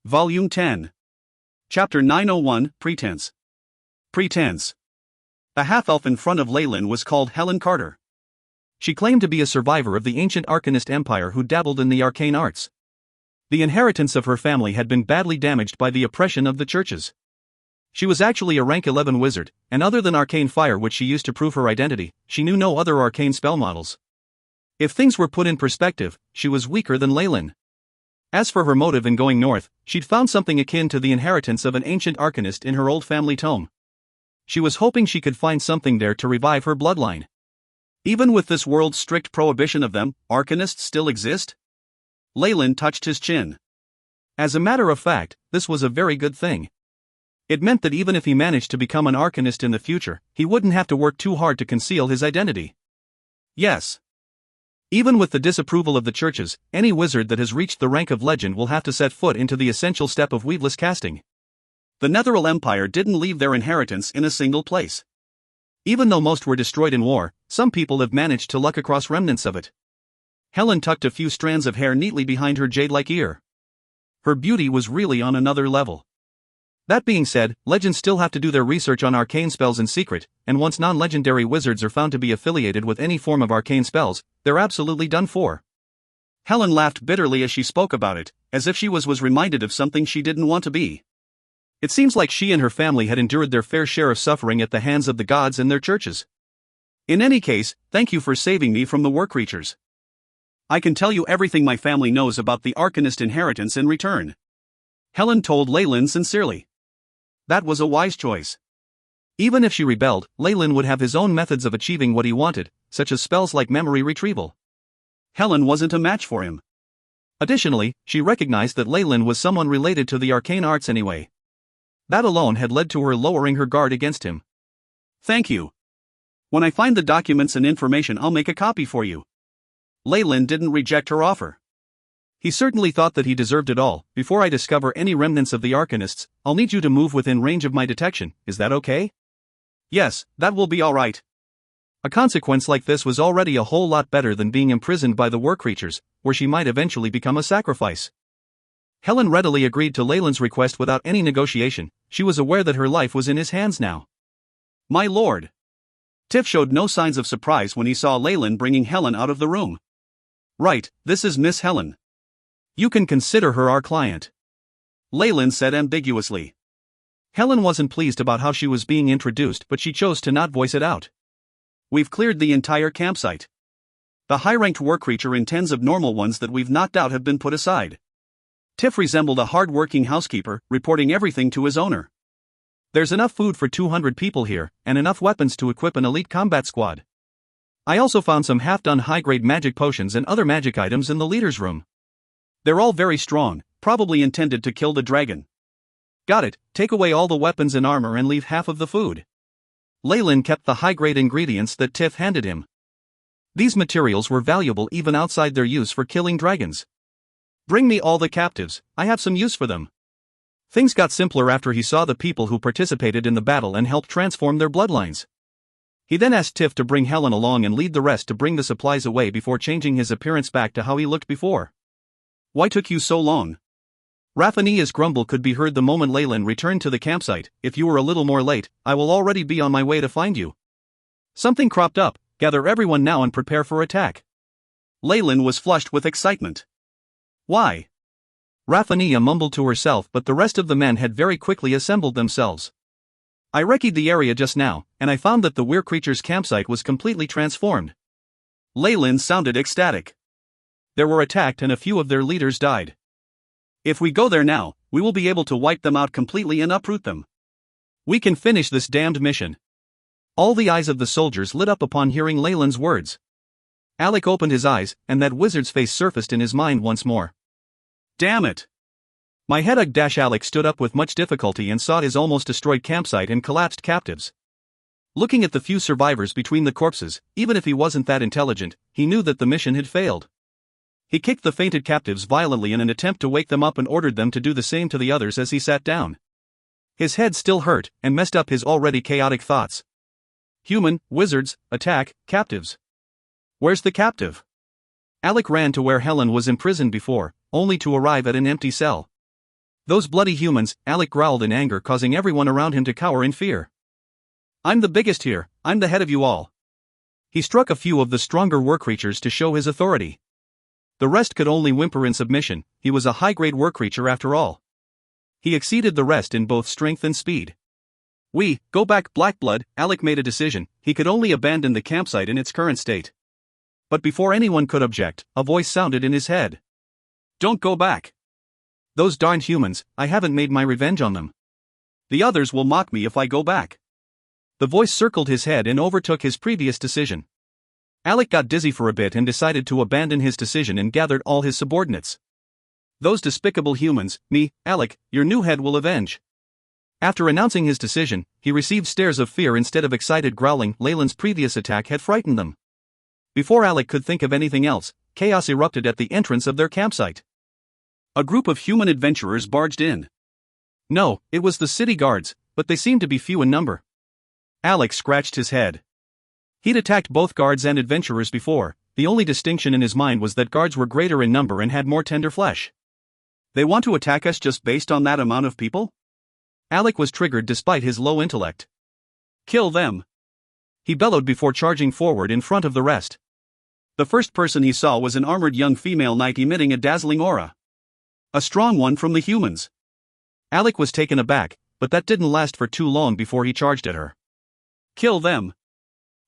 Volume 10. Chapter 901, Pretense. Pretense. A half-elf in front of Leyland was called Helen Carter. She claimed to be a survivor of the ancient Arcanist Empire who dabbled in the arcane arts. The inheritance of her family had been badly damaged by the oppression of the churches. She was actually a rank 11 wizard, and other than arcane fire which she used to prove her identity, she knew no other arcane spell models. If things were put in perspective, she was weaker than Leyland. As for her motive in going north, she'd found something akin to the inheritance of an ancient arcanist in her old family tome. She was hoping she could find something there to revive her bloodline. Even with this world's strict prohibition of them, arcanists still exist? Leyland touched his chin. As a matter of fact, this was a very good thing. It meant that even if he managed to become an arcanist in the future, he wouldn't have to work too hard to conceal his identity. Yes. Even with the disapproval of the churches, any wizard that has reached the rank of legend will have to set foot into the essential step of weedless casting. The Netheril Empire didn't leave their inheritance in a single place. Even though most were destroyed in war, some people have managed to luck across remnants of it. Helen tucked a few strands of hair neatly behind her jade-like ear. Her beauty was really on another level. That being said, legends still have to do their research on arcane spells in secret, and once non-legendary wizards are found to be affiliated with any form of arcane spells, they're absolutely done for. Helen laughed bitterly as she spoke about it, as if she was reminded of something she didn't want to be. It seems like she and her family had endured their fair share of suffering at the hands of the gods and their churches. In any case, thank you for saving me from the war creatures. I can tell you everything my family knows about the arcanist inheritance in return. Helen told Leyland sincerely. That was a wise choice. Even if she rebelled, Leyland would have his own methods of achieving what he wanted, such as spells like memory retrieval. Helen wasn't a match for him. Additionally, she recognized that Leyland was someone related to the arcane arts anyway. That alone had led to her lowering her guard against him. Thank you. When I find the documents and information, I'll make a copy for you. Leyland didn't reject her offer. He certainly thought that he deserved it all. Before I discover any remnants of the arcanists, I'll need you to move within range of my detection. Is that okay? Yes, that will be all right. A consequence like this was already a whole lot better than being imprisoned by the war creatures, where she might eventually become a sacrifice. Helen readily agreed to Leyland's request without any negotiation. She was aware that her life was in his hands now. My lord. Tiff showed no signs of surprise when he saw Leyland bringing Helen out of the room. Right, this is Miss Helen. You can consider her our client. Leyland said ambiguously. Helen wasn't pleased about how she was being introduced, but she chose to not voice it out. We've cleared the entire campsite. The high-ranked war creature and tens of normal ones that we've knocked out have been put aside. Tiff resembled a hard-working housekeeper, reporting everything to his owner. There's enough food for 200 people here, and enough weapons to equip an elite combat squad. I also found some half-done high-grade magic potions and other magic items in the leader's room. They're all very strong, probably intended to kill the dragon. Got it, take away all the weapons and armor and leave half of the food. Leyland kept the high-grade ingredients that Tiff handed him. These materials were valuable even outside their use for killing dragons. Bring me all the captives, I have some use for them. Things got simpler after he saw the people who participated in the battle and helped transform their bloodlines. He then asked Tiff to bring Helen along and lead the rest to bring the supplies away before changing his appearance back to how he looked before. Why took you so long? Raffinia's grumble could be heard the moment Leyland returned to the campsite. If you were a little more late, I will already be on my way to find you. Something cropped up, gather everyone now and prepare for attack. Leyland was flushed with excitement. Why? Raffinia mumbled to herself, but the rest of the men had very quickly assembled themselves. I recce'd the area just now, and I found that the weir creature's campsite was completely transformed. Leyland sounded ecstatic. They were attacked and a few of their leaders died. If we go there now, we will be able to wipe them out completely and uproot them. We can finish this damned mission. All the eyes of the soldiers lit up upon hearing Leyland's words. Alec opened his eyes, and that wizard's face surfaced in his mind once more. Damn it! My head Alec stood up with much difficulty and saw his almost destroyed campsite and collapsed captives. Looking at the few survivors between the corpses, even if he wasn't that intelligent, he knew that the mission had failed. He kicked the fainted captives violently in an attempt to wake them up and ordered them to do the same to the others as he sat down. His head still hurt, and messed up his already chaotic thoughts. Human, wizards, attack, captives. Where's the captive? Alec ran to where Helen was imprisoned before, only to arrive at an empty cell. Those bloody humans, Alec growled in anger, causing everyone around him to cower in fear. I'm the biggest here, I'm the head of you all. He struck a few of the stronger war creatures to show his authority. The rest could only whimper in submission. He was a high-grade war creature after all. He exceeded the rest in both strength and speed. Go back, Blackblood. Alec made a decision. He could only abandon the campsite in its current state. But before anyone could object, a voice sounded in his head. Don't go back. Those darned humans, I haven't made my revenge on them. The others will mock me if I go back. The voice circled his head and overtook his previous decision. Alec got dizzy for a bit and decided to abandon his decision and gathered all his subordinates. Those despicable humans, me, Alec, your new head will avenge. After announcing his decision, he received stares of fear instead of excited growling. Leyland's previous attack had frightened them. Before Alec could think of anything else, chaos erupted at the entrance of their campsite. A group of human adventurers barged in. No, it was the city guards, but they seemed to be few in number. Alec scratched his head. He'd attacked both guards and adventurers before. The only distinction in his mind was that guards were greater in number and had more tender flesh. They want to attack us just based on that amount of people? Alec was triggered despite his low intellect. Kill them! He bellowed before charging forward in front of the rest. The first person he saw was an armored young female knight emitting a dazzling aura. A strong one from the humans. Alec was taken aback, but that didn't last for too long before he charged at her. Kill them!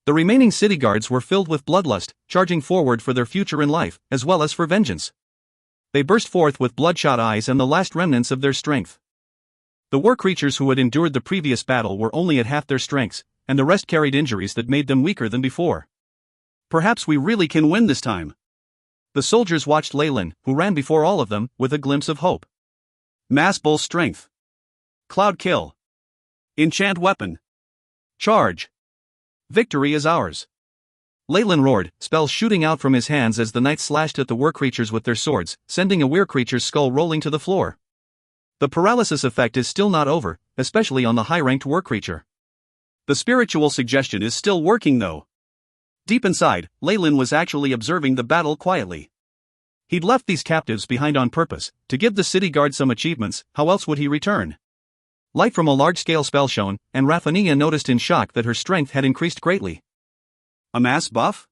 The remaining city guards were filled with bloodlust, charging forward for their future in life, as well as for vengeance. They burst forth with bloodshot eyes and the last remnants of their strength. The war creatures who had endured the previous battle were only at half their strengths, and the rest carried injuries that made them weaker than before. Perhaps we really can win this time. The soldiers watched Leyland, who ran before all of them, with a glimpse of hope. Mass bull strength. Cloud kill. Enchant weapon. Charge. Victory is ours. Leyland roared, spells shooting out from his hands as the knights slashed at the war creatures with their swords, sending a war creature's skull rolling to the floor. The paralysis effect is still not over, especially on the high-ranked war creature. The spiritual suggestion is still working though. Deep inside, Leyland was actually observing the battle quietly. He'd left these captives behind on purpose, to give the city guard some achievements. How else would he return? Light from a large-scale spell shone, and Raphania noticed in shock that her strength had increased greatly. A mass buff?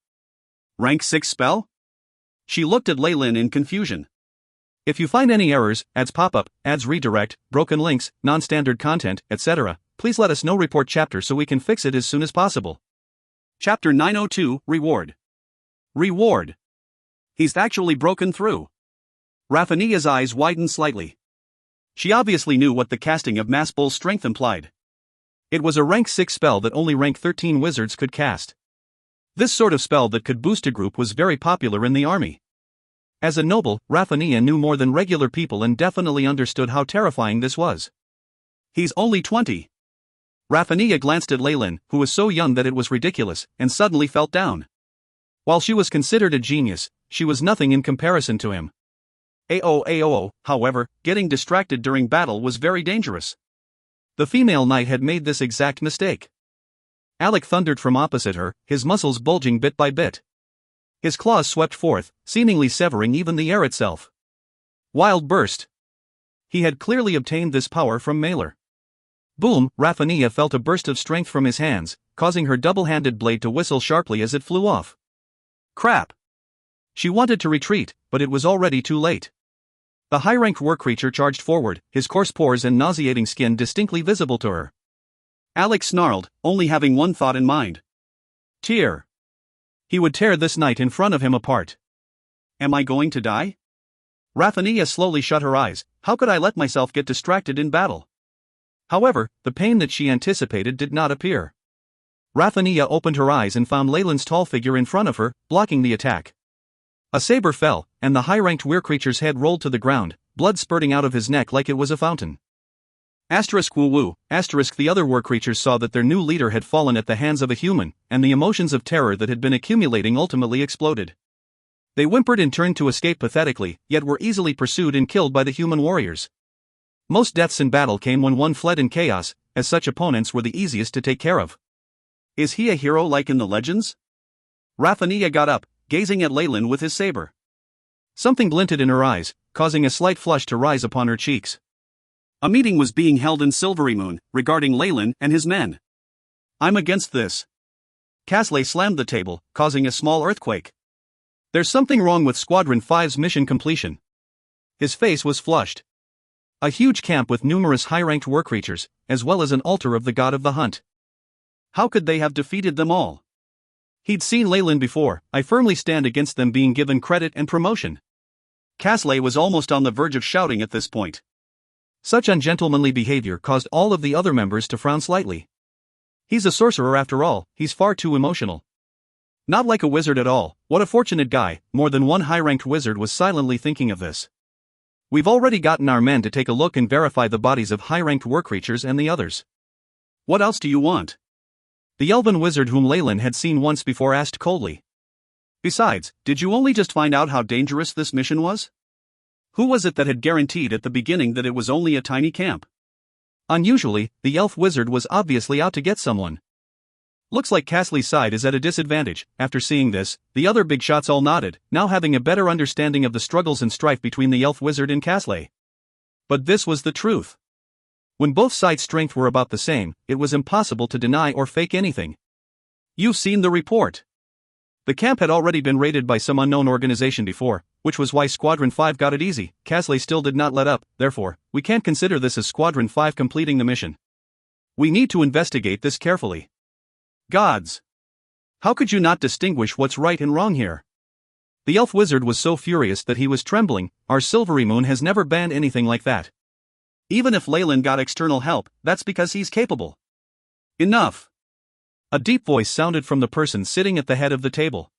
Rank 6 spell? She looked at Leyland in confusion. If you find any errors, ads pop up, ads redirect, broken links, non-standard content, etc., please let us know. Report chapter so we can fix it as soon as possible. Chapter 902, Reward. Reward. He's actually broken through. Raphania's eyes widened slightly. She obviously knew what the casting of Mass Bull's strength implied. It was a rank 6 spell that only rank 13 wizards could cast. This sort of spell that could boost a group was very popular in the army. As a noble, Raphania knew more than regular people and definitely understood how terrifying this was. He's only 20. Raphania glanced at Leyland, who was so young that it was ridiculous, and suddenly felt down. While she was considered a genius, she was nothing in comparison to him. However, getting distracted during battle was very dangerous. The female knight had made this exact mistake. Alec thundered from opposite her, his muscles bulging bit by bit. His claws swept forth, seemingly severing even the air itself. Wild burst. He had clearly obtained this power from Mailer. Boom! Raphania felt a burst of strength from his hands, causing her double-handed blade to whistle sharply as it flew off. Crap! She wanted to retreat, but it was already too late. The high-ranked war creature charged forward, his coarse pores and nauseating skin distinctly visible to her. Alec snarled, only having one thought in mind. Tear. He would tear this knight in front of him apart. Am I going to die? Raphania slowly shut her eyes. How could I let myself get distracted in battle? However, the pain that she anticipated did not appear. Raphania opened her eyes and found Leyland's tall figure in front of her, blocking the attack. A saber fell, and the high-ranked weir creature's head rolled to the ground, blood spurting out of his neck like it was a fountain. Woo-woo, the other war creatures saw that their new leader had fallen at the hands of a human, and the emotions of terror that had been accumulating ultimately exploded. They whimpered and turned to escape pathetically, yet were easily pursued and killed by the human warriors. Most deaths in battle came when one fled in chaos, as such opponents were the easiest to take care of. Is he a hero like in the legends? Raphania got up, gazing at Leyland with his saber. Something glinted in her eyes, causing a slight flush to rise upon her cheeks. A meeting was being held in Silvery Moon, regarding Leyland and his men. I'm against this. Casley slammed the table, causing a small earthquake. There's something wrong with Squadron 5's mission completion. His face was flushed. A huge camp with numerous high-ranked war creatures, as well as an altar of the god of the hunt. How could they have defeated them all? He'd seen Leyland before. I firmly stand against them being given credit and promotion. Casley was almost on the verge of shouting at this point. Such ungentlemanly behavior caused all of the other members to frown slightly. He's a sorcerer after all, he's far too emotional. Not like a wizard at all. What a fortunate guy. More than one high-ranked wizard was silently thinking of this. We've already gotten our men to take a look and verify the bodies of high-ranked war creatures and the others. What else do you want? The elven wizard whom Leyland had seen once before asked coldly. Besides, did you only just find out how dangerous this mission was? Who was it that had guaranteed at the beginning that it was only a tiny camp? Unusually, the elf wizard was obviously out to get someone. Looks like Casley's side is at a disadvantage. After seeing this, the other big shots all nodded, now having a better understanding of the struggles and strife between the elf wizard and Casley. But this was the truth. When both sides' strength were about the same, it was impossible to deny or fake anything. You've seen the report. The camp had already been raided by some unknown organization before, which was why Squadron 5 got it easy. Casley still did not let up, therefore, we can't consider this as Squadron 5 completing the mission. We need to investigate this carefully. Gods! How could you not distinguish what's right and wrong here? The elf wizard was so furious that he was trembling. Our Silvery Moon has never banned anything like that. Even if Leyland got external help, that's because he's capable. Enough! A deep voice sounded from the person sitting at the head of the table.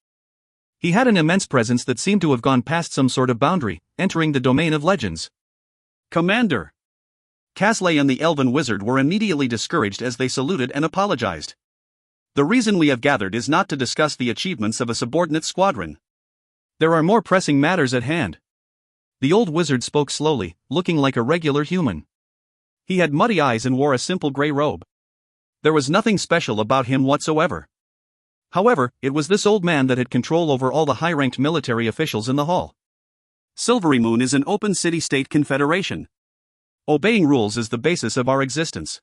He had an immense presence that seemed to have gone past some sort of boundary, entering the domain of legends. Commander! Casley and the elven wizard were immediately discouraged as they saluted and apologized. The reason we have gathered is not to discuss the achievements of a subordinate squadron. There are more pressing matters at hand. The old wizard spoke slowly, looking like a regular human. He had muddy eyes and wore a simple gray robe. There was nothing special about him whatsoever. However, it was this old man that had control over all the high-ranked military officials in the hall. Silvery Moon is an open city-state confederation. Obeying rules is the basis of our existence.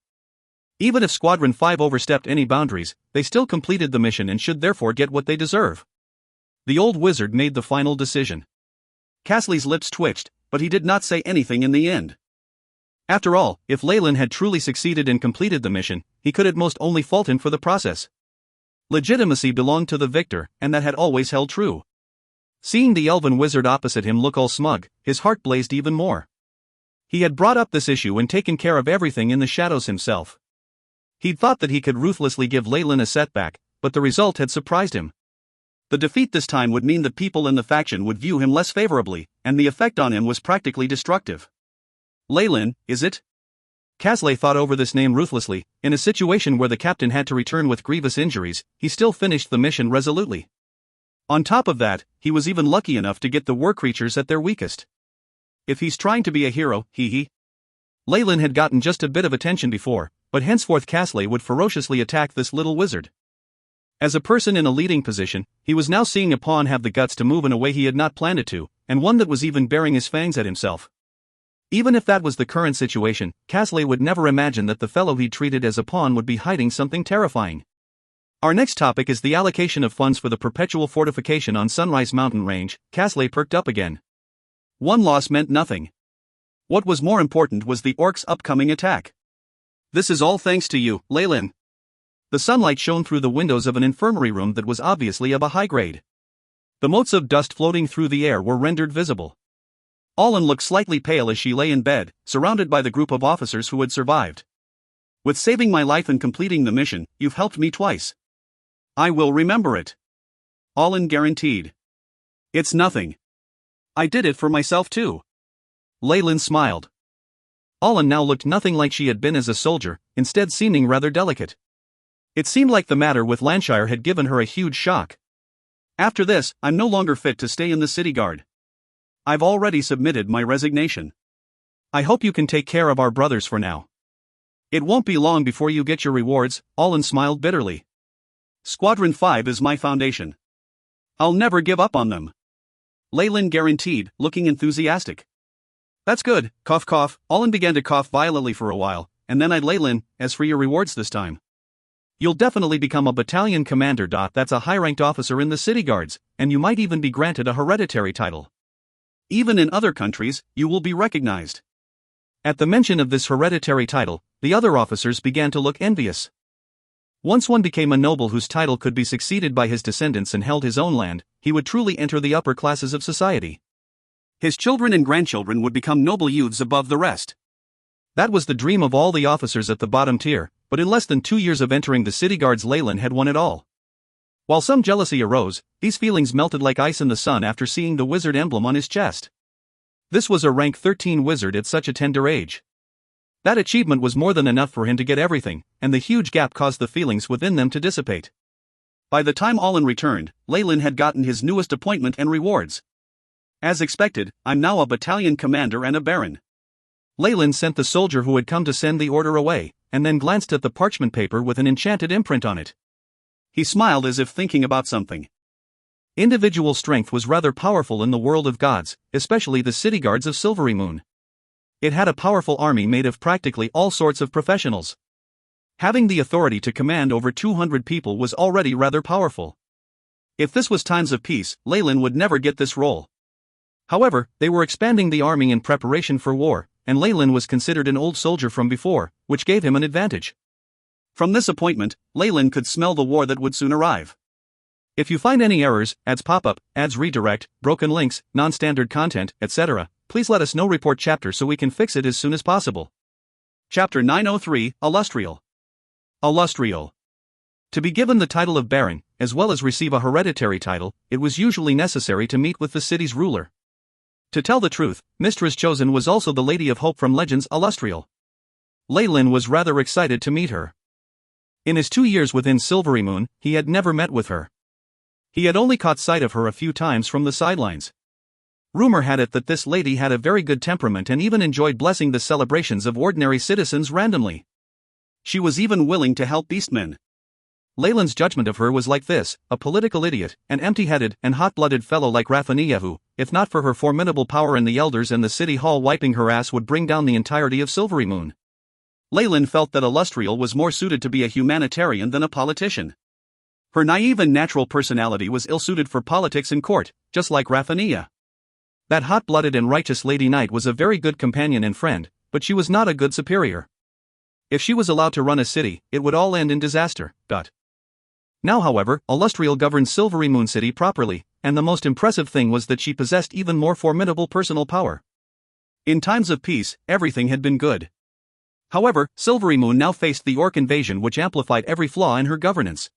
Even if Squadron 5 overstepped any boundaries, they still completed the mission and should therefore get what they deserve. The old wizard made the final decision. Casley's lips twitched, but he did not say anything in the end. After all, if Leyland had truly succeeded and completed the mission, he could at most only fault him for the process. Legitimacy belonged to the victor, and that had always held true. Seeing the elven wizard opposite him look all smug, his heart blazed even more. He had brought up this issue and taken care of everything in the shadows himself. He'd thought that he could ruthlessly give Leyland a setback, but the result had surprised him. The defeat this time would mean that people in the faction would view him less favorably, and the effect on him was practically destructive. Leyland, is it? Casley thought over this name ruthlessly. In a situation where the captain had to return with grievous injuries, he still finished the mission resolutely. On top of that, he was even lucky enough to get the war creatures at their weakest. If he's trying to be a hero, Leyland had gotten just a bit of attention before, but henceforth Casley would ferociously attack this little wizard. As a person in a leading position, he was now seeing a pawn have the guts to move in a way he had not planned it to, and one that was even baring his fangs at himself. Even if that was the current situation, Casley would never imagine that the fellow he'd treated as a pawn would be hiding something terrifying. Our next topic is the allocation of funds for the perpetual fortification on Sunrise Mountain Range. Casley perked up again. One loss meant nothing. What was more important was the orcs' upcoming attack. This is all thanks to you, Leyland. The sunlight shone through the windows of an infirmary room that was obviously of a high grade. The motes of dust floating through the air were rendered visible. Aulin looked slightly pale as she lay in bed, surrounded by the group of officers who had survived. With saving my life and completing the mission, you've helped me twice. I will remember it. Aulin guaranteed. It's nothing. I did it for myself too. Leyland smiled. Aulin now looked nothing like she had been as a soldier, instead seeming rather delicate. It seemed like the matter with Lancashire had given her a huge shock. After this, I'm no longer fit to stay in the city guard. I've already submitted my resignation. I hope you can take care of our brothers for now. It won't be long before you get your rewards. Aulin smiled bitterly. Squadron 5 is my foundation. I'll never give up on them. Leyland guaranteed, looking enthusiastic. That's good, cough cough. Olin began to cough violently for a while, and then eyed Leyland. As for your rewards this time, you'll definitely become a battalion commander. That's a high-ranked officer in the city guards, and you might even be granted a hereditary title. Even in other countries, you will be recognized. At the mention of this hereditary title, the other officers began to look envious. Once one became a noble whose title could be succeeded by his descendants and held his own land, he would truly enter the upper classes of society. His children and grandchildren would become noble youths above the rest. That was the dream of all the officers at the bottom tier, but in less than 2 years of entering the city guards, Leyland had won it all. While some jealousy arose, these feelings melted like ice in the sun after seeing the wizard emblem on his chest. This was a rank 13 wizard at such a tender age. That achievement was more than enough for him to get everything, and the huge gap caused the feelings within them to dissipate. By the time Olin returned, Leyland had gotten his newest appointment and rewards. As expected, I'm now a battalion commander and a baron. Leyland sent the soldier who had come to send the order away, and then glanced at the parchment paper with an enchanted imprint on it. He smiled as if thinking about something. Individual strength was rather powerful in the world of gods, especially the city guards of Silvery Moon. It had a powerful army made of practically all sorts of professionals. Having the authority to command over 200 people was already rather powerful. If this was times of peace, Leyland would never get this role. However, they were expanding the army in preparation for war, and Leyland was considered an old soldier from before, which gave him an advantage. From this appointment, Leyland could smell the war that would soon arrive. If you find any errors, ads pop up, ads redirect, broken links, non-standard content, etc., please let us know. Report chapter so we can fix it as soon as possible. Chapter 903, Illustrial. Illustrial. To be given the title of Baron, as well as receive a hereditary title, it was usually necessary to meet with the city's ruler. To tell the truth, Mistress Chosen was also the Lady of Hope from Legends Illustrial. Leyland was rather excited to meet her. In his 2 years within Silvery Moon, he had never met with her. He had only caught sight of her a few times from the sidelines. Rumor had it that this lady had a very good temperament and even enjoyed blessing the celebrations of ordinary citizens randomly. She was even willing to help beastmen. Leyland's judgment of her was like this: a political idiot, an empty-headed and hot-blooded fellow like Raphania who, if not for her formidable power and the elders and the city hall wiping her ass, would bring down the entirety of Silvery Moon. Leyland felt that Illustrial was more suited to be a humanitarian than a politician. Her naive and natural personality was ill-suited for politics and court, just like Raphania. That hot-blooded and righteous Lady Knight was a very good companion and friend, but she was not a good superior. If she was allowed to run a city, it would all end in disaster. Now, however, Illustrial governed Silvery Moon City properly, and the most impressive thing was that she possessed even more formidable personal power. In times of peace, everything had been good. However, Silvery Moon now faced the orc invasion, which amplified every flaw in her governance.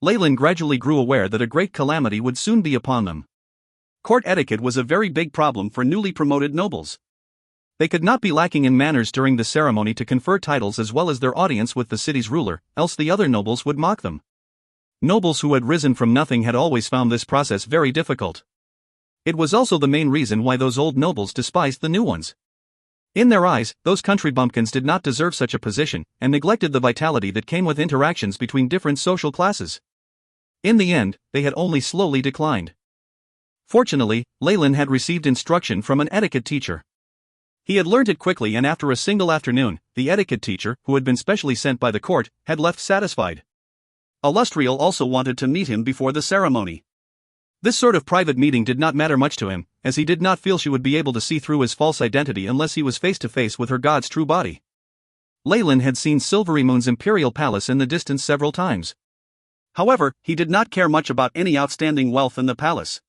Leyland gradually grew aware that a great calamity would soon be upon them. Court etiquette was a very big problem for newly promoted nobles. They could not be lacking in manners during the ceremony to confer titles as well as their audience with the city's ruler, else the other nobles would mock them. Nobles who had risen from nothing had always found this process very difficult. It was also the main reason why those old nobles despised the new ones. In their eyes, those country bumpkins did not deserve such a position, and neglected the vitality that came with interactions between different social classes. In the end, they had only slowly declined. Fortunately, Leyland had received instruction from an etiquette teacher. He had learned it quickly, and after a single afternoon, the etiquette teacher, who had been specially sent by the court, had left satisfied. Illustrial also wanted to meet him before the ceremony. This sort of private meeting did not matter much to him, as he did not feel she would be able to see through his false identity unless he was face to face with her god's true body. Leyland had seen Silvery Moon's imperial palace in the distance several times. However, he did not care much about any outstanding wealth in the palace.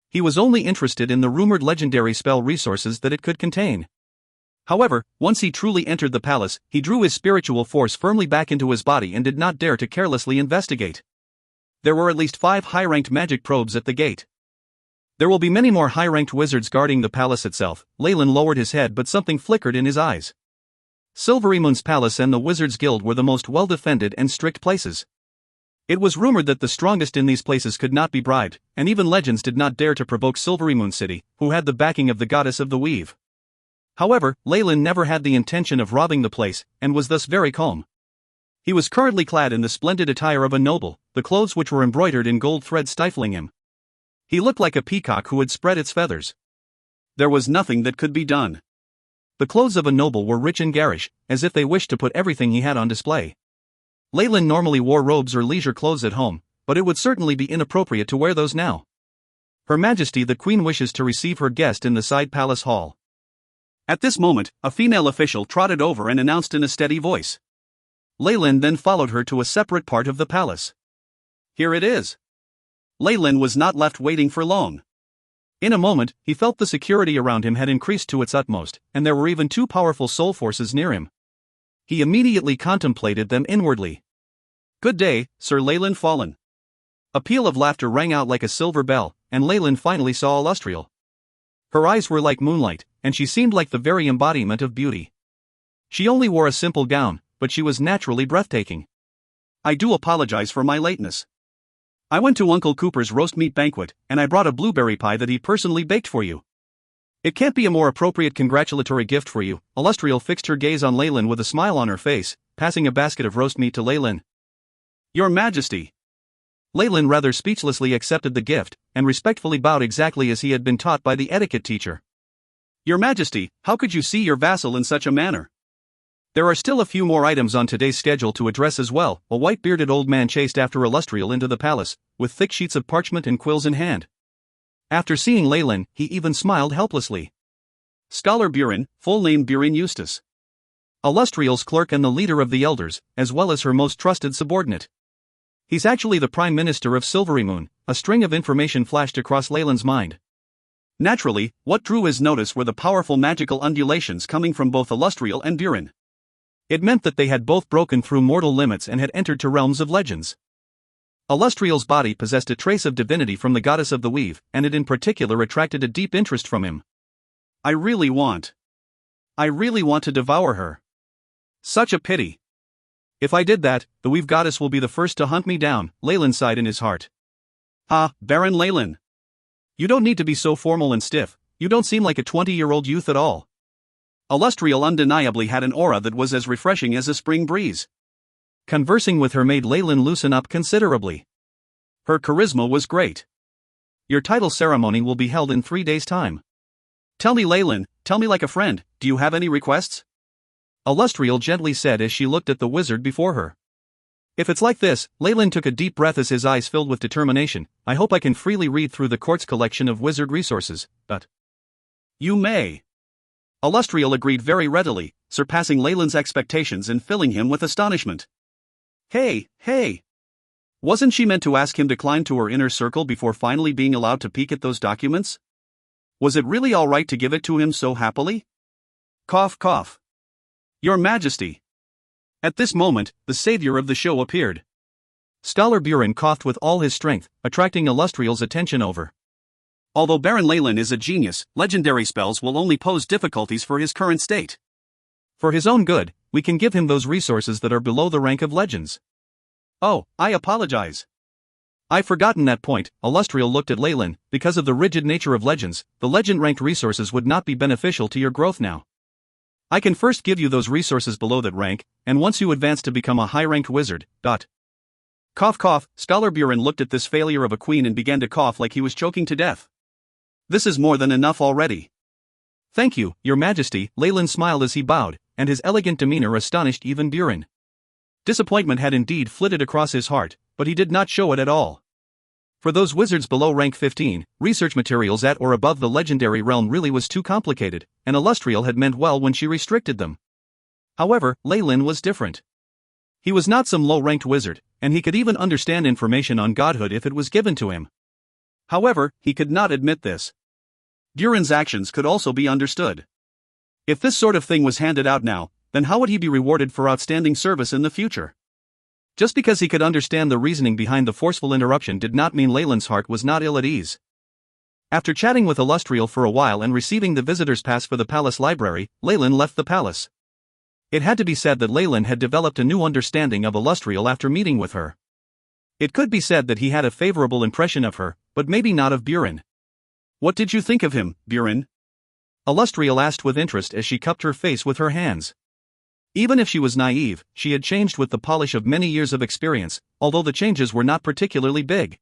He was only interested in the rumored legendary spell resources that it could contain. However, once he truly entered the palace, he drew his spiritual force firmly back into his body and did not dare to carelessly investigate. There were at least 5 high-ranked magic probes at the gate. There will be many more high-ranked wizards guarding the palace itself. Leyland lowered his head, but something flickered in his eyes. Silvery Moon's palace and the Wizards Guild were the most well-defended and strict places. It was rumored that the strongest in these places could not be bribed, and even legends did not dare to provoke Silvery Moon City, who had the backing of the goddess of the weave. However, Leyland never had the intention of robbing the place, and was thus very calm. He was currently clad in the splendid attire of a noble, the clothes which were embroidered in gold thread stifling him. He looked like a peacock who had spread its feathers. There was nothing that could be done. The clothes of a noble were rich and garish, as if they wished to put everything he had on display. Leyland normally wore robes or leisure clothes at home, but it would certainly be inappropriate to wear those now. Her Majesty the Queen wishes to receive her guest in the side palace hall. At this moment, a female official trotted over and announced in a steady voice. Leyland then followed her to a separate part of the palace. Here it is. Leyland was not left waiting for long. In a moment, he felt the security around him had increased to its utmost, and there were even two powerful soul forces near him. He immediately contemplated them inwardly. Good day, Sir Leyland Fallen. A peal of laughter rang out like a silver bell, and Leyland finally saw Illustrial. Her eyes were like moonlight, and she seemed like the very embodiment of beauty. She only wore a simple gown, but she was naturally breathtaking. I do apologize for my lateness. I went to Uncle Cooper's roast meat banquet, and I brought a blueberry pie that he personally baked for you. It can't be a more appropriate congratulatory gift for you. Illustrial fixed her gaze on Leyland with a smile on her face, passing a basket of roast meat to Leyland. Your Majesty. Leyland rather speechlessly accepted the gift, and respectfully bowed exactly as he had been taught by the etiquette teacher. Your Majesty, how could you see your vassal in such a manner? There are still a few more items on today's schedule to address as well. A white-bearded old man chased after Illustrial into the palace, with thick sheets of parchment and quills in hand. After seeing Leyland, he even smiled helplessly. Scholar Buren, full name Buren Eustace. Illustrial's clerk and the leader of the elders, as well as her most trusted subordinate. He's actually the Prime Minister of Silvery Moon. A string of information flashed across Leyland's mind. Naturally, what drew his notice were the powerful magical undulations coming from both Illustrial and Buren. It meant that they had both broken through mortal limits and had entered to realms of legends. Illustrial's body possessed a trace of divinity from the goddess of the weave, and it in particular attracted a deep interest from him. I really want to devour her. Such a pity. If I did that, the weave goddess will be the first to hunt me down, Leyland sighed in his heart. Ah, Baron Leyland. You don't need to be so formal and stiff. You don't seem like a 20-year-old youth at all. Illustrial undeniably had an aura that was as refreshing as a spring breeze. Conversing with her made Leyland loosen up considerably. Her charisma was great. Your title ceremony will be held in 3 days' time. Tell me, Leyland, tell me like a friend, do you have any requests? Illustrial gently said as she looked at the wizard before her. If it's like this, Leyland took a deep breath as his eyes filled with determination. I hope I can freely read through the court's collection of wizard resources, but... You may. Illustrial agreed very readily, surpassing Leyland's expectations and filling him with astonishment. Hey! Wasn't she meant to ask him to climb to her inner circle before finally being allowed to peek at those documents? Was it really all right to give it to him so happily? Cough, cough. Your Majesty. At this moment, the savior of the show appeared. Scholar Buren coughed with all his strength, attracting Illustrial's attention over. Although Baron Leyland is a genius, legendary spells will only pose difficulties for his current state. For his own good, we can give him those resources that are below the rank of legends. Oh, I apologize. I've forgotten that point. Illustrial looked at Leyland. Because of the rigid nature of legends, the legend-ranked resources would not be beneficial to your growth now. I can first give you those resources below that rank, and once you advance to become a high-ranked wizard. Cough, cough. Scholar Buren looked at this failure of a queen and began to cough like he was choking to death. This is more than enough already. Thank you, Your Majesty. Leyland smiled as he bowed, and his elegant demeanor astonished even Buren. Disappointment had indeed flitted across his heart, but he did not show it at all. For those wizards below rank 15, research materials at or above the legendary realm really was too complicated, and Illustrial had meant well when she restricted them. However, Leyland was different. He was not some low-ranked wizard, and he could even understand information on godhood if it was given to him. However, he could not admit this. Buren's actions could also be understood. If this sort of thing was handed out now, then how would he be rewarded for outstanding service in the future? Just because he could understand the reasoning behind the forceful interruption did not mean Leyland's heart was not ill at ease. After chatting with Illustrial for a while and receiving the visitor's pass for the palace library, Leyland left the palace. It had to be said that Leyland had developed a new understanding of Illustrial after meeting with her. It could be said that he had a favorable impression of her, but maybe not of Buren. What did you think of him, Buren? Illustrial asked with interest as she cupped her face with her hands. Even if she was naive, she had changed with the polish of many years of experience, although the changes were not particularly big.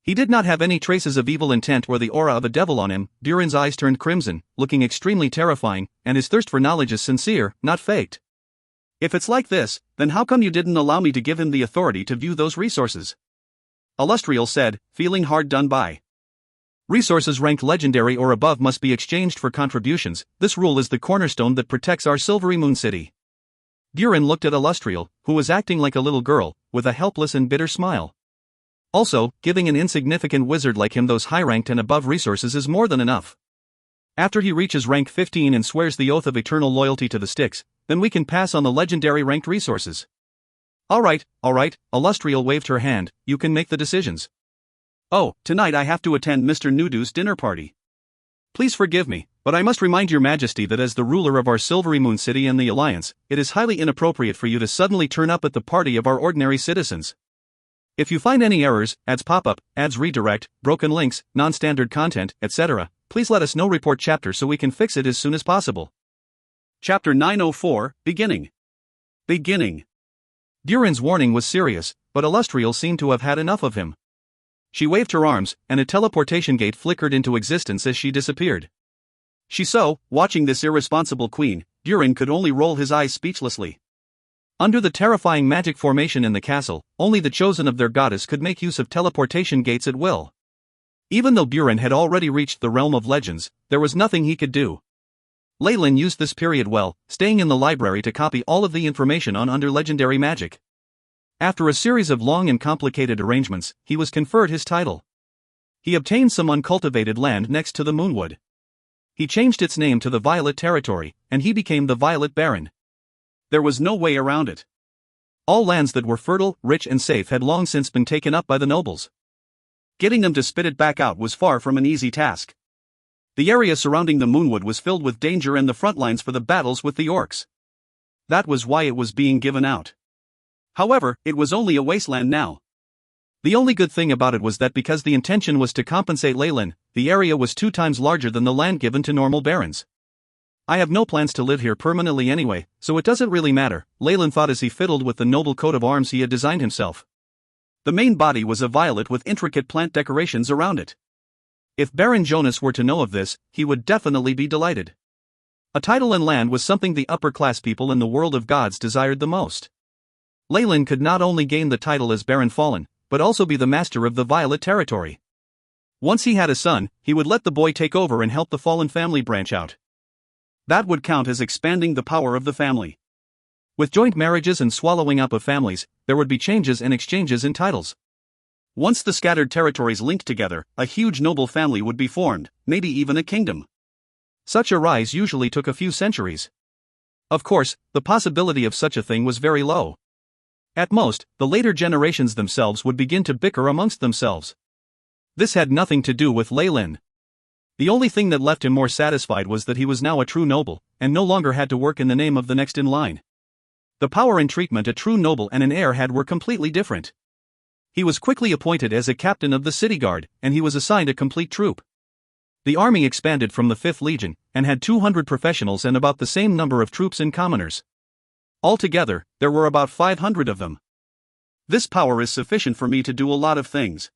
He did not have any traces of evil intent or the aura of a devil on him. Buren's eyes turned crimson, looking extremely terrifying, and his thirst for knowledge is sincere, not faked. If it's like this, then how come you didn't allow me to give him the authority to view those resources? Illustrial said, feeling hard done by. Resources ranked legendary or above must be exchanged for contributions. This rule is the cornerstone that protects our Silvery Moon City. Buren looked at Illustrial, who was acting like a little girl, with a helpless and bitter smile. Also, giving an insignificant wizard like him those high-ranked and above resources is more than enough. After he reaches rank 15 and swears the oath of eternal loyalty to the Styx, then we can pass on the legendary ranked resources. Alright, Illustrial waved her hand, you can make the decisions. Oh, tonight I have to attend Mr. Nudu's dinner party. Please forgive me, but I must remind your majesty that as the ruler of our Silvery Moon City and the Alliance, it is highly inappropriate for you to suddenly turn up at the party of our ordinary citizens. If you find any errors, ads pop up, ads redirect, broken links, non-standard content, etc., please let us know. Report chapter so we can fix it as soon as possible. Chapter 904, Beginning. Buren's warning was serious, but Illustrial seemed to have had enough of him. She waved her arms, and a teleportation gate flickered into existence as she disappeared. Watching this irresponsible queen, Buren could only roll his eyes speechlessly. Under the terrifying magic formation in the castle, only the chosen of their goddess could make use of teleportation gates at will. Even though Buren had already reached the realm of legends, there was nothing he could do. Leyland used this period well, staying in the library to copy all of the information on under legendary magic. After a series of long and complicated arrangements, he was conferred his title. He obtained some uncultivated land next to the Moonwood. He changed its name to the Violet Territory, and he became the Violet Baron. There was no way around it. All lands that were fertile, rich and safe had long since been taken up by the nobles. Getting them to spit it back out was far from an easy task. The area surrounding the Moonwood was filled with danger and the front lines for the battles with the orcs. That was why it was being given out. However, it was only a wasteland now. The only good thing about it was that because the intention was to compensate Leyland, the area was 2 times larger than the land given to normal barons. I have no plans to live here permanently anyway, so it doesn't really matter, Leyland thought as he fiddled with the noble coat of arms he had designed himself. The main body was a violet with intricate plant decorations around it. If Baron Jonas were to know of this, he would definitely be delighted. A title and land was something the upper-class people in the world of gods desired the most. Leyland could not only gain the title as Baron Fallen, but also be the master of the Violet Territory. Once he had a son, he would let the boy take over and help the Fallen family branch out. That would count as expanding the power of the family. With joint marriages and swallowing up of families, there would be changes and exchanges in titles. Once the scattered territories linked together, a huge noble family would be formed, maybe even a kingdom. Such a rise usually took a few centuries. Of course, the possibility of such a thing was very low. At most, the later generations themselves would begin to bicker amongst themselves. This had nothing to do with Leyland. The only thing that left him more satisfied was that he was now a true noble, and no longer had to work in the name of the next in line. The power and treatment a true noble and an heir had were completely different. He was quickly appointed as a captain of the city guard, and he was assigned a complete troop. The army expanded from the 5th Legion, and had 200 professionals and about the same number of troops and commoners. Altogether, there were about 500 of them. This power is sufficient for me to do a lot of things.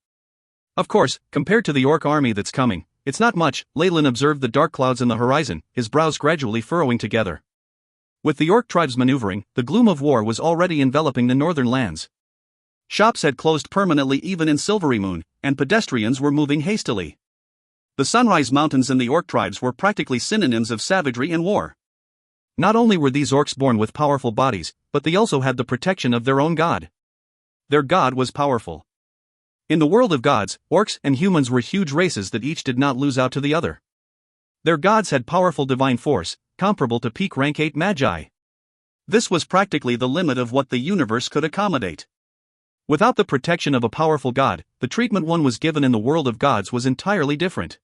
Of course, compared to the orc army that's coming, it's not much. Leyland observed the dark clouds in the horizon, his brows gradually furrowing together. With the orc tribes maneuvering, the gloom of war was already enveloping the northern lands. Shops had closed permanently even in Silvery Moon, and pedestrians were moving hastily. The Sunrise Mountains and the orc tribes were practically synonyms of savagery and war. Not only were these orcs born with powerful bodies, but they also had the protection of their own god. Their god was powerful. In the world of gods, orcs and humans were huge races that each did not lose out to the other. Their gods had powerful divine force, comparable to peak rank 8 magi. This was practically the limit of what the universe could accommodate. Without the protection of a powerful god, the treatment one was given in the world of gods was entirely different.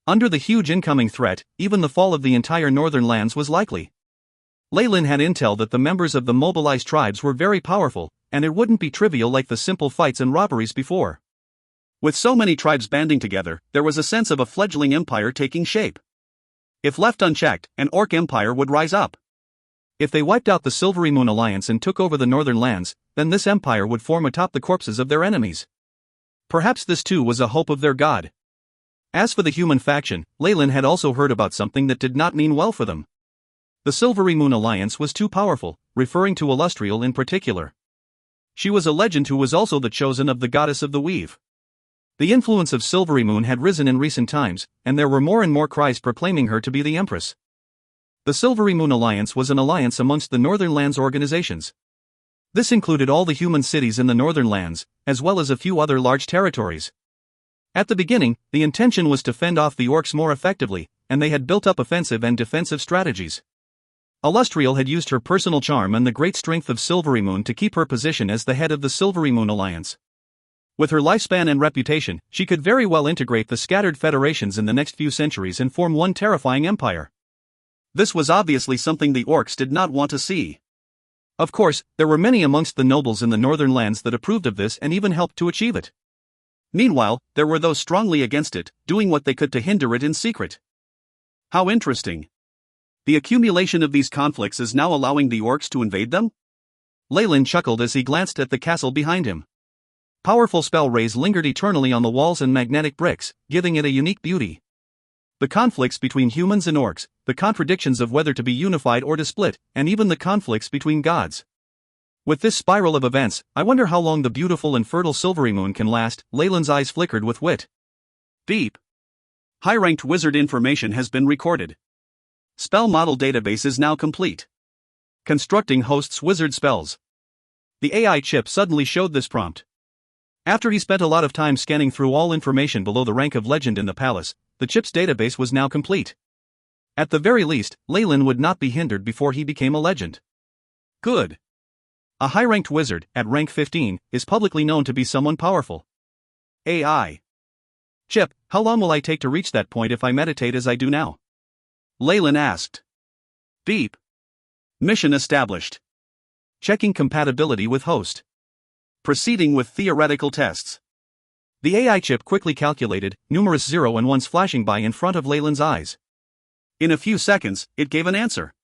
Under the huge incoming threat, even the fall of the entire northern lands was likely. Leyland had intel that the members of the mobilized tribes were very powerful, and it wouldn't be trivial like the simple fights and robberies before. With so many tribes banding together, there was a sense of a fledgling empire taking shape. If left unchecked, an orc empire would rise up. If they wiped out the Silvery Moon Alliance and took over the northern lands, then this empire would form atop the corpses of their enemies. Perhaps this too was a hope of their god. As for the human faction, Leyland had also heard about something that did not mean well for them. The Silvery Moon Alliance was too powerful, referring to Illustrial in particular. She was a legend who was also the chosen of the goddess of the weave. The influence of Silvery Moon had risen in recent times, and there were more and more cries proclaiming her to be the Empress. The Silvery Moon Alliance was an alliance amongst the Northern Lands organizations. This included all the human cities in the Northern Lands, as well as a few other large territories. At the beginning, the intention was to fend off the orcs more effectively, and they had built up offensive and defensive strategies. Illustrial had used her personal charm and the great strength of Silvery Moon to keep her position as the head of the Silvery Moon Alliance. With her lifespan and reputation, she could very well integrate the scattered federations in the next few centuries and form one terrifying empire. This was obviously something the orcs did not want to see. Of course, there were many amongst the nobles in the Northern Lands that approved of this and even helped to achieve it. Meanwhile, there were those strongly against it, doing what they could to hinder it in secret. How interesting. The accumulation of these conflicts is now allowing the orcs to invade them? Leyland chuckled as he glanced at the castle behind him. Powerful spell rays lingered eternally on the walls and magnetic bricks, giving it a unique beauty. The conflicts between humans and orcs, the contradictions of whether to be unified or to split, and even the conflicts between gods. With this spiral of events, I wonder how long the beautiful and fertile Silvery Moon can last. Leyland's eyes flickered with wit. Beep. High-ranked wizard information has been recorded. Spell model database is now complete. Constructing hosts wizard spells. The AI chip suddenly showed this prompt. After he spent a lot of time scanning through all information below the rank of legend in the palace, the chip's database was now complete. At the very least, Leyland would not be hindered before he became a legend. Good. A high-ranked wizard, at rank 15, is publicly known to be someone powerful. AI. Chip, how long will I take to reach that point if I meditate as I do now? Leyland asked. Beep. Mission established. Checking compatibility with host. Proceeding with theoretical tests. The AI chip quickly calculated, numerous 0 and 1s flashing by in front of Leyland's eyes. In a few seconds, it gave an answer.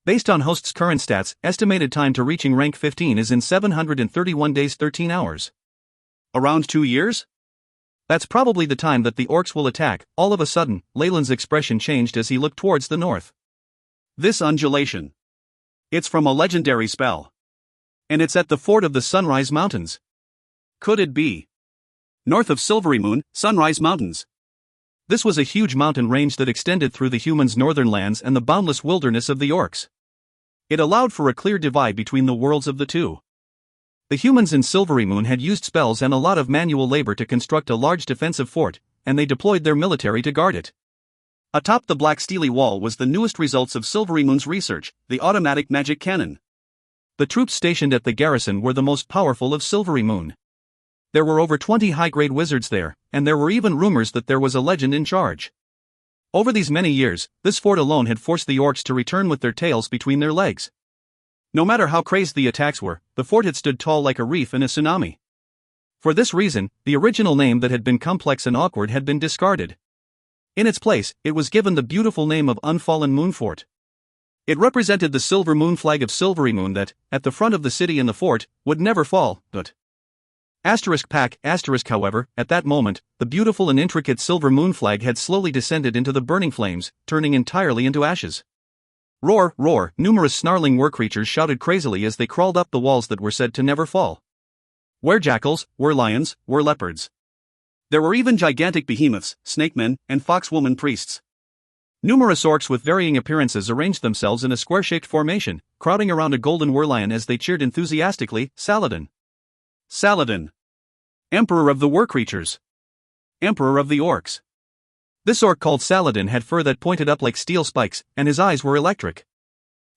Based on host's current stats, estimated time to reaching rank 15 is in 731 days 13 hours. Around 2 years? That's probably the time that the orcs will attack. All of a sudden, Leyland's expression changed as he looked towards the north. This undulation. It's from a legendary spell. And it's at the fort of the Sunrise Mountains. Could it be? North of Silvery Moon, Sunrise Mountains. This was a huge mountain range that extended through the humans' northern lands and the boundless wilderness of the orcs. It allowed for a clear divide between the worlds of the two. The humans in Silvery Moon had used spells and a lot of manual labor to construct a large defensive fort, and they deployed their military to guard it. Atop the black steely wall was the newest results of Silvery Moon's research, the automatic magic cannon. The troops stationed at the garrison were the most powerful of Silvery Moon. There were over 20 high-grade wizards there, and there were even rumors that there was a legend in charge. Over these many years, this fort alone had forced the orcs to return with their tails between their legs. No matter how crazed the attacks were, the fort had stood tall like a reef in a tsunami. For this reason, the original name that had been complex and awkward had been discarded. In its place, it was given the beautiful name of Unfallen Moon Fort. It represented the silver moon flag of Silvery Moon that, at the front of the city and the fort, would never fall, but... However, at that moment, the beautiful and intricate silver moon flag had slowly descended into the burning flames, turning entirely into ashes. Roar, roar, numerous snarling war-creatures shouted crazily as they crawled up the walls that were said to never fall. Were-jackals, were-lions, were-leopards. There were even gigantic behemoths, snake-men, and fox-woman priests. Numerous orcs with varying appearances arranged themselves in a square-shaped formation, crowding around a golden were-lion as they cheered enthusiastically, Saladin. Saladin. Emperor of the were-creatures. Emperor of the orcs. This orc called Saladin had fur that pointed up like steel spikes, and his eyes were electric.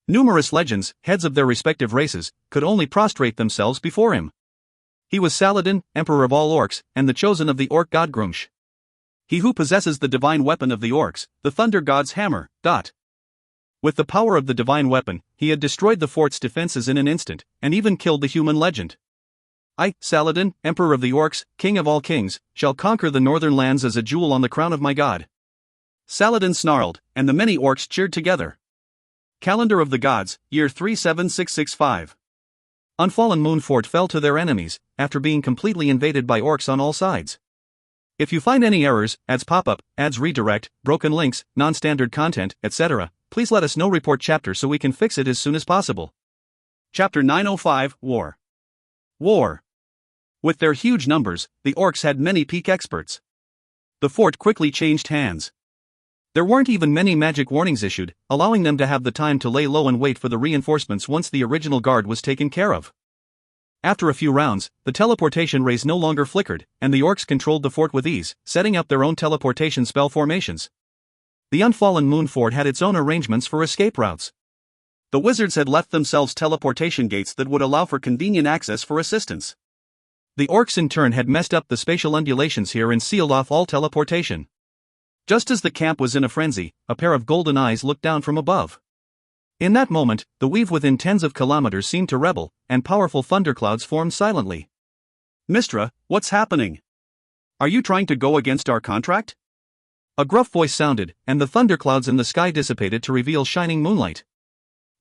Numerous legends, heads of their respective races, could only prostrate themselves before him. He was Saladin, Emperor of all orcs, and the chosen of the orc god Grumsh. He who possesses the divine weapon of the orcs, the thunder god's hammer. With the power of the divine weapon, he had destroyed the fort's defenses in an instant, and even killed the human legend. I, Saladin, Emperor of the Orcs, King of all kings, shall conquer the northern lands as a jewel on the crown of my god. Saladin snarled, and the many orcs cheered together. Calendar of the Gods, year 37665. Unfallen Moon Fort fell to their enemies, after being completely invaded by orcs on all sides. If you find any errors, ads pop-up, ads redirect, broken links, non-standard content, etc., please let us know. Report chapter so we can fix it as soon as possible. Chapter 905, War. War. With their huge numbers, the orcs had many peak experts. The fort quickly changed hands. There weren't even many magic warnings issued, allowing them to have the time to lay low and wait for the reinforcements once the original guard was taken care of. After a few rounds, the teleportation rays no longer flickered, and the orcs controlled the fort with ease, setting up their own teleportation spell formations. The Unfallen Moon Fort had its own arrangements for escape routes. The wizards had left themselves teleportation gates that would allow for convenient access for assistance. The orcs in turn had messed up the spatial undulations here and sealed off all teleportation. Just as the camp was in a frenzy, a pair of golden eyes looked down from above. In that moment, the weave within tens of kilometers seemed to rebel, and powerful thunderclouds formed silently. Mystra, what's happening? Are you trying to go against our contract? A gruff voice sounded, and the thunderclouds in the sky dissipated to reveal shining moonlight.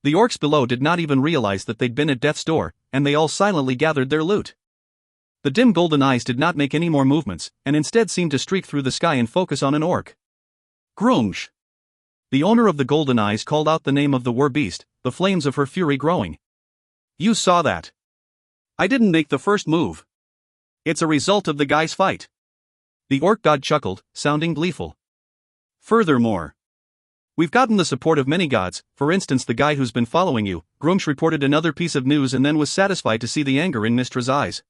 The orcs below did not even realize that they'd been at death's door, and they all silently gathered their loot. The dim golden eyes did not make any more movements, and instead seemed to streak through the sky and focus on an orc. Grumsh! The owner of the golden eyes called out the name of the war-beast, the flames of her fury growing. You saw that. I didn't make the first move. It's a result of the guy's fight. The orc god chuckled, sounding gleeful. Furthermore, we've gotten the support of many gods, for instance the guy who's been following you. Grumsh reported another piece of news and then was satisfied to see the anger in Mystra's eyes.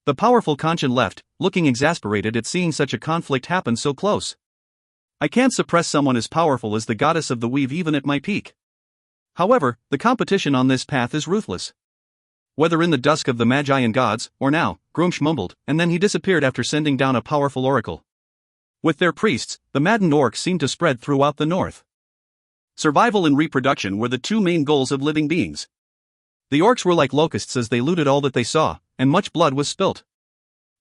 The powerful Conchin left, looking exasperated at seeing such a conflict happen so close. I can't suppress someone as powerful as the goddess of the weave even at my peak. However, the competition on this path is ruthless. Whether in the dusk of the Magi and gods, or now, Grumsh mumbled, and then he disappeared after sending down a powerful oracle. With their priests, the maddened orcs seemed to spread throughout the north. Survival and reproduction were the two main goals of living beings. The orcs were like locusts as they looted all that they saw, and much blood was spilt.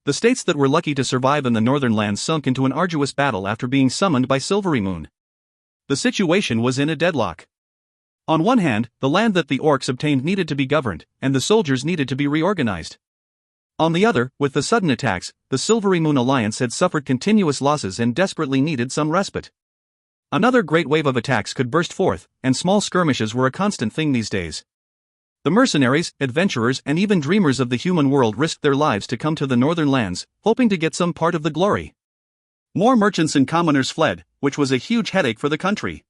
The states that were lucky to survive in the northern lands sunk into an arduous battle after being summoned by Silvery Moon. The situation was in a deadlock. On one hand, the land that the orcs obtained needed to be governed, and the soldiers needed to be reorganized. On the other, with the sudden attacks, the Silvery Moon Alliance had suffered continuous losses and desperately needed some respite. Another great wave of attacks could burst forth, and small skirmishes were a constant thing these days. The mercenaries, adventurers and even dreamers of the human world risked their lives to come to the northern lands, hoping to get some part of the glory. More merchants and commoners fled, which was a huge headache for the country.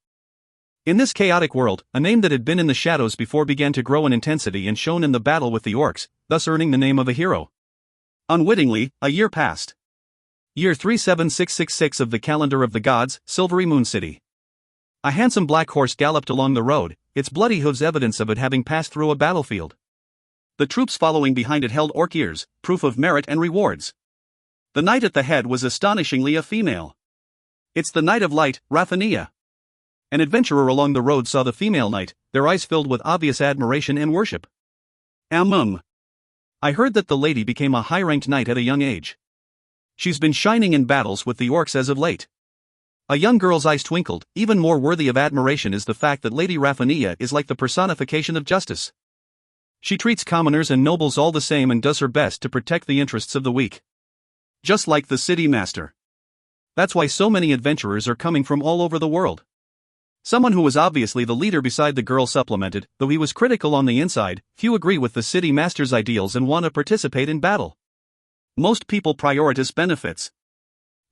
In this chaotic world, a name that had been in the shadows before began to grow in intensity and shone in the battle with the orcs, thus earning the name of a hero. Unwittingly, a year passed. Year 37666 of the calendar of the gods, Silvery Moon City. A handsome black horse galloped along the road, its bloody hooves evidence of it having passed through a battlefield. The troops following behind it held orc ears, proof of merit and rewards. The knight at the head was astonishingly a female. It's the Knight of Light, Rathania. An adventurer along the road saw the female knight, their eyes filled with obvious admiration and worship. I heard that the lady became a high-ranked knight at a young age. She's been shining in battles with the orcs as of late. A young girl's eyes twinkled. Even more worthy of admiration is the fact that Lady Rathania is like the personification of justice. She treats commoners and nobles all the same and does her best to protect the interests of the weak. Just like the city master. That's why so many adventurers are coming from all over the world. Someone who was obviously the leader beside the girl supplemented, though he was critical on the inside, few agree with the city master's ideals and want to participate in battle. Most people prioritize benefits.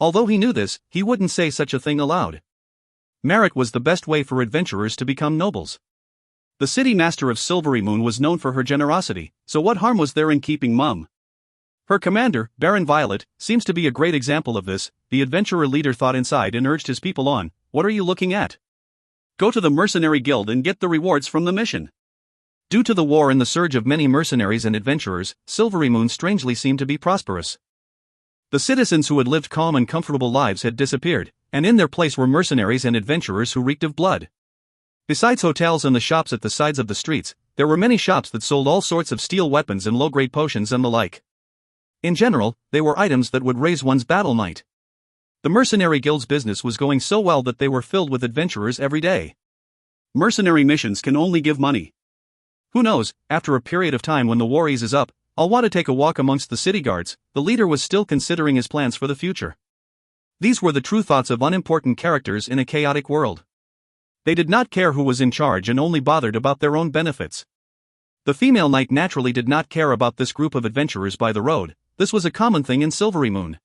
Although he knew this, he wouldn't say such a thing aloud. Merit was the best way for adventurers to become nobles. The city master of Silvery Moon was known for her generosity, so what harm was there in keeping mum? Her commander, Baron Violet, seems to be a great example of this. The adventurer leader thought inside and urged his people on. What are you looking at? Go to the mercenary guild and get the rewards from the mission. Due to the war and the surge of many mercenaries and adventurers, Silvery Moon strangely seemed to be prosperous. The citizens who had lived calm and comfortable lives had disappeared, and in their place were mercenaries and adventurers who reeked of blood. Besides hotels and the shops at the sides of the streets, there were many shops that sold all sorts of steel weapons and low-grade potions and the like. In general, they were items that would raise one's battle might. The mercenary guild's business was going so well that they were filled with adventurers every day. Mercenary missions can only give money. Who knows, after a period of time when the war eases up, I'll want to take a walk amongst the city guards. The leader was still considering his plans for the future. These were the true thoughts of unimportant characters in a chaotic world. They did not care who was in charge and only bothered about their own benefits. The female knight naturally did not care about this group of adventurers by the road. This was a common thing in Silvery Moon.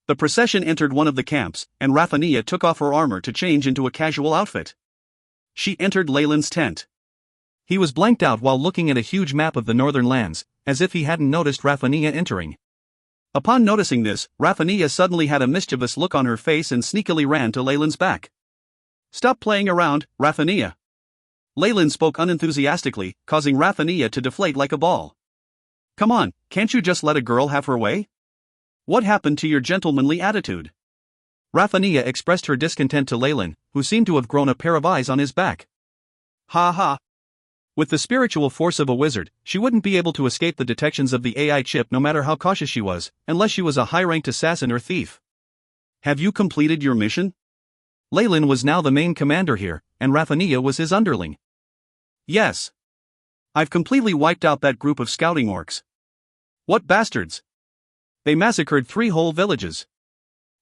The procession entered one of the camps, and Raphania took off her armor to change into a casual outfit. She entered Leyland's tent. He was blanked out while looking at a huge map of the northern lands, as if he hadn't noticed Raphania entering. Upon noticing this, Raphania suddenly had a mischievous look on her face and sneakily ran to Leyland's back. "Stop playing around, Raphania." Leyland spoke unenthusiastically, causing Raphania to deflate like a ball. "Come on, can't you just let a girl have her way? What happened to your gentlemanly attitude?" Raphania expressed her discontent to Leyland, who seemed to have grown a pair of eyes on his back. "Ha ha. With the spiritual force of a wizard, she wouldn't be able to escape the detections of the AI chip no matter how cautious she was, unless she was a high-ranked assassin or thief. Have you completed your mission?" Leyland was now the main commander here, and Raphania was his underling. "Yes. I've completely wiped out that group of scouting orcs." "What bastards! They massacred 3 whole villages!"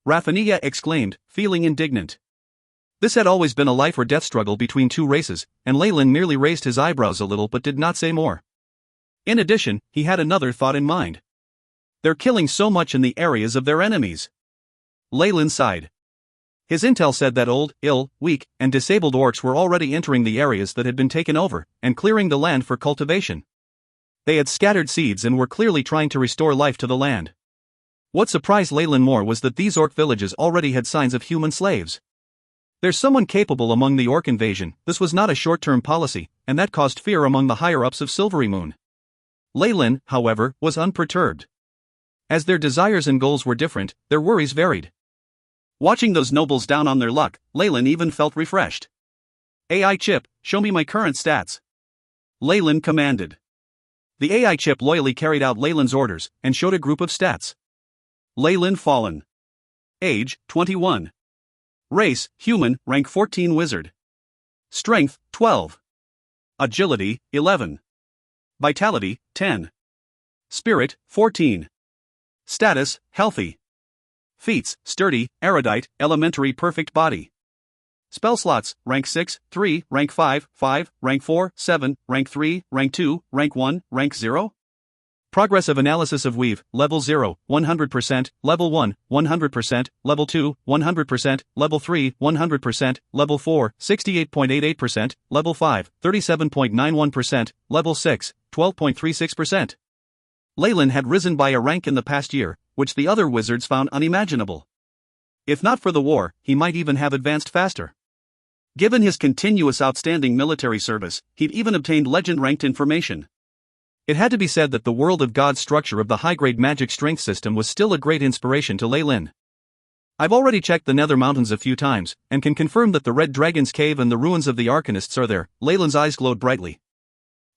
Raphania exclaimed, feeling indignant. This had always been a life or death struggle between two races, and Leyland merely raised his eyebrows a little but did not say more. In addition, he had another thought in mind. They're killing so much in the areas of their enemies. Leyland sighed. His intel said that old, ill, weak, and disabled orcs were already entering the areas that had been taken over, and clearing the land for cultivation. They had scattered seeds and were clearly trying to restore life to the land. What surprised Leyland more was that these orc villages already had signs of human slaves. There's someone capable among the orc invasion. This was not a short-term policy, and that caused fear among the higher-ups of Silvery Moon. Leyland, however, was unperturbed. As their desires and goals were different, their worries varied. Watching those nobles down on their luck, Leyland even felt refreshed. "AI chip, show me my current stats." Leyland commanded. The AI chip loyally carried out Leyland's orders, and showed a group of stats. Leyland Fallen. Age, 21. Race, human, rank 14 wizard. Strength, 12. Agility, 11. Vitality, 10. Spirit, 14. Status, healthy. Feats, sturdy, erudite, elementary perfect body. Spell slots, rank 6, 3, rank 5, 5, rank 4, 7, rank 3, rank 2, rank 1, rank 0. Progressive analysis of weave, level 0, 100%, level 1, 100%, level 2, 100%, level 3, 100%, level 4, 68.88%, level 5, 37.91%, level 6, 12.36%. Leyland had risen by a rank in the past year, which the other wizards found unimaginable. If not for the war, he might even have advanced faster. Given his continuous outstanding military service, he'd even obtained legend-ranked information. It had to be said that the World of God's structure of the high-grade magic strength system was still a great inspiration to Leyland. I've already checked the Nether Mountains a few times, and can confirm that the Red Dragon's Cave and the ruins of the Arcanists are there. Leyland's eyes glowed brightly.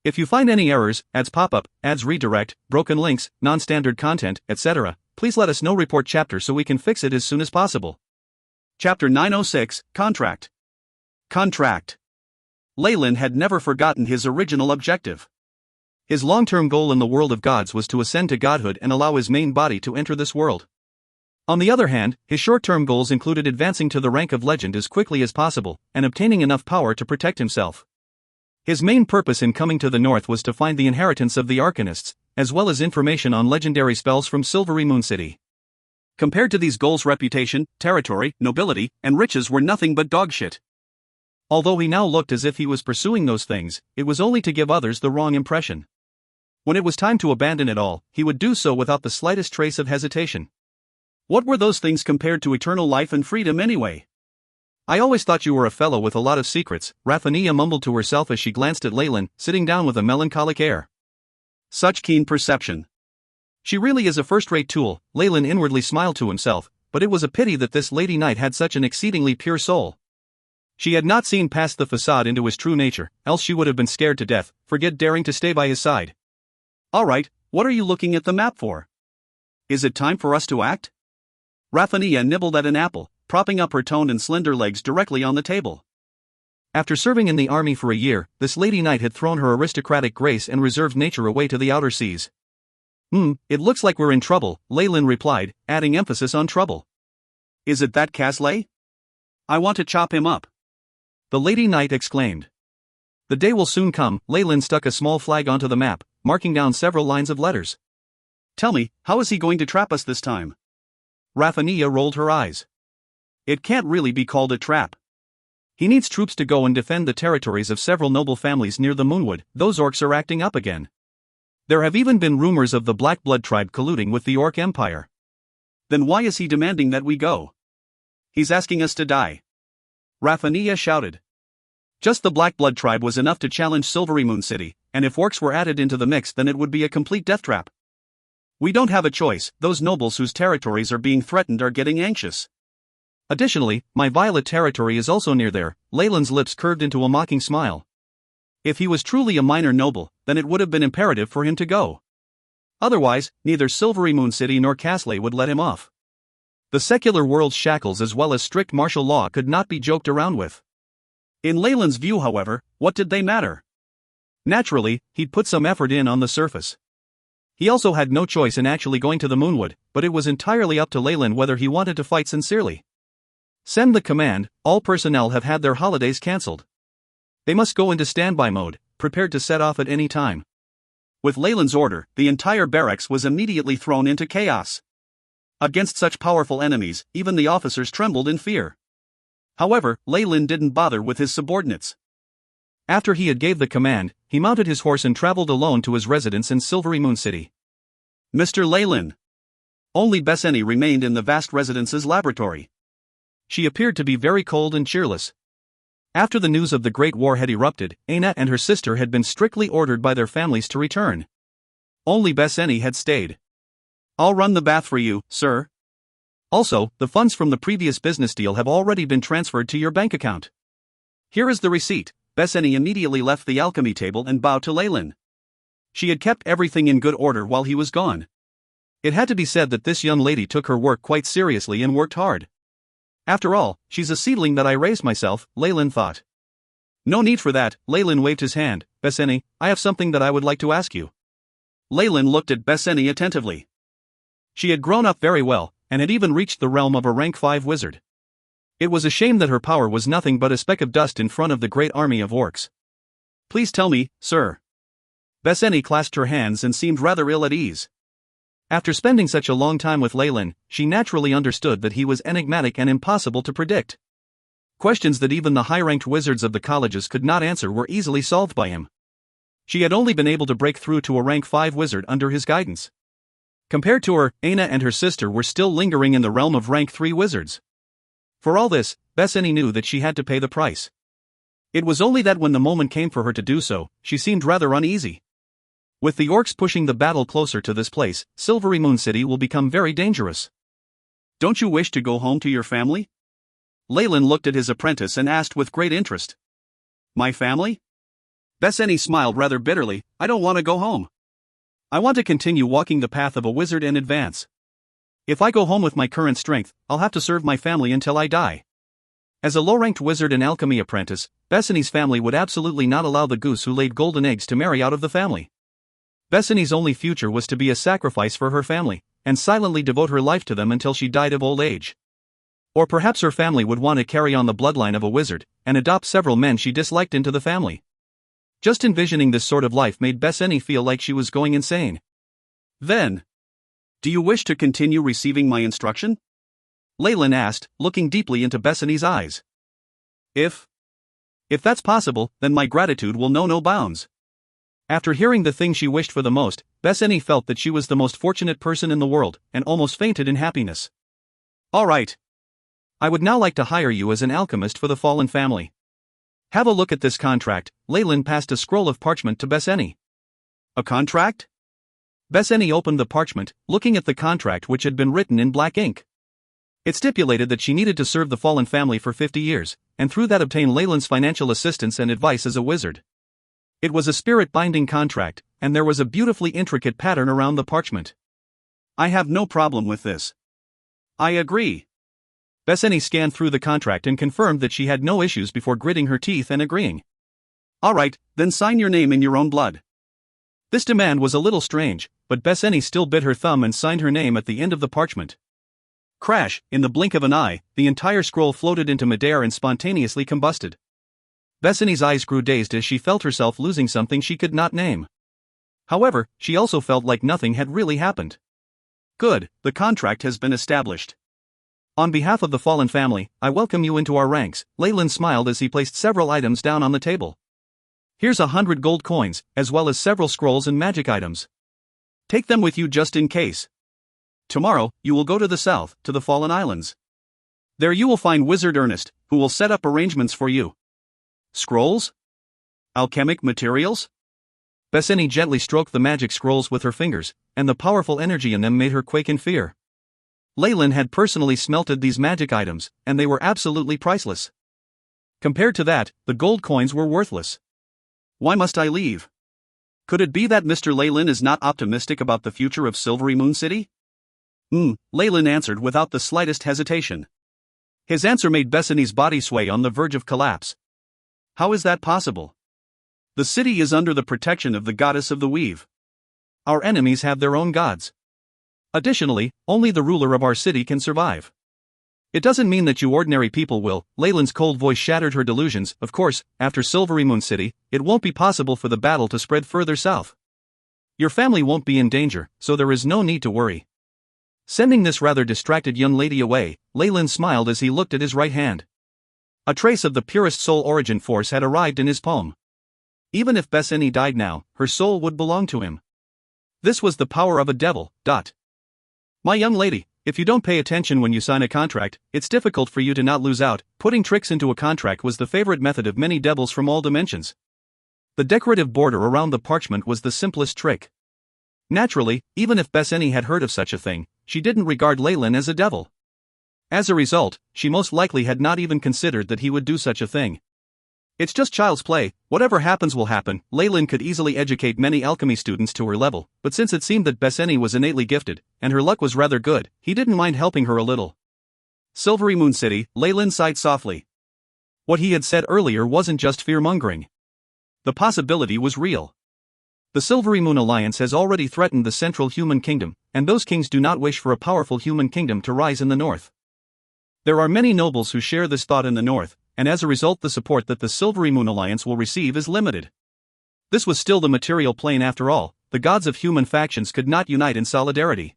If you find any errors, ads pop up, ads redirect, broken links, non-standard content, etc., please let us know. Report chapter so we can fix it as soon as possible. Chapter 906, Contract. Contract. Leyland had never forgotten his original objective. His long-term goal in the world of gods was to ascend to godhood and allow his main body to enter this world. On the other hand, his short-term goals included advancing to the rank of legend as quickly as possible, and obtaining enough power to protect himself. His main purpose in coming to the north was to find the inheritance of the Arcanists, as well as information on legendary spells from Silvery Moon City. Compared to these goals, reputation, territory, nobility, and riches were nothing but dogshit. Although he now looked as if he was pursuing those things, it was only to give others the wrong impression. When it was time to abandon it all, he would do so without the slightest trace of hesitation. What were those things compared to eternal life and freedom anyway? "I always thought you were a fellow with a lot of secrets," Raphania mumbled to herself as she glanced at Leyland, sitting down with a melancholic air. Such keen perception. She really is a first-rate tool. Leyland inwardly smiled to himself, but it was a pity that this lady knight had such an exceedingly pure soul. She had not seen past the facade into his true nature, else she would have been scared to death, forget daring to stay by his side. "Alright, what are you looking at the map for? Is it time for us to act?" Raphania nibbled at an apple, propping up her toned and slender legs directly on the table. After serving in the army for a year, this lady knight had thrown her aristocratic grace and reserved nature away to the outer seas. It looks like we're in trouble, Leyland replied, adding emphasis on trouble. Is it that Casley? I want to chop him up. The lady knight exclaimed. The day will soon come. Leyland stuck a small flag onto the map, marking down several lines of letters. Tell me, how is he going to trap us this time? Raffania rolled her eyes. It can't really be called a trap. He needs troops to go and defend the territories of several noble families near the Moonwood. Those orcs are acting up again. There have even been rumors of the Black Blood tribe colluding with the Orc Empire. Then why is he demanding that we go? He's asking us to die. Raffania shouted. Just the Black Blood tribe was enough to challenge Silvery Moon City, and if orcs were added into the mix, then it would be a complete death trap. We don't have a choice. Those nobles whose territories are being threatened are getting anxious. Additionally, my Violet territory is also near there. Leyland's lips curved into a mocking smile. If he was truly a minor noble, then it would have been imperative for him to go. Otherwise, neither Silvery Moon City nor Casley would let him off. The secular world's shackles as well as strict martial law could not be joked around with. In Leyland's view, however, what did they matter? Naturally, he'd put some effort in on the surface. He also had no choice in actually going to the Moonwood, but it was entirely up to Leyland whether he wanted to fight sincerely. Send the command. All personnel have had their holidays cancelled. They must go into standby mode, prepared to set off at any time. With Leyland's order, the entire barracks was immediately thrown into chaos. Against such powerful enemies, even the officers trembled in fear. However, Leyland didn't bother with his subordinates. After he had gave the command, he mounted his horse and traveled alone to his residence in Silvery Moon City. Mr. Leyland. Only Bessany remained in the vast residence's laboratory. She appeared to be very cold and cheerless. After the news of the Great War had erupted, Aina and her sister had been strictly ordered by their families to return. Only Bessany had stayed. I'll run the bath for you, sir. Also, the funds from the previous business deal have already been transferred to your bank account. Here is the receipt. Bessany immediately left the alchemy table and bowed to Leyland. She had kept everything in good order while he was gone. It had to be said that this young lady took her work quite seriously and worked hard. After all, she's a seedling that I raised myself, Leyland thought. No need for that. Leyland waved his hand. Bessany, I have something that I would like to ask you. Leyland looked at Bessany attentively. She had grown up very well, and had even reached the realm of a rank 5 wizard. It was a shame that her power was nothing but a speck of dust in front of the great army of orcs. Please tell me, sir. Bessany clasped her hands and seemed rather ill at ease. After spending such a long time with Leyland, she naturally understood that he was enigmatic and impossible to predict. Questions that even the high-ranked wizards of the colleges could not answer were easily solved by him. She had only been able to break through to a rank 5 wizard under his guidance. Compared to her, Aina and her sister were still lingering in the realm of rank 3 wizards. For all this, Bessany knew that she had to pay the price. It was only that when the moment came for her to do so, she seemed rather uneasy. With the orcs pushing the battle closer to this place, Silvery Moon City will become very dangerous. Don't you wish to go home to your family? Leyland looked at his apprentice and asked with great interest. My family? Bessany smiled rather bitterly. I don't want to go home. I want to continue walking the path of a wizard and advance. If I go home with my current strength, I'll have to serve my family until I die. As a low-ranked wizard and alchemy apprentice, Bessany's family would absolutely not allow the goose who laid golden eggs to marry out of the family. Bessany's only future was to be a sacrifice for her family, and silently devote her life to them until she died of old age. Or perhaps her family would want to carry on the bloodline of a wizard, and adopt several men she disliked into the family. Just envisioning this sort of life made Bessany feel like she was going insane. Then, do you wish to continue receiving my instruction? Leyland asked, looking deeply into Bessany's eyes. If that's possible, then my gratitude will know no bounds. After hearing the thing she wished for the most, Bessany felt that she was the most fortunate person in the world, and almost fainted in happiness. All right. I would now like to hire you as an alchemist for the fallen family. Have a look at this contract. Leyland passed a scroll of parchment to Bessany. A contract? Bessany opened the parchment, looking at the contract which had been written in black ink. It stipulated that she needed to serve the fallen family for 50 years, and through that obtain Leyland's financial assistance and advice as a wizard. It was a spirit-binding contract, and there was a beautifully intricate pattern around the parchment. I have no problem with this. I agree. Bethany scanned through the contract and confirmed that she had no issues before gritting her teeth and agreeing. All right, then sign your name in your own blood. This demand was a little strange, but Bethany still bit her thumb and signed her name at the end of the parchment. Crash, in the blink of an eye, the entire scroll floated into midair and spontaneously combusted. Bethany's eyes grew dazed as she felt herself losing something she could not name. However, she also felt like nothing had really happened. Good, the contract has been established. On behalf of the fallen family, I welcome you into our ranks, Leyland smiled as he placed several items down on the table. Here's 100 gold coins, as well as several scrolls and magic items. Take them with you just in case. Tomorrow, you will go to the south, to the Fallen Islands. There you will find Wizard Ernest, who will set up arrangements for you. Scrolls? Alchemic materials? Bethany gently stroked the magic scrolls with her fingers, and the powerful energy in them made her quake in fear. Leyland had personally smelted these magic items, and they were absolutely priceless. Compared to that, the gold coins were worthless. Why must I leave? Could it be that Mr. Leyland is not optimistic about the future of Silvery Moon City? Leyland answered without the slightest hesitation. His answer made Bethany's body sway on the verge of collapse. How is that possible? The city is under the protection of the goddess of the weave. Our enemies have their own gods. Additionally, only the ruler of our city can survive. It doesn't mean that you ordinary people will. Leyland's cold voice shattered her delusions. Of course, after Silvery Moon City, it won't be possible for the battle to spread further south. Your family won't be in danger, so there is no need to worry. Sending this rather distracted young lady away, Leyland smiled as he looked at his right hand. A trace of the purest soul origin force had arrived in his palm. Even if Bethany died now, her soul would belong to him. This was the power of a devil. My young lady, if you don't pay attention when you sign a contract, it's difficult for you to not lose out. Putting tricks into a contract was the favorite method of many devils from all dimensions. The decorative border around the parchment was the simplest trick. Naturally, even if Bethany had heard of such a thing, she didn't regard Leyland as a devil. As a result, she most likely had not even considered that he would do such a thing. It's just child's play, whatever happens will happen. Leyland could easily educate many alchemy students to her level, but since it seemed that Bethany was innately gifted, and her luck was rather good, he didn't mind helping her a little. Silvery Moon City, Leyland sighed softly. What he had said earlier wasn't just fear-mongering. The possibility was real. The Silvery Moon Alliance has already threatened the central human kingdom, and those kings do not wish for a powerful human kingdom to rise in the north. There are many nobles who share this thought in the north, and as a result the support that the Silvery Moon Alliance will receive is limited. This was still the material plane after all. The gods of human factions could not unite in solidarity.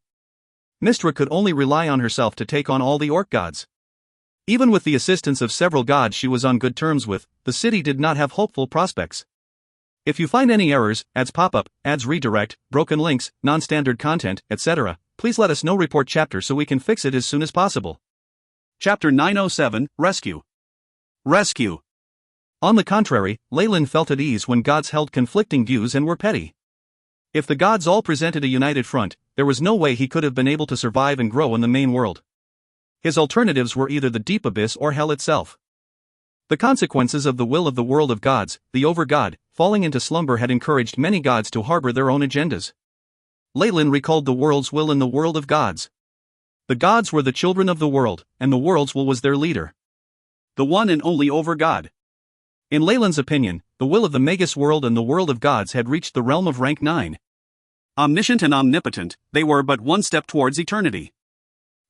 Mystra could only rely on herself to take on all the orc gods. Even with the assistance of several gods she was on good terms with, the city did not have hopeful prospects. If you find any errors, ads pop-up, ads redirect, broken links, non-standard content, etc., please let us know. Report chapter so we can fix it as soon as possible. Chapter 907, Rescue. Rescue. On the contrary, Leyland felt at ease when gods held conflicting views and were petty. If the gods all presented a united front, there was no way he could have been able to survive and grow in the main world. His alternatives were either the deep abyss or hell itself. The consequences of the will of the world of gods, the over-god, falling into slumber had encouraged many gods to harbor their own agendas. Leyland recalled the world's will in the world of gods. The gods were the children of the world, and the world's will was their leader. The one and only over-god. In Leyland's opinion, the will of the Magus world and the world of gods had reached the realm of rank 9. Omniscient and omnipotent, they were but one step towards eternity.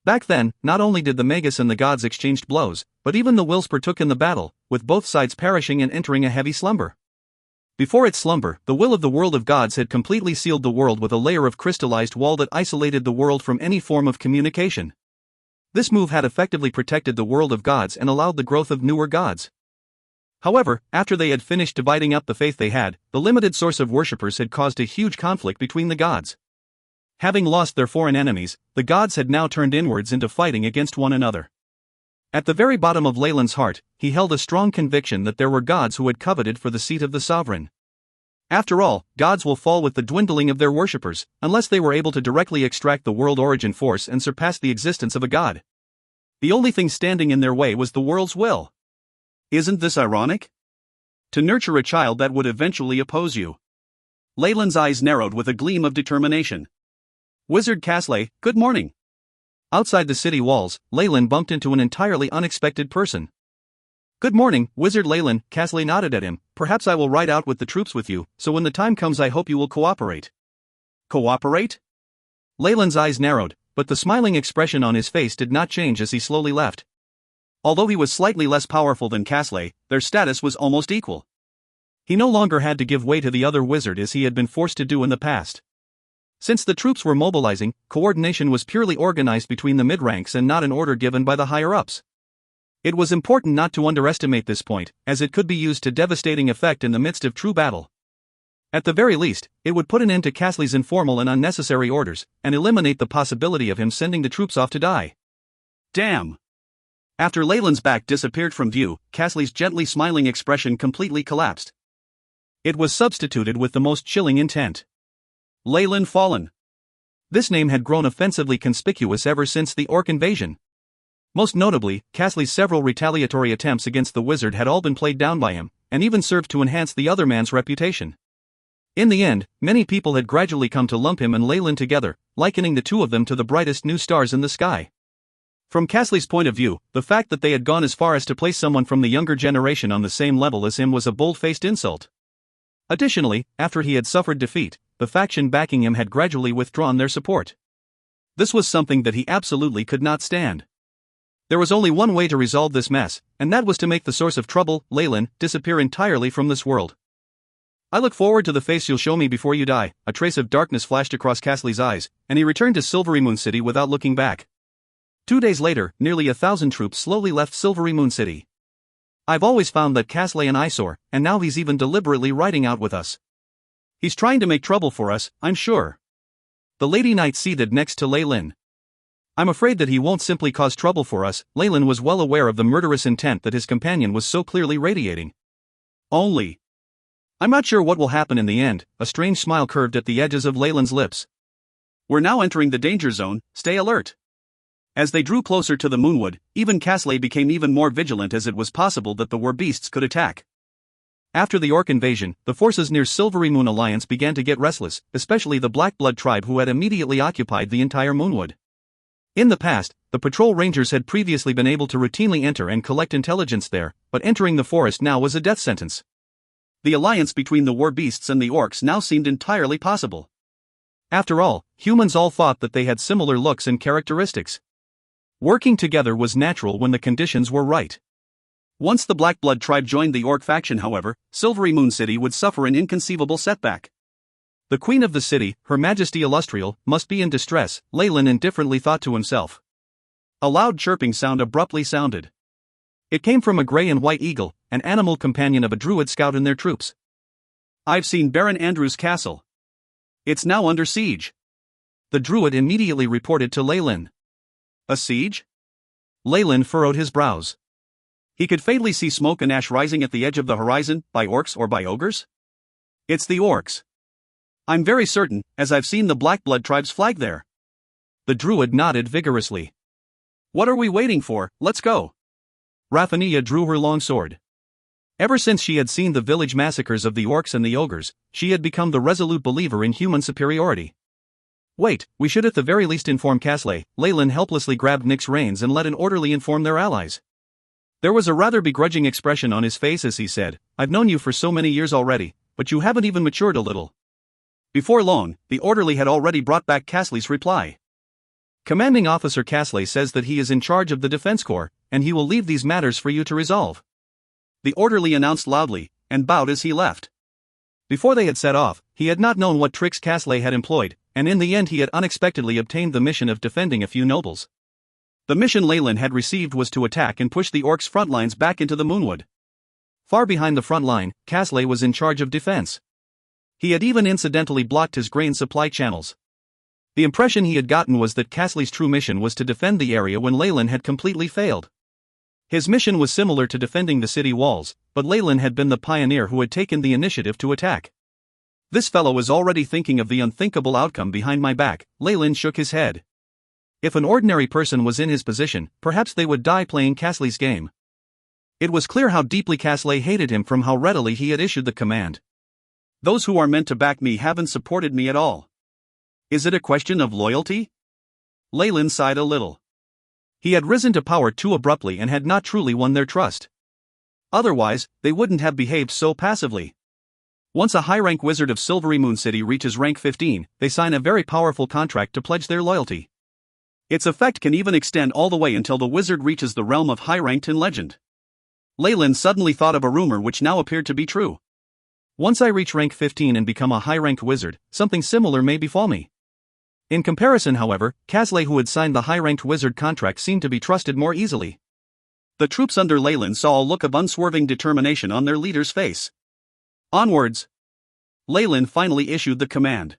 Back then, not only did the Magus and the gods exchange blows, but even the wills partook in the battle, with both sides perishing and entering a heavy slumber. Before its slumber, the will of the world of gods had completely sealed the world with a layer of crystallized wall that isolated the world from any form of communication. This move had effectively protected the world of gods and allowed the growth of newer gods. However, after they had finished dividing up the faith they had, the limited source of worshippers had caused a huge conflict between the gods. Having lost their foreign enemies, the gods had now turned inwards into fighting against one another. At the very bottom of Leyland's heart, he held a strong conviction that there were gods who had coveted for the seat of the sovereign. After all, gods will fall with the dwindling of their worshippers, unless they were able to directly extract the world origin force and surpass the existence of a god. The only thing standing in their way was the world's will. Isn't this ironic? To nurture a child that would eventually oppose you. Leyland's eyes narrowed with a gleam of determination. Wizard Casley, good morning. Outside the city walls, Leyland bumped into an entirely unexpected person. "Good morning, Wizard Leyland," Casley nodded at him. "Perhaps I will ride out with the troops with you, so when the time comes I hope you will cooperate." "Cooperate?" Leyland's eyes narrowed, but the smiling expression on his face did not change as he slowly left. Although he was slightly less powerful than Casley, their status was almost equal. He no longer had to give way to the other wizard as he had been forced to do in the past. Since the troops were mobilizing, coordination was purely organized between the mid-ranks and not an order given by the higher-ups. It was important not to underestimate this point, as it could be used to devastating effect in the midst of true battle. At the very least, it would put an end to Casley's informal and unnecessary orders, and eliminate the possibility of him sending the troops off to die. Damn! After Leyland's back disappeared from view, Casley's gently smiling expression completely collapsed. It was substituted with the most chilling intent. Leyland fallen. This name had grown offensively conspicuous ever since the Orc invasion. Most notably, Casley's several retaliatory attempts against the wizard had all been played down by him, and even served to enhance the other man's reputation. In the end, many people had gradually come to lump him and Leyland together, likening the two of them to the brightest new stars in the sky. From Casley's point of view, the fact that they had gone as far as to place someone from the younger generation on the same level as him was a bold-faced insult. Additionally, after he had suffered defeat, the faction backing him had gradually withdrawn their support. This was something that he absolutely could not stand. There was only one way to resolve this mess, and that was to make the source of trouble, Leyland, disappear entirely from this world. "I look forward to the face you'll show me before you die." A trace of darkness flashed across Casley's eyes, and he returned to Silvery Moon City without looking back. 2 days later, nearly 1,000 troops slowly left Silvery Moon City. "I've always found that Casley an eyesore, and now he's even deliberately riding out with us. He's trying to make trouble for us, I'm sure." The Lady Knight seated next to Leyland. "I'm afraid that he won't simply cause trouble for us." Leyland was well aware of the murderous intent that his companion was so clearly radiating. "Only. I'm not sure what will happen in the end." A strange smile curved at the edges of Leyland's lips. "We're now entering the danger zone, stay alert." As they drew closer to the Moonwood, even Casley became even more vigilant as it was possible that the war-beasts could attack. After the Orc invasion, the forces near Silvery Moon Alliance began to get restless, especially the Blackblood tribe who had immediately occupied the entire Moonwood. In the past, the patrol rangers had previously been able to routinely enter and collect intelligence there, but entering the forest now was a death sentence. The alliance between the war-beasts and the orcs now seemed entirely possible. After all, humans all thought that they had similar looks and characteristics. Working together was natural when the conditions were right. Once the Blackblood tribe joined the Orc faction, however, Silvery Moon City would suffer an inconceivable setback. The queen of the city, Her Majesty Illustrial, must be in distress, Leyland indifferently thought to himself. A loud chirping sound abruptly sounded. It came from a gray and white eagle, an animal companion of a druid scout in their troops. "I've seen Baron Andrew's castle. It's now under siege." The druid immediately reported to Leyland. "A siege?" Leyland furrowed his brows. He could faintly see smoke and ash rising at the edge of the horizon, by orcs or by ogres? "It's the orcs. I'm very certain, as I've seen the Blackblood tribe's flag there." The druid nodded vigorously. "What are we waiting for? Let's go." Raphania drew her long sword. Ever since she had seen the village massacres of the orcs and the ogres, she had become the resolute believer in human superiority. "Wait, we should at the very least inform Casley." Leyland helplessly grabbed Nick's reins and let an orderly inform their allies. There was a rather begrudging expression on his face as he said, "I've known you for so many years already, but you haven't even matured a little." Before long, the orderly had already brought back Casley's reply. "Commanding Officer Casley says that he is in charge of the Defense Corps, and he will leave these matters for you to resolve." The orderly announced loudly, and bowed as he left. Before they had set off, he had not known what tricks Casley had employed, and in the end he had unexpectedly obtained the mission of defending a few nobles. The mission Leyland had received was to attack and push the orcs' front lines back into the Moonwood. Far behind the front line, Casley was in charge of defense. He had even incidentally blocked his grain supply channels. The impression he had gotten was that Casley's true mission was to defend the area when Leyland had completely failed. His mission was similar to defending the city walls, but Leyland had been the pioneer who had taken the initiative to attack. "This fellow was already thinking of the unthinkable outcome behind my back." Leyland shook his head. If an ordinary person was in his position, perhaps they would die playing Casley's game. It was clear how deeply Casley hated him from how readily he had issued the command. "Those who are meant to back me haven't supported me at all. Is it a question of loyalty?" Leyland sighed a little. He had risen to power too abruptly and had not truly won their trust. Otherwise, they wouldn't have behaved so passively. Once a high-rank wizard of Silvery Moon City reaches rank 15, they sign a very powerful contract to pledge their loyalty. Its effect can even extend all the way until the wizard reaches the realm of high-ranked in legend. Leyland suddenly thought of a rumor which now appeared to be true. Once I reach rank 15 and become a high-ranked wizard, something similar may befall me. In comparison, however, Casley, who had signed the high-ranked wizard contract, seemed to be trusted more easily. The troops under Leyland saw a look of unswerving determination on their leader's face. Onwards! Leyland finally issued the command.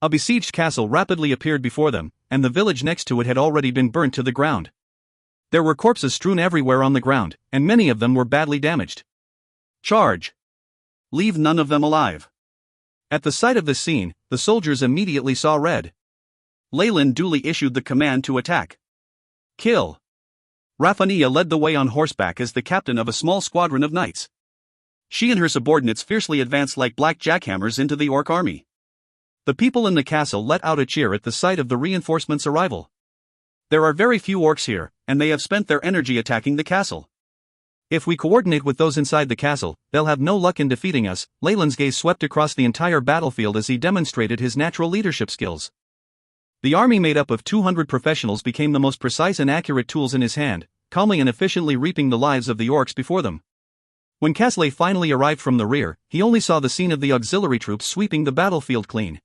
A besieged castle rapidly appeared before them, and the village next to it had already been burnt to the ground. There were corpses strewn everywhere on the ground, and many of them were badly damaged. Charge! Leave none of them alive. At the sight of this scene, the soldiers immediately saw red. Leyland duly issued the command to attack. Kill! Raffania led the way on horseback as the captain of a small squadron of knights. She and her subordinates fiercely advanced like black jackhammers into the orc army. The people in the castle let out a cheer at the sight of the reinforcements' arrival. There are very few orcs here, and they have spent their energy attacking the castle. If we coordinate with those inside the castle, they'll have no luck in defeating us. Leyland's gaze swept across the entire battlefield as he demonstrated his natural leadership skills. The army made up of 200 professionals became the most precise and accurate tools in his hand, calmly and efficiently reaping the lives of the orcs before them. When Casley finally arrived from the rear, he only saw the scene of the auxiliary troops sweeping the battlefield clean.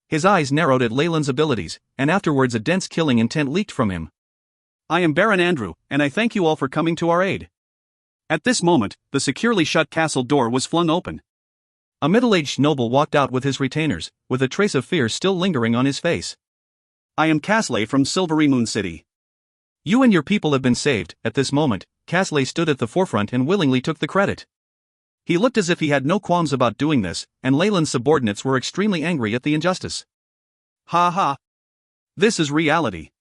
His eyes narrowed at Leyland's abilities, and afterwards a dense killing intent leaked from him. I am Baron Andrew, and I thank you all for coming to our aid. At this moment, the securely shut castle door was flung open. A middle-aged noble walked out with his retainers, with a trace of fear still lingering on his face. I am Casley from Silvery Moon City. You and your people have been saved. At this moment, Casley stood at the forefront and willingly took the credit. He looked as if he had no qualms about doing this, and Leyland's subordinates were extremely angry at the injustice. Ha ha! This is reality.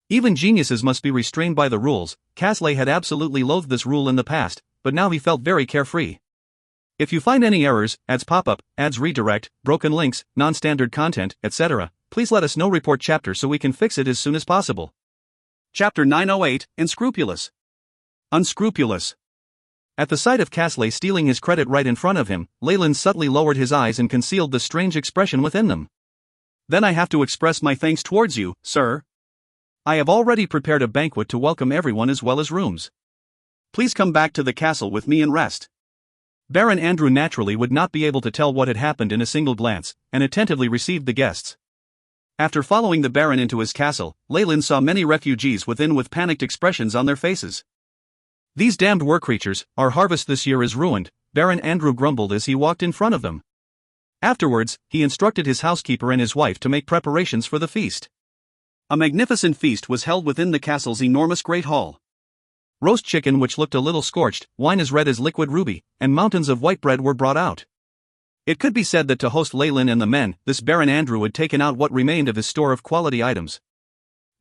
Even geniuses must be restrained by the rules. Casley had absolutely loathed this rule in the past, but now he felt very carefree. If you find any errors, ads pop up, ads redirect, broken links, non-standard content, etc., please let us know. Report chapter so we can fix it as soon as possible. Chapter 908, Unscrupulous. Unscrupulous. At the sight of Casley stealing his credit right in front of him, Leyland subtly lowered his eyes and concealed the strange expression within them. Then I have to express my thanks towards you, sir. I have already prepared a banquet to welcome everyone as well as rooms. Please come back to the castle with me and rest. Baron Andrew naturally would not be able to tell what had happened in a single glance, and attentively received the guests. After following the Baron into his castle, Leyland saw many refugees within with panicked expressions on their faces. These damned war creatures, our harvest this year is ruined, Baron Andrew grumbled as he walked in front of them. Afterwards, he instructed his housekeeper and his wife to make preparations for the feast. A magnificent feast was held within the castle's enormous great hall. Roast chicken which looked a little scorched, wine as red as liquid ruby, and mountains of white bread were brought out. It could be said that to host Leyland and the men, this Baron Andrew had taken out what remained of his store of quality items.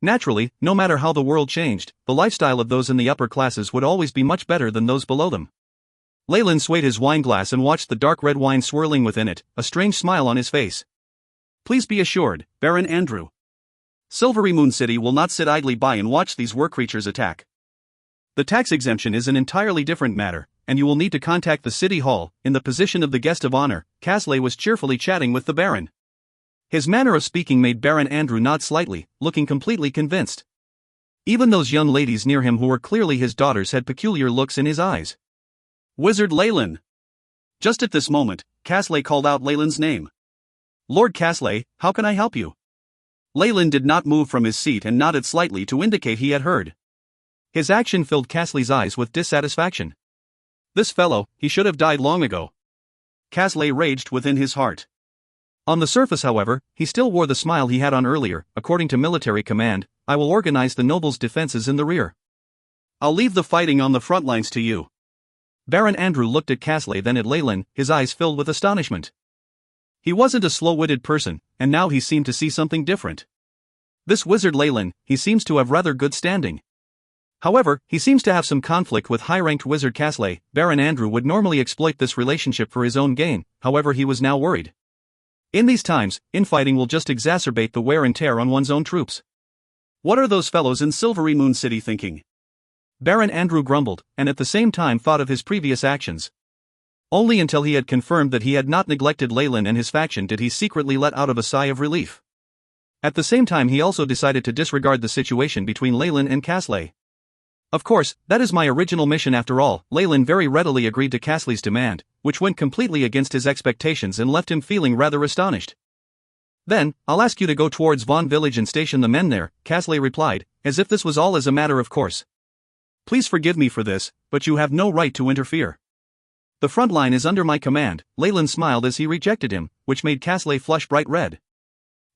Naturally, no matter how the world changed, the lifestyle of those in the upper classes would always be much better than those below them. Leyland swayed his wineglass and watched the dark red wine swirling within it, a strange smile on his face. Please be assured, Baron Andrew. Silvery Moon City will not sit idly by and watch these war creatures attack. The tax exemption is an entirely different matter, and you will need to contact the city hall. In the position of the guest of honor, Casley was cheerfully chatting with the Baron. His manner of speaking made Baron Andrew nod slightly, looking completely convinced. Even those young ladies near him who were clearly his daughters had peculiar looks in his eyes. Wizard Leyland! Just at this moment, Casley called out Leyland's name. Lord Casley, how can I help you? Leyland did not move from his seat and nodded slightly to indicate he had heard. His action filled Casley's eyes with dissatisfaction. This fellow, he should have died long ago. Casley raged within his heart. On the surface, however, he still wore the smile he had on earlier. According to military command, I will organize the nobles' defenses in the rear. I'll leave the fighting on the front lines to you. Baron Andrew looked at Casley, then at Leyland, his eyes filled with astonishment. He wasn't a slow-witted person, and now he seemed to see something different. This wizard Leyland, he seems to have rather good standing. However, he seems to have some conflict with high-ranked wizard Casley. Baron Andrew would normally exploit this relationship for his own gain, however he was now worried. In these times, infighting will just exacerbate the wear and tear on one's own troops. What are those fellows in Silvery Moon City thinking? Baron Andrew grumbled, and at the same time thought of his previous actions. Only until he had confirmed that he had not neglected Leyland and his faction did he secretly let out a sigh of relief. At the same time he also decided to disregard the situation between Leyland and Casley. Of course, that is my original mission after all. Leyland very readily agreed to Casley's demand, which went completely against his expectations and left him feeling rather astonished. Then, I'll ask you to go towards Vaughn Village and station the men there, Casley replied, as if this was all as a matter of course. Please forgive me for this, but you have no right to interfere. The front line is under my command. Leyland smiled as he rejected him, which made Casley flush bright red.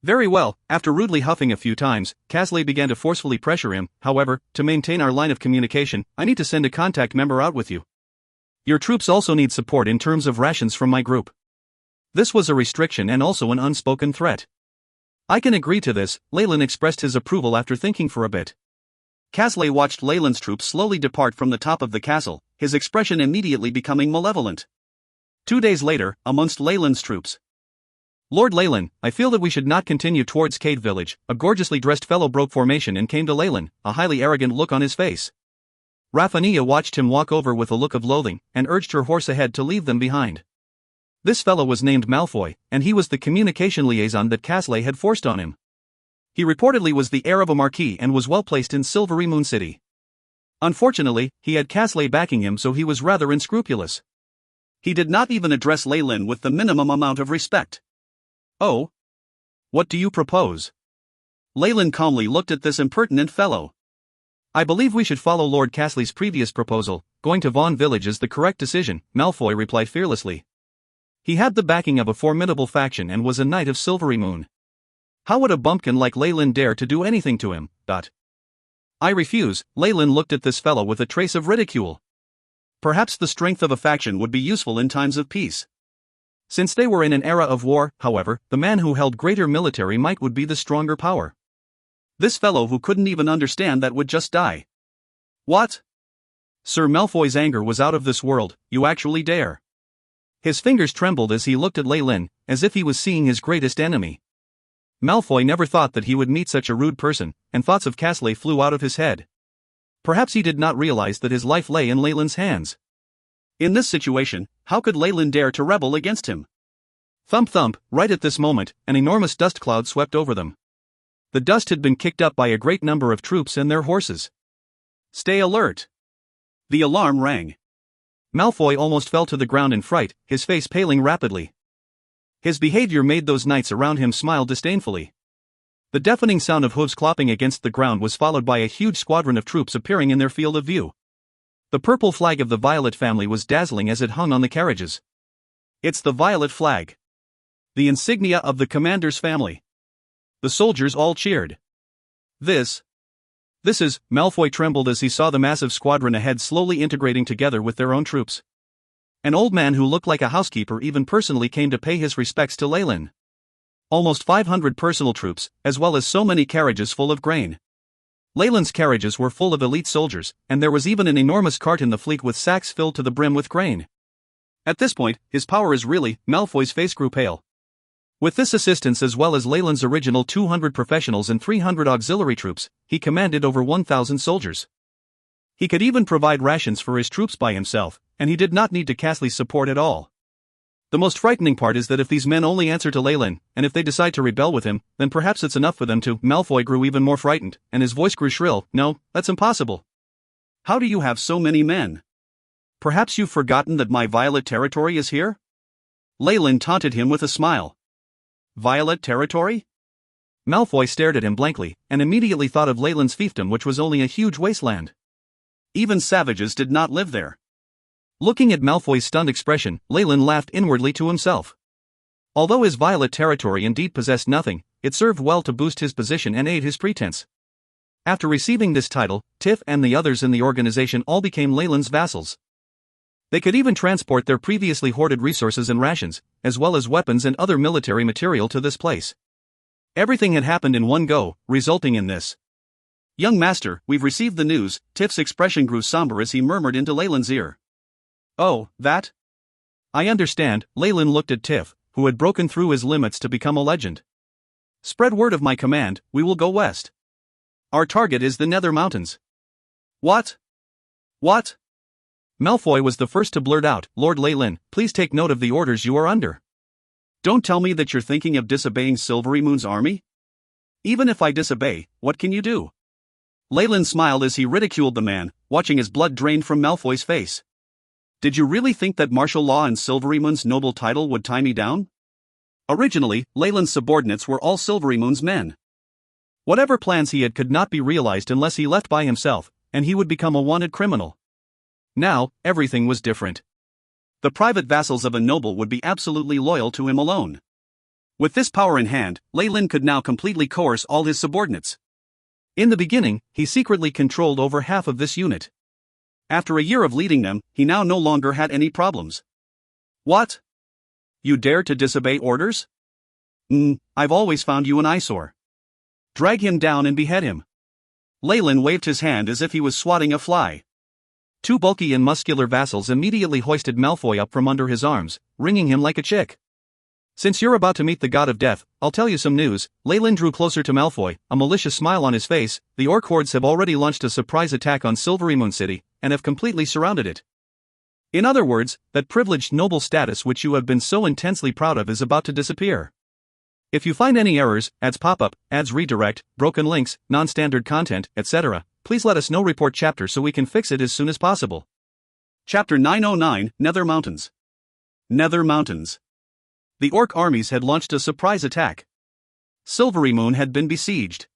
Very well. After rudely huffing a few times, Casley began to forcefully pressure him. However, to maintain our line of communication, I need to send a contact member out with you. Your troops also need support in terms of rations from my group. This was a restriction and also an unspoken threat. I can agree to this. Leyland expressed his approval after thinking for a bit. Casley watched Leyland's troops slowly depart from the top of the castle, his expression immediately becoming malevolent. 2 days later, amongst Leyland's troops. Lord Leyland, I feel that we should not continue towards Cade Village. A gorgeously dressed fellow broke formation and came to Leyland, a highly arrogant look on his face. Raffania watched him walk over with a look of loathing, and urged her horse ahead to leave them behind. This fellow was named Malfoy, and he was the communication liaison that Casley had forced on him. He reportedly was the heir of a marquis and was well placed in Silvery Moon City. Unfortunately, he had Casley backing him, so he was rather unscrupulous. He did not even address Leyland with the minimum amount of respect. Oh? What do you propose? Leyland calmly looked at this impertinent fellow. I believe we should follow Lord Casley's previous proposal. Going to Vaughn Village is the correct decision, Malfoy replied fearlessly. He had the backing of a formidable faction and was a knight of Silvery Moon. How would a bumpkin like Leyland dare to do anything to him? I refuse. Leyland looked at this fellow with a trace of ridicule. Perhaps the strength of a faction would be useful in times of peace. Since they were in an era of war, however, the man who held greater military might would be the stronger power. This fellow who couldn't even understand that would just die. What? Sir Malfoy's anger was out of this world. You actually dare. His fingers trembled as he looked at Leyland, as if he was seeing his greatest enemy. Malfoy never thought that he would meet such a rude person, and thoughts of Casley flew out of his head. Perhaps he did not realize that his life lay in Leyland's hands. In this situation, how could Leyland dare to rebel against him? Thump thump, right at this moment, an enormous dust cloud swept over them. The dust had been kicked up by a great number of troops and their horses. Stay alert! The alarm rang. Malfoy almost fell to the ground in fright, his face paling rapidly. His behavior made those knights around him smile disdainfully. The deafening sound of hooves clopping against the ground was followed by a huge squadron of troops appearing in their field of view. The purple flag of the Violet family was dazzling as it hung on the carriages. It's the Violet flag. The insignia of the commander's family. The soldiers all cheered. This is, Malfoy trembled as he saw the massive squadron ahead slowly integrating together with their own troops. An old man who looked like a housekeeper even personally came to pay his respects to Leyland. Almost 500 personal troops, as well as so many carriages full of grain. Leyland's carriages were full of elite soldiers, and there was even an enormous cart in the fleet with sacks filled to the brim with grain. At this point, his power is really, Malfoy's face grew pale. With this assistance as well as Leyland's original 200 professionals and 300 auxiliary troops, he commanded over 1,000 soldiers. He could even provide rations for his troops by himself, and he did not need to Casley's support at all. The most frightening part is that if these men only answer to Leyland, and if they decide to rebel with him, then perhaps it's enough for them to. Malfoy grew even more frightened, and his voice grew shrill. No, that's impossible. How do you have so many men? Perhaps you've forgotten that my Violet territory is here? Leyland taunted him with a smile. Violet territory? Malfoy stared at him blankly, and immediately thought of Leyland's fiefdom, which was only a huge wasteland. Even savages did not live there. Looking at Malfoy's stunned expression, Leyland laughed inwardly to himself. Although his Violet territory indeed possessed nothing, it served well to boost his position and aid his pretense. After receiving this title, Tiff and the others in the organization all became Leyland's vassals. They could even transport their previously hoarded resources and rations, as well as weapons and other military material to this place. Everything had happened in one go, resulting in this. Young master, we've received the news. Tiff's expression grew somber as he murmured into Leyland's ear. Oh, that? I understand. Leyland looked at Tiff, who had broken through his limits to become a legend. Spread word of my command, we will go west. Our target is the Nether Mountains. What? What? Malfoy was the first to blurt out, Lord Leyland, please take note of the orders you are under. Don't tell me that you're thinking of disobeying Silvery Moon's army? Even if I disobey, what can you do? Leyland smiled as he ridiculed the man, watching as blood drained from Malfoy's face. Did you really think that martial law and Silvery Moon's noble title would tie me down? Originally, Leyland's subordinates were all Silvery Moon's men. Whatever plans he had could not be realized unless he left by himself, and he would become a wanted criminal. Now, everything was different. The private vassals of a noble would be absolutely loyal to him alone. With this power in hand, Leyland could now completely coerce all his subordinates. In the beginning, he secretly controlled over half of this unit. After a year of leading them, he now no longer had any problems. What? You dare to disobey orders? I've always found you an eyesore. Drag him down and behead him. Leyland waved his hand as if he was swatting a fly. Two bulky and muscular vassals immediately hoisted Malfoy up from under his arms, wringing him like a chick. Since you're about to meet the God of Death, I'll tell you some news. Leyland drew closer to Malfoy, a malicious smile on his face. The orc hordes have already launched a surprise attack on Silvery Moon City, and have completely surrounded it. In other words, that privileged noble status which you have been so intensely proud of is about to disappear. If you find any errors, ads pop up, ads redirect, broken links, non-standard content, etc., please let us know. Report chapter so we can fix it as soon as possible. Chapter 909, Nether Mountains. Nether Mountains. The orc armies had launched a surprise attack. Silvery Moon had been besieged.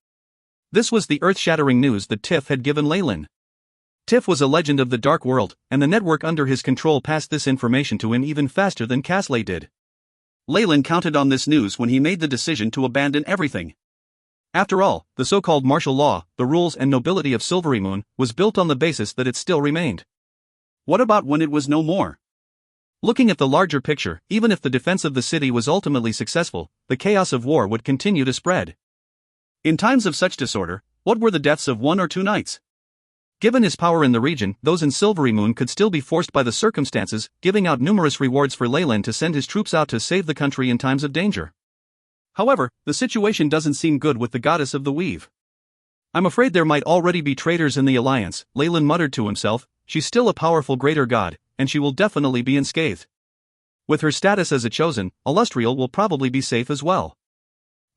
This was the earth-shattering news that Tiff had given Leyland. Tiff was a legend of the Dark World, and the network under his control passed this information to him even faster than Casley did. Leyland counted on this news when he made the decision to abandon everything. After all, the so-called martial law, the rules and nobility of Silvery Moon, was built on the basis that it still remained. What about when it was no more? Looking at the larger picture, even if the defense of the city was ultimately successful, the chaos of war would continue to spread. In times of such disorder, what were the deaths of 1 or 2 knights? Given his power in the region, those in Silvery Moon could still be forced by the circumstances, giving out numerous rewards for Leyland to send his troops out to save the country in times of danger. However, the situation doesn't seem good with the goddess of the weave. I'm afraid there might already be traitors in the alliance, Leyland muttered to himself. She's still a powerful greater god, and she will definitely be unscathed. With her status as a chosen, Illustrial will probably be safe as well.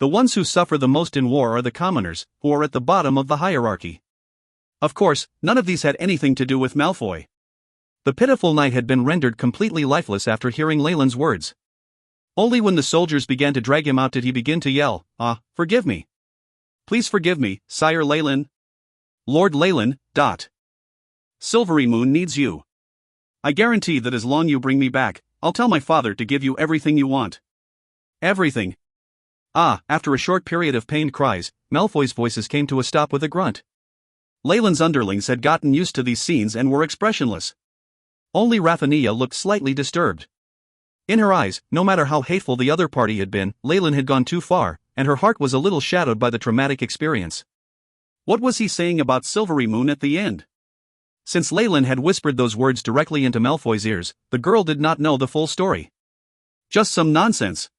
The ones who suffer the most in war are the commoners, who are at the bottom of the hierarchy. Of course, none of these had anything to do with Malfoy. The pitiful knight had been rendered completely lifeless after hearing Leyland's words. Only when the soldiers began to drag him out did he begin to yell, forgive me. Please forgive me, Sire Leyland. Lord Leyland, Silvery Moon needs you. I guarantee that as long as you bring me back, I'll tell my father to give you everything you want. Everything. After a short period of pained cries, Malfoy's voices came to a stop with a grunt. Leyland's underlings had gotten used to these scenes and were expressionless. Only Raffania looked slightly disturbed. In her eyes, no matter how hateful the other party had been, Leyland had gone too far, and her heart was a little shadowed by the traumatic experience. What was he saying about Silvery Moon at the end? Since Leyland had whispered those words directly into Malfoy's ears, the girl did not know the full story. Just some nonsense.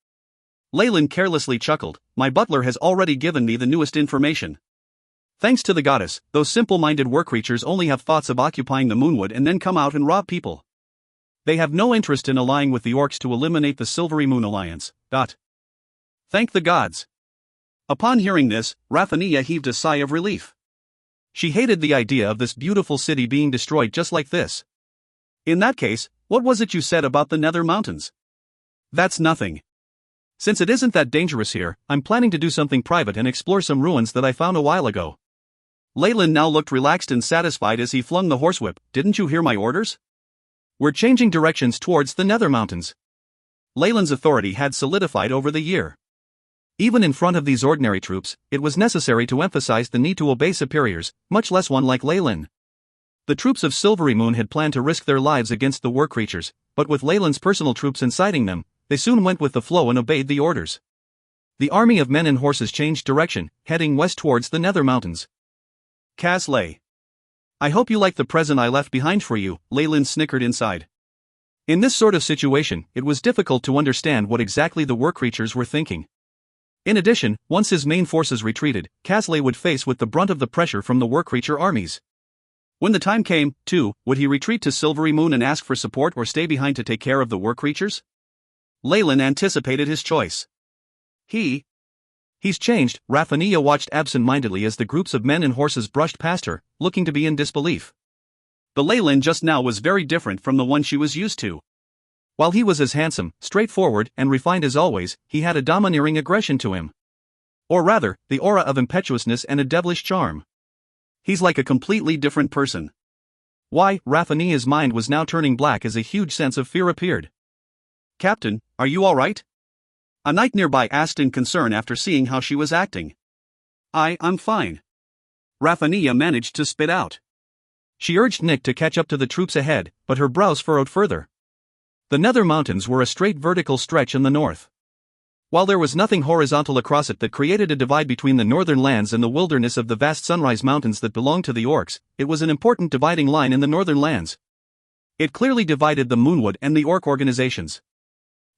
Leyland carelessly chuckled. My butler has already given me the newest information. Thanks to the goddess, those simple-minded war creatures only have thoughts of occupying the Moonwood and then come out and rob people. They have no interest in allying with the orcs to eliminate the Silvery Moon Alliance. Thank the gods. Upon hearing this, Raffania heaved a sigh of relief. She hated the idea of this beautiful city being destroyed just like this. In that case, what was it you said about the Nether Mountains? That's nothing. Since it isn't that dangerous here, I'm planning to do something private and explore some ruins that I found a while ago. Leyland now looked relaxed and satisfied as he flung the horsewhip. Didn't you hear my orders? We're changing directions towards the Nether Mountains. Leyland's authority had solidified over the year. Even in front of these ordinary troops, it was necessary to emphasize the need to obey superiors, much less one like Leyland. The troops of Silvery Moon had planned to risk their lives against the war creatures, but with Leyland's personal troops inciting them, they soon went with the flow and obeyed the orders. The army of men and horses changed direction, heading west towards the Nether Mountains. Casley. I hope you like the present I left behind for you, Leyland snickered inside. In this sort of situation, it was difficult to understand what exactly the war creatures were thinking. In addition, once his main forces retreated, Casley would face with the brunt of the pressure from the war creature armies. When the time came, too, would he retreat to Silvery Moon and ask for support or stay behind to take care of the war creatures? Leyland anticipated his choice. He's changed. Raphania watched absent-mindedly as the groups of men and horses brushed past her, looking to be in disbelief. The Leyland just now was very different from the one she was used to. While he was as handsome, straightforward, and refined as always, he had a domineering aggression to him. Or rather, the aura of impetuousness and a devilish charm. He's like a completely different person. Why, Raphania's mind was now turning black as a huge sense of fear appeared. "Captain, are you all right?" A knight nearby asked in concern after seeing how she was acting. I'm fine." Raphania managed to spit out. She urged Nick to catch up to the troops ahead, but her brows furrowed further. The Nether Mountains were a straight vertical stretch in the north. While there was nothing horizontal across it that created a divide between the northern lands and the wilderness of the vast Sunrise Mountains that belonged to the Orcs, it was an important dividing line in the northern lands. It clearly divided the Moonwood and the Orc organizations.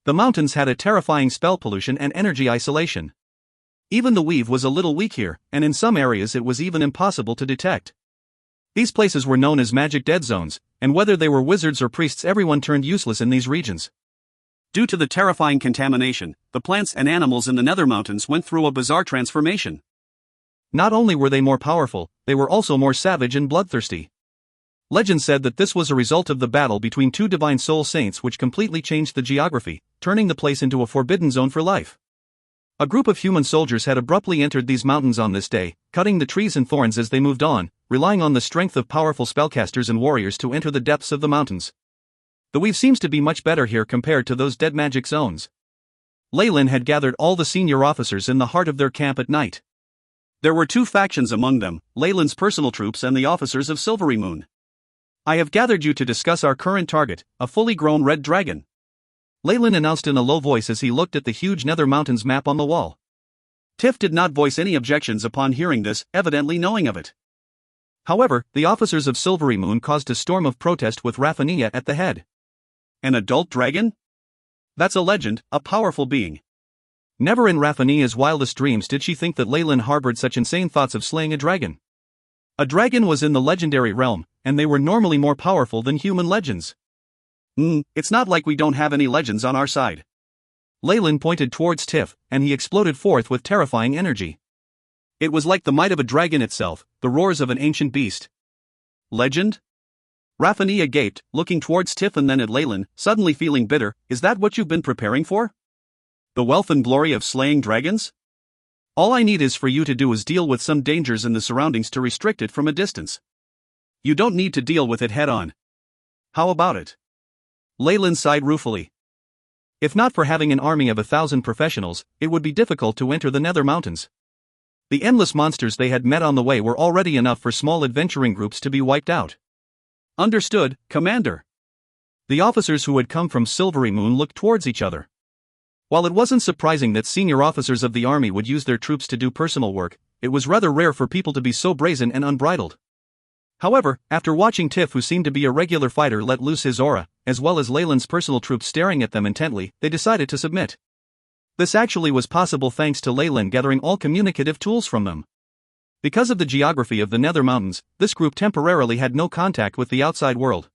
The mountains had a terrifying spell pollution and energy isolation. Even the weave was a little weak here, and in some areas it was even impossible to detect. These places were known as magic dead zones, and whether they were wizards or priests, everyone turned useless in these regions. Due to the terrifying contamination, the plants and animals in the Nether Mountains went through a bizarre transformation. Not only were they more powerful, they were also more savage and bloodthirsty. Legend said that this was a result of the battle between two divine soul saints which completely changed the geography, turning the place into a forbidden zone for life. A group of human soldiers had abruptly entered these mountains on this day, cutting the trees and thorns as they moved on, relying on the strength of powerful spellcasters and warriors to enter the depths of the mountains. The weave seems to be much better here compared to those dead magic zones. Leyland had gathered all the senior officers in the heart of their camp at night. There were two factions among them, Leyland's personal troops and the officers of Silvery Moon. "I have gathered you to discuss our current target, a fully grown red dragon," Leyland announced in a low voice as he looked at the huge Nether Mountains map on the wall. Tiff did not voice any objections upon hearing this, evidently knowing of it. However, the officers of Silvery Moon caused a storm of protest with Raphania at the head. "An adult dragon? That's a legend, a powerful being." Never in Raphania's wildest dreams did she think that Leyland harbored such insane thoughts of slaying a dragon. A dragon was in the legendary realm, and they were normally more powerful than human legends. It's not like we don't have any legends on our side." Leyland pointed towards Tiff, and he exploded forth with terrifying energy. It was like the might of a dragon itself, the roars of an ancient beast. "Legend?" Raphania gaped, looking towards Tiff and then at Leyland, suddenly feeling bitter. "Is that what you've been preparing for? The wealth and glory of slaying dragons? All I need is for you to do is deal with some dangers in the surroundings to restrict it from a distance. You don't need to deal with it head-on. How about it?" Leyland sighed ruefully. If not for having an army of 1,000 professionals, it would be difficult to enter the Nether Mountains. The endless monsters they had met on the way were already enough for small adventuring groups to be wiped out. "Understood, Commander." The officers who had come from Silvery Moon looked towards each other. While it wasn't surprising that senior officers of the army would use their troops to do personal work, it was rather rare for people to be so brazen and unbridled. However, after watching Tiff, who seemed to be a regular fighter, let loose his aura, as well as Leyland's personal troops staring at them intently, they decided to submit. This actually was possible thanks to Leyland gathering all communicative tools from them. Because of the geography of the Nether Mountains, this group temporarily had no contact with the outside world.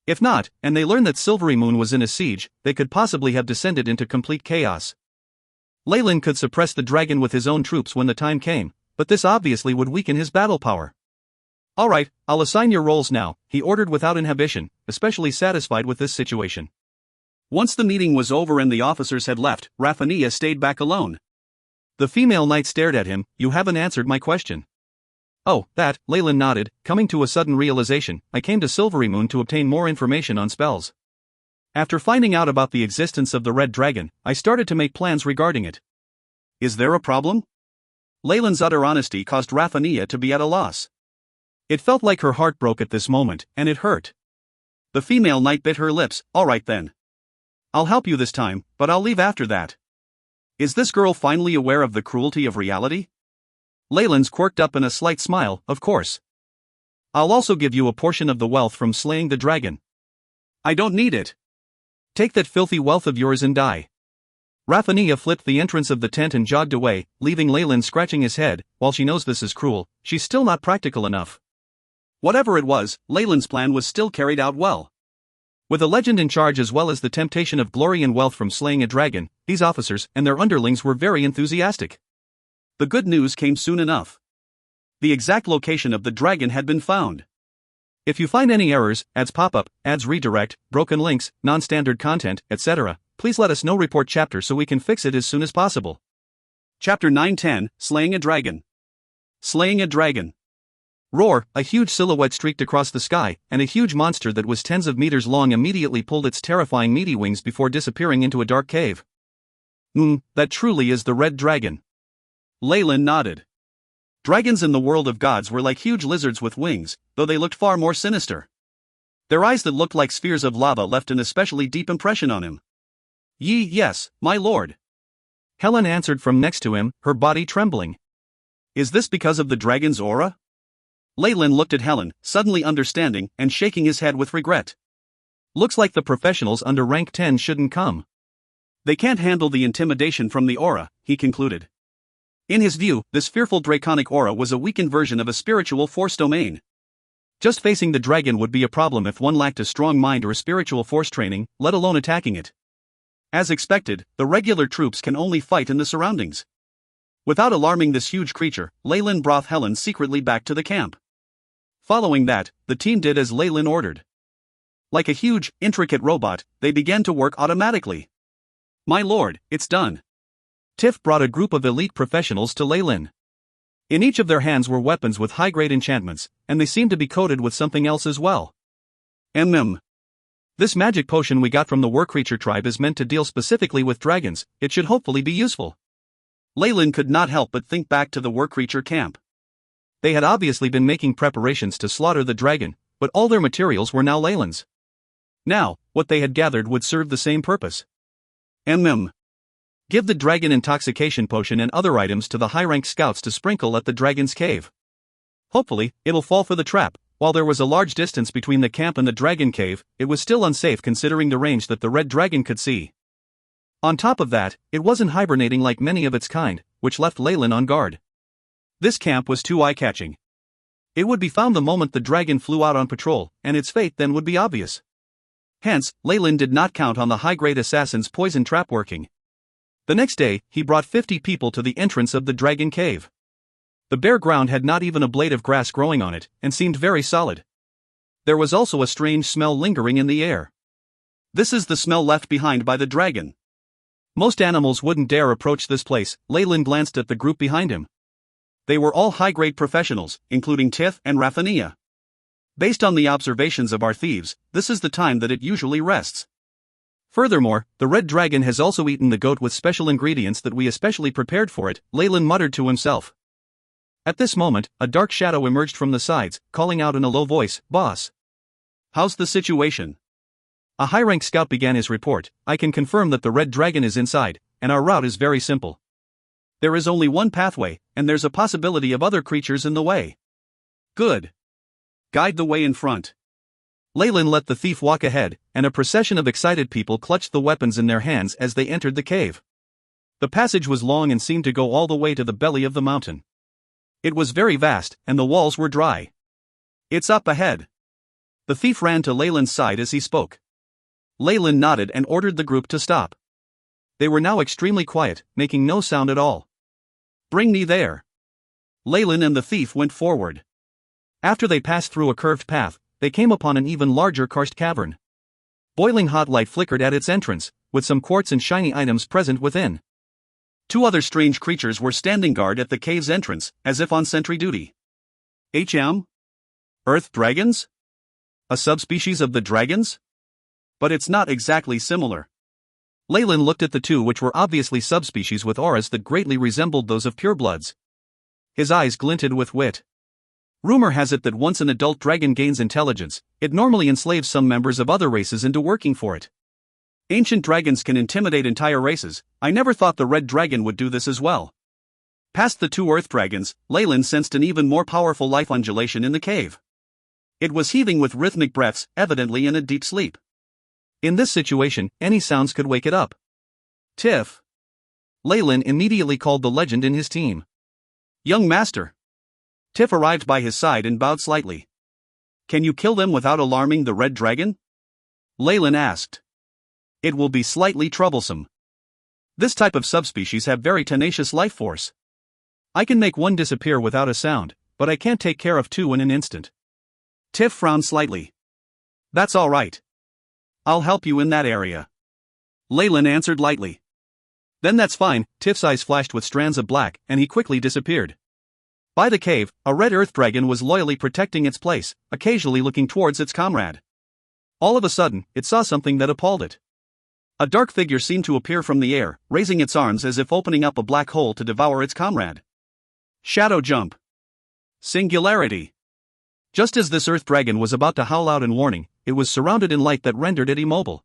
If not, and they learned that Silvery Moon was in a siege, they could possibly have descended into complete chaos. Leyland could suppress the dragon with his own troops when the time came, but this obviously would weaken his battle power. "Alright, I'll assign your roles now," he ordered without inhibition, especially satisfied with this situation. Once the meeting was over and the officers had left, Raphania stayed back alone. The female knight stared at him. "You haven't answered my question." "Oh, that," Leyland nodded, coming to a sudden realization. "I came to Silvery Moon to obtain more information on spells. After finding out about the existence of the red dragon, I started to make plans regarding it." "Is there a problem?" Leyland's utter honesty caused Raphania to be at a loss. It felt like her heart broke at this moment, and it hurt. The female knight bit her lips. "Alright then. I'll help you this time, but I'll leave after that." Is this girl finally aware of the cruelty of reality? Leyland's quirked up in a slight smile. "Of course. I'll also give you a portion of the wealth from slaying the dragon." "I don't need it. Take that filthy wealth of yours and die." Raphania flipped the entrance of the tent and jogged away, leaving Leyland scratching his head. While she knows this is cruel, she's still not practical enough. Whatever it was, Leyland's plan was still carried out well. With a legend in charge as well as the temptation of glory and wealth from slaying a dragon, these officers and their underlings were very enthusiastic. The good news came soon enough. The exact location of the dragon had been found. If you find any errors, ads pop-up, ads redirect, broken links, non-standard content, etc., please let us know. Report chapter so we can fix it as soon as possible. Chapter 910, Slaying a Dragon. Slaying a Dragon. Roar, a huge silhouette streaked across the sky, and a huge monster that was tens of meters long immediately pulled its terrifying meaty wings before disappearing into a dark cave. That truly is the red dragon. Leyland nodded. Dragons in the world of gods were like huge lizards with wings, though they looked far more sinister. Their eyes that looked like spheres of lava left an especially deep impression on him. Yes, my lord. Helen answered from next to him, her body trembling. Is this because of the dragon's aura? Leyland looked at Helen, suddenly understanding and shaking his head with regret. Looks like the professionals under rank 10 shouldn't come. They can't handle the intimidation from the aura, he concluded. In his view, this fearful draconic aura was a weakened version of a spiritual force domain. Just facing the dragon would be a problem if one lacked a strong mind or a spiritual force training, let alone attacking it. As expected, the regular troops can only fight in the surroundings. Without alarming this huge creature, Leyland brought Helen secretly back to the camp. Following that, the team did as Leyland ordered. Like a huge, intricate robot, they began to work automatically. My lord, it's done. Tiff brought a group of elite professionals to Leyland. In each of their hands were weapons with high-grade enchantments, and they seemed to be coated with something else as well. This magic potion we got from the War Creature tribe is meant to deal specifically with dragons. It should hopefully be useful. Leyland could not help but think back to the War Creature camp. They had obviously been making preparations to slaughter the dragon, but all their materials were now Leyland's. Now, what they had gathered would serve the same purpose. Give the dragon intoxication potion and other items to the high-ranked scouts to sprinkle at the dragon's cave. Hopefully, it'll fall for the trap. While there was a large distance between the camp and the dragon cave, it was still unsafe considering the range that the red dragon could see. On top of that, it wasn't hibernating like many of its kind, which left Leyland on guard. This camp was too eye-catching. It would be found the moment the dragon flew out on patrol, and its fate then would be obvious. Hence, Leyland did not count on the high-grade assassin's poison trap working. The next day, he brought 50 people to the entrance of the dragon cave. The bare ground had not even a blade of grass growing on it, and seemed very solid. There was also a strange smell lingering in the air. This is the smell left behind by the dragon. Most animals wouldn't dare approach this place. Leyland glanced at the group behind him. They were all high-grade professionals, including Tiff and Raphania. Based on the observations of our thieves, this is the time that it usually rests. Furthermore, the red dragon has also eaten the goat with special ingredients that we especially prepared for it, Leyland muttered to himself. At this moment, a dark shadow emerged from the sides, calling out in a low voice, "Boss. How's the situation?" A high-ranked scout began his report. I can confirm that the red dragon is inside, and our route is very simple. There is only one pathway, and there's a possibility of other creatures in the way. Good. Guide the way in front. Leyland let the thief walk ahead, and a procession of excited people clutched the weapons in their hands as they entered the cave. The passage was long and seemed to go all the way to the belly of the mountain. It was very vast, and the walls were dry. It's up ahead. The thief ran to Leyland's side as he spoke. Leyland nodded and ordered the group to stop. They were now extremely quiet, making no sound at all. Bring me there. Leyland and the thief went forward. After they passed through a curved path, they came upon an even larger karst cavern. Boiling hot light flickered at its entrance, with some quartz and shiny items present within. Two other strange creatures were standing guard at the cave's entrance, as if on sentry duty. Earth dragons? A subspecies of the dragons? But it's not exactly similar. Leyland looked at the two, which were obviously subspecies with auras that greatly resembled those of purebloods. His eyes glinted with wit. Rumor has it that once an adult dragon gains intelligence, it normally enslaves some members of other races into working for it. Ancient dragons can intimidate entire races. I never thought the red dragon would do this as well. Past the two earth dragons, Leyland sensed an even more powerful life undulation in the cave. It was heaving with rhythmic breaths, evidently in a deep sleep. In this situation, any sounds could wake it up. Tiff. Leyland immediately called the legend in his team. Young master. Tiff arrived by his side and bowed slightly. Can you kill them without alarming the red dragon? Leyland asked. It will be slightly troublesome. This type of subspecies have very tenacious life force. I can make one disappear without a sound, but I can't take care of two in an instant. Tiff frowned slightly. That's all right. I'll help you in that area. Leyland answered lightly. Then that's fine. Tiff's eyes flashed with strands of black, and he quickly disappeared. By the cave, a red earth dragon was loyally protecting its place, occasionally looking towards its comrade. All of a sudden, it saw something that appalled it. A dark figure seemed to appear from the air, raising its arms as if opening up a black hole to devour its comrade. Shadow jump. Singularity. Just as this earth dragon was about to howl out in warning, it was surrounded in light that rendered it immobile.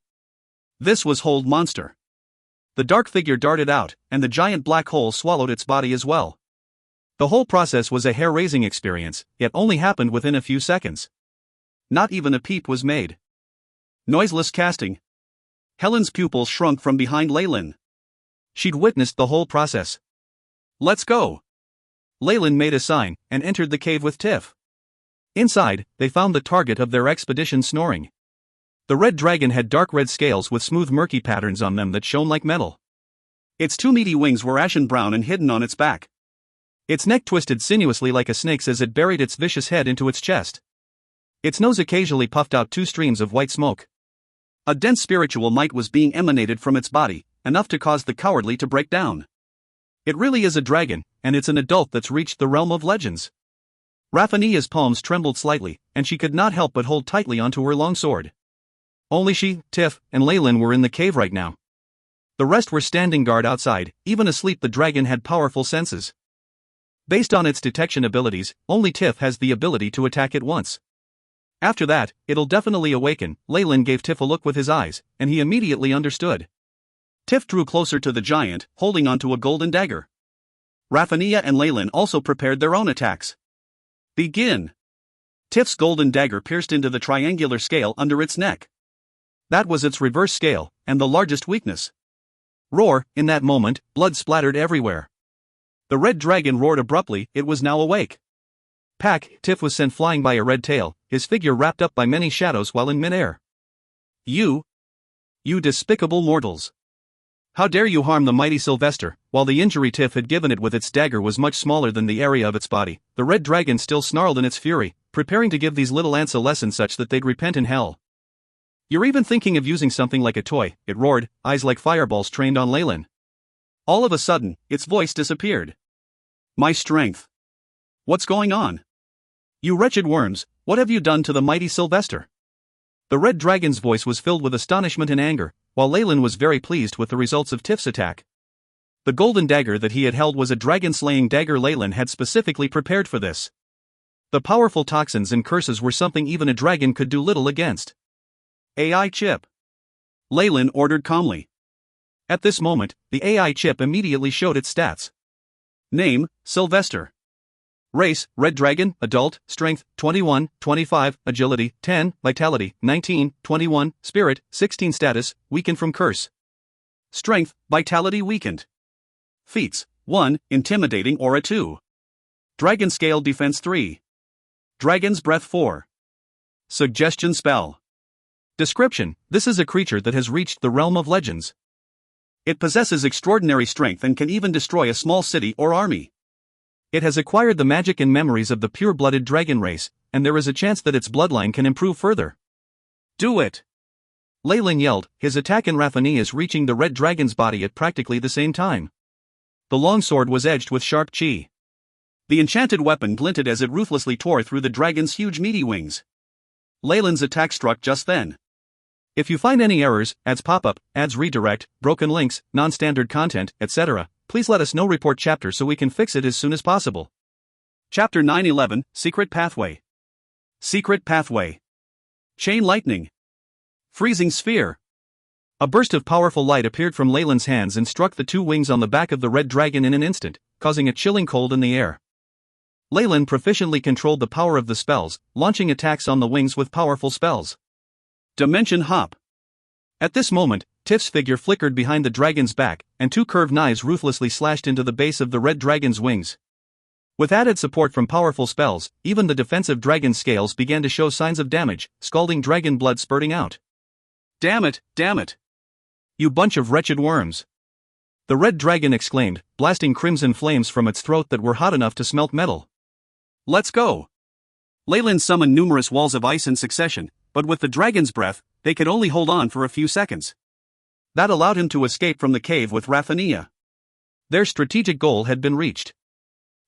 This was Hold Monster. The dark figure darted out, and the giant black hole swallowed its body as well. The whole process was a hair-raising experience, yet only happened within a few seconds. Not even a peep was made. Noiseless casting. Helen's pupils shrunk from behind Leyland. She'd witnessed the whole process. Let's go. Leyland made a sign, and entered the cave with Tiff. Inside, they found the target of their expedition snoring. The red dragon had dark red scales with smooth murky patterns on them that shone like metal. Its two meaty wings were ashen brown and hidden on its back. Its neck twisted sinuously like a snake's as it buried its vicious head into its chest. Its nose occasionally puffed out two streams of white smoke. A dense spiritual might was being emanated from its body, enough to cause the cowardly to break down. It really is a dragon, and it's an adult that's reached the realm of legends. Raphania's palms trembled slightly, and she could not help but hold tightly onto her long sword. Only she, Tiff, and Leyland were in the cave right now. The rest were standing guard outside. Even asleep, the dragon had powerful senses. Based on its detection abilities, only Tiff has the ability to attack it once. After that, it'll definitely awaken. Leyland gave Tiff a look with his eyes, and he immediately understood. Tiff drew closer to the giant, holding onto a golden dagger. Raphania and Leyland also prepared their own attacks. Begin! Tiff's golden dagger pierced into the triangular scale under its neck. That was its reverse scale, and the largest weakness. Roar! In that moment, blood splattered everywhere. The red dragon roared abruptly. It was now awake. Pack! Tiff was sent flying by a red tail, his figure wrapped up by many shadows while in midair. You despicable mortals! How dare you harm the mighty Sylvester? While the injury Tiff had given it with its dagger was much smaller than the area of its body, the red dragon still snarled in its fury, preparing to give these little ants a lesson such that they'd repent in hell. You're even thinking of using something like a toy, it roared, eyes like fireballs trained on Leyland. All of a sudden, its voice disappeared. My strength. What's going on? You wretched worms, what have you done to the mighty Sylvester? The red dragon's voice was filled with astonishment and anger, while Leyland was very pleased with the results of Tiff's attack. The golden dagger that he had held was a dragon-slaying dagger. Leyland had specifically prepared for this. The powerful toxins and curses were something even a dragon could do little against. AI chip. Leyland ordered calmly. At this moment, the AI chip immediately showed its stats. Name, Sylvester. Race, Red Dragon, Adult, Strength, 21, 25, Agility, 10, Vitality, 19, 21, Spirit, 16. Status, Weakened from Curse. Strength, Vitality weakened. Feats, 1, Intimidating or a 2. Dragon Scale Defense 3. Dragon's Breath 4. Suggestion Spell. Description: this is a creature that has reached the realm of legends. It possesses extraordinary strength and can even destroy a small city or army. It has acquired the magic and memories of the pure-blooded dragon race, and there is a chance that its bloodline can improve further. Do it! Leyland yelled, his attack in Raphania's reaching the red dragon's body at practically the same time. The longsword was edged with sharp chi. The enchanted weapon glinted as it ruthlessly tore through the dragon's huge meaty wings. Leyland's attack struck just then. If you find any errors, ads pop up, ads redirect, broken links, non-standard content, etc., please let us know. Report chapter so we can fix it as soon as possible. Chapter 911, Secret Pathway. Secret Pathway. Chain Lightning. Freezing Sphere. A burst of powerful light appeared from Leyland's hands and struck the two wings on the back of the red dragon in an instant, causing a chilling cold in the air. Leyland proficiently controlled the power of the spells, launching attacks on the wings with powerful spells. Dimension Hop. At this moment, Tiff's figure flickered behind the dragon's back, and two curved knives ruthlessly slashed into the base of the red dragon's wings. With added support from powerful spells, even the defensive dragon's scales began to show signs of damage, scalding dragon blood spurting out. Damn it, damn it! You bunch of wretched worms! The red dragon exclaimed, blasting crimson flames from its throat that were hot enough to smelt metal. Let's go! Leyland summoned numerous walls of ice in succession, but with the dragon's breath, they could only hold on for a few seconds. That allowed him to escape from the cave with Raphania. Their strategic goal had been reached.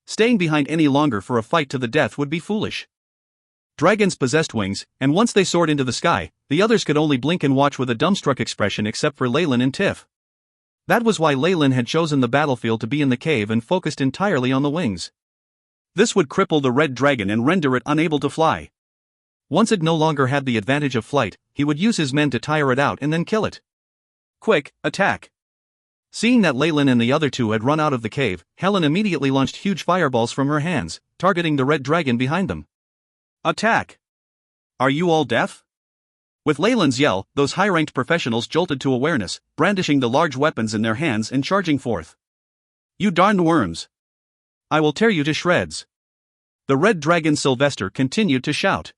Staying behind any longer for a fight to the death would be foolish. Dragons possessed wings, and once they soared into the sky, the others could only blink and watch with a dumbstruck expression except for Leyland and Tiff. That was why Leyland had chosen the battlefield to be in the cave and focused entirely on the wings. This would cripple the red dragon and render it unable to fly. Once it no longer had the advantage of flight, he would use his men to tire it out and then kill it. Quick, attack! Seeing that Leyland and the other two had run out of the cave, Helen immediately launched huge fireballs from her hands, targeting the red dragon behind them. Attack! Are you all deaf? With Leyland's yell, those high-ranked professionals jolted to awareness, brandishing the large weapons in their hands and charging forth. You darned worms! I will tear you to shreds! The red dragon Sylvester continued to shout.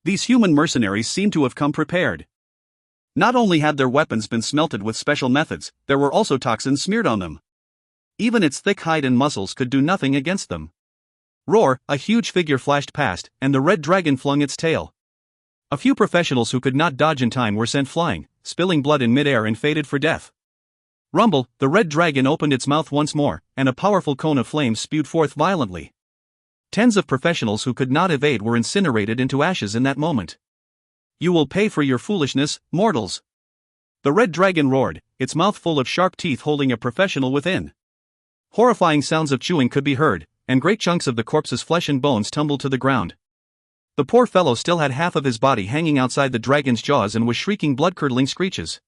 These human mercenaries seemed to have come prepared. Not only had their weapons been smelted with special methods, there were also toxins smeared on them. Even its thick hide and muscles could do nothing against them. Roar! A huge figure flashed past, and the red dragon flung its tail. A few professionals who could not dodge in time were sent flying, spilling blood in midair and fated for death. Rumble! The red dragon opened its mouth once more, and a powerful cone of flames spewed forth violently. Tens of professionals who could not evade were incinerated into ashes in that moment. You will pay for your foolishness, mortals! The red dragon roared, its mouth full of sharp teeth holding a professional within. Horrifying sounds of chewing could be heard, and great chunks of the corpse's flesh and bones tumbled to the ground. The poor fellow still had half of his body hanging outside the dragon's jaws and was shrieking blood-curdling screeches.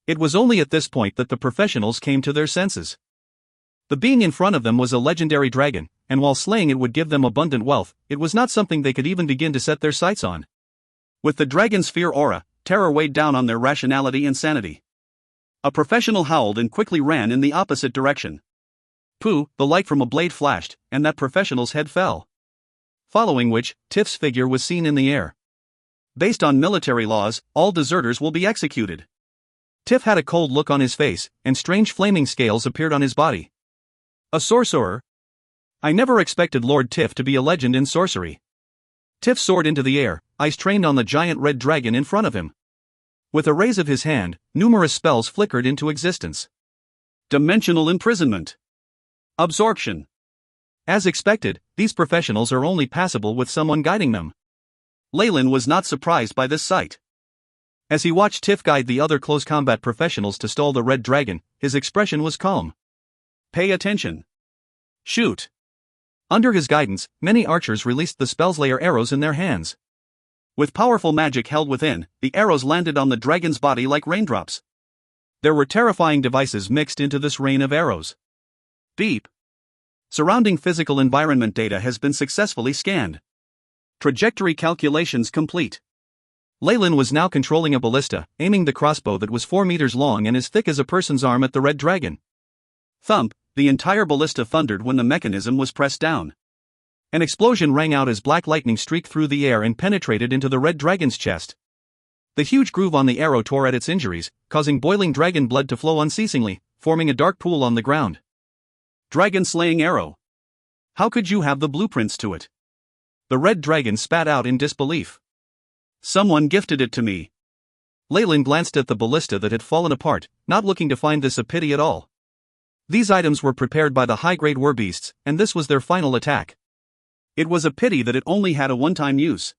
It was only at this point that the professionals came to their senses. The being in front of them was a legendary dragon, and while slaying it would give them abundant wealth, it was not something they could even begin to set their sights on. With the dragon's fear aura, terror weighed down on their rationality and sanity. A professional howled and quickly ran in the opposite direction. Pooh! The light from a blade flashed, and that professional's head fell. Following which, Tiff's figure was seen in the air. Based on military laws, all deserters will be executed. Tiff had a cold look on his face, and strange flaming scales appeared on his body. A sorcerer? I never expected Lord Tiff to be a legend in sorcery. Tiff soared into the air, eyes trained on the giant red dragon in front of him. With a raise of his hand, numerous spells flickered into existence. Dimensional imprisonment. Absorption. As expected, these professionals are only passable with someone guiding them. Leyland was not surprised by this sight. As he watched Tiff guide the other close combat professionals to stall the red dragon, his expression was calm. Pay attention. Shoot. Under his guidance, many archers released the spellslayer arrows in their hands. With powerful magic held within, the arrows landed on the dragon's body like raindrops. There were terrifying devices mixed into this rain of arrows. Beep. Surrounding physical environment data has been successfully scanned. Trajectory calculations complete. Leyland was now controlling a ballista, aiming the crossbow that was 4 meters long and as thick as a person's arm at the red dragon. Thump! The entire ballista thundered when the mechanism was pressed down. An explosion rang out as black lightning streaked through the air and penetrated into the red dragon's chest. The huge groove on the arrow tore at its injuries, causing boiling dragon blood to flow unceasingly, forming a dark pool on the ground. Dragon-slaying arrow. How could you have the blueprints to it? The red dragon spat out in disbelief. Someone gifted it to me. Leyland glanced at the ballista that had fallen apart, not looking to find this a pity at all. These items were prepared by the high-grade werbeasts, and this was their final attack. It was a pity that it only had a one-time use.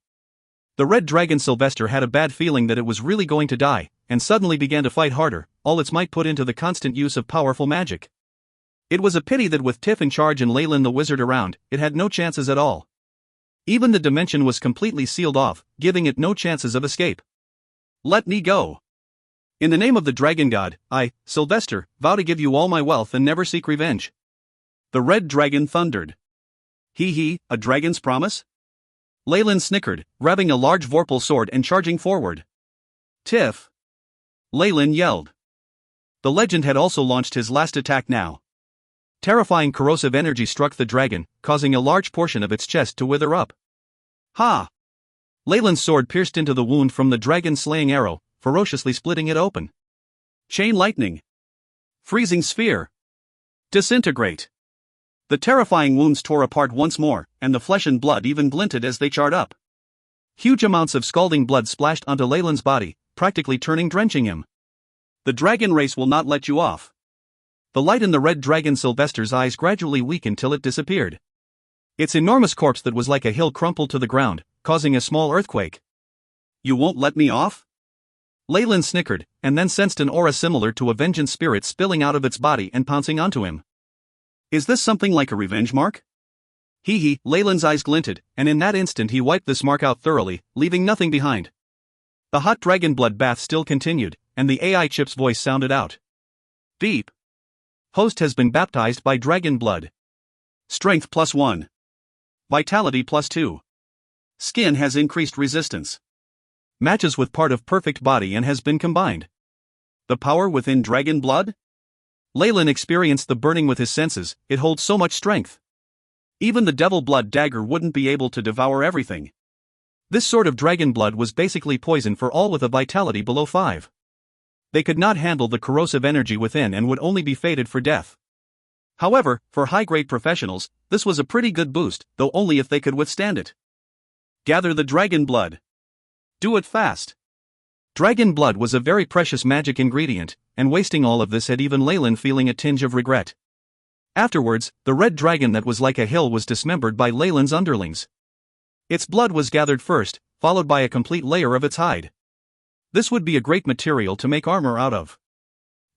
The red dragon Sylvester had a bad feeling that it was really going to die, and suddenly began to fight harder, all its might put into the constant use of powerful magic. It was a pity that with Tiff in charge and Leyland the wizard around, it had no chances at all. Even the dimension was completely sealed off, giving it no chances of escape. Let me go. In the name of the dragon god, I, Sylvester, vow to give you all my wealth and never seek revenge. The red dragon thundered. He, a dragon's promise? Leyland snickered, grabbing a large vorpal sword and charging forward. Tiff. Leyland yelled. The legend had also launched his last attack now. Terrifying corrosive energy struck the dragon, causing a large portion of its chest to wither up. Ha! Leyland's sword pierced into the wound from the dragon's slaying arrow, ferociously splitting it open. Chain lightning. Freezing sphere. Disintegrate. The terrifying wounds tore apart once more, and the flesh and blood even glinted as they charred up. Huge amounts of scalding blood splashed onto Leyland's body, practically drenching him. The dragon race will not let you off. The light in the red dragon Sylvester's eyes gradually weakened till it disappeared. Its enormous corpse that was like a hill crumpled to the ground, causing a small earthquake. You won't let me off? Leyland snickered, and then sensed an aura similar to a vengeance spirit spilling out of its body and pouncing onto him. Is this something like a revenge mark? Hee, Leyland's eyes glinted, and in that instant he wiped this mark out thoroughly, leaving nothing behind. The hot dragon blood bath still continued, and the AI chip's voice sounded out. Beep. Host has been baptized by dragon blood. Strength +1. Vitality +2. Skin has increased resistance. Matches with part of perfect body and has been combined. The power within dragon blood? Leyland experienced the burning with his senses, it holds so much strength. Even the devil blood dagger wouldn't be able to devour everything. This sort of dragon blood was basically poison for all with a vitality below 5. They could not handle the corrosive energy within and would only be fated for death. However, for high-grade professionals, this was a pretty good boost, though only if they could withstand it. Gather the dragon blood. Do it fast. Dragon blood was a very precious magic ingredient, and wasting all of this had even Leyland feeling a tinge of regret. Afterwards, the red dragon that was like a hill was dismembered by Leyland's underlings. Its blood was gathered first, followed by a complete layer of its hide. This would be a great material to make armor out of.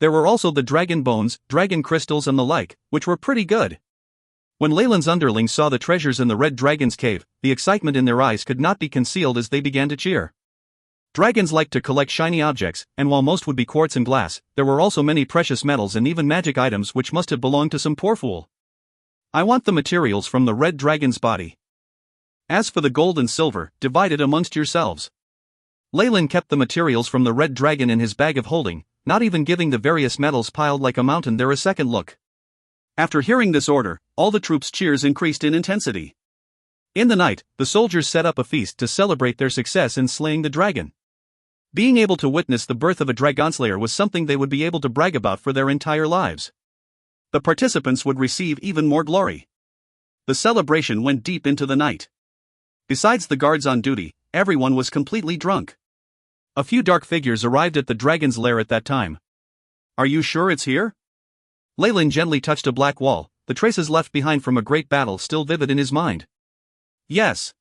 There were also the dragon bones, dragon crystals and the like, which were pretty good. When Leyland's underlings saw the treasures in the red dragon's cave, the excitement in their eyes could not be concealed as they began to cheer. Dragons liked to collect shiny objects, and while most would be quartz and glass, there were also many precious metals and even magic items which must have belonged to some poor fool. I want the materials from the red dragon's body. As for the gold and silver, divide it amongst yourselves. Leyland kept the materials from the red dragon in his bag of holding, not even giving the various metals piled like a mountain there a second look. After hearing this order, all the troops' cheers increased in intensity. In the night, the soldiers set up a feast to celebrate their success in slaying the dragon. Being able to witness the birth of a dragonslayer was something they would be able to brag about for their entire lives. The participants would receive even more glory. The celebration went deep into the night. Besides the guards on duty, everyone was completely drunk. A few dark figures arrived at the dragon's lair at that time. Are you sure it's here? Leyland gently touched a black wall, the traces left behind from a great battle still vivid in his mind. Yes.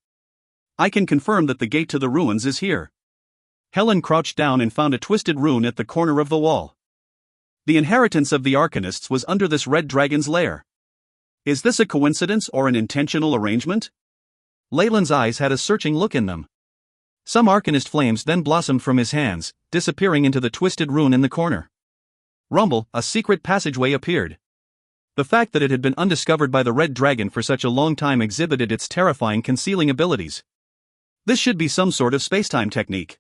I can confirm that the gate to the ruins is here. Helen crouched down and found a twisted rune at the corner of the wall. The inheritance of the Arcanists was under this red dragon's lair. Is this a coincidence or an intentional arrangement? Leyland's eyes had a searching look in them. Some Arcanist flames then blossomed from his hands, disappearing into the twisted rune in the corner. Rumble, a secret passageway appeared. The fact that it had been undiscovered by the red dragon for such a long time exhibited its terrifying concealing abilities. This should be some sort of spacetime technique.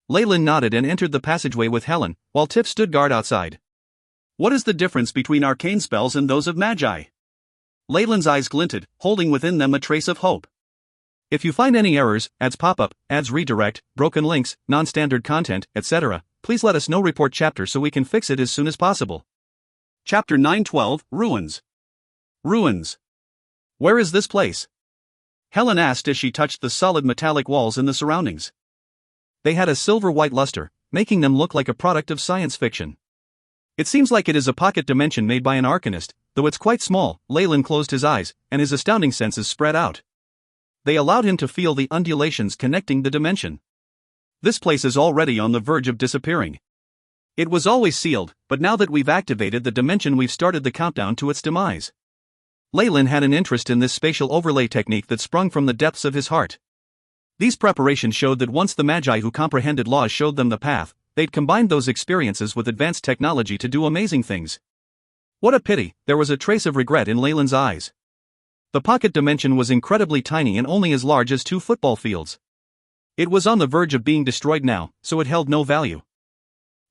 Leyland nodded and entered the passageway with Helen, while Tiff stood guard outside. What is the difference between arcane spells and those of magi? Leyland's eyes glinted, holding within them a trace of hope. If you find any errors, ads pop-up, ads redirect, broken links, non-standard content, etc., please let us know. Report chapter so we can fix it as soon as possible. Chapter 912, Ruins. Ruins. Where is this place? Helen asked as she touched the solid metallic walls in the surroundings. They had a silver-white luster, making them look like a product of science fiction. It seems like it is a pocket dimension made by an arcanist, though it's quite small. Leyland closed his eyes, and his astounding senses spread out. They allowed him to feel the undulations connecting the dimension. This place is already on the verge of disappearing. It was always sealed, but now that we've activated the dimension, we've started the countdown to its demise. Leyland had an interest in this spatial overlay technique that sprung from the depths of his heart. These preparations showed that once the Magi who comprehended laws showed them the path, they'd combined those experiences with advanced technology to do amazing things. What a pity, there was a trace of regret in Leyland's eyes. The pocket dimension was incredibly tiny and only as large as 2 football fields. It was on the verge of being destroyed now, so it held no value.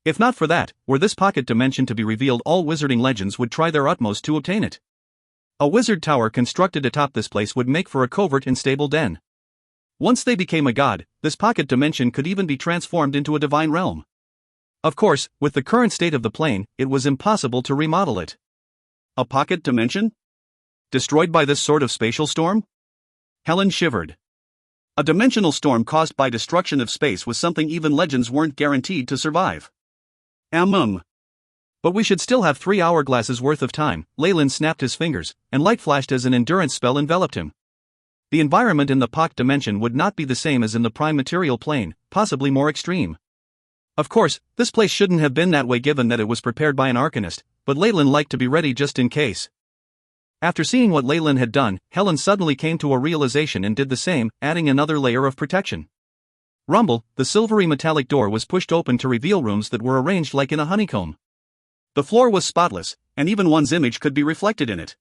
If not for that, were this pocket dimension to be revealed, all wizarding legends would try their utmost to obtain it. A wizard tower constructed atop this place would make for a covert and stable den. Once they became a god, this pocket dimension could even be transformed into a divine realm. Of course, with the current state of the plane, it was impossible to remodel it. A pocket dimension? Destroyed by this sort of spatial storm? Helen shivered. A dimensional storm caused by destruction of space was something even legends weren't guaranteed to survive. But we should still have 3 hourglasses worth of time. Leyland snapped his fingers, and light flashed as an endurance spell enveloped him. The environment in the pocket dimension would not be the same as in the prime material plane, possibly more extreme. Of course, this place shouldn't have been that way given that it was prepared by an arcanist, but Leyland liked to be ready just in case. After seeing what Leyland had done, Helen suddenly came to a realization and did the same, adding another layer of protection. Rumble, the silvery metallic door was pushed open to reveal rooms that were arranged like in a honeycomb. The floor was spotless, and even one's image could be reflected in it.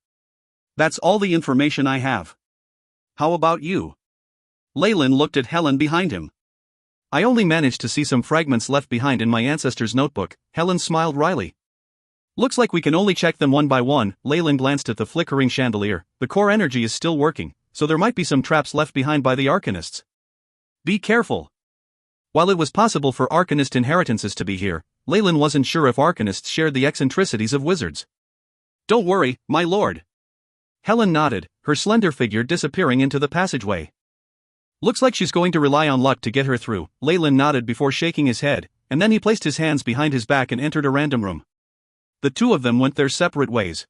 That's all the information I have. How about you? Leyland looked at Helen behind him. I only managed to see some fragments left behind in my ancestor's notebook. Helen smiled wryly. Looks like we can only check them one by one. Leyland glanced at the flickering chandelier. The core energy is still working, so there might be some traps left behind by the arcanists. Be careful. While it was possible for arcanist inheritances to be here, Leyland wasn't sure if arcanists shared the eccentricities of wizards. Don't worry, my lord. Helen nodded, her slender figure disappearing into the passageway. Looks like she's going to rely on luck to get her through. Leyland nodded before shaking his head, and then he placed his hands behind his back and entered a random room. The two of them went their separate ways.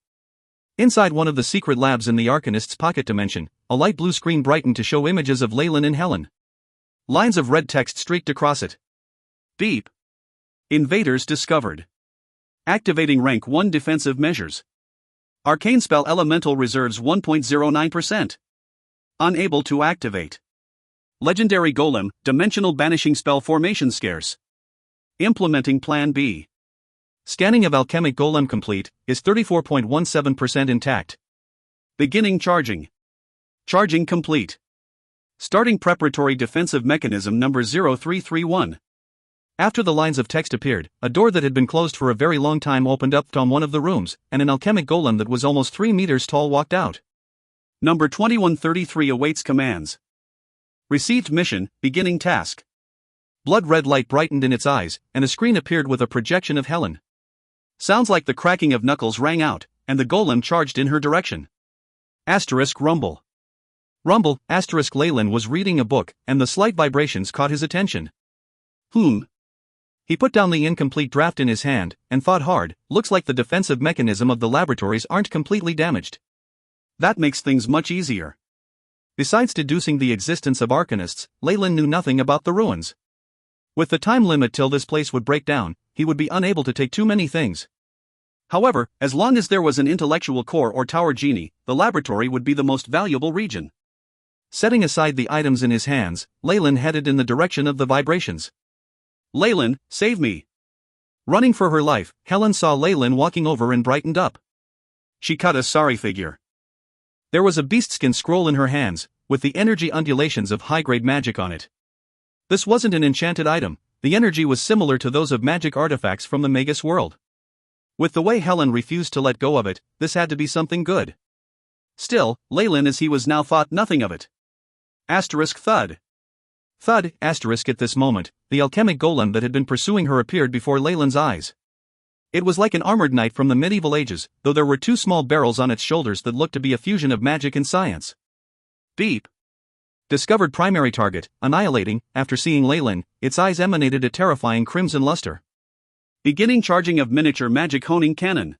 Inside one of the secret labs in the arcanist's pocket dimension, a light blue screen brightened to show images of Leyland and Helen. Lines of red text streaked across it. Beep. Invaders discovered. Activating rank 1 defensive measures. Arcane spell elemental reserves 1.09%. Unable to activate. Legendary golem, dimensional banishing spell formation scarce. Implementing plan B. Scanning of alchemic golem complete, is 34.17% intact. Beginning charging. Charging complete. Starting preparatory defensive mechanism number 0331. After the lines of text appeared, a door that had been closed for a very long time opened up from one of the rooms, and an alchemic golem that was almost 3 meters tall walked out. Number 2133 awaits commands. Received mission, beginning task. Blood red light brightened in its eyes, and a screen appeared with a projection of Helen. Sounds like the cracking of knuckles rang out, and the golem charged in her direction. Asterisk rumble. Rumble, asterisk Leyland was reading a book, and the slight vibrations caught his attention. He put down the incomplete draft in his hand, and thought hard. Looks like the defensive mechanism of the laboratories aren't completely damaged. That makes things much easier. Besides deducing the existence of arcanists, Leyland knew nothing about the ruins. With the time limit till this place would break down, he would be unable to take too many things. However, as long as there was an intellectual core or tower genie, the laboratory would be the most valuable region. Setting aside the items in his hands, Leyland headed in the direction of the vibrations. Leyland, save me! Running for her life, Helen saw Leyland walking over and brightened up. She cut a sorry figure. There was a beastskin scroll in her hands, with the energy undulations of high-grade magic on it. This wasn't an enchanted item, the energy was similar to those of magic artifacts from the Magus world. With the way Helen refused to let go of it, this had to be something good. Still, Leyland as he was now thought nothing of it. Asterisk thud. Thud, asterisk at this moment, the alchemic golem that had been pursuing her appeared before Leyland's eyes. It was like an armored knight from the medieval ages, though there were 2 small barrels on its shoulders that looked to be a fusion of magic and science. Beep. Discovered primary target, annihilating. After seeing Leyland, its eyes emanated a terrifying crimson luster. Beginning charging of miniature magic honing cannon.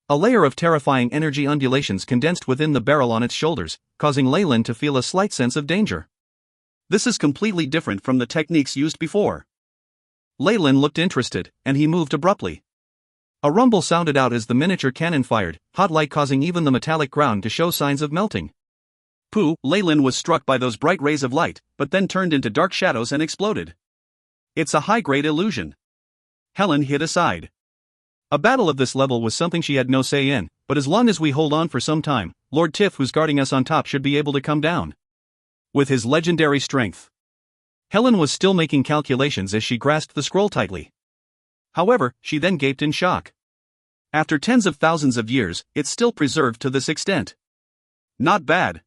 A layer of terrifying energy undulations condensed within the barrel on its shoulders, causing Leyland to feel a slight sense of danger. This is completely different from the techniques used before. Leyland looked interested, and he moved abruptly. A rumble sounded out as the miniature cannon fired, hot light causing even the metallic ground to show signs of melting. Pooh, Leyland was struck by those bright rays of light, but then turned into dark shadows and exploded. It's a high-grade illusion. Helen hid aside. A battle of this level was something she had no say in, but as long as we hold on for some time, Lord Tiff who's guarding us on top should be able to come down. With his legendary strength. Helen was still making calculations as she grasped the scroll tightly. However, she then gaped in shock. After tens of thousands of years, it's still preserved to this extent. Not bad.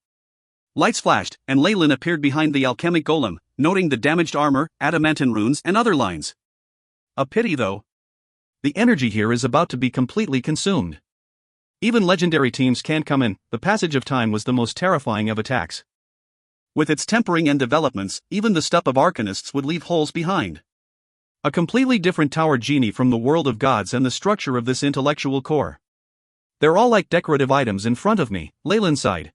Lights flashed, and Leyland appeared behind the alchemic golem, noting the damaged armor, adamantine runes, and other lines. A pity though. The energy here is about to be completely consumed. Even legendary teams can't come in. The passage of time was the most terrifying of attacks. With its tempering and developments, even the stuff of arcanists would leave holes behind. A completely different tower genie from the world of gods and the structure of this intellectual core. They're all like decorative items in front of me, Leyland sighed.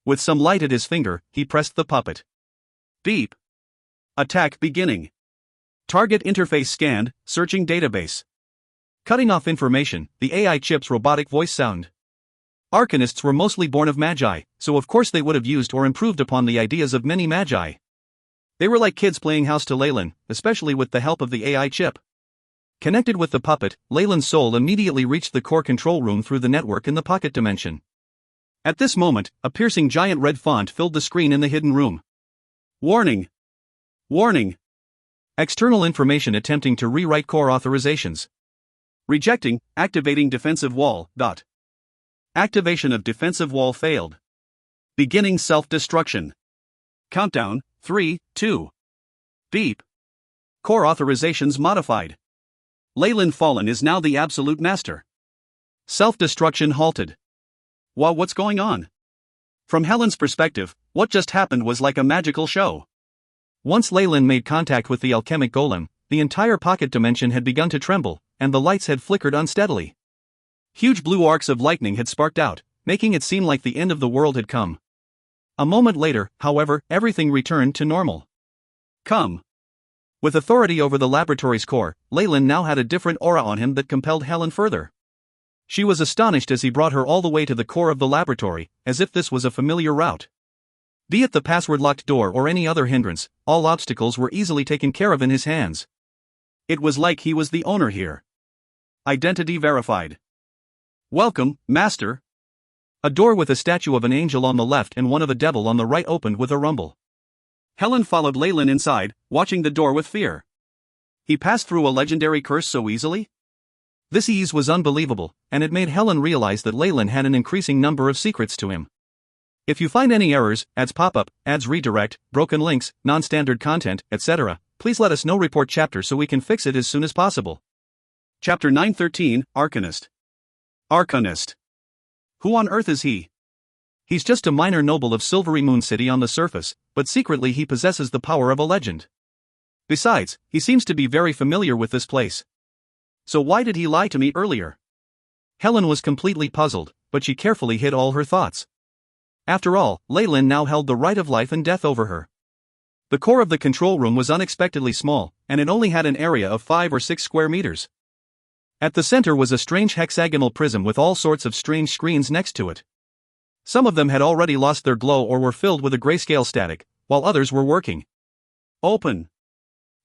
With some light at his finger, he pressed the puppet. Beep. Attack beginning. Target interface scanned, searching database. Cutting off information, the AI chip's robotic voice sound. Arcanists were mostly born of magi, so of course they would have used or improved upon the ideas of many magi. They were like kids playing house to Leyland, especially with the help of the AI chip. Connected with the puppet, Leyland's soul immediately reached the core control room through the network in the pocket dimension. At this moment, a piercing giant red font filled the screen in the hidden room. Warning! Warning! External information attempting to rewrite core authorizations. Rejecting, activating defensive wall. Activation of defensive wall failed. Beginning self-destruction. Countdown, 3, 2. Beep. Core authorizations modified. Leyland Fallen is now the absolute master. Self-destruction halted. Wow, what's going on? From Helen's perspective, what just happened was like a magical show. Once Leyland made contact with the alchemic golem, the entire pocket dimension had begun to tremble, and the lights had flickered unsteadily. Huge blue arcs of lightning had sparked out, making it seem like the end of the world had come. A moment later, however, everything returned to normal. Come. With authority over the laboratory's core, Leyland now had a different aura on him that compelled Helen further. She was astonished as he brought her all the way to the core of the laboratory, as if this was a familiar route. Be it the password-locked door or any other hindrance, all obstacles were easily taken care of in his hands. It was like he was the owner here. Identity verified. Welcome, Master. A door with a statue of an angel on the left and one of a devil on the right opened with a rumble. Helen followed Leyland inside, watching the door with fear. He passed through a legendary curse so easily? This ease was unbelievable, and it made Helen realize that Leyland had an increasing number of secrets to him. If you find any errors, ads pop up, ads redirect, broken links, non-standard content, etc., please let us know. Report chapter so we can fix it as soon as possible. Chapter 913, Arcanist. Arcanist. Who on earth is he? He's just a minor noble of Silvery Moon City on the surface, but secretly he possesses the power of a legend. Besides, he seems to be very familiar with this place. So why did he lie to me earlier? Helen was completely puzzled, but she carefully hid all her thoughts. After all, Leyland now held the right of life and death over her. The core of the control room was unexpectedly small, and it only had an area of 5 or 6 square meters. At the center was a strange hexagonal prism with all sorts of strange screens next to it. Some of them had already lost their glow or were filled with a grayscale static, while others were working. Open.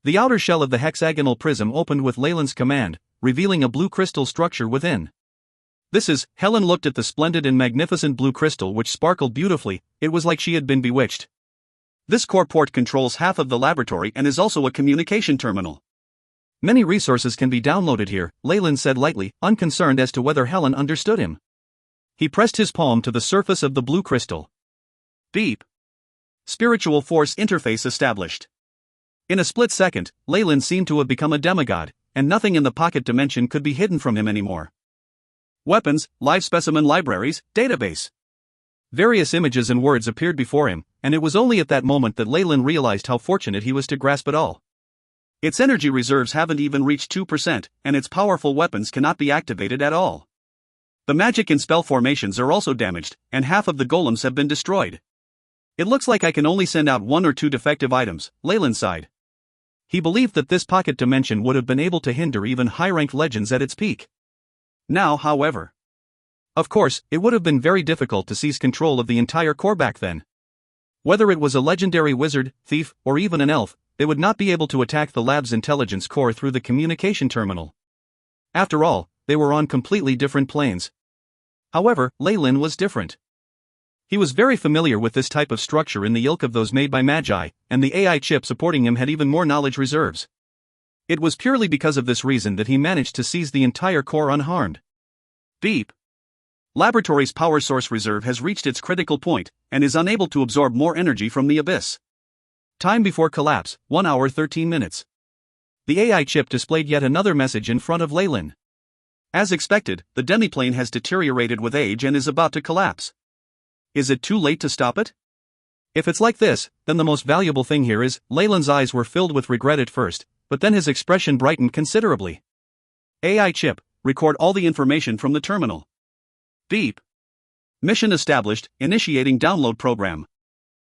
The outer shell of the hexagonal prism opened with Leyland's command, revealing a blue crystal structure within. This is, Helen looked at the splendid and magnificent blue crystal which sparkled beautifully. It was like she had been bewitched. This core port controls half of the laboratory and is also a communication terminal. Many resources can be downloaded here, Leyland said lightly, unconcerned as to whether Helen understood him. He pressed his palm to the surface of the blue crystal. Beep. Spiritual force interface established. In a split second, Leyland seemed to have become a demigod, and nothing in the pocket dimension could be hidden from him anymore. Weapons, live specimen libraries, database. Various images and words appeared before him, and it was only at that moment that Leyland realized how fortunate he was to grasp it all. Its energy reserves haven't even reached 2%, and its powerful weapons cannot be activated at all. The magic and spell formations are also damaged, and half of the golems have been destroyed. It looks like I can only send out 1 or 2 defective items, Leyland sighed. He believed that this pocket dimension would have been able to hinder even high-ranked legends at its peak. Now, however. Of course, it would have been very difficult to seize control of the entire core back then. Whether it was a legendary wizard, thief, or even an elf, they would not be able to attack the lab's intelligence core through the communication terminal. After all, they were on completely different planes. However, Leyland was different. He was very familiar with this type of structure in the ilk of those made by Magi, and the AI chip supporting him had even more knowledge reserves. It was purely because of this reason that he managed to seize the entire core unharmed. Beep. Laboratory's power source reserve has reached its critical point and is unable to absorb more energy from the abyss. Time before collapse, 1 hour 13 minutes. The AI chip displayed yet another message in front of Leyland. As expected, the demiplane has deteriorated with age and is about to collapse. Is it too late to stop it? If it's like this, then the most valuable thing here is, Leyland's eyes were filled with regret at first, but then his expression brightened considerably. AI chip, record all the information from the terminal. Beep. Mission established, initiating download program.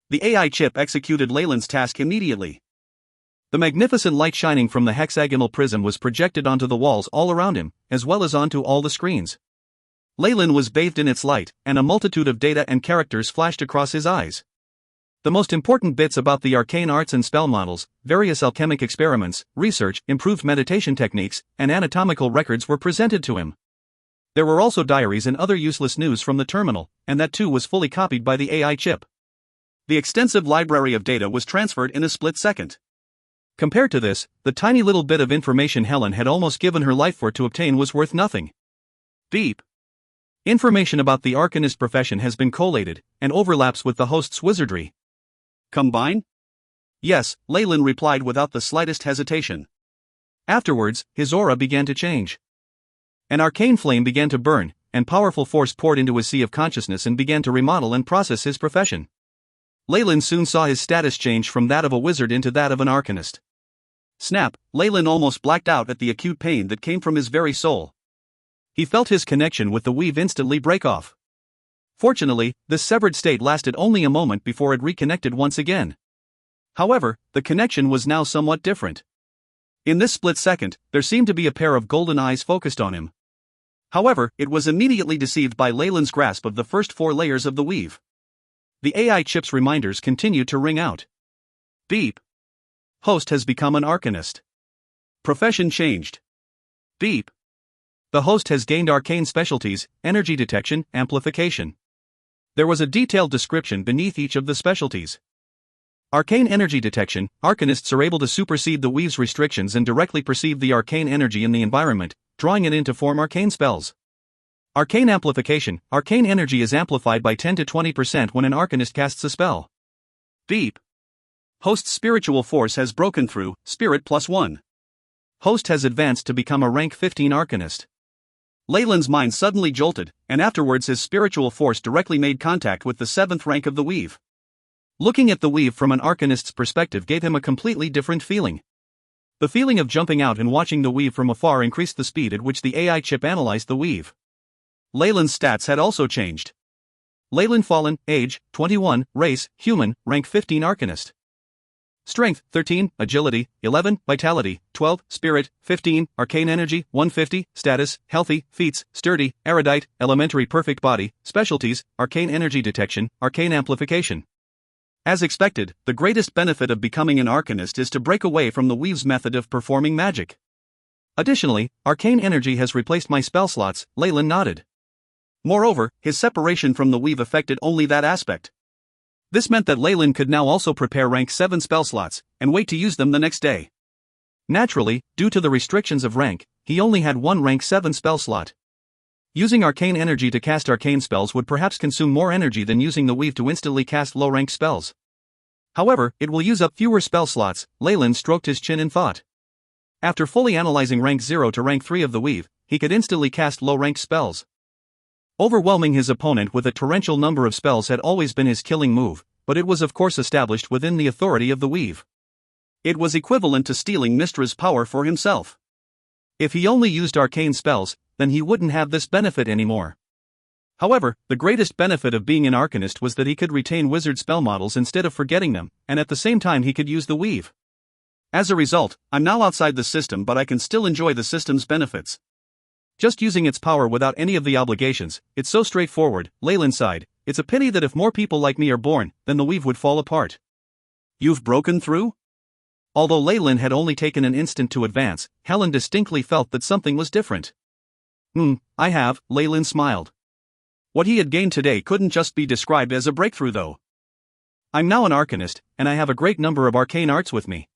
The AI chip executed Leyland's task immediately. The magnificent light shining from the hexagonal prism was projected onto the walls all around him, as well as onto all the screens. Leyland was bathed in its light, and a multitude of data and characters flashed across his eyes. The most important bits about the arcane arts and spell models, various alchemic experiments, research, improved meditation techniques, and anatomical records were presented to him. There were also diaries and other useless news from the terminal, and that too was fully copied by the AI chip. The extensive library of data was transferred in a split second. Compared to this, the tiny little bit of information Helen had almost given her life for to obtain was worth nothing. Beep. Information about the arcanist profession has been collated, and overlaps with the host's wizardry. Combine? Yes, Leyland replied without the slightest hesitation. Afterwards, his aura began to change. An arcane flame began to burn, and powerful force poured into his sea of consciousness and began to remodel and process his profession. Leyland soon saw his status change from that of a wizard into that of an arcanist. Snap, Leyland almost blacked out at the acute pain that came from his very soul. He felt his connection with the weave instantly break off. Fortunately, this severed state lasted only a moment before it reconnected once again. However, the connection was now somewhat different. In this split second, there seemed to be a pair of golden eyes focused on him. However, it was immediately deceived by Leyland's grasp of the first 4 layers of the weave. The AI chip's reminders continued to ring out. Beep. Host has become an arcanist. Profession changed. Beep. The host has gained arcane specialties, energy detection, amplification. There was a detailed description beneath each of the specialties. Arcane energy detection, arcanists are able to supersede the weave's restrictions and directly perceive the arcane energy in the environment, drawing it in to form arcane spells. Arcane amplification, arcane energy is amplified by 10 to 20% when an arcanist casts a spell. Beep. Host's spiritual force has broken through, spirit +1. Host has advanced to become a rank 15 arcanist. Leyland's mind suddenly jolted, and afterwards his spiritual force directly made contact with the 7th rank of the weave. Looking at the weave from an arcanist's perspective gave him a completely different feeling. The feeling of jumping out and watching the weave from afar increased the speed at which the AI chip analyzed the weave. Leyland's stats had also changed. Leyland Fallen, age, 21, race, human, rank 15 arcanist. Strength, 13, agility, 11, vitality, 12, spirit, 15, arcane energy, 150, status, healthy, feats, sturdy, erudite, elementary perfect body, specialties, arcane energy detection, arcane amplification. As expected, the greatest benefit of becoming an arcanist is to break away from the weave's method of performing magic. Additionally, arcane energy has replaced my spell slots, Leyland nodded. Moreover, his separation from the weave affected only that aspect. This meant that Leyland could now also prepare rank 7 spell slots, and wait to use them the next day. Naturally, due to the restrictions of rank, he only had 1 rank 7 spell slot. Using arcane energy to cast arcane spells would perhaps consume more energy than using the weave to instantly cast low-rank spells. However, it will use up fewer spell slots, Leyland stroked his chin in thought. After fully analyzing rank 0 to rank 3 of the weave, he could instantly cast low-ranked spells. Overwhelming his opponent with a torrential number of spells had always been his killing move, but it was of course established within the authority of the weave. It was equivalent to stealing Mystra's power for himself. If he only used arcane spells, then he wouldn't have this benefit anymore. However, the greatest benefit of being an arcanist was that he could retain wizard spell models instead of forgetting them, and at the same time he could use the weave. As a result, I'm now outside the system, but I can still enjoy the system's benefits. Just using its power without any of the obligations, it's so straightforward, Leyland sighed. It's a pity that if more people like me are born, then the weave would fall apart. You've broken through? Although Leyland had only taken an instant to advance, Helen distinctly felt that something was different. I have, Leyland smiled. What he had gained today couldn't just be described as a breakthrough though. I'm now an arcanist, and I have a great number of arcane arts with me.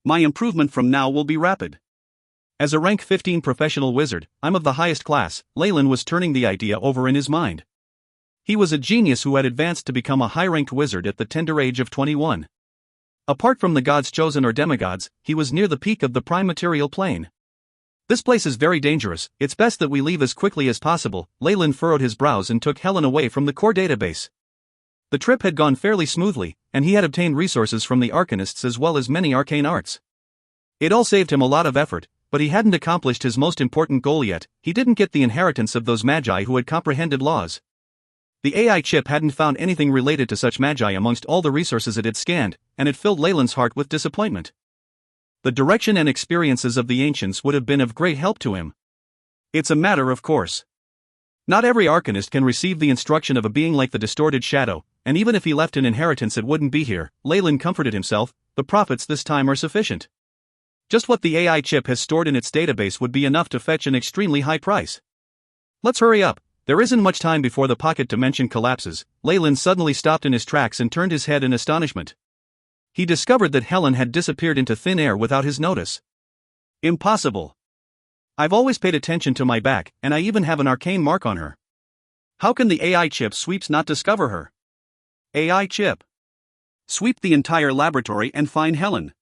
My improvement from now will be rapid. As a rank 15 professional wizard, I'm of the highest class. Leyland was turning the idea over in his mind. He was a genius who had advanced to become a high-ranked wizard at the tender age of 21. Apart from the gods chosen or demigods, he was near the peak of the prime material plane. This place is very dangerous, it's best that we leave as quickly as possible. Leyland furrowed his brows and took Helen away from the core database. The trip had gone fairly smoothly, and he had obtained resources from the arcanists as well as many arcane arts. It all saved him a lot of effort, but he hadn't accomplished his most important goal yet. He didn't get the inheritance of those magi who had comprehended laws. The AI chip hadn't found anything related to such magi amongst all the resources it had scanned, and it filled Leyland's heart with disappointment. The direction and experiences of the ancients would have been of great help to him. It's a matter of course. Not every arcanist can receive the instruction of a being like the distorted shadow, and even if he left an inheritance it wouldn't be here. Leyland comforted himself, the profits this time are sufficient. Just what the AI chip has stored in its database would be enough to fetch an extremely high price. Let's hurry up. There isn't much time before the pocket dimension collapses. Leyland suddenly stopped in his tracks and turned his head in astonishment. He discovered that Helen had disappeared into thin air without his notice. Impossible. I've always paid attention to my back, and I even have an arcane mark on her. How can the AI chip sweeps not discover her? AI chip. Sweep the entire laboratory and find Helen.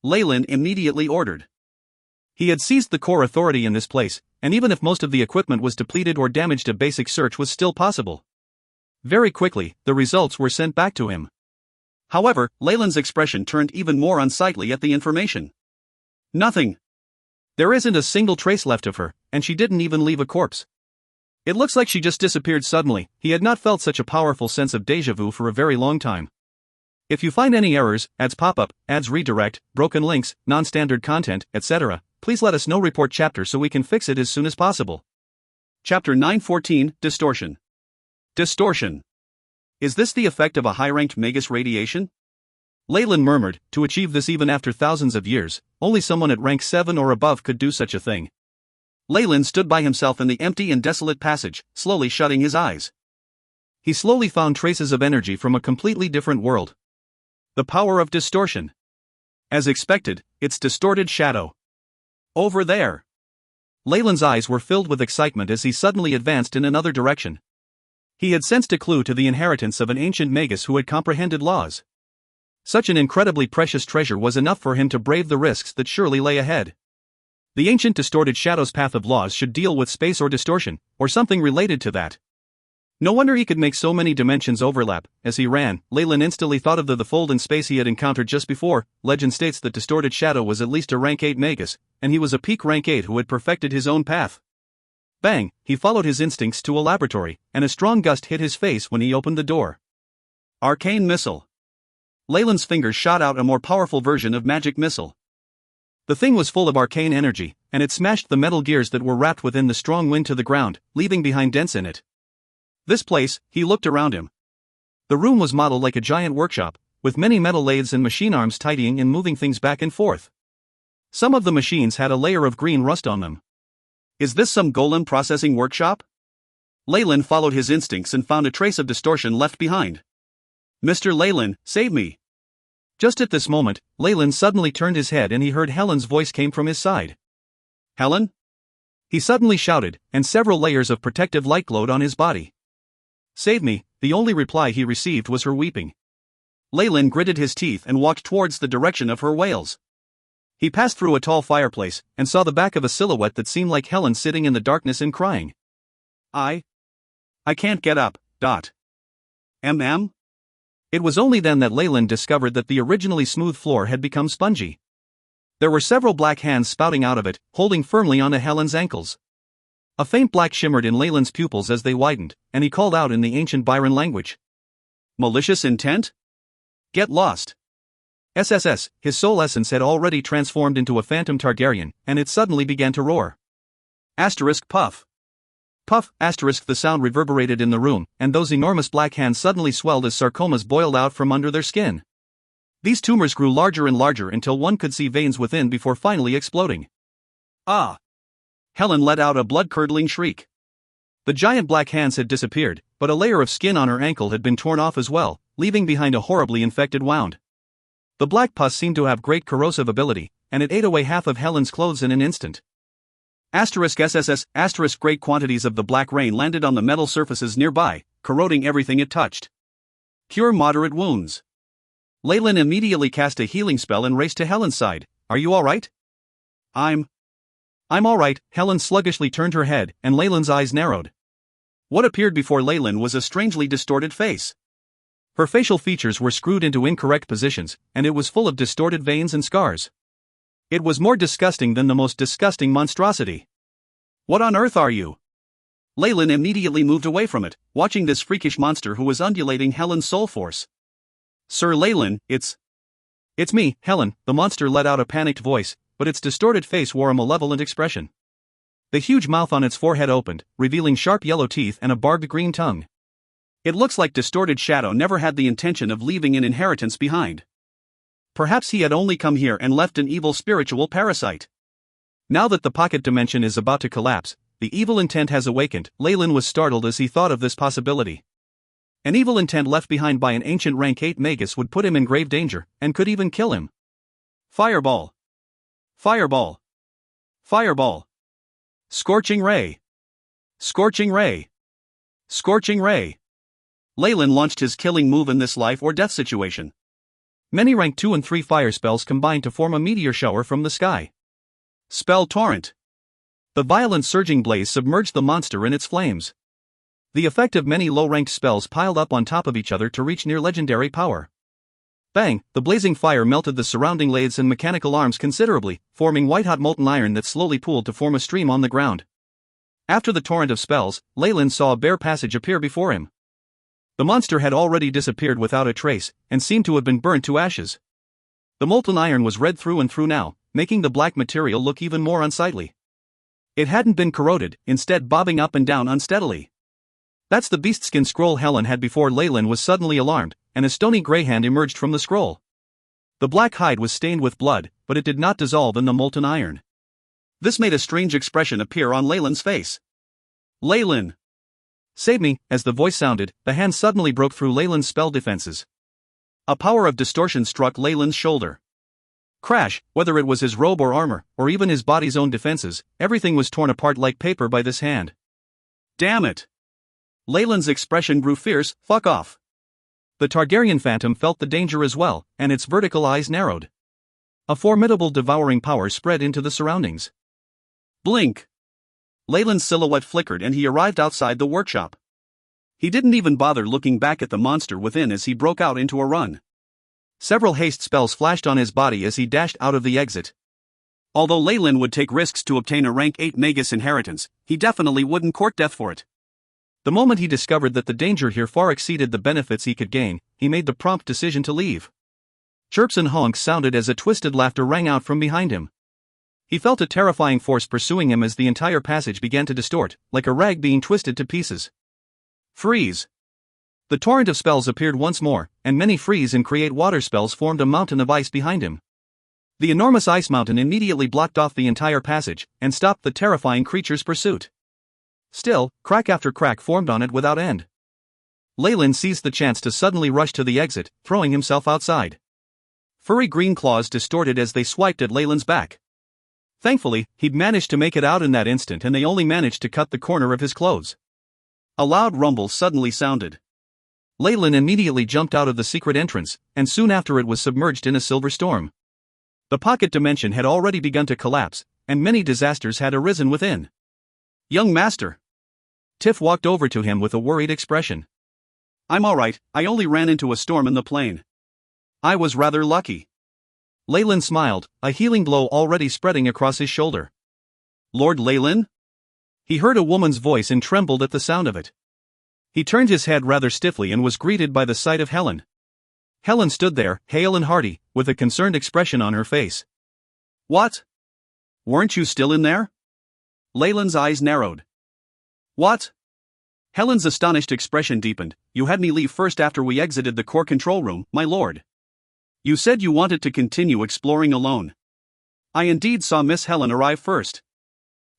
Leyland immediately ordered. He had seized the core authority in this place, and even if most of the equipment was depleted or damaged, a basic search was still possible. Very quickly, the results were sent back to him. However, Leyland's expression turned even more unsightly at the information. Nothing. There isn't a single trace left of her, and she didn't even leave a corpse. It looks like she just disappeared suddenly. He had not felt such a powerful sense of déjà vu for a very long time. If you find any errors, ads pop up, ads redirect, broken links, non-standard content, etc., please let us know. Report chapter so we can fix it as soon as possible. Chapter 914, Distortion. Distortion. Is this the effect of a high-ranked magus radiation? Leyland murmured, to achieve this even after thousands of years, only someone at rank 7 or above could do such a thing. Leyland stood by himself in the empty and desolate passage, slowly shutting his eyes. He slowly found traces of energy from a completely different world. The power of distortion. As expected, it's distorted shadow. Over there. Leyland's eyes were filled with excitement as he suddenly advanced in another direction. He had sensed a clue to the inheritance of an ancient magus who had comprehended laws. Such an incredibly precious treasure was enough for him to brave the risks that surely lay ahead. The ancient distorted shadow's path of laws should deal with space or distortion, or something related to that. No wonder he could make so many dimensions overlap. As he ran, Leyland instantly thought of the fold in space he had encountered just before. Legend states that distorted shadow was at least a rank 8 magus, and he was a peak rank 8 who had perfected his own path. Bang! He followed his instincts to a laboratory, and a strong gust hit his face when he opened the door. Arcane missile. Leyland's fingers shot out a more powerful version of magic missile. The thing was full of arcane energy, and it smashed the metal gears that were wrapped within the strong wind to the ground, leaving behind dents in it. This place, he looked around him. The room was modeled like a giant workshop, with many metal lathes and machine arms tidying and moving things back and forth. Some of the machines had a layer of green rust on them. Is this some golem processing workshop? Leyland followed his instincts and found a trace of distortion left behind. Mr. Leyland, save me! Just at this moment, Leyland suddenly turned his head and he heard Helen's voice came from his side. Helen? He suddenly shouted, and several layers of protective light glowed on his body. Save me. The only reply he received was her weeping. Leyland gritted his teeth and walked towards the direction of her wails. He passed through a tall fireplace, and saw the back of a silhouette that seemed like Helen sitting in the darkness and crying. I can't get up. Mm? It was only then that Leyland discovered that the originally smooth floor had become spongy. There were several black hands spouting out of it, holding firmly onto Helen's ankles. A faint black shimmered in Leyland's pupils as they widened, and he called out in the ancient Byron language. Malicious intent? Get lost. SSS, his soul essence had already transformed into a phantom Targaryen, and it suddenly began to roar. Asterisk puff. Puff, asterisk, the sound reverberated in the room, and those enormous black hands suddenly swelled as sarcomas boiled out from under their skin. These tumors grew larger and larger until one could see veins within before finally exploding. Ah! Helen let out a blood-curdling shriek. The giant black hands had disappeared, but a layer of skin on her ankle had been torn off as well, leaving behind a horribly infected wound. The black pus seemed to have great corrosive ability, and it ate away half of Helen's clothes in an instant. SSS great quantities of the black rain landed on the metal surfaces nearby, corroding everything it touched. Cure moderate wounds. Leyland immediately cast a healing spell and raced to Helen's side. Are you alright? I'm alright. Helen sluggishly turned her head, and Leyland's eyes narrowed. What appeared before Leyland was a strangely distorted face. Her facial features were screwed into incorrect positions, and it was full of distorted veins and scars. It was more disgusting than the most disgusting monstrosity. What on earth are you? Leyland immediately moved away from it, watching this freakish monster who was undulating Helen's soul force. Sir Leyland, it's me, Helen, the monster let out a panicked voice, but its distorted face wore a malevolent expression. The huge mouth on its forehead opened, revealing sharp yellow teeth and a barbed green tongue. It looks like Distorted Shadow never had the intention of leaving an inheritance behind. Perhaps he had only come here and left an evil spiritual parasite. Now that the pocket dimension is about to collapse, the evil intent has awakened. Leyland was startled as he thought of this possibility. An evil intent left behind by an ancient rank 8 magus would put him in grave danger, and could even kill him. Fireball! Fireball! Fireball! Scorching Ray! Scorching Ray! Scorching Ray! Leyland launched his killing move in this life or death situation. Many rank 2 and 3 fire spells combined to form a meteor shower from the sky. Spell Torrent. The violent surging blaze submerged the monster in its flames. The effect of many low-ranked spells piled up on top of each other to reach near legendary power. Bang! The blazing fire melted the surrounding lathes and mechanical arms considerably, forming white-hot molten iron that slowly pooled to form a stream on the ground. After the torrent of spells, Leyland saw a bare passage appear before him. The monster had already disappeared without a trace, and seemed to have been burnt to ashes. The molten iron was red through and through now, making the black material look even more unsightly. It hadn't been corroded, instead bobbing up and down unsteadily. That's the beastskin scroll Helen had before Leyland was suddenly alarmed, and a stony gray hand emerged from the scroll. The black hide was stained with blood, but it did not dissolve in the molten iron. This made a strange expression appear on Leyland's face. Leyland! Save me! As the voice sounded, the hand suddenly broke through Leyland's spell defenses. A power of distortion struck Leyland's shoulder. Crash! Whether it was his robe or armor, or even his body's own defenses, everything was torn apart like paper by this hand. Damn it! Leyland's expression grew fierce. Fuck off! The Targaryen phantom felt the danger as well, and its vertical eyes narrowed. A formidable devouring power spread into the surroundings. Blink! Leyland's silhouette flickered and he arrived outside the workshop. He didn't even bother looking back at the monster within as he broke out into a run. Several haste spells flashed on his body as he dashed out of the exit. Although Leyland would take risks to obtain a rank 8 magus inheritance, he definitely wouldn't court death for it. The moment he discovered that the danger here far exceeded the benefits he could gain, he made the prompt decision to leave. Chirps and honks sounded as a twisted laughter rang out from behind him. He felt a terrifying force pursuing him as the entire passage began to distort, like a rag being twisted to pieces. Freeze! The torrent of spells appeared once more, and many freeze and create water spells formed a mountain of ice behind him. The enormous ice mountain immediately blocked off the entire passage, and stopped the terrifying creature's pursuit. Still, crack after crack formed on it without end. Leyland seized the chance to suddenly rush to the exit, throwing himself outside. Furry green claws distorted as they swiped at Leyland's back. Thankfully, he'd managed to make it out in that instant and they only managed to cut the corner of his clothes. A loud rumble suddenly sounded. Leyland immediately jumped out of the secret entrance, and soon after it was submerged in a silver storm. The pocket dimension had already begun to collapse, and many disasters had arisen within. Young master! Tiff walked over to him with a worried expression. I'm alright, I only ran into a storm in the plane. I was rather lucky. Leyland smiled, a healing glow already spreading across his shoulder. Lord Leyland? He heard a woman's voice and trembled at the sound of it. He turned his head rather stiffly and was greeted by the sight of Helen. Helen stood there, hale and hearty, with a concerned expression on her face. What? Weren't you still in there? Leyland's eyes narrowed. What? Helen's astonished expression deepened. You had me leave first after we exited the core control room, my lord. You said you wanted to continue exploring alone. I indeed saw Miss Helen arrive first.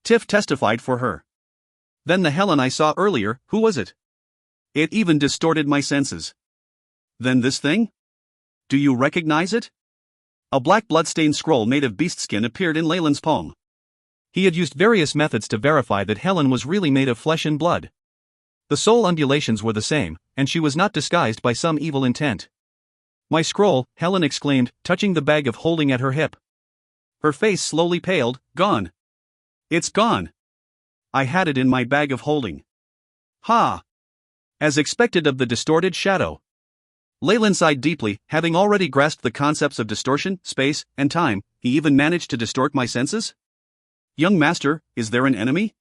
Tiff testified for her. Then the Helen I saw earlier, who was it? It even distorted my senses. Then this thing? Do you recognize it? A black blood-stained scroll made of beast skin appeared in Leyland's palm. He had used various methods to verify that Helen was really made of flesh and blood. The soul undulations were the same, and she was not disguised by some evil intent. "My scroll," Helen exclaimed, touching the bag of holding at her hip. Her face slowly paled. "Gone. It's gone. I had it in my bag of holding." "Ha!" As expected of the distorted shadow. Leyland sighed deeply, having already grasped the concepts of distortion, space, and time. "He even managed to distort my senses? Young master, is there an enemy?"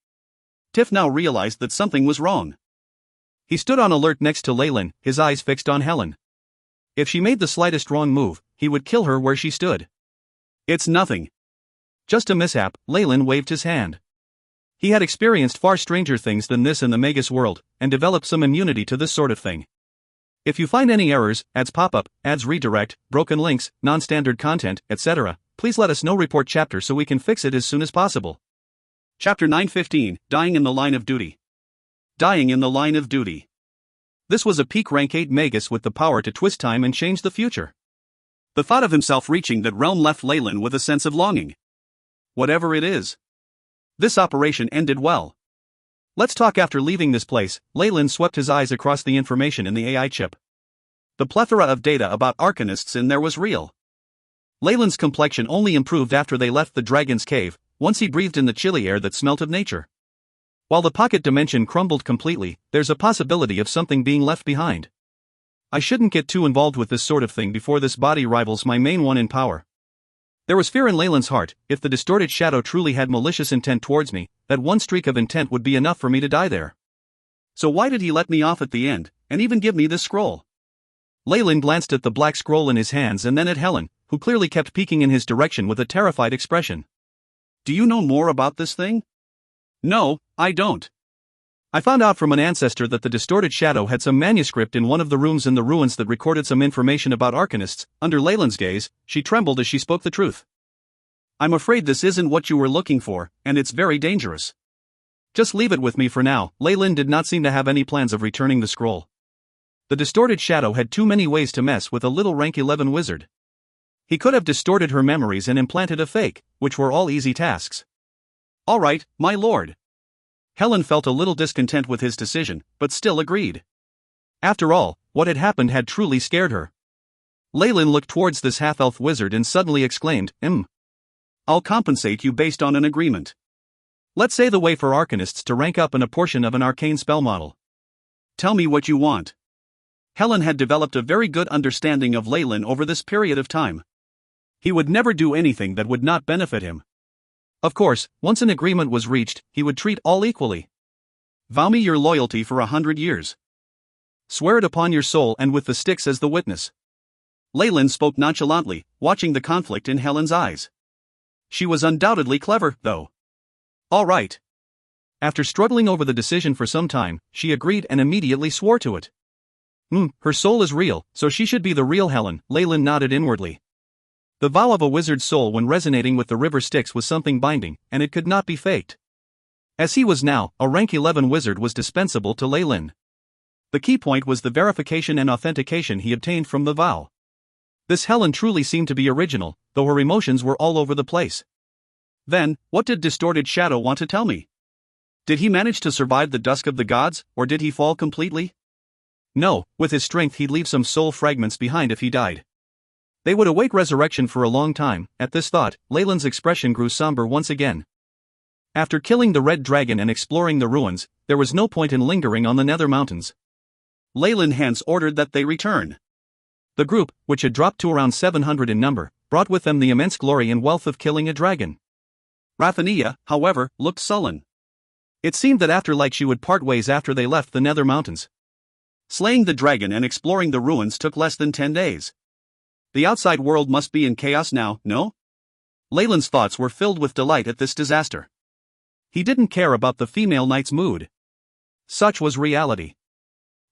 Tiff now realized that something was wrong. He stood on alert next to Leyland, his eyes fixed on Helen. If she made the slightest wrong move, he would kill her where she stood. "It's nothing. Just a mishap," Leyland waved his hand. He had experienced far stranger things than this in the Magus world, and developed some immunity to this sort of thing. If you find any errors, ads pop-up, ads redirect, broken links, non-standard content, etc., please let us know. Report chapter so we can fix it as soon as possible. Chapter 915, Dying in the Line of Duty. Dying in the Line of Duty. This was a peak rank 8 Magus with the power to twist time and change the future. The thought of himself reaching that realm left Leyland with a sense of longing. Whatever it is. This operation ended well. Let's talk. After leaving this place, Leyland swept his eyes across the information in the AI chip. The plethora of data about arcanists in there was real. Leyland's complexion only improved after they left the dragon's cave, once he breathed in the chilly air that smelt of nature. While the pocket dimension crumbled completely, there's a possibility of something being left behind. I shouldn't get too involved with this sort of thing before this body rivals my main one in power. There was fear in Leyland's heart. If the distorted shadow truly had malicious intent towards me, that one streak of intent would be enough for me to die there. So why did he let me off at the end, and even give me this scroll? Leyland glanced at the black scroll in his hands and then at Helen, who clearly kept peeking in his direction with a terrified expression. "Do you know more about this thing?" "No, I don't. I found out from an ancestor that the distorted shadow had some manuscript in one of the rooms in the ruins that recorded some information about arcanists." Under Leyland's gaze, she trembled as she spoke the truth. "I'm afraid this isn't what you were looking for, and it's very dangerous. Just leave it with me for now." Leyland did not seem to have any plans of returning the scroll. The distorted shadow had too many ways to mess with a little rank 11 wizard. He could have distorted her memories and implanted a fake, which were all easy tasks. "All right, my lord." Helen felt a little discontent with his decision, but still agreed. After all, what had happened had truly scared her. Leyland looked towards this half-elf wizard and suddenly exclaimed, "I'll compensate you based on an agreement. Let's say the way for arcanists to rank up in a portion of an arcane spell model. Tell me what you want." Helen had developed a very good understanding of Leyland over this period of time. He would never do anything that would not benefit him. Of course, once an agreement was reached, he would treat all equally. "Vow me your loyalty for 100 years. Swear it upon your soul and with the sticks as the witness." Leyland spoke nonchalantly, watching the conflict in Helen's eyes. She was undoubtedly clever, though. "All right." After struggling over the decision for some time, she agreed and immediately swore to it. Her soul is real, so she should be the real Helen. Leyland nodded inwardly. The vow of a wizard's soul when resonating with the river Styx was something binding, and it could not be faked. As he was now, a rank 11 wizard was dispensable to Leyland. The key point was the verification and authentication he obtained from the vow. This Helen truly seemed to be original, though her emotions were all over the place. Then, what did Distorted Shadow want to tell me? Did he manage to survive the dusk of the gods, or did he fall completely? No, with his strength he'd leave some soul fragments behind if he died. They would await resurrection for a long time. At this thought, Leyland's expression grew somber once again. After killing the red dragon and exploring the ruins, there was no point in lingering on the Nether Mountains. Leyland hence ordered that they return. The group, which had dropped to around 700 in number, brought with them the immense glory and wealth of killing a dragon. Raphania, however, looked sullen. It seemed that after like she would part ways after they left the Nether Mountains. Slaying the dragon and exploring the ruins took less than 10 days. The outside world must be in chaos now, no? Leyland's thoughts were filled with delight at this disaster. He didn't care about the female knight's mood. Such was reality.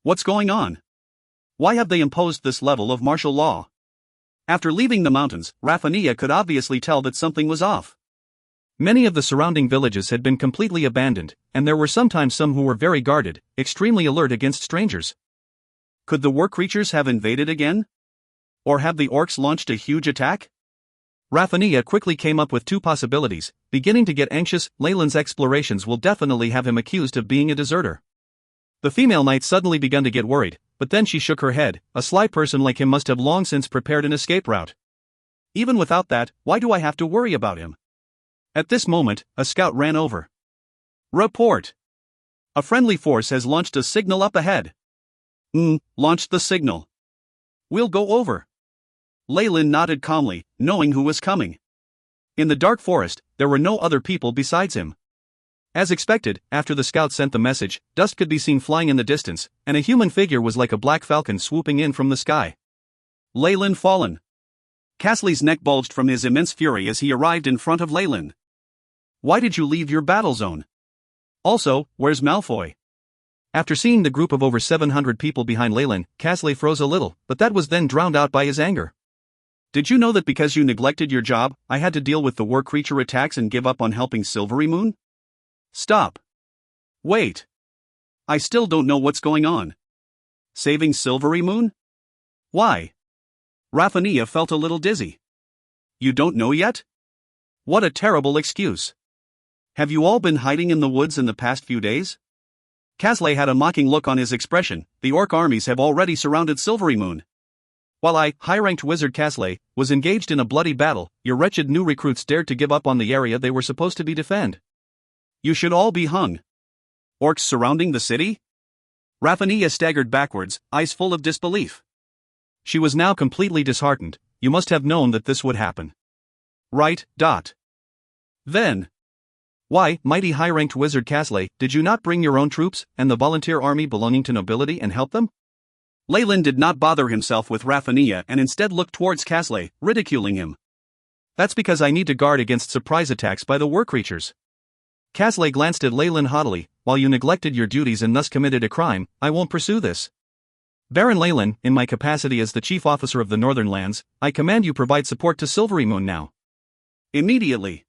What's going on? Why have they imposed this level of martial law? After leaving the mountains, Raphania could obviously tell that something was off. Many of the surrounding villages had been completely abandoned, and there were sometimes some who were very guarded, extremely alert against strangers. Could the war creatures have invaded again? Or have the orcs launched a huge attack? Raffania quickly came up with two possibilities. Beginning to get anxious, Leyland's explorations will definitely have him accused of being a deserter. The female knight suddenly began to get worried, but then she shook her head. A sly person like him must have long since prepared an escape route. Even without that, why do I have to worry about him? At this moment, a scout ran over. Report! A friendly force has launched a signal up ahead. Launched the signal. We'll go over. Leyland nodded calmly, knowing who was coming. In the dark forest, there were no other people besides him. As expected, after the scout sent the message, dust could be seen flying in the distance, and a human figure was like a black falcon swooping in from the sky. Leyland fallen. Casley's neck bulged from his immense fury as he arrived in front of Leyland. Why did you leave your battle zone? Also, where's Malfoy? After seeing the group of over 700 people behind Leyland, Casley froze a little, but that was then drowned out by his anger. Did you know that because you neglected your job, I had to deal with the war creature attacks and give up on helping Silvery Moon? Stop. Wait. I still don't know what's going on. Saving Silvery Moon? Why? Raffania felt a little dizzy. You don't know yet? What a terrible excuse. Have you all been hiding in the woods in the past few days? Casley had a mocking look on his expression. The orc armies have already surrounded Silvery Moon. While I, high-ranked wizard Casley, was engaged in a bloody battle, your wretched new recruits dared to give up on the area they were supposed to be defend. You should all be hung. Orcs surrounding the city? Raffania staggered backwards, eyes full of disbelief. She was now completely disheartened. You must have known that this would happen. Right. Then. Why, mighty high-ranked wizard Casley, did you not bring your own troops, and the volunteer army belonging to nobility and help them? Leyland did not bother himself with Raffania and instead looked towards Casley, ridiculing him. That's because I need to guard against surprise attacks by the war creatures. Casley glanced at Leyland haughtily. While you neglected your duties and thus committed a crime, I won't pursue this. Baron Leyland, in my capacity as the chief officer of the Northern Lands, I command you provide support to Silvery Moon now. Immediately.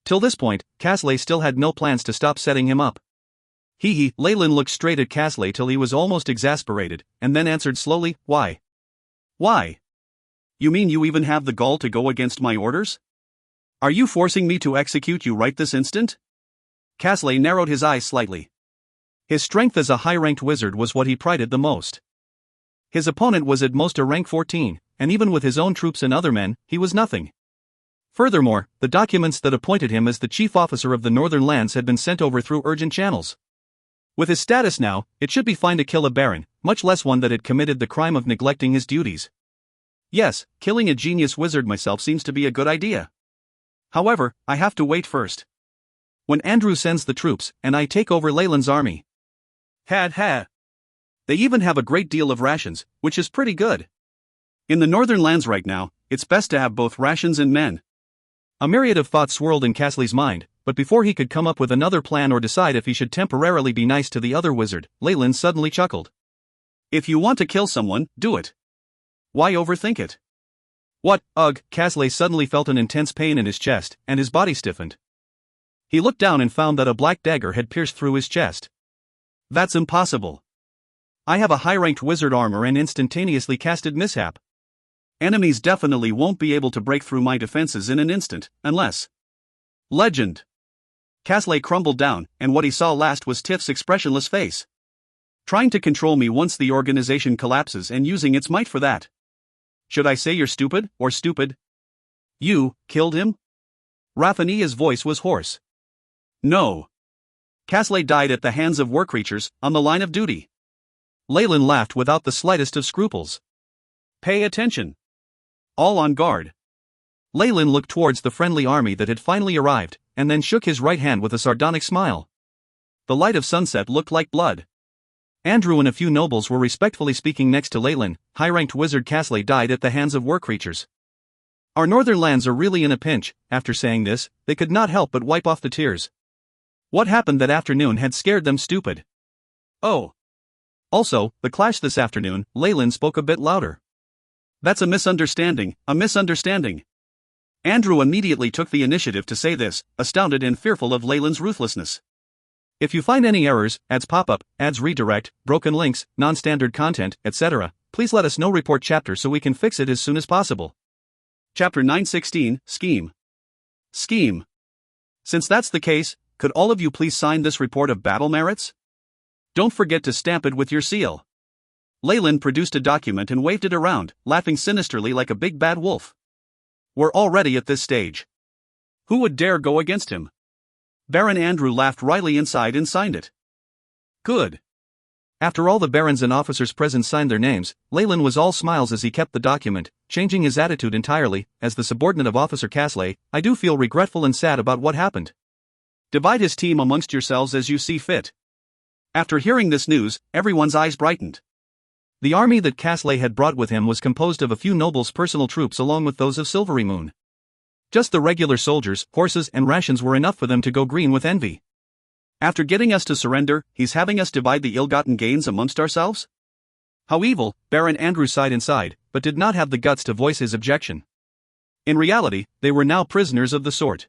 Till this point, Casley still had no plans to stop setting him up. Leyland looked straight at Casley till he was almost exasperated, and then answered slowly, Why? Why? You mean you even have the gall to go against my orders? Are you forcing me to execute you right this instant? Casley narrowed his eyes slightly. His strength as a high-ranked wizard was what he prided the most. His opponent was at most a rank 14, and even with his own troops and other men, he was nothing. Furthermore, the documents that appointed him as the chief officer of the Northern Lands had been sent over through urgent channels. With his status now, it should be fine to kill a baron, much less one that had committed the crime of neglecting his duties. Yes, killing a genius wizard myself seems to be a good idea. However, I have to wait first. When Andrew sends the troops, and I take over Leyland's army. They even have a great deal of rations, which is pretty good. In the Northern Lands right now, it's best to have both rations and men. A myriad of thoughts swirled in Casley's mind, but before he could come up with another plan or decide if he should temporarily be nice to the other wizard, Leyland suddenly chuckled. If you want to kill someone, do it. Why overthink it? What, ugh, Casley suddenly felt an intense pain in his chest, and his body stiffened. He looked down and found that a black dagger had pierced through his chest. That's impossible. I have a high-ranked wizard armor and instantaneously casted mishap. Enemies definitely won't be able to break through my defenses in an instant, unless... Legend. Casley crumbled down, and what he saw last was Tiff's expressionless face. Trying to control me once the organization collapses and using its might for that. Should I say you're stupid, or stupid? You killed him? Raffania's voice was hoarse. No. Casley died at the hands of war creatures, on the line of duty. Leyland laughed without the slightest of scruples. Pay attention. All on guard. Leyland looked towards the friendly army that had finally arrived, and then shook his right hand with a sardonic smile. The light of sunset looked like blood. Andrew and a few nobles were respectfully speaking next to Leyland. High-ranked wizard Casley died at the hands of war creatures. Our Northern Lands are really in a pinch. After saying this, they could not help but wipe off the tears. What happened that afternoon had scared them stupid. Oh. Also, the clash this afternoon, Leyland spoke a bit louder. That's a misunderstanding, Andrew immediately took the initiative to say this, astounded and fearful of Leyland's ruthlessness. If you find any errors, ads pop up, ads redirect, broken links, non-standard content, etc., please let us know. Report chapter so we can fix it as soon as possible. Chapter 916, Scheme. Scheme. Since that's the case, could all of you please sign this report of battle merits? Don't forget to stamp it with your seal. Leyland produced a document and waved it around, laughing sinisterly like a big bad wolf. We're already at this stage. Who would dare go against him? Baron Andrew laughed wryly inside and signed it. Good. After all the barons and officers present signed their names, Leyland was all smiles as he kept the document, changing his attitude entirely. As the subordinate of Officer Casley, I do feel regretful and sad about what happened. Divide his team amongst yourselves as you see fit. After hearing this news, everyone's eyes brightened. The army that Casley had brought with him was composed of a few nobles' personal troops along with those of Silvery Moon. Just the regular soldiers, horses and rations were enough for them to go green with envy. After getting us to surrender, he's having us divide the ill-gotten gains amongst ourselves? How evil, Baron Andrew sighed inside, but did not have the guts to voice his objection. In reality, they were now prisoners of the sort.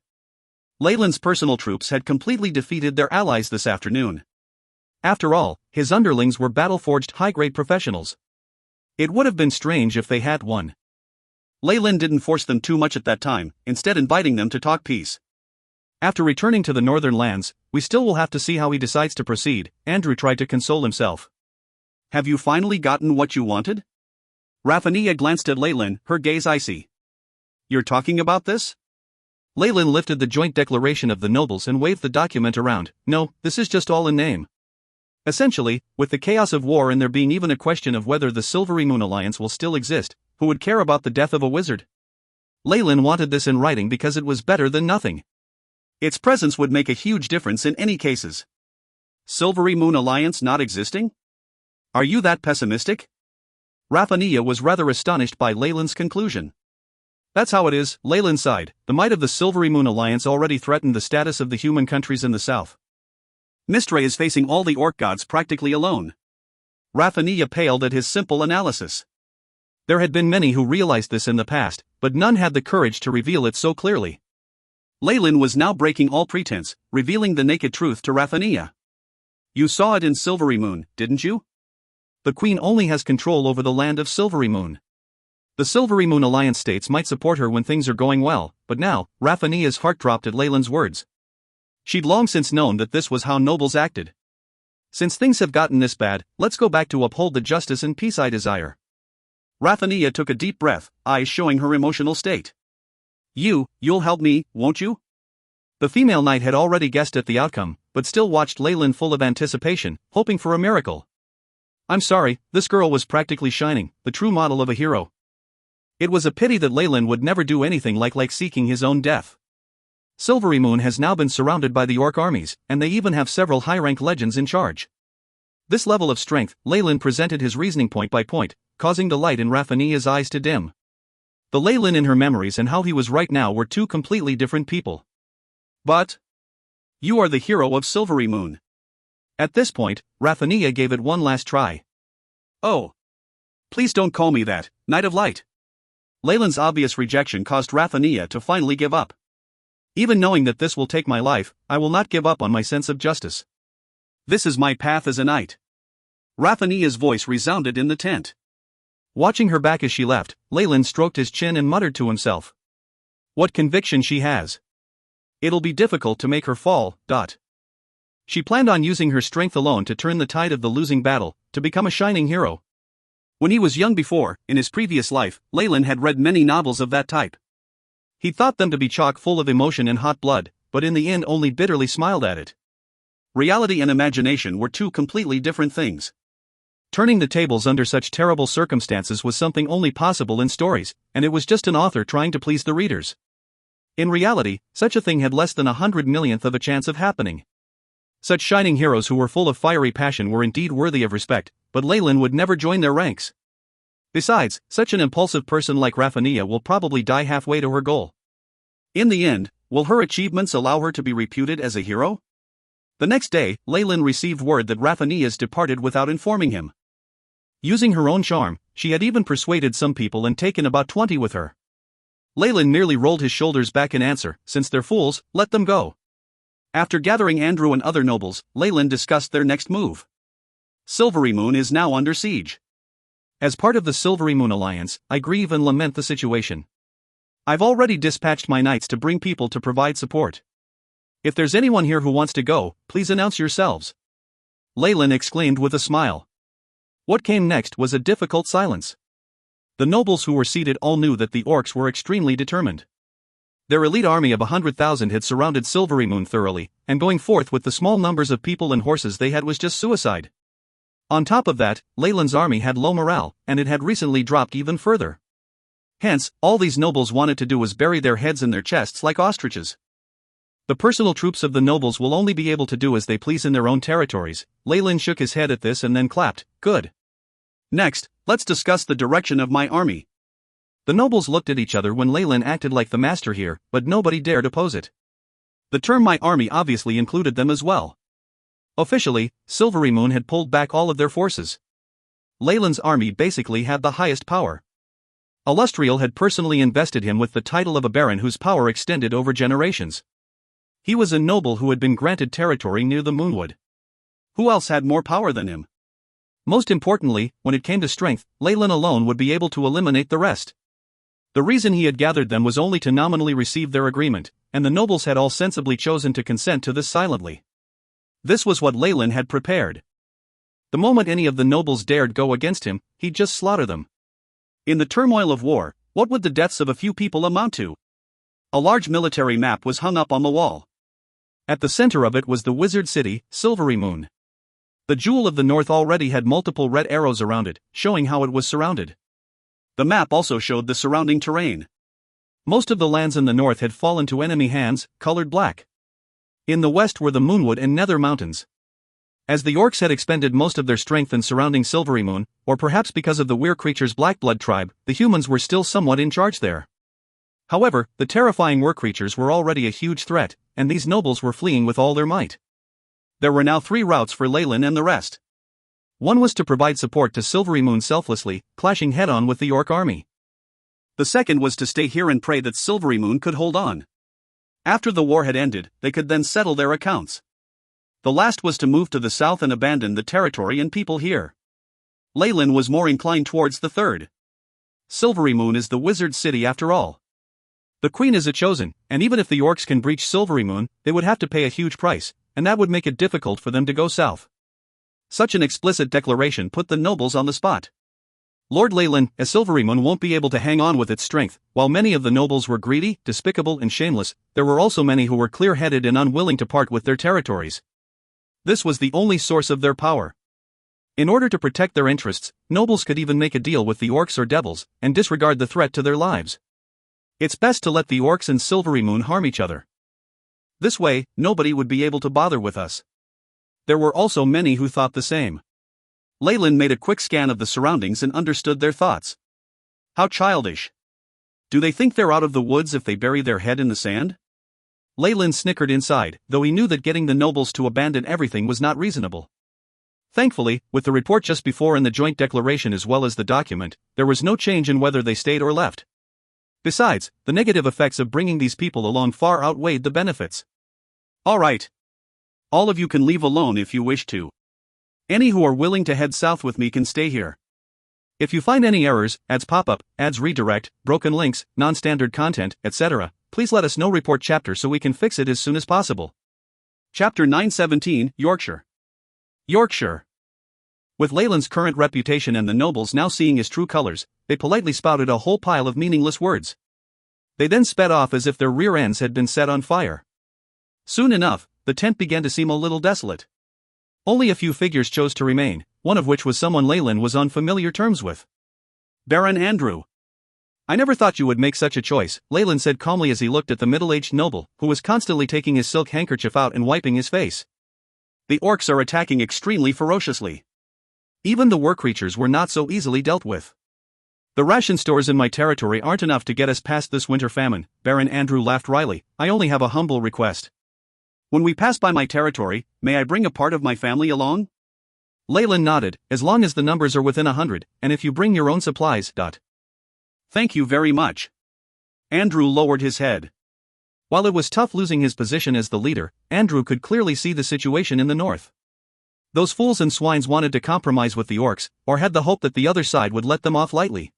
Leyland's personal troops had completely defeated their allies this afternoon. After all, his underlings were battle-forged high-grade professionals. It would have been strange if they had won. Leyland didn't force them too much at that time, instead inviting them to talk peace. After returning to the northern lands, we still will have to see how he decides to proceed, Andrew tried to console himself. Have you finally gotten what you wanted? Raffania glanced at Leyland, her gaze icy. You're talking about this? Leyland lifted the joint declaration of the nobles and waved the document around. No, this is just all in name. Essentially, with the chaos of war and there being even a question of whether the Silvery Moon Alliance will still exist, who would care about the death of a wizard? Leyland wanted this in writing because it was better than nothing. Its presence would make a huge difference in any cases. Silvery Moon Alliance not existing? Are you that pessimistic? Raffania was rather astonished by Leyland's conclusion. That's how it is, Leyland sighed. The might of the Silvery Moon Alliance already threatened the status of the human countries in the south. Mistray is facing all the orc gods practically alone. Raffania paled at his simple analysis. There had been many who realized this in the past, but none had the courage to reveal it so clearly. Leyland was now breaking all pretense, revealing the naked truth to Raffania. You saw it in Silvery Moon, didn't you? The Queen only has control over the land of Silvery Moon. The Silvery Moon Alliance states might support her when things are going well, but now, Raffania's heart dropped at Leyland's words. She'd long since known that this was how nobles acted. Since things have gotten this bad, let's go back to uphold the justice and peace I desire. Raffania took a deep breath, eyes showing her emotional state. You'll help me, won't you? The female knight had already guessed at the outcome, but still watched Leyland full of anticipation, hoping for a miracle. I'm sorry, this girl was practically shining, the true model of a hero. It was a pity that Leyland would never do anything like seeking his own death. Silvery Moon has now been surrounded by the orc armies, and they even have several high-rank legends in charge. This level of strength, Leyland presented his reasoning point by point, causing the light in Raffania's eyes to dim. The Leyland in her memories and how he was right now were two completely different people. But you are the hero of Silvery Moon. At this point, Raffania gave it one last try. Oh. Please don't call me that, Knight of Light. Leyland's obvious rejection caused Raffania to finally give up. Even knowing that this will take my life, I will not give up on my sense of justice. This is my path as a knight. Raffania's voice resounded in the tent. Watching her back as she left, Leyland stroked his chin and muttered to himself. What conviction she has. It'll be difficult to make her fall. She planned on using her strength alone to turn the tide of the losing battle, to become a shining hero. When he was young before, in his previous life, Leyland had read many novels of that type. He thought them to be chock full of emotion and hot blood, but in the end only bitterly smiled at it. Reality and imagination were two completely different things. Turning the tables under such terrible circumstances was something only possible in stories, and it was just an author trying to please the readers. In reality, such a thing had less than 100 millionth of a chance of happening. Such shining heroes who were full of fiery passion were indeed worthy of respect, but Leyland would never join their ranks. Besides, such an impulsive person like Raffania will probably die halfway to her goal. In the end, will her achievements allow her to be reputed as a hero? The next day, Leyland received word that Raffania's departed without informing him. Using her own charm, she had even persuaded some people and taken about 20 with her. Leyland merely rolled his shoulders back in answer, since they're fools, let them go. After gathering Andrew and other nobles, Leyland discussed their next move. Silvery Moon is now under siege. As part of the Silvery Moon Alliance, I grieve and lament the situation. I've already dispatched my knights to bring people to provide support. If there's anyone here who wants to go, please announce yourselves. Leyland exclaimed with a smile. What came next was a difficult silence. The nobles who were seated all knew that the orcs were extremely determined. Their elite army of 100,000 had surrounded Silvery Moon thoroughly, and going forth with the small numbers of people and horses they had was just suicide. On top of that, Leyland's army had low morale, and it had recently dropped even further. Hence, all these nobles wanted to do was bury their heads in their chests like ostriches. The personal troops of the nobles will only be able to do as they please in their own territories. Leyland shook his head at this and then clapped. Good. Next, let's discuss the direction of my army. The nobles looked at each other when Leyland acted like the master here, but nobody dared oppose it. The term my army obviously included them as well. Officially, Silvery Moon had pulled back all of their forces. Leyland's army basically had the highest power. Illustrial had personally invested him with the title of a baron whose power extended over generations. He was a noble who had been granted territory near the Moonwood. Who else had more power than him? Most importantly, when it came to strength, Leyland alone would be able to eliminate the rest. The reason he had gathered them was only to nominally receive their agreement, and the nobles had all sensibly chosen to consent to this silently. This was what Leyland had prepared. The moment any of the nobles dared go against him, he'd just slaughter them. In the turmoil of war, what would the deaths of a few people amount to? A large military map was hung up on the wall. At the center of it was the wizard city, Silvery Moon. The Jewel of the North already had multiple red arrows around it, showing how it was surrounded. The map also showed the surrounding terrain. Most of the lands in the north had fallen to enemy hands, colored black. In the west were the Moonwood and Nether Mountains. As the orcs had expended most of their strength in surrounding Silvery Moon, or perhaps because of the Weir creature's Blackblood tribe, the humans were still somewhat in charge there. However, the terrifying Weir creatures were already a huge threat, and these nobles were fleeing with all their might. There were now 3 routes for Leyland and the rest. One was to provide support to Silvery Moon selflessly, clashing head-on with the orc army. The second was to stay here and pray that Silvery Moon could hold on. After the war had ended, they could then settle their accounts. The last was to move to the south and abandon the territory and people here. Leyland was more inclined towards the third. Silvery Moon is the wizard city after all. The queen is a chosen, and even if the orcs can breach Silvery Moon, they would have to pay a huge price, and that would make it difficult for them to go south. Such an explicit declaration put the nobles on the spot. Lord Leyland, a Silvery Moon won't be able to hang on with its strength. While many of the nobles were greedy, despicable and shameless, there were also many who were clear-headed and unwilling to part with their territories. This was the only source of their power. In order to protect their interests, nobles could even make a deal with the orcs or devils, and disregard the threat to their lives. It's best to let the orcs and Silvery Moon harm each other. This way, nobody would be able to bother with us. There were also many who thought the same. Leyland made a quick scan of the surroundings and understood their thoughts. How childish. Do they think they're out of the woods if they bury their head in the sand? Leyland snickered inside, though he knew that getting the nobles to abandon everything was not reasonable. Thankfully, with the report just before and the joint declaration as well as the document, there was no change in whether they stayed or left. Besides, the negative effects of bringing these people along far outweighed the benefits. All right. All of you can leave alone if you wish to. Any who are willing to head south with me can stay here. If you find any errors, ads pop up, ads redirect, broken links, non-standard content, etc., please let us know. Report chapter so we can fix it as soon as possible. Chapter 917, Yorkshire. Yorkshire. With Leyland's current reputation and the nobles now seeing his true colors, they politely spouted a whole pile of meaningless words. They then sped off as if their rear ends had been set on fire. Soon enough, the tent began to seem a little desolate. Only a few figures chose to remain, one of which was someone Leyland was on familiar terms with. Baron Andrew. I never thought you would make such a choice, Leyland said calmly as he looked at the middle-aged noble, who was constantly taking his silk handkerchief out and wiping his face. The orcs are attacking extremely ferociously. Even the war creatures were not so easily dealt with. The ration stores in my territory aren't enough to get us past this winter famine, Baron Andrew laughed wryly. I only have a humble request. When we pass by my territory, may I bring a part of my family along? Leyland nodded, as long as the numbers are within 100, and if you bring your own supplies. Thank you very much. Andrew lowered his head. While it was tough losing his position as the leader, Andrew could clearly see the situation in the north. Those fools and swines wanted to compromise with the orcs, or had the hope that the other side would let them off lightly.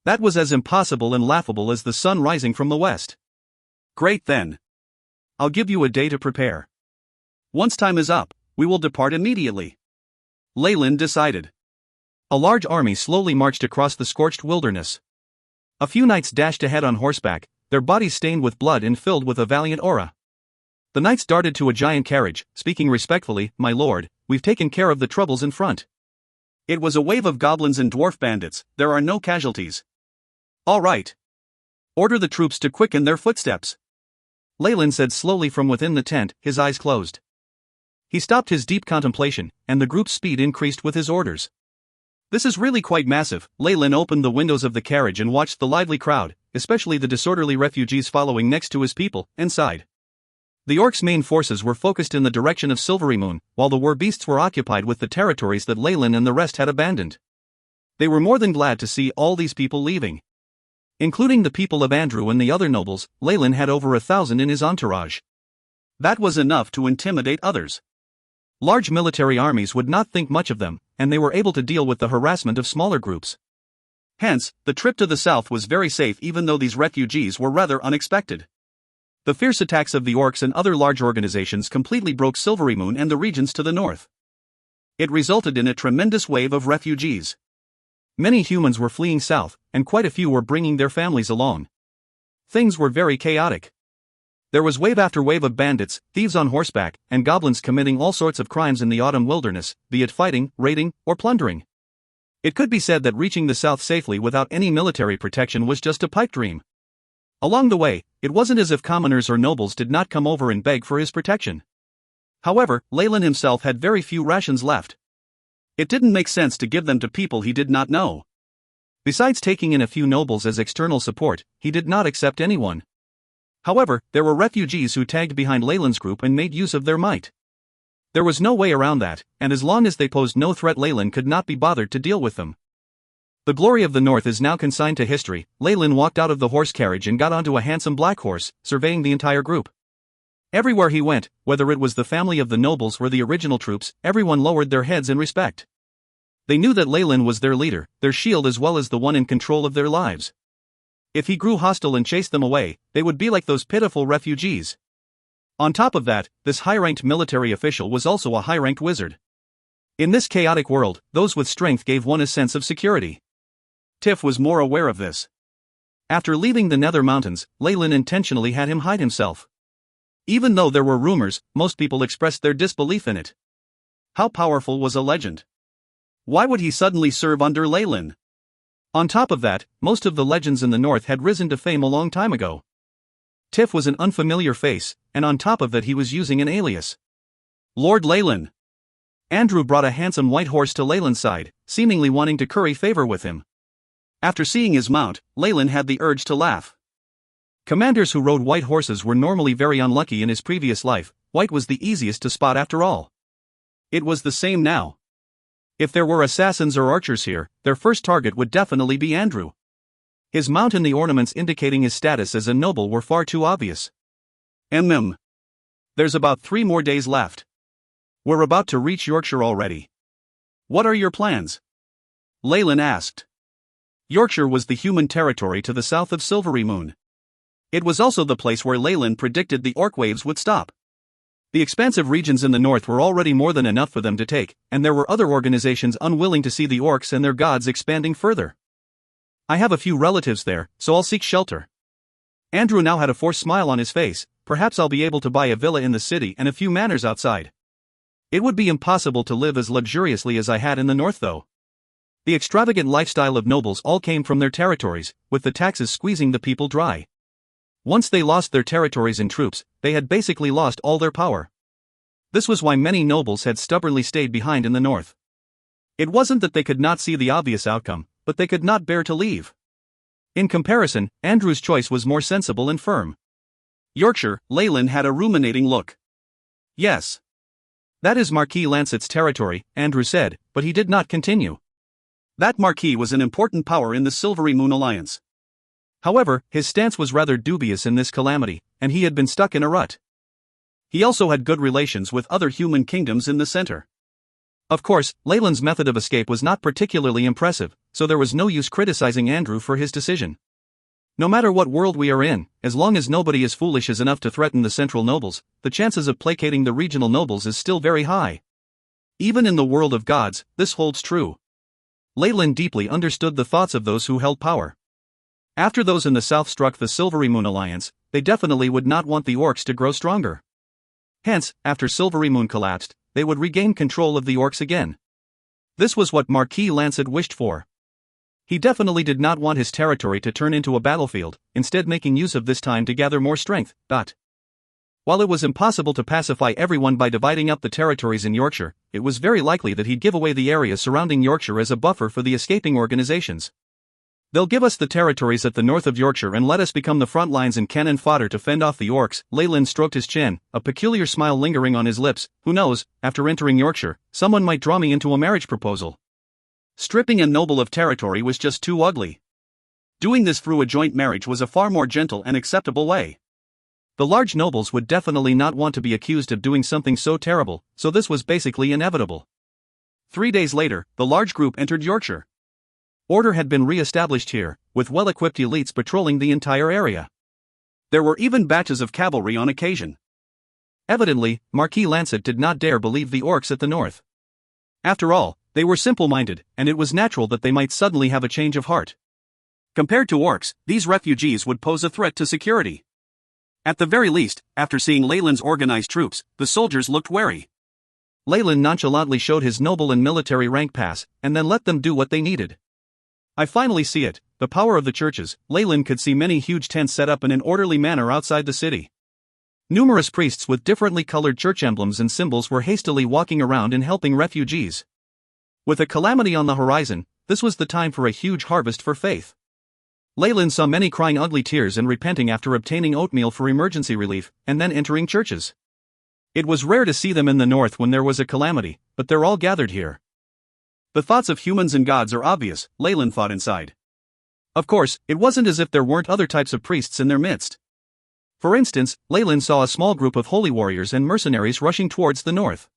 That was as impossible and laughable as the sun rising from the west. Great then. I'll give you a day to prepare. Once time is up, we will depart immediately. Leyland decided. A large army slowly marched across the scorched wilderness. A few knights dashed ahead on horseback, their bodies stained with blood and filled with a valiant aura. The knights darted to a giant carriage, speaking respectfully, "My lord, we've taken care of the troubles in front." It was a wave of goblins and dwarf bandits, there are no casualties. All right. Order the troops to quicken their footsteps. Leyland said slowly from within the tent, his eyes closed. He stopped his deep contemplation, and the group's speed increased with his orders. This is really quite massive. Leyland opened the windows of the carriage and watched the lively crowd, especially the disorderly refugees following next to his people, and sighed. The orcs' main forces were focused in the direction of Silvery Moon, while the war-beasts were occupied with the territories that Leyland and the rest had abandoned. They were more than glad to see all these people leaving. Including the people of Andrew and the other nobles, Leyland had over 1,000 in his entourage. That was enough to intimidate others. Large military armies would not think much of them, and they were able to deal with the harassment of smaller groups. Hence, the trip to the south was very safe even though these refugees were rather unexpected. The fierce attacks of the orcs and other large organizations completely broke Silvery Moon and the regions to the north. It resulted in a tremendous wave of refugees. Many humans were fleeing south, and quite a few were bringing their families along. Things were very chaotic. There was wave after wave of bandits, thieves on horseback, and goblins committing all sorts of crimes in the autumn wilderness, be it fighting, raiding, or plundering. It could be said that reaching the south safely without any military protection was just a pipe dream. Along the way, it wasn't as if commoners or nobles did not come over and beg for his protection. However, Leyland himself had very few rations left. It didn't make sense to give them to people he did not know. Besides taking in a few nobles as external support, he did not accept anyone. However, there were refugees who tagged behind Leyland's group and made use of their might. There was no way around that, and as long as they posed no threat, Leyland could not be bothered to deal with them. The glory of the north is now consigned to history. Leyland walked out of the horse carriage and got onto a handsome black horse, surveying the entire group. Everywhere he went, whether it was the family of the nobles or the original troops, everyone lowered their heads in respect. They knew that Leyland was their leader, their shield as well as the one in control of their lives. If he grew hostile and chased them away, they would be like those pitiful refugees. On top of that, this high-ranked military official was also a high-ranked wizard. In this chaotic world, those with strength gave one a sense of security. Tiff was more aware of this. After leaving the Nether Mountains, Leyland intentionally had him hide himself. Even though there were rumors, most people expressed their disbelief in it. How powerful was a legend? Why would he suddenly serve under Leyland? On top of that, most of the legends in the north had risen to fame a long time ago. Tiff was an unfamiliar face, and on top of that he was using an alias. Lord Leyland. Andrew brought a handsome white horse to Leyland's side, seemingly wanting to curry favor with him. After seeing his mount, Leyland had the urge to laugh. Commanders who rode white horses were normally very unlucky in his previous life. White was the easiest to spot after all. It was the same now. If there were assassins or archers here, their first target would definitely be Andrew. His mount and the ornaments indicating his status as a noble were far too obvious. There's about 3 more days left. We're about to reach Yorkshire already. What are your plans? Leyland asked. Yorkshire was the human territory to the south of Silvery Moon. It was also the place where Leyland predicted the orc waves would stop. The expansive regions in the north were already more than enough for them to take, and there were other organizations unwilling to see the orcs and their gods expanding further. I have a few relatives there, so I'll seek shelter. Andrew now had a forced smile on his face. Perhaps I'll be able to buy a villa in the city and a few manors outside. It would be impossible to live as luxuriously as I had in the north though. The extravagant lifestyle of nobles all came from their territories, with the taxes squeezing the people dry. Once they lost their territories and troops, they had basically lost all their power. This was why many nobles had stubbornly stayed behind in the north. It wasn't that they could not see the obvious outcome, but they could not bear to leave. In comparison, Andrew's choice was more sensible and firm. Yorkshire, Leyland had a ruminating look. Yes. That is Marquis Lancet's territory, Andrew said, but he did not continue. That Marquis was an important power in the Silvery Moon Alliance. However, his stance was rather dubious in this calamity, and he had been stuck in a rut. He also had good relations with other human kingdoms in the center. Of course, Leyland's method of escape was not particularly impressive, so there was no use criticizing Andrew for his decision. No matter what world we are in, as long as nobody is foolish as enough to threaten the central nobles, the chances of placating the regional nobles is still very high. Even in the world of gods, this holds true. Leyland deeply understood the thoughts of those who held power. After those in the south struck the Silvery Moon Alliance, they definitely would not want the orcs to grow stronger. Hence, after Silvery Moon collapsed, they would regain control of the orcs again. This was what Marquis Lancet wished for. He definitely did not want his territory to turn into a battlefield, instead making use of this time to gather more strength. While it was impossible to pacify everyone by dividing up the territories in Yorkshire, it was very likely that he'd give away the area surrounding Yorkshire as a buffer for the escaping organizations. They'll give us the territories at the north of Yorkshire and let us become the front lines and cannon fodder to fend off the orcs. Leyland stroked his chin, a peculiar smile lingering on his lips. Who knows, after entering Yorkshire, someone might draw me into a marriage proposal. Stripping a noble of territory was just too ugly. Doing this through a joint marriage was a far more gentle and acceptable way. The large nobles would definitely not want to be accused of doing something so terrible, so this was basically inevitable. 3 days later, the large group entered Yorkshire. Order had been re-established here, with well-equipped elites patrolling the entire area. There were even batches of cavalry on occasion. Evidently, Marquis Lancet did not dare believe the orcs at the north. After all, they were simple-minded, and it was natural that they might suddenly have a change of heart. Compared to orcs, these refugees would pose a threat to security. At the very least, after seeing Leyland's organized troops, the soldiers looked wary. Leyland nonchalantly showed his noble and military rank pass, and then let them do what they needed. I finally see it, the power of the churches. Leyland could see many huge tents set up in an orderly manner outside the city. Numerous priests with differently colored church emblems and symbols were hastily walking around and helping refugees. With a calamity on the horizon, this was the time for a huge harvest for faith. Leyland saw many crying ugly tears and repenting after obtaining oatmeal for emergency relief, and then entering churches. It was rare to see them in the north when there was a calamity, but they're all gathered here. The thoughts of humans and gods are obvious, Leyland thought inside. Of course, it wasn't as if there weren't other types of priests in their midst. For instance, Leyland saw a small group of holy warriors and mercenaries rushing towards the north.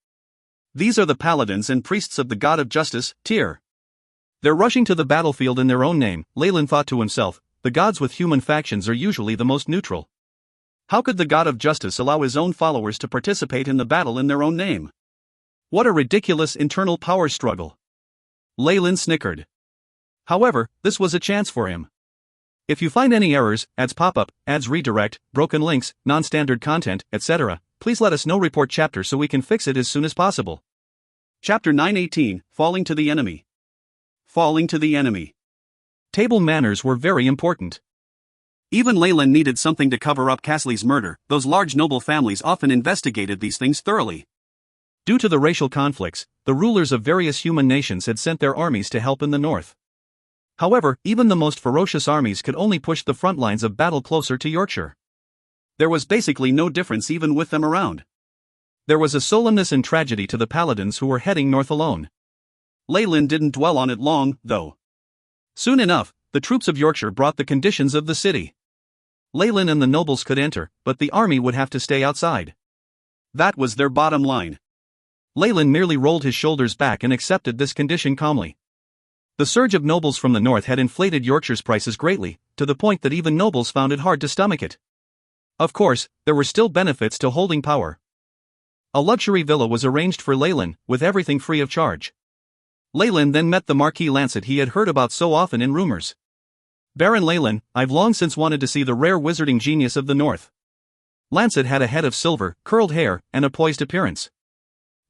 These are the paladins and priests of the god of justice, Tyr. They're rushing to the battlefield in their own name. Leyland thought to himself, the gods with human factions are usually the most neutral. How could the god of justice allow his own followers to participate in the battle in their own name? What a ridiculous internal power struggle. Leyland snickered. However, this was a chance for him. If you find any errors, ads pop up, ads redirect, broken links, non-standard content, etc., please let us know. Report chapter so we can fix it as soon as possible. Chapter 918, Falling to the Enemy. Falling to the enemy. Table manners were very important. Even Leyland needed something to cover up Casley's murder. Those large noble families often investigated these things thoroughly. Due to the racial conflicts, the rulers of various human nations had sent their armies to help in the north. However, even the most ferocious armies could only push the front lines of battle closer to Yorkshire. There was basically no difference even with them around. There was a solemnness and tragedy to the paladins who were heading north alone. Leyland didn't dwell on it long, though. Soon enough, the troops of Yorkshire brought the conditions of the city. Leyland and the nobles could enter, but the army would have to stay outside. That was their bottom line. Leyland merely rolled his shoulders back and accepted this condition calmly. The surge of nobles from the north had inflated Yorkshire's prices greatly, to the point that even nobles found it hard to stomach it. Of course, there were still benefits to holding power. A luxury villa was arranged for Leyland, with everything free of charge. Leyland then met the Marquis Lancet he had heard about so often in rumors. Baron Leyland, I've long since wanted to see the rare wizarding genius of the north. Lancet had a head of silver, curled hair, and a poised appearance.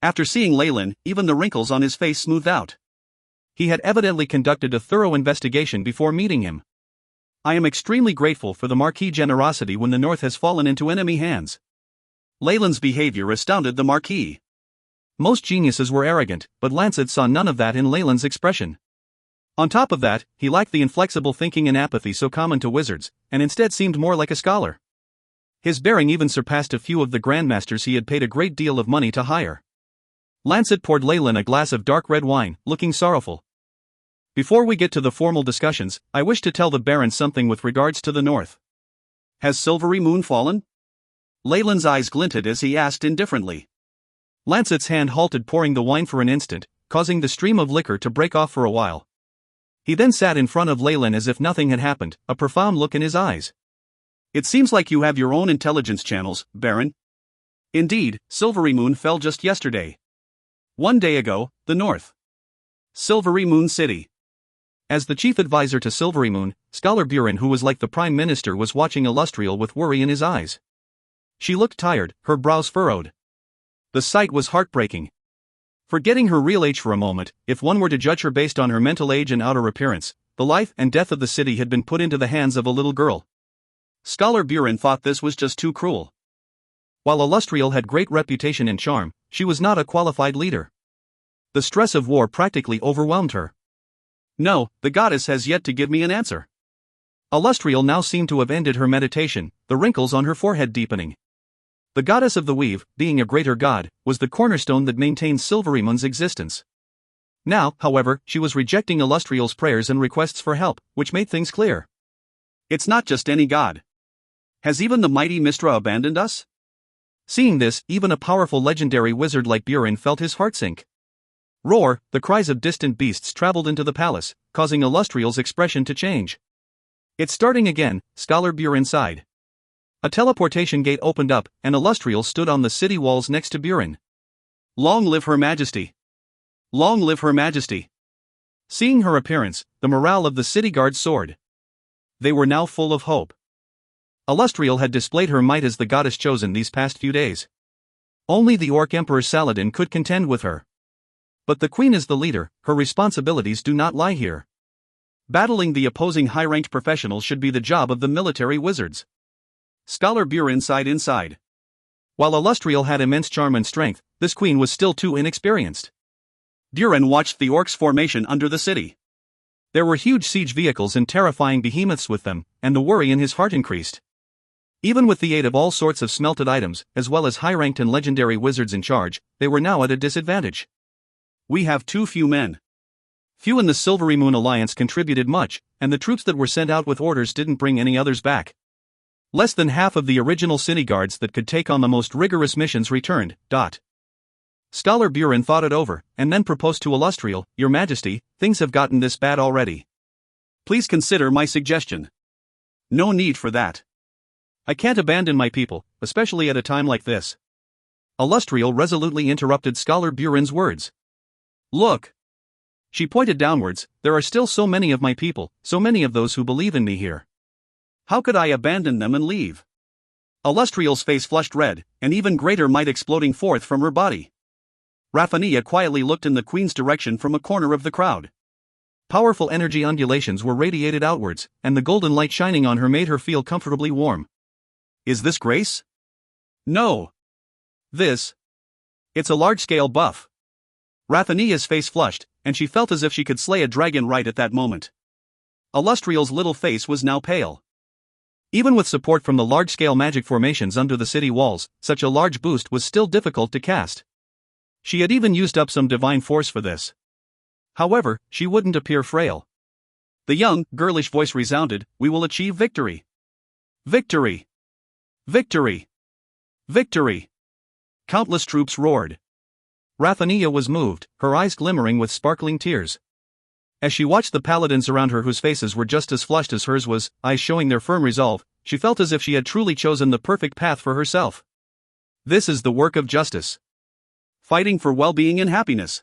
After seeing Leyland, even the wrinkles on his face smoothed out. He had evidently conducted a thorough investigation before meeting him. I am extremely grateful for the Marquis' generosity when the north has fallen into enemy hands. Leyland's behavior astounded the Marquis. Most geniuses were arrogant, but Lancet saw none of that in Leyland's expression. On top of that, he lacked the inflexible thinking and apathy so common to wizards, and instead seemed more like a scholar. His bearing even surpassed a few of the grandmasters he had paid a great deal of money to hire. Lancet poured Leyland a glass of dark red wine, looking sorrowful. Before we get to the formal discussions, I wish to tell the Baron something with regards to the north. Has Silvery Moon fallen? Leyland's eyes glinted as he asked indifferently. Lancet's hand halted pouring the wine for an instant, causing the stream of liquor to break off for a while. He then sat in front of Leyland as if nothing had happened, a profound look in his eyes. It seems like you have your own intelligence channels, Baron. Indeed, Silvery Moon fell just yesterday. 1 day ago, the North. Silvery Moon City. As the chief advisor to Silvery Moon, Scholar Buren, who was like the Prime Minister, was watching Illustrial with worry in his eyes. She looked tired, her brows furrowed. The sight was heartbreaking. Forgetting her real age for a moment, if one were to judge her based on her mental age and outer appearance, the life and death of the city had been put into the hands of a little girl. Scholar Buren thought this was just too cruel. While Illustrial had great reputation and charm, she was not a qualified leader. The stress of war practically overwhelmed her. No, the goddess has yet to give me an answer. Illustrial now seemed to have ended her meditation, the wrinkles on her forehead deepening. The goddess of the weave, being a greater god, was the cornerstone that maintained Silvery Moon's existence. Now, however, she was rejecting Illustrial's prayers and requests for help, which made things clear. It's not just any god. Has even the mighty Mistra abandoned us? Seeing this, even a powerful legendary wizard like Buren felt his heart sink. Roar, the cries of distant beasts traveled into the palace, causing Illustrial's expression to change. It's starting again, Scholar Buren sighed. A teleportation gate opened up, and Illustrial stood on the city walls next to Buren. Long live Her Majesty! Long live Her Majesty! Seeing her appearance, the morale of the city guards soared. They were now full of hope. Illustrial had displayed her might as the goddess chosen these past few days. Only the Orc Emperor Saladin could contend with her. But the Queen is the leader, her responsibilities do not lie here. Battling the opposing high-ranked professionals should be the job of the military wizards. Scholar Buren sighed inside. While Illustrial had immense charm and strength, this queen was still too inexperienced. Buren watched the orcs' formation under the city. There were huge siege vehicles and terrifying behemoths with them, and the worry in his heart increased. Even with the aid of all sorts of smelted items, as well as high-ranked and legendary wizards in charge, they were now at a disadvantage. We have too few men. Few in the Silvery Moon Alliance contributed much, and the troops that were sent out with orders didn't bring any others back. Less than half of the original city guards that could take on the most rigorous missions returned. Scholar Buren thought it over, and then proposed to Illustrial, Your Majesty, things have gotten this bad already. Please consider my suggestion. No need for that. I can't abandon my people, especially at a time like this. Illustrial resolutely interrupted Scholar Buren's words. Look. She pointed downwards, there are still so many of my people, so many of those who believe in me here. How could I abandon them and leave? Illustrial's face flushed red, an even greater might exploding forth from her body. Raphania quietly looked in the Queen's direction from a corner of the crowd. Powerful energy undulations were radiated outwards, and the golden light shining on her made her feel comfortably warm. Is this grace? No. It's a large-scale buff. Raphania's face flushed, and she felt as if she could slay a dragon right at that moment. Illustrial's little face was now pale. Even with support from the large-scale magic formations under the city walls, such a large boost was still difficult to cast. She had even used up some divine force for this. However, she wouldn't appear frail. The young, girlish voice resounded, We will achieve victory. Victory! Victory! Victory! Countless troops roared. Raphania was moved, her eyes glimmering with sparkling tears. As she watched the paladins around her whose faces were just as flushed as hers was, eyes showing their firm resolve, she felt as if she had truly chosen the perfect path for herself. This is the work of justice. Fighting for well-being and happiness.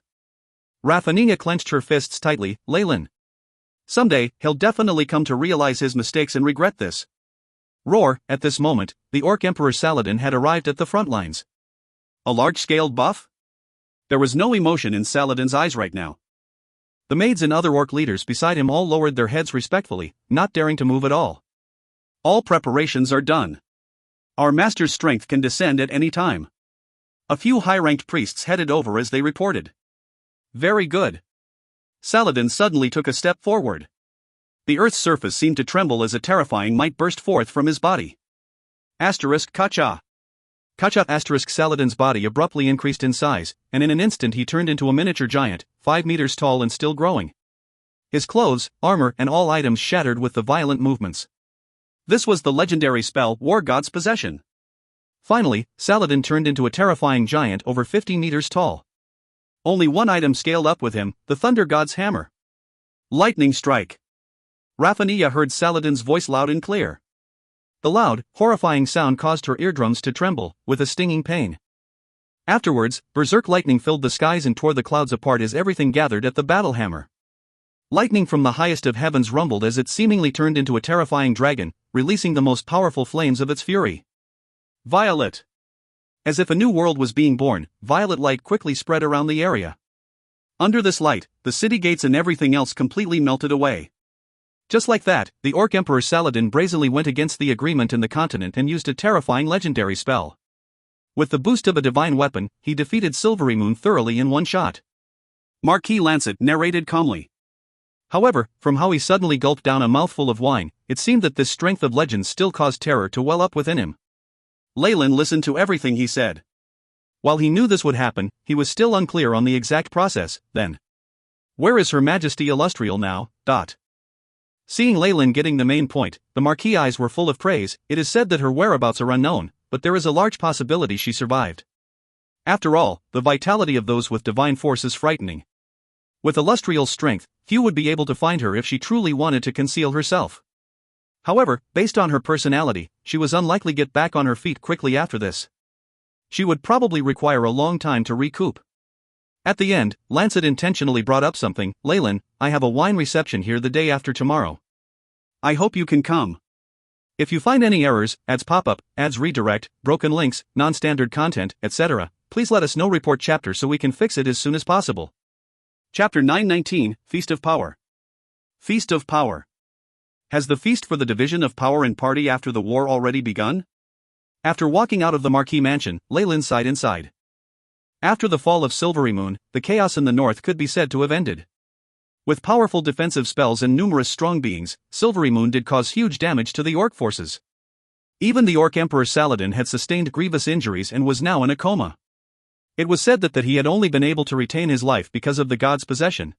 Raphania clenched her fists tightly, Leyland. Someday, he'll definitely come to realize his mistakes and regret this. Roar, at this moment, the Orc Emperor Saladin had arrived at the front lines. A large-scale buff? There was no emotion in Saladin's eyes right now. The maids and other orc leaders beside him all lowered their heads respectfully, not daring to move at all. All preparations are done. Our master's strength can descend at any time. A few high-ranked priests headed over as they reported. Very good. Saladin suddenly took a step forward. The earth's surface seemed to tremble as a terrifying might burst forth from his body. Kacha. Kacha Saladin's body abruptly increased in size, and in an instant he turned into a miniature giant, 5 meters tall and still growing. His clothes, armor and all items shattered with the violent movements. This was the legendary spell War God's Possession. Finally, Saladin turned into a terrifying giant over 50 meters tall. Only one item scaled up with him, the Thunder God's Hammer. Lightning strike. Raphania heard Saladin's voice loud and clear. The loud, horrifying sound caused her eardrums to tremble, with a stinging pain. Afterwards, berserk lightning filled the skies and tore the clouds apart as everything gathered at the battle hammer. Lightning from the highest of heavens rumbled as it seemingly turned into a terrifying dragon, releasing the most powerful flames of its fury. Violet. As if a new world was being born, violet light quickly spread around the area. Under this light, the city gates and everything else completely melted away. Just like that, the Orc Emperor Saladin brazenly went against the agreement in the continent and used a terrifying legendary spell. With the boost of a divine weapon, he defeated Silverymoon thoroughly in one shot. Marquis Lancet narrated calmly. However, from how he suddenly gulped down a mouthful of wine, it seemed that this strength of legends still caused terror to well up within him. Leyland listened to everything he said. While he knew this would happen, he was still unclear on the exact process. Then, where is Her Majesty Illustrial now? Seeing Leyland getting the main point, the Marquis' eyes were full of praise. It is said that her whereabouts are unknown, but there is a large possibility she survived. After all, the vitality of those with divine force is frightening. With Illustrial's strength, few would be able to find her if she truly wanted to conceal herself. However, based on her personality, she was unlikely to get back on her feet quickly after this. She would probably require a long time to recoup. At the end, Lancet intentionally brought up something. Leyland, I have a wine reception here the day after tomorrow. I hope you can come. If you find any errors, ads pop-up, ads redirect, broken links, non-standard content, etc., please let us know. Report chapter so we can fix it as soon as possible. Chapter 919, Feast of Power. Feast of Power. Has the feast for the division of power and party after the war already begun? After walking out of the Marquis mansion, Leyland sighed inside. After the fall of Silverymoon, the chaos in the north could be said to have ended. With powerful defensive spells and numerous strong beings, Silverymoon did cause huge damage to the Orc forces. Even the Orc Emperor Saladin had sustained grievous injuries and was now in a coma. It was said that he had only been able to retain his life because of the god's possession.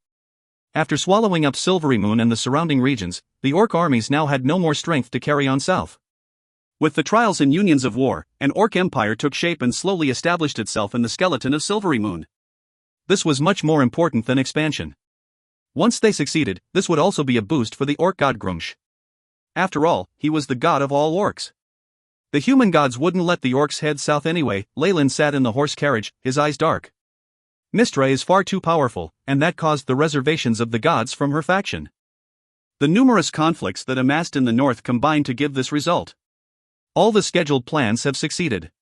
After swallowing up Silverymoon and the surrounding regions, the Orc armies now had no more strength to carry on south. With the trials and unions of war, an Orc empire took shape and slowly established itself in the skeleton of Silverymoon. This was much more important than expansion. Once they succeeded, this would also be a boost for the Orc god Grumsh. After all, he was the god of all orcs. The human gods wouldn't let the orcs head south anyway. Leyland sat in the horse carriage, his eyes dark. Mystra is far too powerful, and that caused the reservations of the gods from her faction. The numerous conflicts that amassed in the north combined to give this result. All the scheduled plans have succeeded.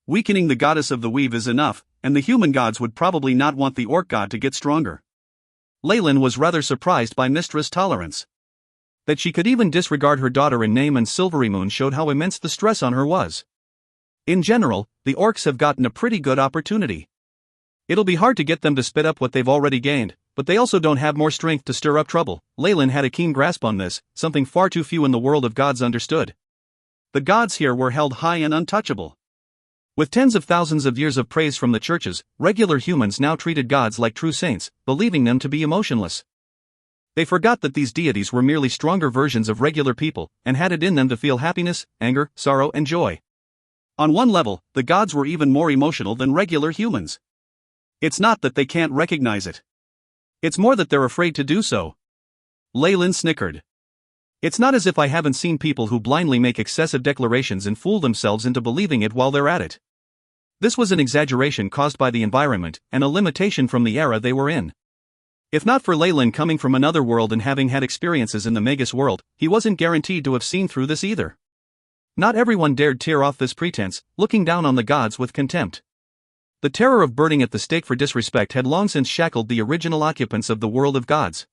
Weakening the goddess of the weave is enough, and the human gods would probably not want the orc god to get stronger. Leyland was rather surprised by Mystra's tolerance. That she could even disregard her daughter in name and Silverymoon showed how immense the stress on her was. In general, the orcs have gotten a pretty good opportunity. It'll be hard to get them to spit up what they've already gained, but they also don't have more strength to stir up trouble. Leyland had a keen grasp on this, something far too few in the world of gods understood. The gods here were held high and untouchable. With tens of thousands of years of praise from the churches, regular humans now treated gods like true saints, believing them to be emotionless. They forgot that these deities were merely stronger versions of regular people, and had it in them to feel happiness, anger, sorrow, and joy. On one level, the gods were even more emotional than regular humans. It's not that they can't recognize it. It's more that they're afraid to do so. Leyland snickered. It's not as if I haven't seen people who blindly make excessive declarations and fool themselves into believing it while they're at it. This was an exaggeration caused by the environment, and a limitation from the era they were in. If not for Leyland coming from another world and having had experiences in the Magus world, he wasn't guaranteed to have seen through this either. Not everyone dared tear off this pretense, looking down on the gods with contempt. The terror of burning at the stake for disrespect had long since shackled the original occupants of the world of gods.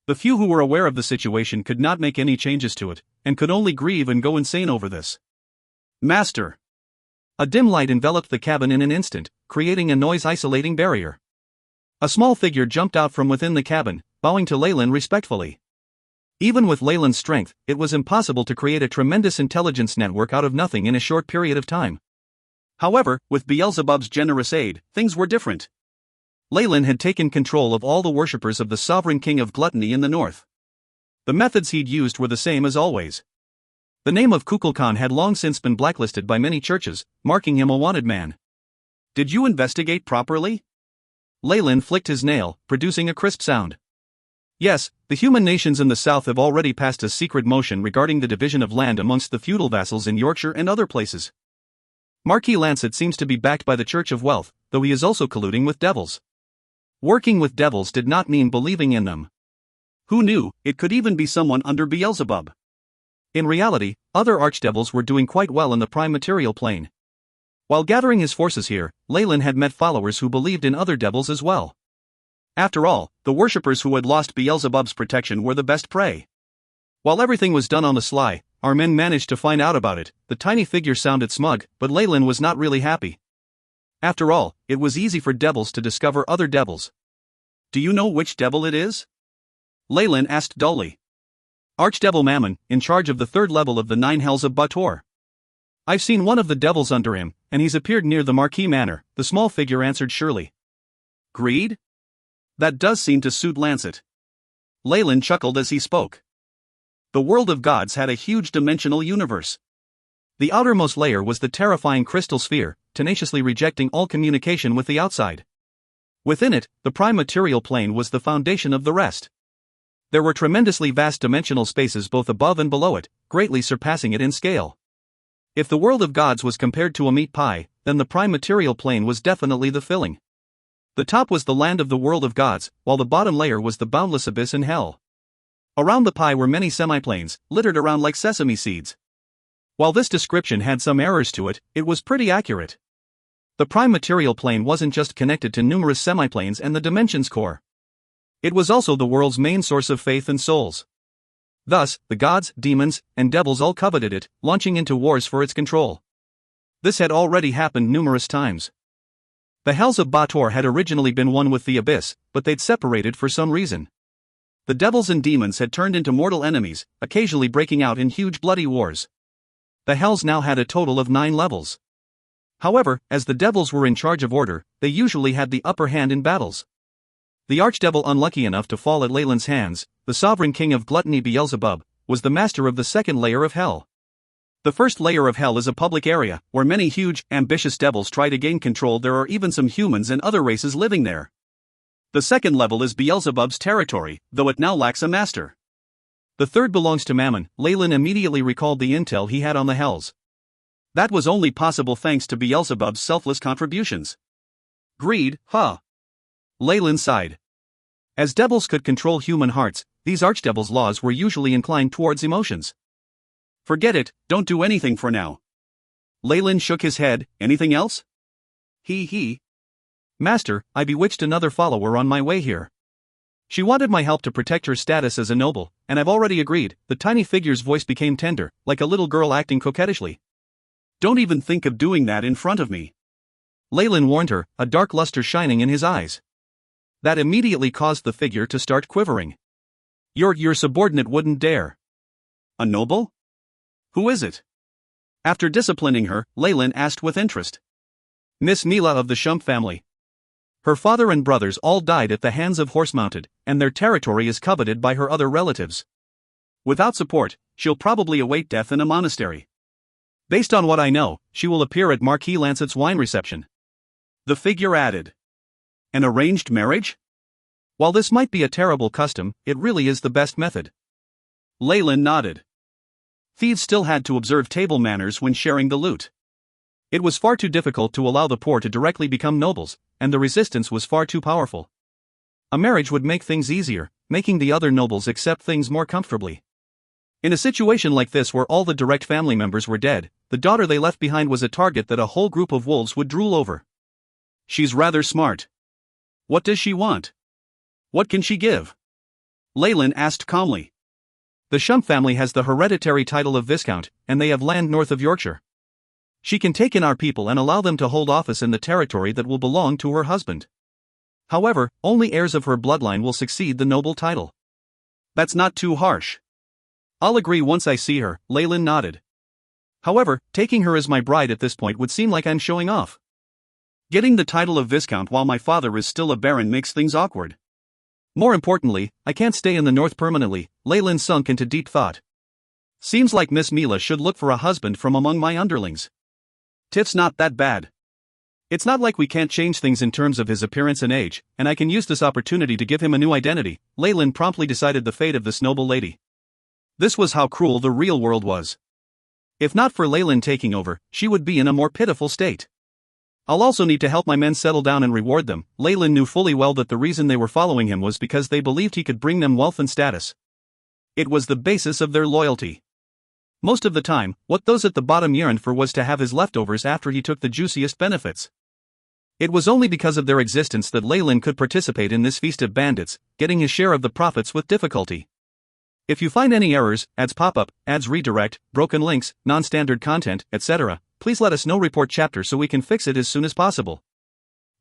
The few who were aware of the situation could not make any changes to it, and could only grieve and go insane over this. Master! A dim light enveloped the cabin in an instant, creating a noise-isolating barrier. A small figure jumped out from within the cabin, bowing to Leyland respectfully. Even with Leyland's strength, it was impossible to create a tremendous intelligence network out of nothing in a short period of time. However, with Beelzebub's generous aid, things were different. Leyland had taken control of all the worshippers of the sovereign king of gluttony in the north. The methods he'd used were the same as always. The name of Kukulkan had long since been blacklisted by many churches, marking him a wanted man. Did you investigate properly? Leyland flicked his nail, producing a crisp sound. Yes, the human nations in the south have already passed a secret motion regarding the division of land amongst the feudal vassals in Yorkshire and other places. Marquis Lancet seems to be backed by the Church of Wealth, though he is also colluding with devils. Working with devils did not mean believing in them. Who knew, it could even be someone under Beelzebub. In reality, other archdevils were doing quite well in the prime material plane. While gathering his forces here, Leyland had met followers who believed in other devils as well. After all, the worshippers who had lost Beelzebub's protection were the best prey. While everything was done on the sly, our men managed to find out about it. The tiny figure sounded smug, but Leyland was not really happy. After all, it was easy for devils to discover other devils. Do you know which devil it is? Leyland asked dully. Archdevil Mammon, in charge of the third level of the 9 hells of Bator. I've seen one of the devils under him, and he's appeared near the Marquis Manor, the small figure answered surely. Greed? That does seem to suit Lancet. Leyland chuckled as he spoke. The world of gods had a huge dimensional universe. The outermost layer was the terrifying crystal sphere, tenaciously rejecting all communication with the outside. Within it, the prime material plane was the foundation of the rest. There were tremendously vast dimensional spaces both above and below it, greatly surpassing it in scale. If the world of gods was compared to a meat pie, then the prime material plane was definitely the filling. The top was the land of the world of gods, while the bottom layer was the boundless abyss in hell. Around the pie were many semiplanes, littered around like sesame seeds. While this description had some errors to it, it was pretty accurate. The prime material plane wasn't just connected to numerous semiplanes and the dimensions core. It was also the world's main source of faith and souls. Thus, the gods, demons, and devils all coveted it, launching into wars for its control. This had already happened numerous times. The hells of Bator had originally been one with the abyss, but they'd separated for some reason. The devils and demons had turned into mortal enemies, occasionally breaking out in huge bloody wars. The hells now had a total of 9 levels. However, as the devils were in charge of order, they usually had the upper hand in battles. The archdevil unlucky enough to fall at Leyland's hands, the sovereign king of gluttony Beelzebub, was the master of the second layer of hell. The first layer of hell is a public area, where many huge, ambitious devils try to gain control. There are even some humans and other races living there. The second level is Beelzebub's territory, though it now lacks a master. The third belongs to Mammon. Leyland immediately recalled the intel he had on the hells. That was only possible thanks to Beelzebub's selfless contributions. Greed, huh? Leyland sighed. As devils could control human hearts, these archdevils' laws were usually inclined towards emotions. Forget it, don't do anything for now. Leyland shook his head. Anything else? He. Master, I bewitched another follower on my way here. She wanted my help to protect her status as a noble, and I've already agreed. The tiny figure's voice became tender, like a little girl acting coquettishly. Don't even think of doing that in front of me. Leyland warned her, a dark luster shining in his eyes. That immediately caused the figure to start quivering. Your subordinate wouldn't dare. A noble? Who is it? After disciplining her, Leyland asked with interest. Miss Mila of the Shump family. Her father and brothers all died at the hands of horse-mounted, and their territory is coveted by her other relatives. Without support, she'll probably await death in a monastery. Based on what I know, she will appear at Marquis Lancet's wine reception. The figure added. An arranged marriage? While this might be a terrible custom, it really is the best method. Leyland nodded. Thieves still had to observe table manners when sharing the loot. It was far too difficult to allow the poor to directly become nobles, and the resistance was far too powerful. A marriage would make things easier, making the other nobles accept things more comfortably. In a situation like this where all the direct family members were dead, the daughter they left behind was a target that a whole group of wolves would drool over. She's rather smart. What does she want? What can she give? Leyland asked calmly. The Shump family has the hereditary title of Viscount, and they have land north of Yorkshire. She can take in our people and allow them to hold office in the territory that will belong to her husband. However, only heirs of her bloodline will succeed the noble title. That's not too harsh. I'll agree once I see her, Leyland nodded. However, taking her as my bride at this point would seem like I'm showing off. Getting the title of Viscount while my father is still a baron makes things awkward. More importantly, I can't stay in the north permanently. Leyland sunk into deep thought. Seems like Miss Mila should look for a husband from among my underlings. Tiff's not that bad. It's not like we can't change things in terms of his appearance and age, and I can use this opportunity to give him a new identity. Leyland promptly decided the fate of this noble lady. This was how cruel the real world was. If not for Leyland taking over, she would be in a more pitiful state. I'll also need to help my men settle down and reward them. Leyland knew fully well that the reason they were following him was because they believed he could bring them wealth and status. It was the basis of their loyalty. Most of the time, what those at the bottom yearned for was to have his leftovers after he took the juiciest benefits. It was only because of their existence that Leyland could participate in this feast of bandits, getting his share of the profits with difficulty. If you find any errors, ads pop up, ads redirect, broken links, non-standard content, etc., please let us know. Report chapter so we can fix it as soon as possible.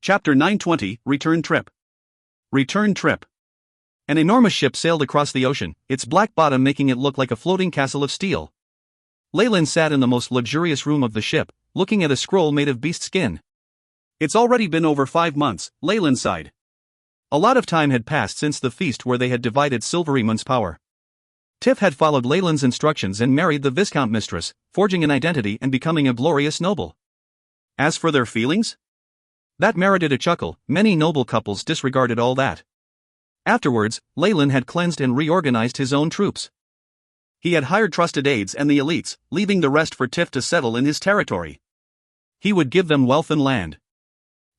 Chapter 920, Return Trip. Return Trip. An enormous ship sailed across the ocean, its black bottom making it look like a floating castle of steel. Leyland sat in the most luxurious room of the ship, looking at a scroll made of beast skin. It's already been over 5 months, Leyland sighed. A lot of time had passed since the feast where they had divided Silverymoon's power. Tiff had followed Leyland's instructions and married the Viscount mistress, forging an identity and becoming a glorious noble. As for their feelings? That merited a chuckle. Many noble couples disregarded all that. Afterwards, Leyland had cleansed and reorganized his own troops. He had hired trusted aides and the elites, leaving the rest for Tiff to settle in his territory. He would give them wealth and land.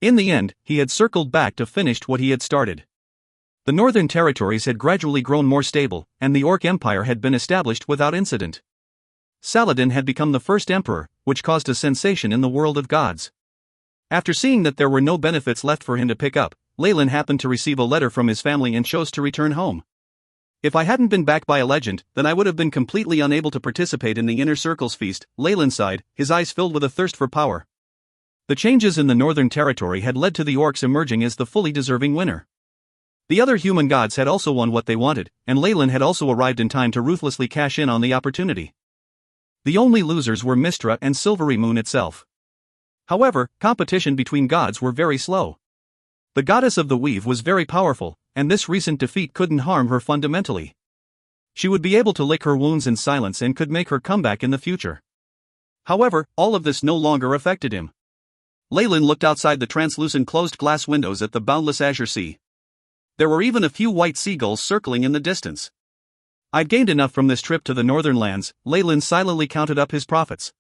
In the end, he had circled back to finish what he had started. The northern territories had gradually grown more stable, and the Orc Empire had been established without incident. Saladin had become the first emperor, which caused a sensation in the world of gods. After seeing that there were no benefits left for him to pick up, Leyland happened to receive a letter from his family and chose to return home. If I hadn't been backed by a legend, then I would have been completely unable to participate in the Inner Circle's feast, Leyland sighed, his eyes filled with a thirst for power. The changes in the northern territory had led to the orcs emerging as the fully deserving winner. The other human gods had also won what they wanted, and Leyland had also arrived in time to ruthlessly cash in on the opportunity. The only losers were Mystra and Silverymoon itself. However, competition between gods were very slow. The goddess of the weave was very powerful, and this recent defeat couldn't harm her fundamentally. She would be able to lick her wounds in silence and could make her comeback in the future. However, all of this no longer affected him. Leyland looked outside the translucent closed glass windows at the boundless azure sea. There were even a few white seagulls circling in the distance. I'd gained enough from this trip to the northern lands. Leyland silently counted up his profits.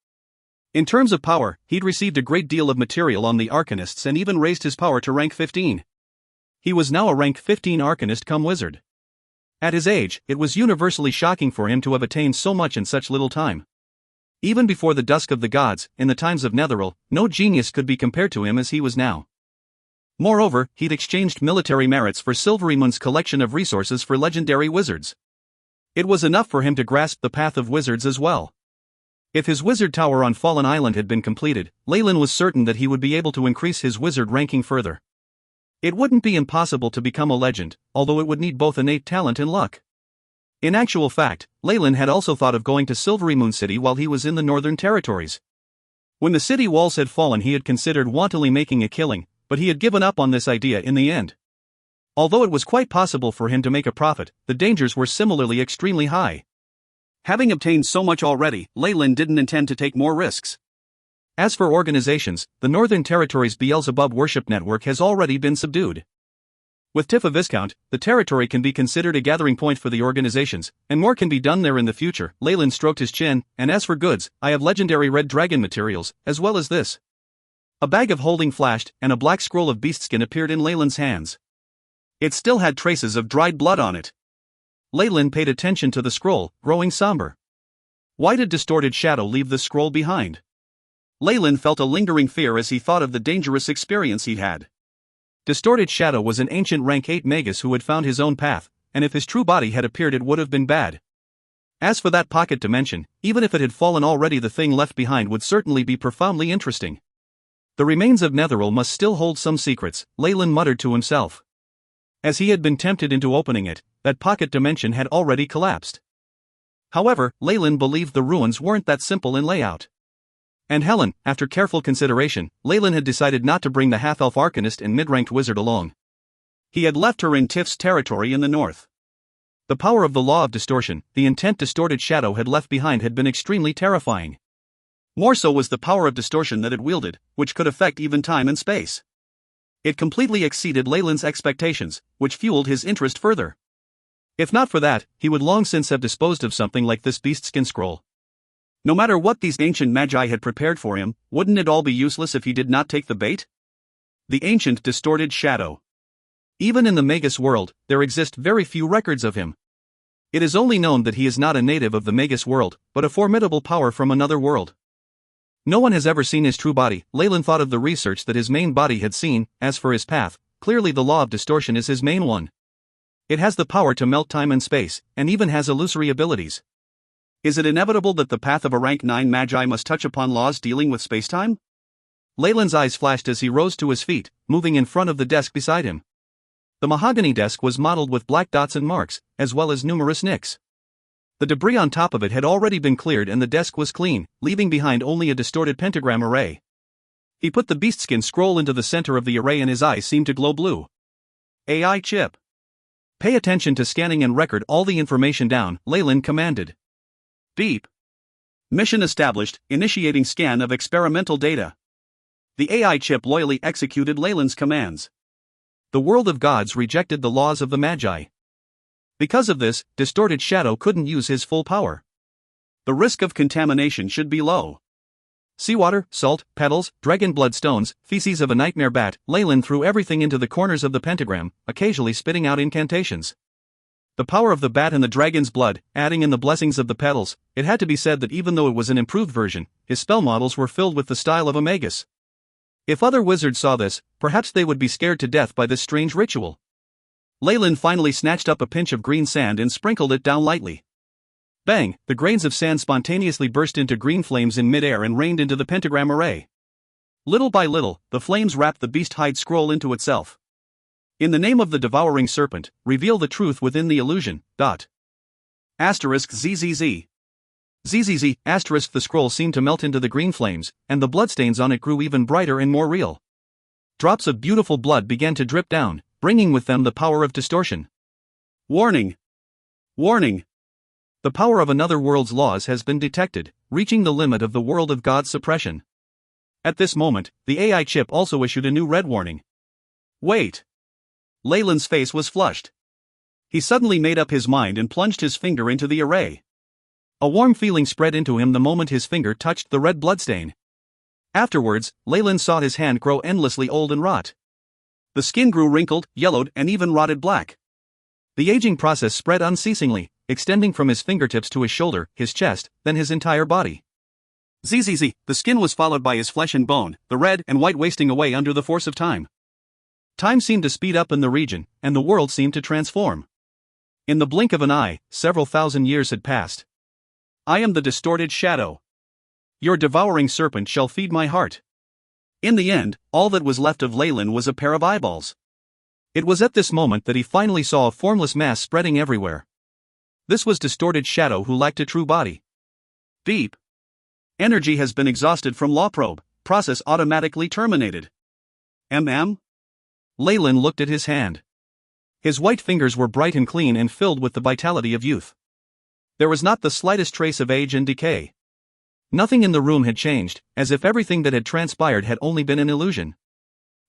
In terms of power, he'd received a great deal of material on the Arcanists and even raised his power to rank 15. He was now a rank 15 Arcanist come wizard. At his age, it was universally shocking for him to have attained so much in such little time. Even before the dusk of the gods, in the times of Netheril, no genius could be compared to him as he was now. Moreover, he'd exchanged military merits for Silverymoon's collection of resources for legendary wizards. It was enough for him to grasp the path of wizards as well. If his wizard tower on Fallen Island had been completed, Leyland was certain that he would be able to increase his wizard ranking further. It wouldn't be impossible to become a legend, although it would need both innate talent and luck. In actual fact, Leyland had also thought of going to Silverymoon City while he was in the northern territories. When the city walls had fallen, he had considered wantonly making a killing, but he had given up on this idea in the end. Although it was quite possible for him to make a profit, the dangers were similarly extremely high. Having obtained so much already, Leyland didn't intend to take more risks. As for organizations, the Northern Territory's Beelzebub worship network has already been subdued. With Tiff a Viscount, the territory can be considered a gathering point for the organizations, and more can be done there in the future. Leyland stroked his chin, and as for goods, I have legendary red dragon materials, as well as this. A bag of holding flashed, and a black scroll of beastskin appeared in Leyland's hands. It still had traces of dried blood on it. Leyland paid attention to the scroll, growing somber. Why did Distorted Shadow leave the scroll behind? Leyland felt a lingering fear as he thought of the dangerous experience he'd had. Distorted Shadow was an ancient rank 8 magus who had found his own path, and if his true body had appeared it would have been bad. As for that pocket dimension, even if it had fallen already, the thing left behind would certainly be profoundly interesting. The remains of Netheril must still hold some secrets, Leyland muttered to himself. As he had been tempted into opening it, that pocket dimension had already collapsed. However, Leyland believed the ruins weren't that simple in layout. And Helen, after careful consideration, Leyland had decided not to bring the half-elf arcanist and mid-ranked wizard along. He had left her in Tiff's territory in the north. The power of the law of distortion, the intent Distorted Shadow had left behind, had been extremely terrifying. More so was the power of distortion that it wielded, which could affect even time and space. It completely exceeded Leyland's expectations, which fueled his interest further. If not for that, he would long since have disposed of something like this beastskin scroll. No matter what these ancient magi had prepared for him, wouldn't it all be useless if he did not take the bait? The ancient distorted shadow. Even in the Magus world, there exist very few records of him. It is only known that he is not a native of the Magus world, but a formidable power from another world. No one has ever seen his true body. Leyland thought of the research that his main body had seen. As for his path, clearly the law of distortion is his main one. It has the power to melt time and space, and even has illusory abilities. Is it inevitable that the path of a rank 9 magi must touch upon laws dealing with spacetime? Leyland's eyes flashed as he rose to his feet, moving in front of the desk beside him. The mahogany desk was mottled with black dots and marks, as well as numerous nicks. The debris on top of it had already been cleared and the desk was clean, leaving behind only a distorted pentagram array. He put the beastskin scroll into the center of the array and his eyes seemed to glow blue. AI chip. Pay attention to scanning and record all the information down, Leyland commanded. Beep. Mission established, initiating scan of experimental data. The AI chip loyally executed Leyland's commands. The world of gods rejected the laws of the Magi. Because of this, Distorted Shadow couldn't use his full power. The risk of contamination should be low. Seawater, salt, petals, dragon blood stones, feces of a nightmare bat, Leyland threw everything into the corners of the pentagram, occasionally spitting out incantations. The power of the bat and the dragon's blood, adding in the blessings of the petals. It had to be said that even though it was an improved version, his spell models were filled with the style of a magus. If other wizards saw this, perhaps they would be scared to death by this strange ritual. Leyland finally snatched up a pinch of green sand and sprinkled it down lightly. Bang! The grains of sand spontaneously burst into green flames in midair and rained into the pentagram array. Little by little, the flames wrapped the beast-hide scroll into itself. In the name of the devouring serpent, reveal the truth within the illusion. Asterisk ZZZ. ZZZ, asterisk. The scroll seemed to melt into the green flames, and the bloodstains on it grew even brighter and more real. Drops of beautiful blood began to drip down, bringing with them the power of distortion. Warning! Warning! The power of another world's laws has been detected, reaching the limit of the world of God's suppression. At this moment, the AI chip also issued a new red warning. Wait! Leyland's face was flushed. He suddenly made up his mind and plunged his finger into the array. A warm feeling spread into him the moment his finger touched the red bloodstain. Afterwards, Leyland saw his hand grow endlessly old and rot. The skin grew wrinkled, yellowed, and even rotted black. The aging process spread unceasingly, extending from his fingertips to his shoulder, his chest, then his entire body. ZZZ, the skin was followed by his flesh and bone, the red and white wasting away under the force of time. Time seemed to speed up in the region, and the world seemed to transform. In the blink of an eye, several thousand years had passed. I am the distorted shadow. Your devouring serpent shall feed my heart. In the end, all that was left of Leyland was a pair of eyeballs. It was at this moment that he finally saw a formless mass spreading everywhere. This was Distorted Shadow, who lacked a true body. Beep. Energy has been exhausted from law probe, process automatically terminated. Leyland looked at his hand. His white fingers were bright and clean and filled with the vitality of youth. There was not the slightest trace of age and decay. Nothing in the room had changed, as if everything that had transpired had only been an illusion.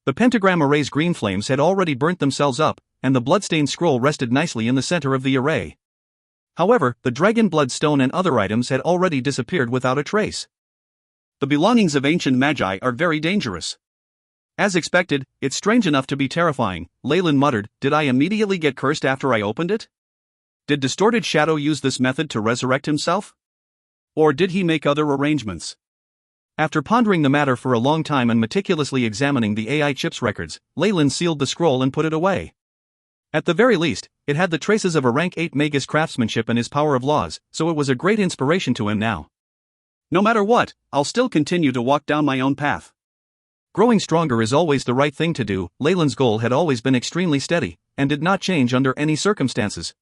The pentagram array's green flames had already burnt themselves up, and the bloodstained scroll rested nicely in the center of the array. However, the dragon blood stone and other items had already disappeared without a trace. The belongings of ancient magi are very dangerous. As expected, it's strange enough to be terrifying, Leyland muttered. Did I immediately get cursed after I opened it? Did Distorted Shadow use this method to resurrect himself? Or did he make other arrangements? After pondering the matter for a long time and meticulously examining the AI chip's records, Leyland sealed the scroll and put it away. At the very least, it had the traces of a rank 8 magus craftsmanship and his power of laws, so it was a great inspiration to him now. No matter what, I'll still continue to walk down my own path. Growing stronger is always the right thing to do. Leyland's goal had always been extremely steady, and did not change under any circumstances.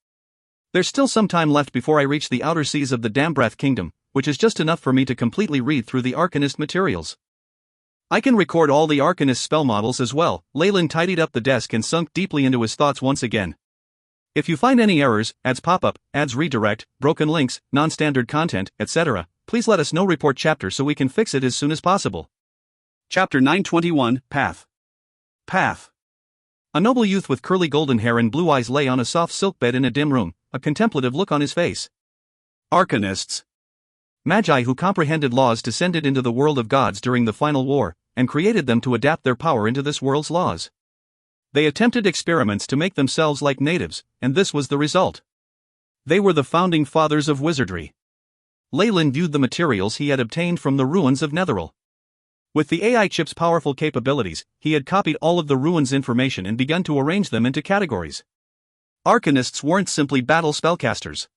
There's still some time left before I reach the outer seas of the Dambrath Kingdom, which is just enough for me to completely read through the Arcanist materials. I can record all the Arcanist spell models as well. Leyland tidied up the desk and sunk deeply into his thoughts once again. If you find any errors, ads pop-up, ads redirect, broken links, non-standard content, etc., please let us know report chapter so we can fix it as soon as possible. Chapter 921, Path. Path. A noble youth with curly golden hair and blue eyes lay on a soft silk bed in a dim room, a contemplative look on his face. Arcanists. Magi who comprehended laws descended into the world of gods during the final war, and created them to adapt their power into this world's laws. They attempted experiments to make themselves like natives, and this was the result. They were the founding fathers of wizardry. Leyland viewed the materials he had obtained from the ruins of Netheril. With the AI chip's powerful capabilities, he had copied all of the ruins' information and begun to arrange them into categories. Arcanists weren't simply battle spellcasters.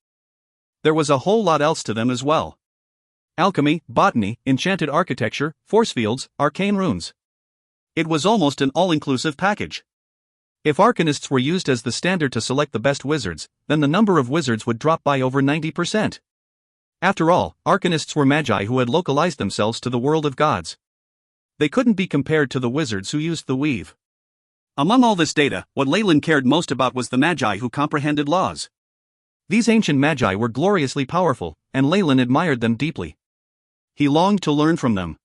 There was a whole lot else to them as well. Alchemy, botany, enchanted architecture, force fields, arcane runes. It was almost an all-inclusive package. If arcanists were used as the standard to select the best wizards, then the number of wizards would drop by over 90%. After all, arcanists were magi who had localized themselves to the world of gods. They couldn't be compared to the wizards who used the weave. Among all this data, what Leyland cared most about was the magi who comprehended laws. These ancient magi were gloriously powerful, and Leyland admired them deeply. He longed to learn from them.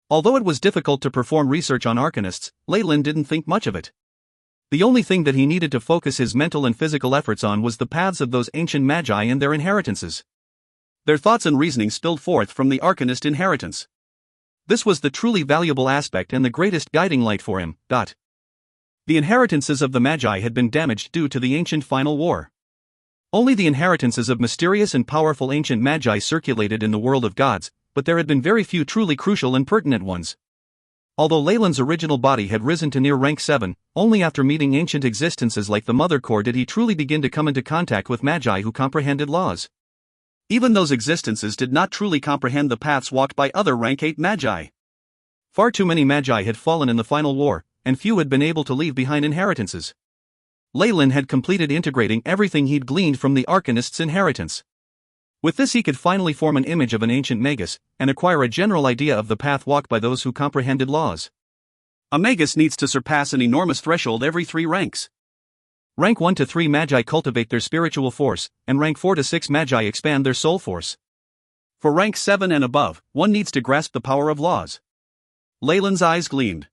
Although it was difficult to perform research on arcanists, Leyland didn't think much of it. The only thing that he needed to focus his mental and physical efforts on was the paths of those ancient magi and their inheritances. Their thoughts and reasoning spilled forth from the arcanist inheritance. This was the truly valuable aspect and the greatest guiding light for him. The inheritances of the magi had been damaged due to the ancient final war. Only the inheritances of mysterious and powerful ancient magi circulated in the world of gods, but there had been very few truly crucial and pertinent ones. Although Leyland's original body had risen to near rank 7, only after meeting ancient existences like the Mother Core did he truly begin to come into contact with magi who comprehended laws. Even those existences did not truly comprehend the paths walked by other rank 8 magi. Far too many magi had fallen in the final war, and few had been able to leave behind inheritances. Leyland had completed integrating everything he'd gleaned from the arcanist's inheritance. With this he could finally form an image of an ancient magus, and acquire a general idea of the path walked by those who comprehended laws. A magus needs to surpass an enormous threshold every 3 ranks. Rank 1 to 3 magi cultivate their spiritual force, and rank 4 to 6 magi expand their soul force. For rank 7 and above, one needs to grasp the power of laws. Leyland's eyes gleamed.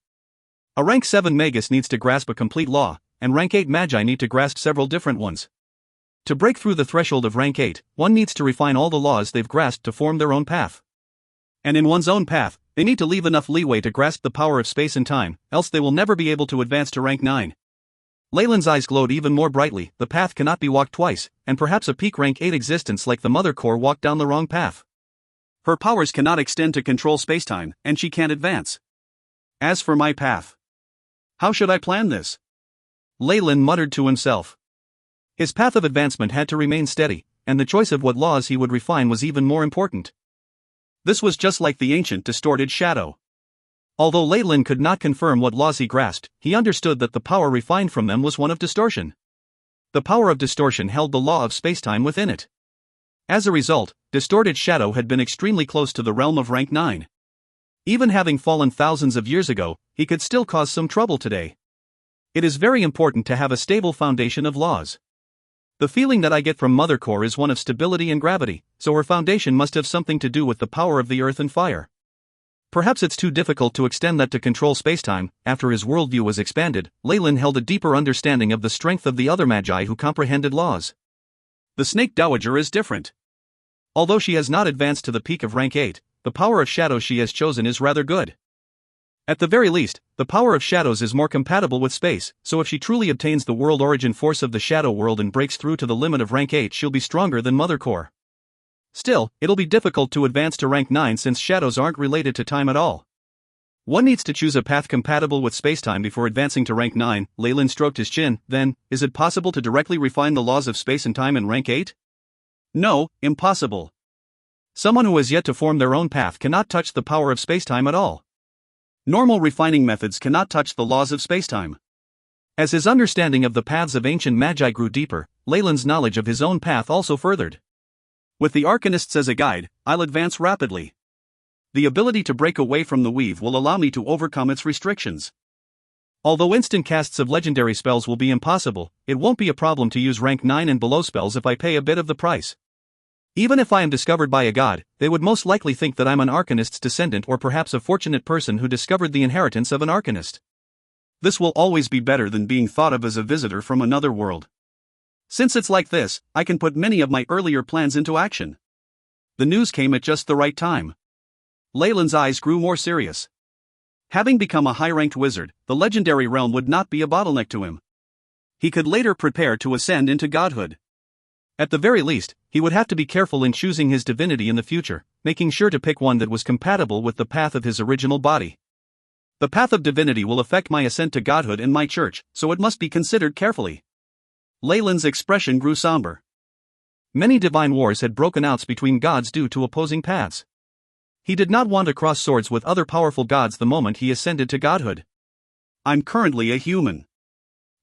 A rank 7 magus needs to grasp a complete law, and rank 8 magi need to grasp several different ones. To break through the threshold of rank 8, one needs to refine all the laws they've grasped to form their own path. And in one's own path, they need to leave enough leeway to grasp the power of space and time, else they will never be able to advance to rank 9. Leyland's eyes glowed even more brightly. The path cannot be walked twice, and perhaps a peak rank 8 existence like the Mother Core walked down the wrong path. Her powers cannot extend to control spacetime, and she can't advance. As for my path, how should I plan this? Leyland muttered to himself. His path of advancement had to remain steady, and the choice of what laws he would refine was even more important. This was just like the ancient distorted shadow. Although Leyland could not confirm what laws he grasped, he understood that the power refined from them was one of distortion. The power of distortion held the law of spacetime within it. As a result, distorted shadow had been extremely close to the realm of rank 9. Even having fallen thousands of years ago, he could still cause some trouble today. It is very important to have a stable foundation of laws. The feeling that I get from Mother Core is one of stability and gravity, so her foundation must have something to do with the power of the earth and fire. Perhaps it's too difficult to extend that to control spacetime. After his worldview was expanded, Leyland held a deeper understanding of the strength of the other magi who comprehended laws. The Snake Dowager is different. Although she has not advanced to the peak of rank 8, the power of shadows she has chosen is rather good. At the very least, the power of shadows is more compatible with space, so if she truly obtains the world origin force of the shadow world and breaks through to the limit of rank 8, she'll be stronger than Mother Core. Still, it'll be difficult to advance to rank 9 since shadows aren't related to time at all. One needs to choose a path compatible with spacetime before advancing to rank 9. Leyland stroked his chin. Then, is it possible to directly refine the laws of space and time in rank 8? No, impossible. Someone who has yet to form their own path cannot touch the power of spacetime at all. Normal refining methods cannot touch the laws of spacetime. As his understanding of the paths of ancient magi grew deeper, Leyland's knowledge of his own path also furthered. With the arcanists as a guide, I'll advance rapidly. The ability to break away from the weave will allow me to overcome its restrictions. Although instant casts of legendary spells will be impossible, it won't be a problem to use rank 9 and below spells if I pay a bit of the price. Even if I am discovered by a god, they would most likely think that I'm an Arcanist's descendant or perhaps a fortunate person who discovered the inheritance of an Arcanist. This will always be better than being thought of as a visitor from another world. Since it's like this, I can put many of my earlier plans into action. The news came at just the right time. Leyland's eyes grew more serious. Having become a high-ranked wizard, the legendary realm would not be a bottleneck to him. He could later prepare to ascend into godhood. At the very least, he would have to be careful in choosing his divinity in the future, making sure to pick one that was compatible with the path of his original body. The path of divinity will affect my ascent to godhood in my church, so it must be considered carefully. Leyland's expression grew somber. Many divine wars had broken out between gods due to opposing paths. He did not want to cross swords with other powerful gods the moment he ascended to godhood. I'm currently a human.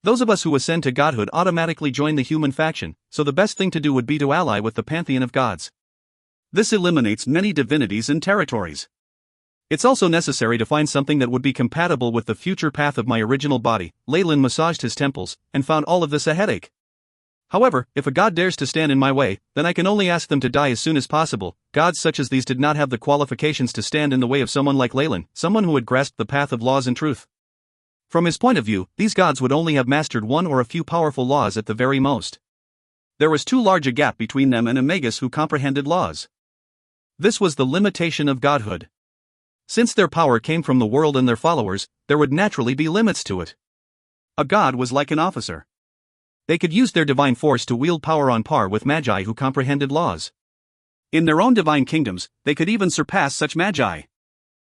Those of us who ascend to godhood automatically join the human faction, so the best thing to do would be to ally with the pantheon of gods. This eliminates many divinities and territories. It's also necessary to find something that would be compatible with the future path of my original body. Leyland massaged his temples, and found all of this a headache. However, if a god dares to stand in my way, then I can only ask them to die as soon as possible. Gods such as these did not have the qualifications to stand in the way of someone like Leyland, someone who had grasped the path of laws and truth. From his point of view, these gods would only have mastered one or a few powerful laws at the very most. There was too large a gap between them and a magus who comprehended laws. This was the limitation of godhood. Since their power came from the world and their followers, there would naturally be limits to it. A god was like an officer. They could use their divine force to wield power on par with magi who comprehended laws. In their own divine kingdoms, they could even surpass such magi.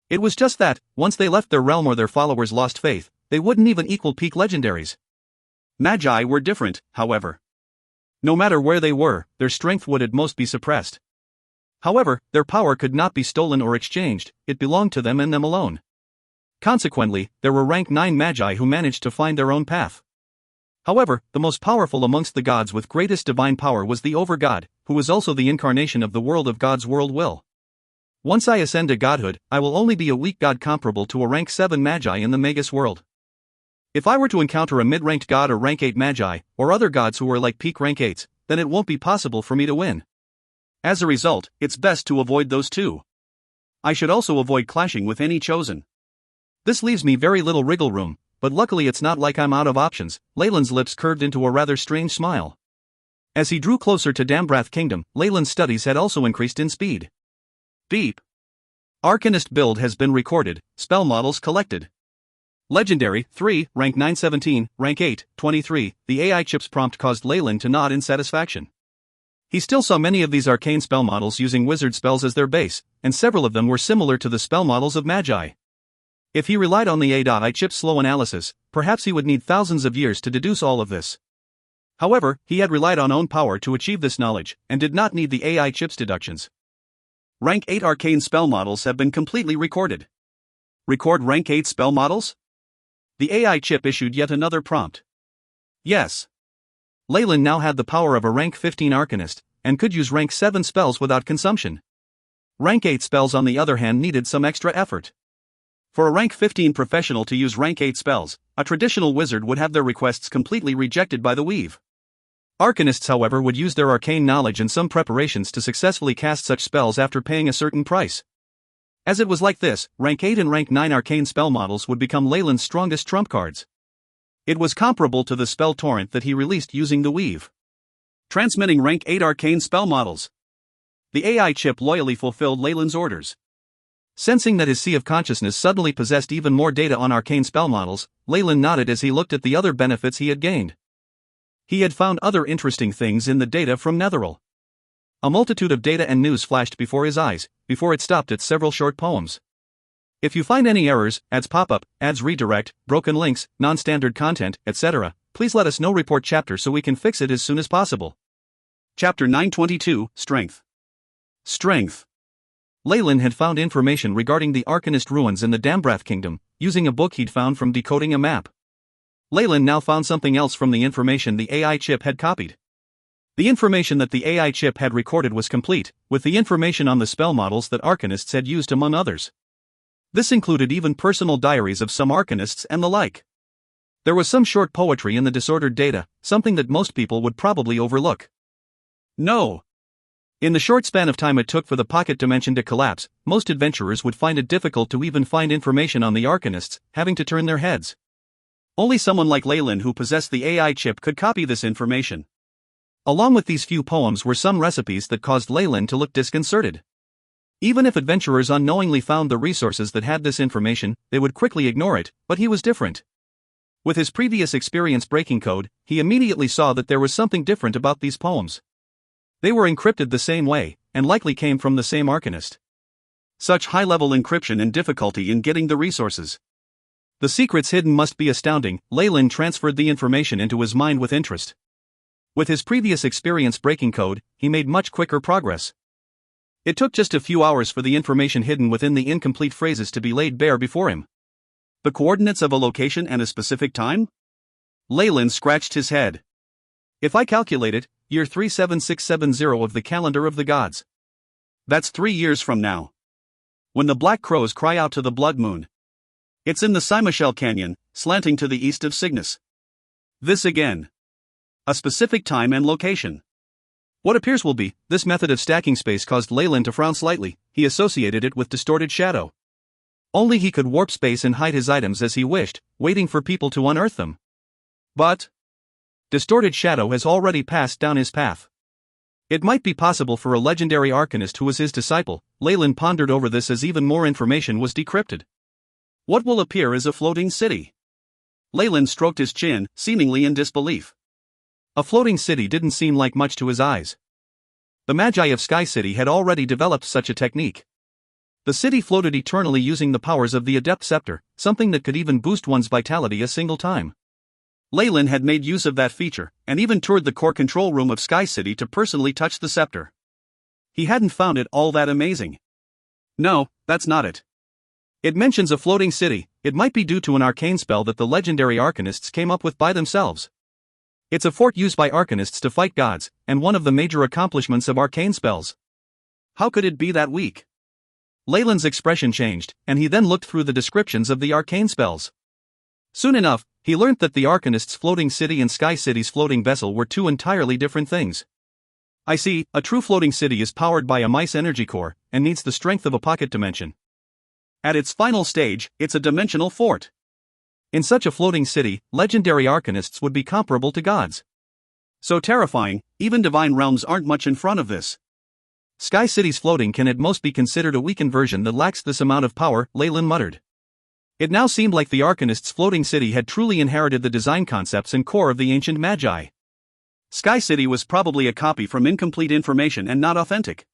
It was just that, once they left their realm or their followers lost faith, they wouldn't even equal peak legendaries. Magi were different, however. No matter where they were, their strength would at most be suppressed. However, their power could not be stolen or exchanged, it belonged to them and them alone. Consequently, there were rank 9 magi who managed to find their own path. However, the most powerful amongst the gods with greatest divine power was the Overgod, who was also the incarnation of the world of God's world will. Once I ascend to godhood, I will only be a weak god comparable to a rank 7 magi in the Magus world. If I were to encounter a mid-ranked god or rank 8 magi, or other gods who were like peak rank 8s, then it won't be possible for me to win. As a result, it's best to avoid those two. I should also avoid clashing with any chosen. This leaves me very little wriggle room, but luckily it's not like I'm out of options. Leyland's lips curved into a rather strange smile. As he drew closer to Dambrath Kingdom, Leyland's studies had also increased in speed. Beep. Arcanist build has been recorded, spell models collected. Legendary, 3, rank 917, rank 8, 23, the AI chip's prompt caused Leyland to nod in satisfaction. He still saw many of these arcane spell models using wizard spells as their base, and several of them were similar to the spell models of magi. If he relied on the AI chip's slow analysis, perhaps he would need thousands of years to deduce all of this. However, he had relied on own power to achieve this knowledge, and did not need the AI chip's deductions. Rank 8 arcane spell models have been completely recorded. Record rank 8 spell models? The AI chip issued yet another prompt. Yes. Leyland now had the power of a rank 15 arcanist, and could use rank 7 spells without consumption. Rank 8 spells on the other hand needed some extra effort. For a rank 15 professional to use rank 8 spells, a traditional wizard would have their requests completely rejected by the weave. Arcanists, however, would use their arcane knowledge and some preparations to successfully cast such spells after paying a certain price. As it was like this, rank 8 and rank 9 arcane spell models would become Leyland's strongest trump cards. It was comparable to the spell torrent that he released using the weave. Transmitting rank 8 arcane spell models. The AI chip loyally fulfilled Leyland's orders. Sensing that his sea of consciousness suddenly possessed even more data on arcane spell models, Leyland nodded as he looked at the other benefits he had gained. He had found other interesting things in the data from Netheril. A multitude of data and news flashed before his eyes, before it stopped at several short poems. If you find any errors, ads pop-up, ads redirect, broken links, non-standard content, etc., please let us know. Report chapter so we can fix it as soon as possible. Chapter 922, Strength. Strength. Leyland had found information regarding the Arcanist ruins in the Dambrath Kingdom, using a book he'd found from decoding a map. Leyland now found something else from the information the AI chip had copied. The information that the AI chip had recorded was complete, with the information on the spell models that Arcanists had used among others. This included even personal diaries of some Arcanists and the like. There was some short poetry in the disordered data, something that most people would probably overlook. No. In the short span of time it took for the pocket dimension to collapse, most adventurers would find it difficult to even find information on the Arcanists, having to turn their heads. Only someone like Leyland who possessed the AI chip could copy this information. Along with these few poems were some recipes that caused Leyland to look disconcerted. Even if adventurers unknowingly found the resources that had this information, they would quickly ignore it, but he was different. With his previous experience breaking code, he immediately saw that there was something different about these poems. They were encrypted the same way, and likely came from the same Arcanist. Such high-level encryption and difficulty in getting the resources. The secrets hidden must be astounding. Leyland transferred the information into his mind with interest. With his previous experience breaking code, he made much quicker progress. It took just a few hours for the information hidden within the incomplete phrases to be laid bare before him. The coordinates of a location and a specific time? Leyland scratched his head. If I calculate it, year 37670 of the calendar of the gods. That's 3 years from now. When the black crows cry out to the blood moon. It's in the Cimachel Canyon, slanting to the east of Cygnus. This again. A specific time and location. What appears will be, this method of stacking space caused Leyland to frown slightly. He associated it with distorted shadow. Only he could warp space and hide his items as he wished, waiting for people to unearth them. But distorted shadow has already passed down his path. It might be possible for a legendary Arcanist who was his disciple. Leyland pondered over this as even more information was decrypted. What will appear as a floating city? Leyland stroked his chin, seemingly in disbelief. A floating city didn't seem like much to his eyes. The Magi of Sky City had already developed such a technique. The city floated eternally using the powers of the Adept Scepter, something that could even boost one's vitality a single time. Leyland had made use of that feature, and even toured the core control room of Sky City to personally touch the scepter. He hadn't found it all that amazing. No, that's not it. It mentions a floating city. It might be due to an arcane spell that the legendary Arcanists came up with by themselves. It's a fort used by Arcanists to fight gods, and one of the major accomplishments of arcane spells. How could it be that weak? Leyland's expression changed, and he then looked through the descriptions of the arcane spells. Soon enough, he learned that the Arcanist's floating city and Sky City's floating vessel were two entirely different things. I see, a true floating city is powered by a mice energy core, and needs the strength of a pocket dimension. At its final stage, it's a dimensional fort. In such a floating city, legendary Arcanists would be comparable to gods. So terrifying, even divine realms aren't much in front of this. Sky City's floating can at most be considered a weakened version that lacks this amount of power, Leyland muttered. It now seemed like the Arcanist's floating city had truly inherited the design concepts and core of the ancient Magi. Sky City was probably a copy from incomplete information and not authentic.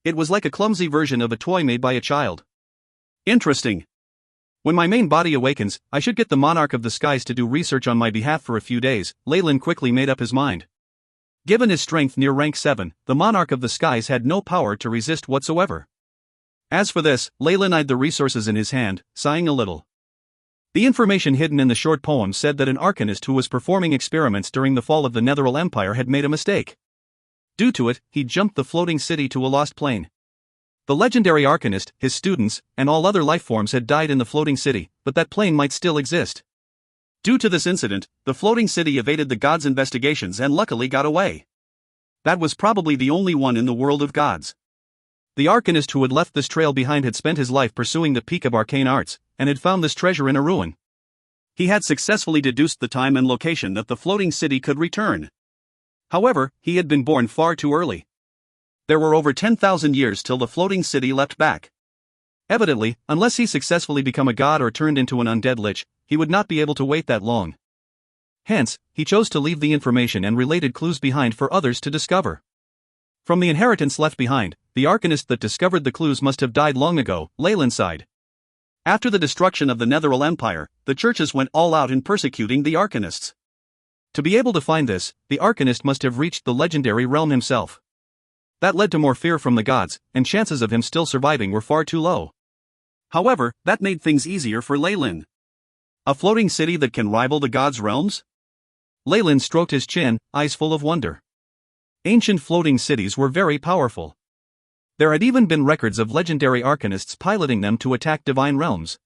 It was like a clumsy version of a toy made by a child. Interesting. When my main body awakens, I should get the Monarch of the Skies to do research on my behalf for a few days. Leyland quickly made up his mind. Given his strength near rank 7, the Monarch of the Skies had no power to resist whatsoever. As for this, Leyland eyed the resources in his hand, sighing a little. The information hidden in the short poem said that an Arcanist who was performing experiments during the fall of the Netheril Empire had made a mistake. Due to it, he jumped the floating city to a lost plane. The legendary Arcanist, his students, and all other lifeforms had died in the floating city, but that plane might still exist. Due to this incident, the floating city evaded the gods' investigations and luckily got away. That was probably the only one in the world of gods. The Arcanist who had left this trail behind had spent his life pursuing the peak of arcane arts, and had found this treasure in a ruin. He had successfully deduced the time and location that the floating city could return. However, he had been born far too early. There were over 10,000 years till the floating city leapt back. Evidently, unless he successfully became a god or turned into an undead lich, he would not be able to wait that long. Hence, he chose to leave the information and related clues behind for others to discover. From the inheritance left behind, the Arcanist that discovered the clues must have died long ago, Leyland sighed. After the destruction of the Netheril Empire, the churches went all out in persecuting the Arcanists. To be able to find this, the Arcanist must have reached the legendary realm himself. That led to more fear from the gods, and chances of him still surviving were far too low. However, that made things easier for Leyland. A floating city that can rival the gods' realms? Leyland stroked his chin, eyes full of wonder. Ancient floating cities were very powerful. There had even been records of legendary Arcanists piloting them to attack divine realms.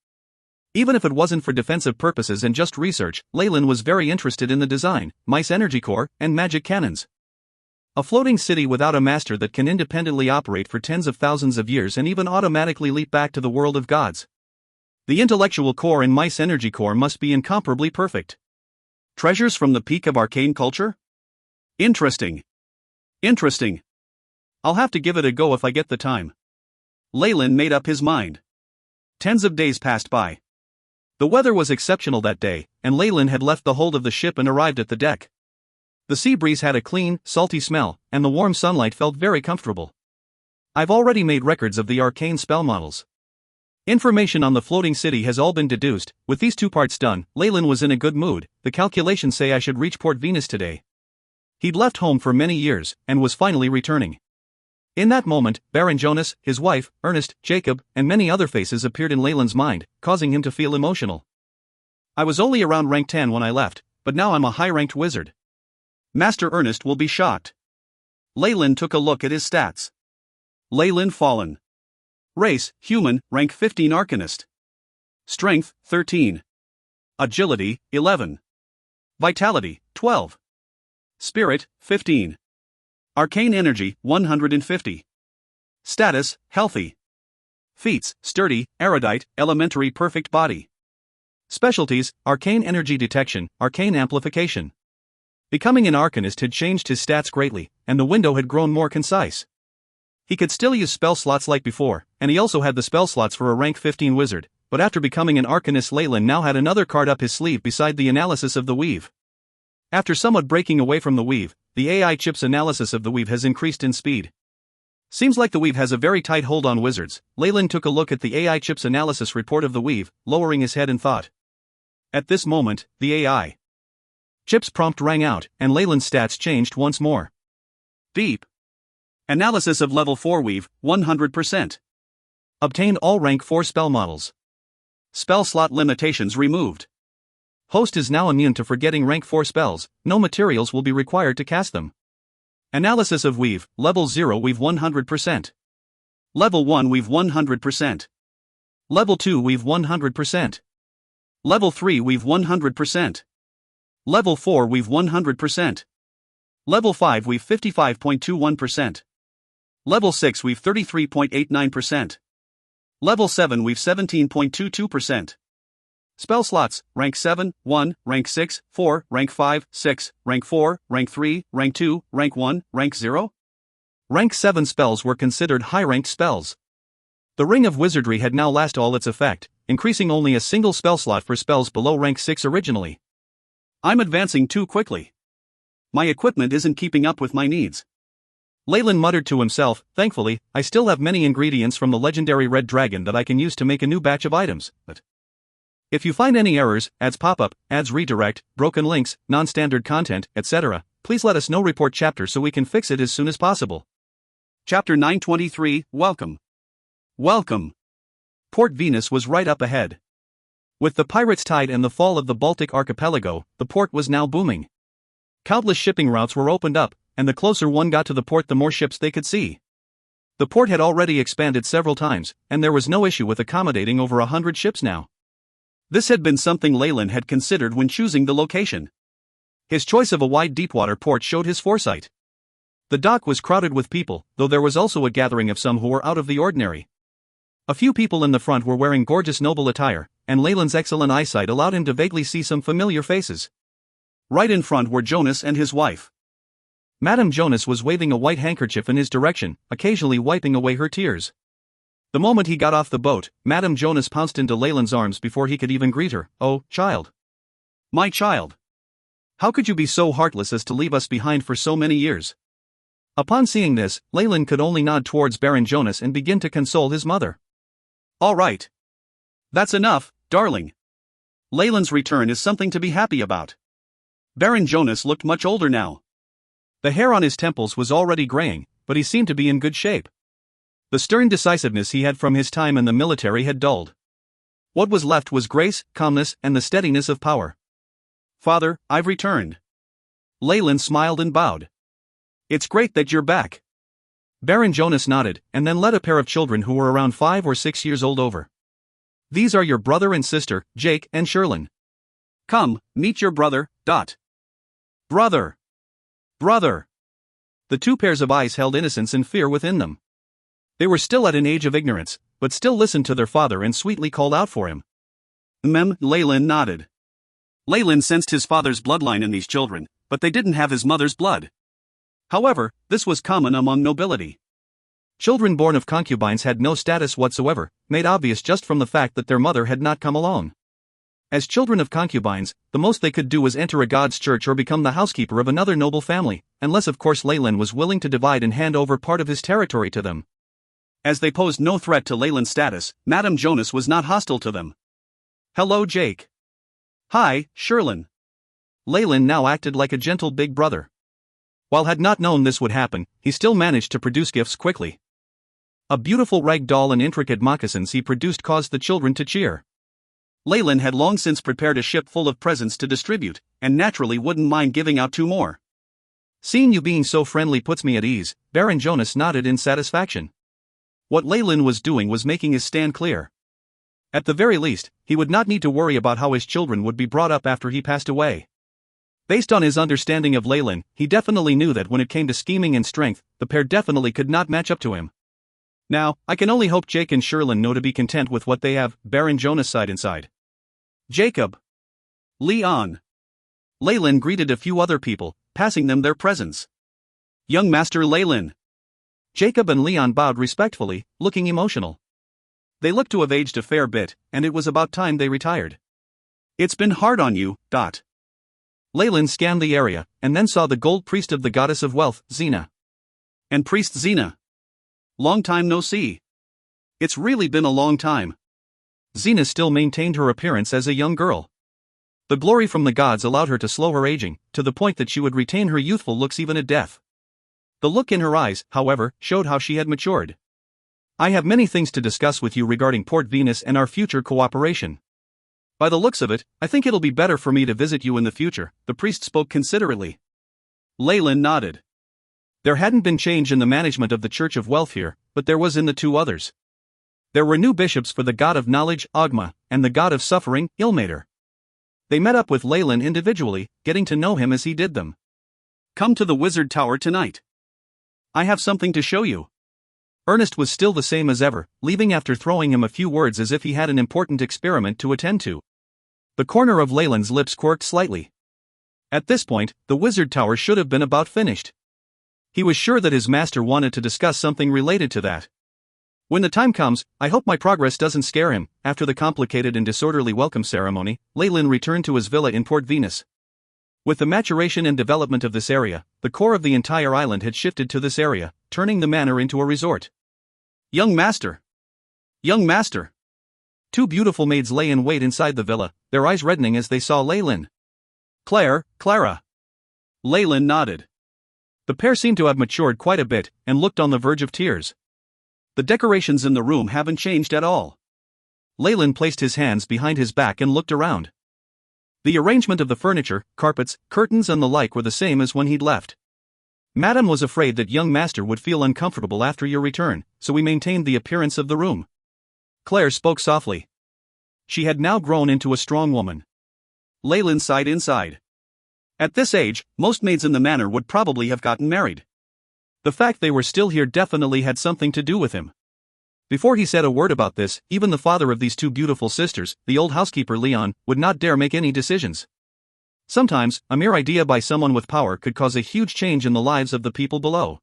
Even if it wasn't for defensive purposes and just research, Leyland was very interested in the design, mice energy core, and magic cannons. A floating city without a master that can independently operate for tens of thousands of years and even automatically leap back to the world of gods. The intellectual core in Mice Energy Core must be incomparably perfect. Treasures from the peak of arcane culture? Interesting. Interesting. I'll have to give it a go if I get the time. Leyland made up his mind. Tens of days passed by. The weather was exceptional that day, and Leyland had left the hold of the ship and arrived at the deck. The sea breeze had a clean, salty smell, and the warm sunlight felt very comfortable. I've already made records of the arcane spell models. Information on the floating city has all been deduced. With these 2 parts done, Leyland was in a good mood. The calculations say I should reach Port Venus today. He'd left home for many years, and was finally returning. In that moment, Baron Jonas, his wife, Ernest, Jacob, and many other faces appeared in Leyland's mind, causing him to feel emotional. I was only around rank 10 when I left, but now I'm a high-ranked wizard. Master Ernest will be shocked. Leyland took a look at his stats. Leyland Fallen. Race, human, rank 15 Arcanist. Strength, 13. Agility, 11. Vitality, 12. Spirit, 15. Arcane Energy, 150. Status, Healthy. Feats, Sturdy, Erudite, Elementary Perfect Body. Specialties, Arcane Energy Detection, Arcane Amplification. Becoming an Arcanist had changed his stats greatly, and the window had grown more concise. He could still use spell slots like before, and he also had the spell slots for a rank 15 wizard, but after becoming an Arcanist, Leyland now had another card up his sleeve beside the analysis of the weave. After somewhat breaking away from the weave, the AI chip's analysis of the weave has increased in speed. Seems like the weave has a very tight hold on wizards. Leyland took a look at the AI chip's analysis report of the weave, lowering his head in thought. At this moment, the AI chip's prompt rang out, and Leyland's stats changed once more. Deep. Analysis of level 4 weave, 100%. Obtained all rank 4 spell models. Spell slot limitations removed. Host is now immune to forgetting rank 4 spells, no materials will be required to cast them. Analysis of weave, level 0 weave 100%. Level 1 weave 100%. Level 2 weave 100%. Level 3 weave 100%. Level 4 weave 100%. Level 5 weave 55.21%. Level 6 weave 33.89%. Level 7 weave 17.22%. Spell slots, rank 7, 1, rank 6, 4, rank 5, 6, rank 4, rank 3, rank 2, rank 1, rank 0. Rank 7 spells were considered high-ranked spells. The Ring of Wizardry had now lost all its effect, increasing only a single spell slot for spells below rank 6 originally. I'm advancing too quickly. My equipment isn't keeping up with my needs. Leyland muttered to himself. Thankfully, I still have many ingredients from the legendary Red Dragon that I can use to make a new batch of items, but if you find any errors, ads pop-up, ads redirect, broken links, non-standard content, etc., please let us know. Report chapter so we can fix it as soon as possible. Chapter 923, Welcome. Welcome. Port Venus was right up ahead. With the pirates' tide and the fall of the Baltic archipelago, the port was now booming. Countless shipping routes were opened up, and the closer one got to the port the more ships they could see. The port had already expanded several times, and there was no issue with accommodating over 100 ships now. This had been something Leyland had considered when choosing the location. His choice of a wide deepwater port showed his foresight. The dock was crowded with people, though there was also a gathering of some who were out of the ordinary. A few people in the front were wearing gorgeous noble attire, and Leyland's excellent eyesight allowed him to vaguely see some familiar faces. Right in front were Jonas and his wife. Madame Jonas was waving a white handkerchief in his direction, occasionally wiping away her tears. The moment he got off the boat, Madame Jonas pounced into Leyland's arms before he could even greet her. "Oh, child. My child. How could you be so heartless as to leave us behind for so many years?" Upon seeing this, Leyland could only nod towards Baron Jonas and begin to console his mother. "All right. That's enough, darling. Leyland's return is something to be happy about." Baron Jonas looked much older now. The hair on his temples was already graying, but he seemed to be in good shape. The stern decisiveness he had from his time in the military had dulled. What was left was grace, calmness, and the steadiness of power. "Father, I've returned." Leyland smiled and bowed. "It's great that you're back." Baron Jonas nodded, and then led a pair of children who were around 5 or 6 years old over. "These are your brother and sister, Jake and Sherlin. Come, meet your brother, Dot." "Brother! Brother!" The two pairs of eyes held innocence and fear within them. They were still at an age of ignorance, but still listened to their father and sweetly called out for him. Leyland nodded. Leyland sensed his father's bloodline in these children, but they didn't have his mother's blood. However, this was common among nobility. Children born of concubines had no status whatsoever, made obvious just from the fact that their mother had not come along. As children of concubines, the most they could do was enter a god's church or become the housekeeper of another noble family, unless of course Leyland was willing to divide and hand over part of his territory to them. As they posed no threat to Leyland's status, Madame Jonas was not hostile to them. Hello, Jake. Hi, Sherlin. Leyland now acted like a gentle big brother. While had not known this would happen, he still managed to produce gifts quickly. A beautiful rag doll and intricate moccasins he produced caused the children to cheer. Leyland had long since prepared a ship full of presents to distribute, and naturally wouldn't mind giving out 2 more. Seeing you being so friendly puts me at ease, Baron Jonas nodded in satisfaction. What Leyland was doing was making his stand clear. At the very least, he would not need to worry about how his children would be brought up after he passed away. Based on his understanding of Leyland, he definitely knew that when it came to scheming and strength, the pair definitely could not match up to him. Now, I can only hope Jake and Sherlin know to be content with what they have, Baron Jonas sighed inside. Jacob. Leon. Leyland greeted a few other people, passing them their presents. Young Master Leyland. Jacob and Leon bowed respectfully, looking emotional. They looked to have aged a fair bit, and it was about time they retired. It's been hard on you, Dot. Leyland scanned the area, and then saw the gold priest of the goddess of wealth, Xena. And Priest Xena. Long time no see. It's really been a long time. Xena still maintained her appearance as a young girl. The glory from the gods allowed her to slow her aging, to the point that she would retain her youthful looks even at death. The look in her eyes, however, showed how she had matured. I have many things to discuss with you regarding Port Venus and our future cooperation. By the looks of it, I think it'll be better for me to visit you in the future, the priest spoke considerately. Leyland nodded. There hadn't been change in the management of the Church of Wealth here, but there was in the 2 others. There were new bishops for the god of knowledge, Ogma, and the god of suffering, Ilmater. They met up with Leyland individually, getting to know him as he did them. Come to the Wizard Tower tonight. I have something to show you. Ernest was still the same as ever, leaving after throwing him a few words as if he had an important experiment to attend to. The corner of Leyland's lips quirked slightly. At this point, the Wizard Tower should have been about finished. He was sure that his master wanted to discuss something related to that. When the time comes, I hope my progress doesn't scare him. After the complicated and disorderly welcome ceremony, Leyland returned to his villa in Port Venus. With the maturation and development of this area, the core of the entire island had shifted to this area, turning the manor into a resort. Young Master! Young Master! 2 beautiful maids lay in wait inside the villa, their eyes reddening as they saw Leyland. Clara! Leyland nodded. The pair seemed to have matured quite a bit, and looked on the verge of tears. The decorations in the room haven't changed at all. Leyland placed his hands behind his back and looked around. The arrangement of the furniture, carpets, curtains and the like were the same as when he'd left. Madame was afraid that young Master would feel uncomfortable after your return, so we maintained the appearance of the room. Claire spoke softly. She had now grown into a strong woman. Leyland sighed inside. At this age, most maids in the manor would probably have gotten married. The fact they were still here definitely had something to do with him. Before he said a word about this, even the father of these 2 beautiful sisters, the old housekeeper Leon, would not dare make any decisions. Sometimes, a mere idea by someone with power could cause a huge change in the lives of the people below.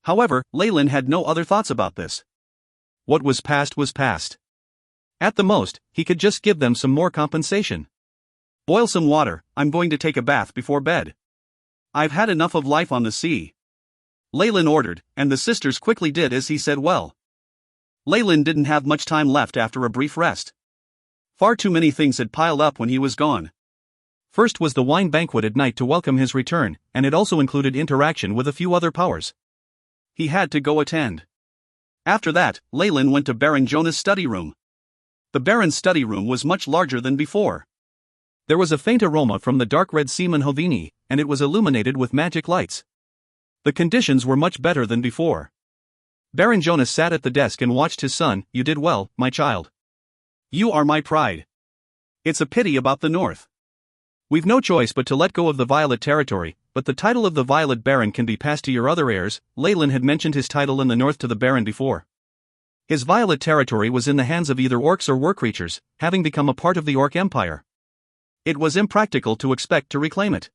However, Leyland had no other thoughts about this. What was past was past. At the most, he could just give them some more compensation. Boil some water, I'm going to take a bath before bed. I've had enough of life on the sea. Leyland ordered, and the sisters quickly did as he said. Well, Leyland didn't have much time left after a brief rest. Far too many things had piled up when he was gone. First was the wine banquet at night to welcome his return, and it also included interaction with a few other powers. He had to go attend. After that, Leyland went to Baron Jonas' study room. The Baron's study room was much larger than before. There was a faint aroma from the dark red Seaman Hovini, and it was illuminated with magic lights. The conditions were much better than before. Baron Jonas sat at the desk and watched his son. You did well, my child. You are my pride. It's a pity about the north. We've no choice but to let go of the Violet territory, but the title of the Violet Baron can be passed to your other heirs. Leyland had mentioned his title in the north to the Baron before. His Violet territory was in the hands of either orcs or war creatures, having become a part of the Orc Empire. It was impractical to expect to reclaim it.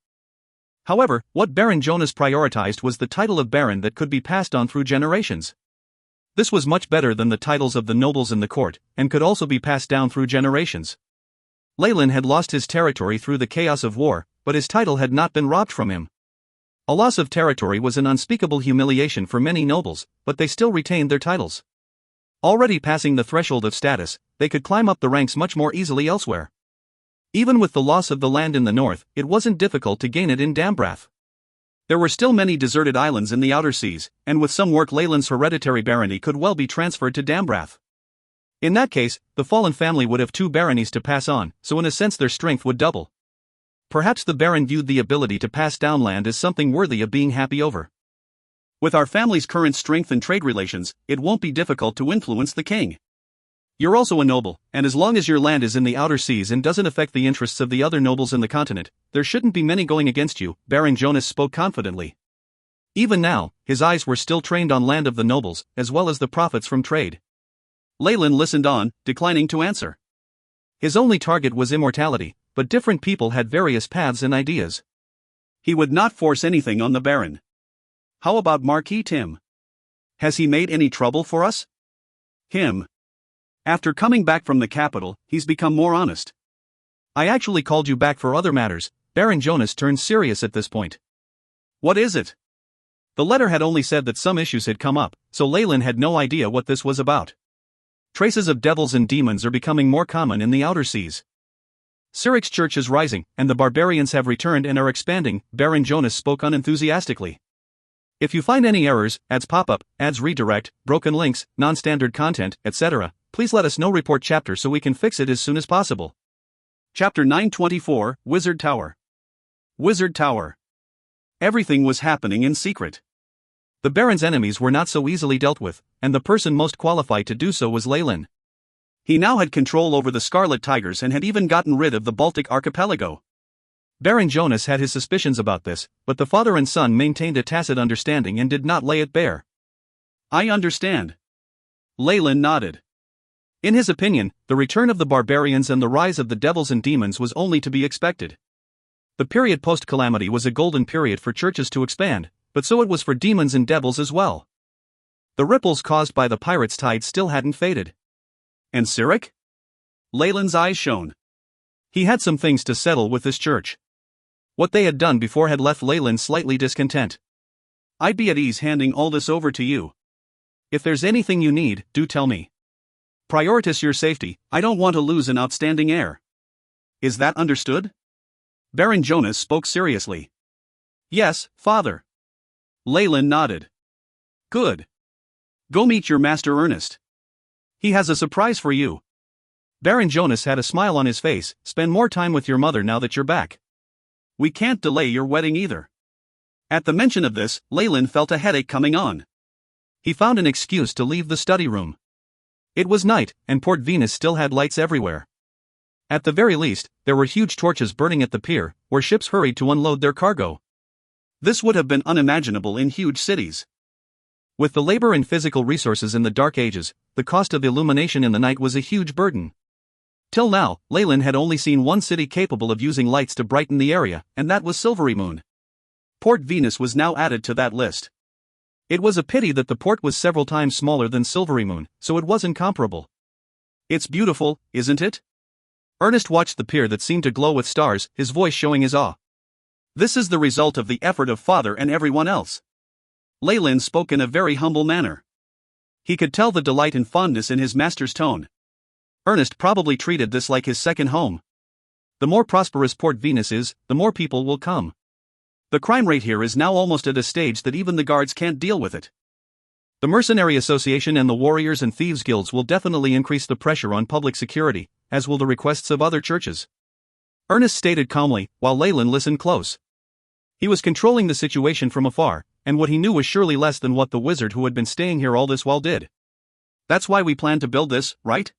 However, what Baron Jonas prioritized was the title of Baron that could be passed on through generations. This was much better than the titles of the nobles in the court, and could also be passed down through generations. Leyland had lost his territory through the chaos of war, but his title had not been robbed from him. A loss of territory was an unspeakable humiliation for many nobles, but they still retained their titles. Already passing the threshold of status, they could climb up the ranks much more easily elsewhere. Even with the loss of the land in the north, it wasn't difficult to gain it in Dambrath. There were still many deserted islands in the outer seas, and with some work Leyland's hereditary barony could well be transferred to Dambrath. In that case, the fallen family would have 2 baronies to pass on, so in a sense their strength would double. Perhaps the Baron viewed the ability to pass down land as something worthy of being happy over. With our family's current strength and trade relations, it won't be difficult to influence the king. You're also a noble, and as long as your land is in the outer seas and doesn't affect the interests of the other nobles in the continent, there shouldn't be many going against you, Baron Jonas spoke confidently. Even now, his eyes were still trained on land of the nobles, as well as the profits from trade. Leyland listened on, declining to answer. His only target was immortality, but different people had various paths and ideas. He would not force anything on the Baron. How about Marquis Tim? Has he made any trouble for us? Him. After coming back from the capital, he's become more honest. I actually called you back for other matters. Baron Jonas turned serious at this point. What is it? The letter had only said that some issues had come up, so Leyland had no idea what this was about. Traces of devils and demons are becoming more common in the outer seas. Cyric's church is rising, and the barbarians have returned and are expanding, Baron Jonas spoke unenthusiastically. If you find any errors, ads pop-up, ads redirect, broken links, non-standard content, etc., please let us know. Report chapter so we can fix it as soon as possible. Chapter 924, Wizard Tower. Wizard Tower. Everything was happening in secret. The Baron's enemies were not so easily dealt with, and the person most qualified to do so was Leyland. He now had control over the Scarlet Tigers and had even gotten rid of the Baltic archipelago. Baron Jonas had his suspicions about this, but the father and son maintained a tacit understanding and did not lay it bare. I understand. Leyland nodded. In his opinion, the return of the barbarians and the rise of the devils and demons was only to be expected. The period post-calamity was a golden period for churches to expand, but so it was for demons and devils as well. The ripples caused by the pirates' tide still hadn't faded. And Cyric? Leyland's eyes shone. He had some things to settle with this church. What they had done before had left Leyland slightly discontent. I'd be at ease handing all this over to you. If there's anything you need, do tell me. Prioritize your safety, I don't want to lose an outstanding heir. Is that understood? Baron Jonas spoke seriously. Yes, father. Leyland nodded. Good. Go meet your master Ernest. He has a surprise for you. Baron Jonas had a smile on his face. Spend more time with your mother now that you're back. We can't delay your wedding either. At the mention of this, Leyland felt a headache coming on. He found an excuse to leave the study room. It was night, and Port Venus still had lights everywhere. At the very least, there were huge torches burning at the pier, where ships hurried to unload their cargo. This would have been unimaginable in huge cities. With the labor and physical resources in the Dark Ages, the cost of illumination in the night was a huge burden. Till now, Leyland had only seen one city capable of using lights to brighten the area, and that was Silvery Moon. Port Venus was now added to that list. It was a pity that the port was several times smaller than Silvery Moon, so it wasn't comparable. It's beautiful, isn't it? Ernest watched the pier that seemed to glow with stars, his voice showing his awe. This is the result of the effort of father and everyone else. Leyland spoke in a very humble manner. He could tell the delight and fondness in his master's tone. Ernest probably treated this like his second home. The more prosperous Port Venus is, the more people will come. The crime rate here is now almost at a stage that even the guards can't deal with it. The Mercenary Association and the Warriors and Thieves Guilds will definitely increase the pressure on public security, as will the requests of other churches. Ernest stated calmly, while Leyland listened close. He was controlling the situation from afar, and what he knew was surely less than what the wizard who had been staying here all this while did. That's why we plan to build this, right?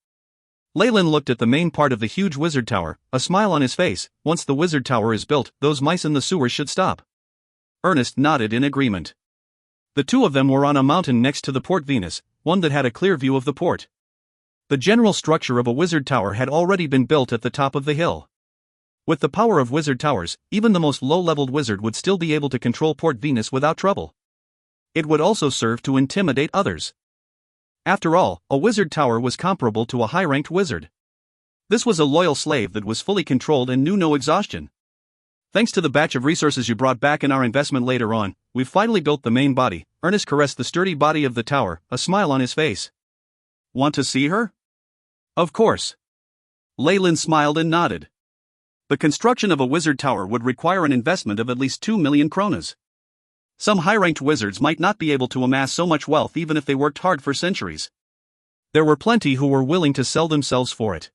Leyland looked at the main part of the huge wizard tower, a smile on his face. Once the wizard tower is built, those mice in the sewers should stop. Ernest nodded in agreement. The two of them were on a mountain next to the Port Venus, one that had a clear view of the port. The general structure of a wizard tower had already been built at the top of the hill. With the power of wizard towers, even the most low-leveled wizard would still be able to control Port Venus without trouble. It would also serve to intimidate others. After all, a wizard tower was comparable to a high-ranked wizard. This was a loyal slave that was fully controlled and knew no exhaustion. Thanks to the batch of resources you brought back in our investment later on, we've finally built the main body. Ernest caressed the sturdy body of the tower, a smile on his face. Want to see her? Of course. Leyland smiled and nodded. The construction of a wizard tower would require an investment of at least 2 million kronas. Some high-ranked wizards might not be able to amass so much wealth even if they worked hard for centuries. There were plenty who were willing to sell themselves for it.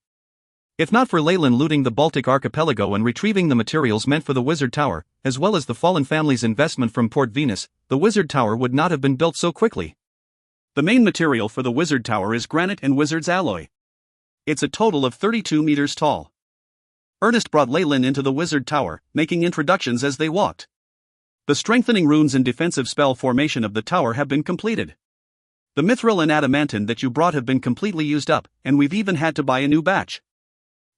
If not for Leyland looting the Baltic archipelago and retrieving the materials meant for the wizard tower, as well as the fallen family's investment from Port Venus, the wizard tower would not have been built so quickly. The main material for the wizard tower is granite and wizard's alloy. It's a total of 32 meters tall. Ernest brought Leyland into the wizard tower, making introductions as they walked. The strengthening runes and defensive spell formation of the tower have been completed. The mithril and adamantine that you brought have been completely used up, and we've even had to buy a new batch.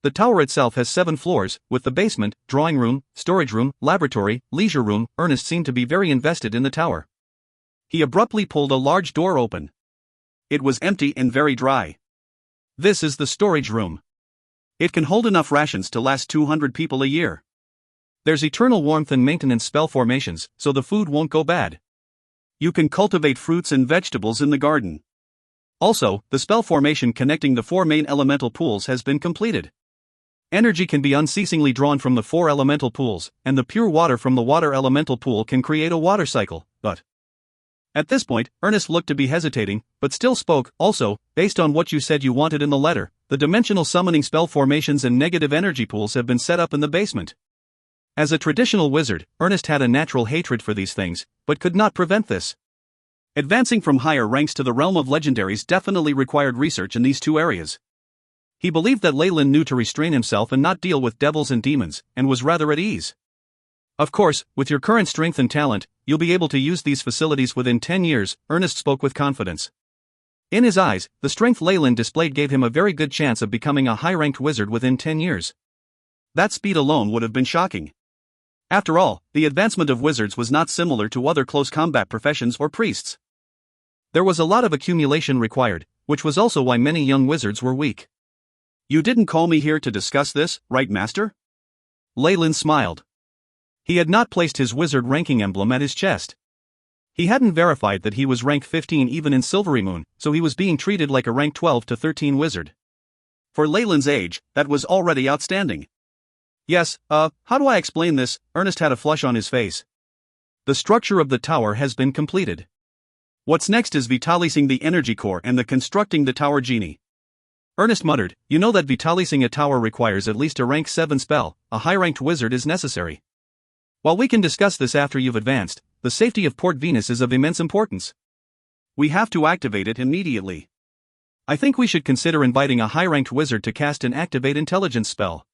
The tower itself has 7 floors, with the basement, drawing room, storage room, laboratory, leisure room. Ernest seemed to be very invested in the tower. He abruptly pulled a large door open. It was empty and very dry. This is the storage room. It can hold enough rations to last 200 people a year. There's eternal warmth and maintenance spell formations, so the food won't go bad. You can cultivate fruits and vegetables in the garden. Also, the spell formation connecting the 4 main elemental pools has been completed. Energy can be unceasingly drawn from the 4 elemental pools, and the pure water from the water elemental pool can create a water cycle, but... At this point, Ernest looked to be hesitating, but still spoke. Also, based on what you said you wanted in the letter, the dimensional summoning spell formations and negative energy pools have been set up in the basement. As a traditional wizard, Ernest had a natural hatred for these things, but could not prevent this. Advancing from higher ranks to the realm of legendaries definitely required research in these 2 areas. He believed that Leyland knew to restrain himself and not deal with devils and demons, and was rather at ease. Of course, with your current strength and talent, you'll be able to use these facilities within 10 years, Ernest spoke with confidence. In his eyes, the strength Leyland displayed gave him a very good chance of becoming a high-ranked wizard within 10 years. That speed alone would have been shocking. After all, the advancement of wizards was not similar to other close combat professions or priests. There was a lot of accumulation required, which was also why many young wizards were weak. You didn't call me here to discuss this, right, Master? Leyland smiled. He had not placed his wizard ranking emblem at his chest. He hadn't verified that he was rank 15 even in Silvery Moon, so he was being treated like a rank 12 to 13 wizard. For Leyland's age, that was already outstanding. Yes, how do I explain this? Ernest had a flush on his face. The structure of the tower has been completed. What's next is vitalizing the energy core and the constructing the tower genie. Ernest muttered, you know that vitalizing a tower requires at least a rank 7 spell. A high-ranked wizard is necessary. While we can discuss this after you've advanced, the safety of Port Venus is of immense importance. We have to activate it immediately. I think we should consider inviting a high-ranked wizard to cast an activate intelligence spell.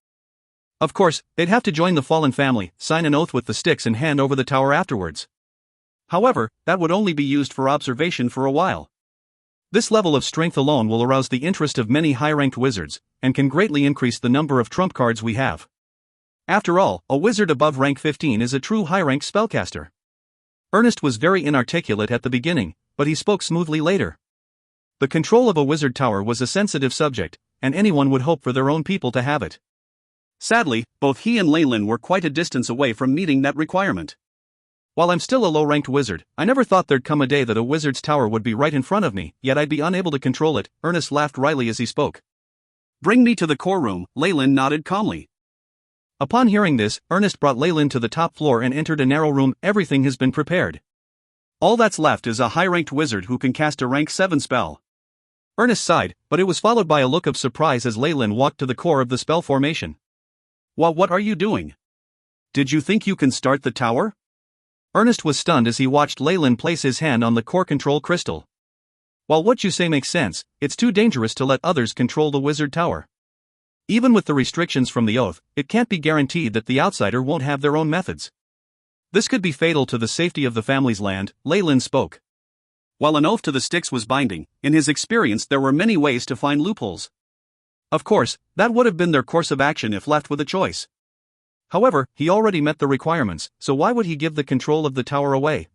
Of course, they'd have to join the fallen family, sign an oath with the sticks and hand over the tower afterwards. However, that would only be used for observation for a while. This level of strength alone will arouse the interest of many high-ranked wizards, and can greatly increase the number of trump cards we have. After all, a wizard above rank 15 is a true high-ranked spellcaster. Ernest was very inarticulate at the beginning, but he spoke smoothly later. The control of a wizard tower was a sensitive subject, and anyone would hope for their own people to have it. Sadly, both he and Leyland were quite a distance away from meeting that requirement. While I'm still a low-ranked wizard, I never thought there'd come a day that a wizard's tower would be right in front of me, yet I'd be unable to control it. Ernest laughed wryly as he spoke. Bring me to the core room, Leyland nodded calmly. Upon hearing this, Ernest brought Leyland to the top floor and entered a narrow room. Everything has been prepared. All that's left is a high-ranked wizard who can cast a rank 7 spell. Ernest sighed, but it was followed by a look of surprise as Leyland walked to the core of the spell formation. What are you doing? Did you think you can start the tower? Ernest was stunned as he watched Leyland place his hand on the core control crystal. While what you say makes sense, it's too dangerous to let others control the wizard tower. Even with the restrictions from the oath, it can't be guaranteed that the outsider won't have their own methods. This could be fatal to the safety of the family's land, Leyland spoke. While an oath to the sticks was binding, in his experience there were many ways to find loopholes. Of course, that would have been their course of action if left with a choice. However, he already met the requirements, so why would he give the control of the tower away?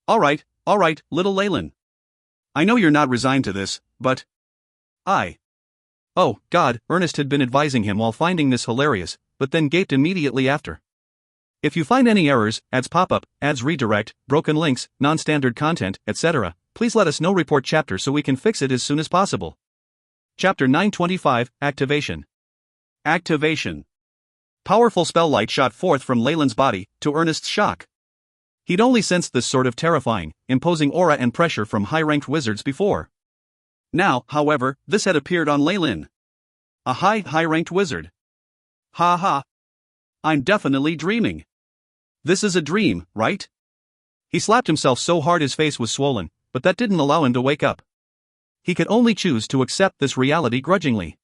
Alright, little Leyland. I know you're not resigned to this, but... Oh, God, Ernest had been advising him while finding this hilarious, but then gaped immediately after. If you find any errors, ads pop up, ads redirect, broken links, non-standard content, etc., please let us know. Report chapter so we can fix it as soon as possible. Chapter 925, Activation. Activation. Powerful spell light shot forth from Leyland's body, to Ernest's shock. He'd only sensed this sort of terrifying, imposing aura and pressure from high-ranked wizards before. Now, however, this had appeared on Leyland. A high-ranked wizard. Ha ha. I'm definitely dreaming. This is a dream, right? He slapped himself so hard his face was swollen, but that didn't allow him to wake up. He could only choose to accept this reality grudgingly.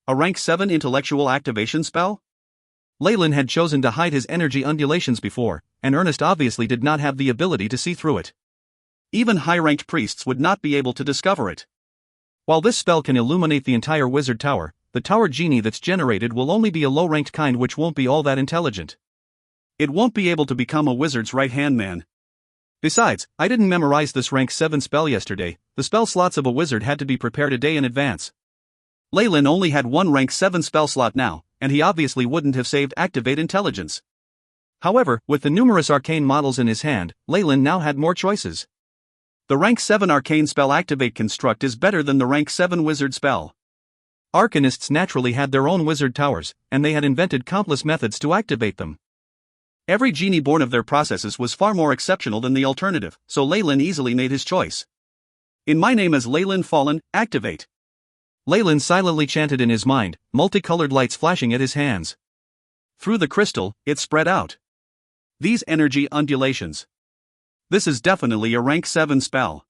A rank 7 intellectual activation spell? Leyland had chosen to hide his energy undulations before, and Ernest obviously did not have the ability to see through it. Even high-ranked priests would not be able to discover it. While this spell can illuminate the entire wizard tower, the tower genie that's generated will only be a low-ranked kind which won't be all that intelligent. It won't be able to become a wizard's right-hand man. Besides, I didn't memorize this rank 7 spell yesterday. The spell slots of a wizard had to be prepared a day in advance. Leyland only had one rank 7 spell slot now, and he obviously wouldn't have saved Activate Intelligence. However, with the numerous arcane models in his hand, Leyland now had more choices. The rank 7 arcane spell Activate Construct is better than the rank 7 wizard spell. Arcanists naturally had their own wizard towers, and they had invented countless methods to activate them. Every genie born of their processes was far more exceptional than the alternative, so Leyland easily made his choice. In my name as Leyland Fallen, activate. Leyland silently chanted in his mind, multicolored lights flashing at his hands. Through the crystal, it spread out. These energy undulations. This is definitely a rank 7 spell.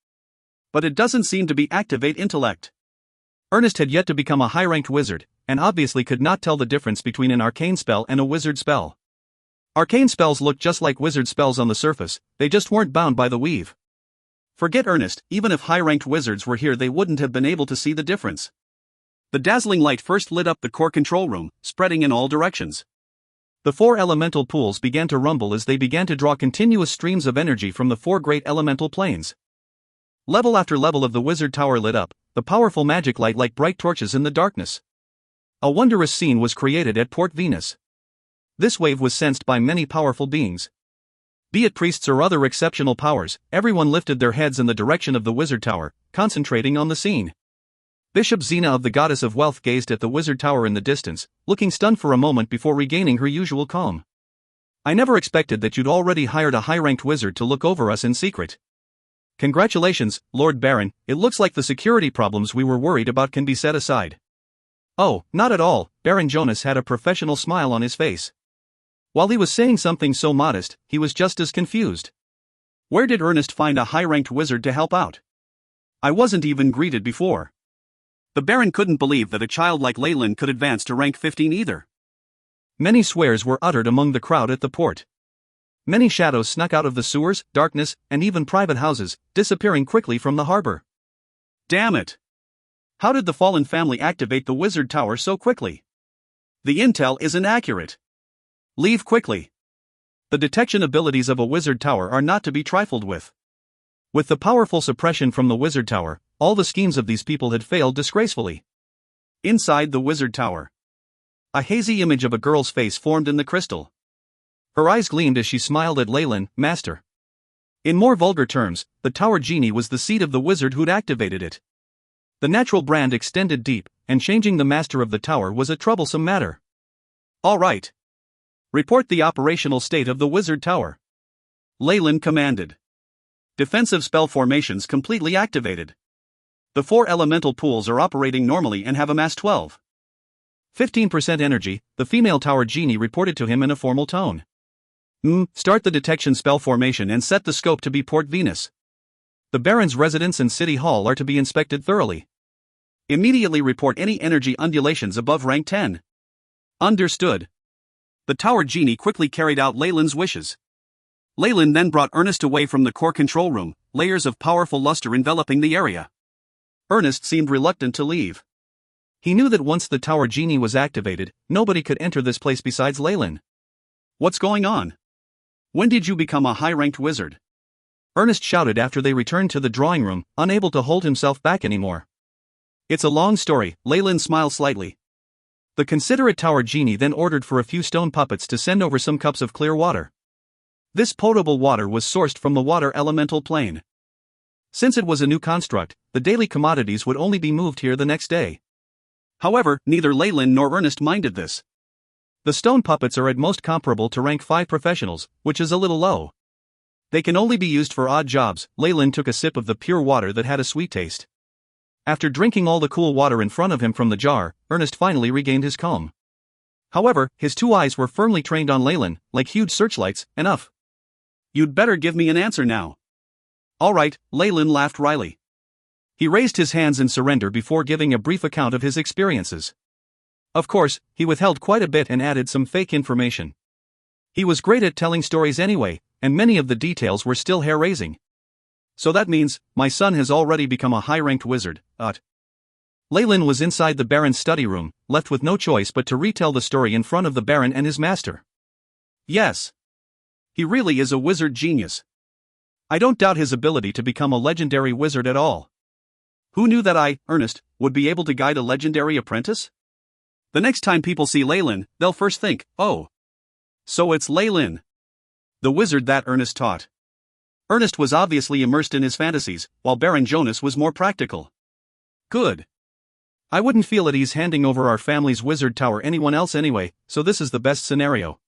But it doesn't seem to be Activate Intellect. Ernest had yet to become a high-ranked wizard, and obviously could not tell the difference between an arcane spell and a wizard spell. Arcane spells looked just like wizard spells on the surface, they just weren't bound by the weave. Forget Ernest, even if high-ranked wizards were here they wouldn't have been able to see the difference. The dazzling light first lit up the core control room, spreading in all directions. The 4 elemental pools began to rumble as they began to draw continuous streams of energy from the 4 great elemental planes. Level after level of the wizard tower lit up, the powerful magic light like bright torches in the darkness. A wondrous scene was created at Port Venus. This wave was sensed by many powerful beings. Be it priests or other exceptional powers, everyone lifted their heads in the direction of the wizard tower, concentrating on the scene. Bishop Xena of the Goddess of Wealth gazed at the wizard tower in the distance, looking stunned for a moment before regaining her usual calm. I never expected that you'd already hired a high-ranked wizard to look over us in secret. Congratulations, Lord Baron, it looks like the security problems we were worried about can be set aside. Oh, not at all, Baron Jonas had a professional smile on his face. While he was saying something so modest, he was just as confused. Where did Ernest find a high-ranked wizard to help out? I wasn't even greeted before. The Baron couldn't believe that a child like Leyland could advance to rank 15 either. Many swears were uttered among the crowd at the port. Many shadows snuck out of the sewers, darkness, and even private houses, disappearing quickly from the harbor. Damn it! How did the Fallen family activate the wizard tower so quickly? The intel isn't accurate. Leave quickly. The detection abilities of a wizard tower are not to be trifled with. With the powerful suppression from the wizard tower, all the schemes of these people had failed disgracefully. Inside the wizard tower, a hazy image of a girl's face formed in the crystal. Her eyes gleamed as she smiled at Leyland, Master. In more vulgar terms, the tower genie was the seed of the wizard who'd activated it. The natural brand extended deep, and changing the master of the tower was a troublesome matter. All right. Report the operational state of the wizard tower. Leyland commanded. Defensive spell formations completely activated. The 4 elemental pools are operating normally and have amassed 15% energy, the female tower genie reported to him in a formal tone. Start the detection spell formation and set the scope to be Port Venus. The Baron's residence and City Hall are to be inspected thoroughly. Immediately report any energy undulations above rank 10. Understood. The tower genie quickly carried out Leyland's wishes. Leyland then brought Ernest away from the core control room, layers of powerful luster enveloping the area. Ernest seemed reluctant to leave. He knew that once the tower genie was activated, nobody could enter this place besides Leyland. What's going on? When did you become a high-ranked wizard? Ernest shouted after they returned to the drawing room, unable to hold himself back anymore. It's a long story, Leyland smiled slightly. The considerate tower genie then ordered for a few stone puppets to send over some cups of clear water. This potable water was sourced from the water elemental plane. Since it was a new construct, the daily commodities would only be moved here the next day. However, neither Leyland nor Ernest minded this. The stone puppets are at most comparable to rank 5 professionals, which is a little low. They can only be used for odd jobs. Leyland took a sip of the pure water that had a sweet taste. After drinking all the cool water in front of him from the jar, Ernest finally regained his calm. However, his 2 eyes were firmly trained on Leyland, like huge searchlights. Enough. You'd better give me an answer now. All right, Leyland laughed wryly. He raised his hands in surrender before giving a brief account of his experiences. Of course, he withheld quite a bit and added some fake information. He was great at telling stories anyway, and many of the details were still hair-raising. So that means, my son has already become a high-ranked wizard, Leyland was inside the Baron's study room, left with no choice but to retell the story in front of the Baron and his master. Yes. He really is a wizard genius. I don't doubt his ability to become a legendary wizard at all. Who knew that I, Ernest, would be able to guide a legendary apprentice? The next time people see Leyland, they'll first think, oh. So it's Leyland, the wizard that Ernest taught. Ernest was obviously immersed in his fantasies, while Baron Jonas was more practical. Good. I wouldn't feel at ease handing over our family's wizard tower anyone else anyway, so this is the best scenario.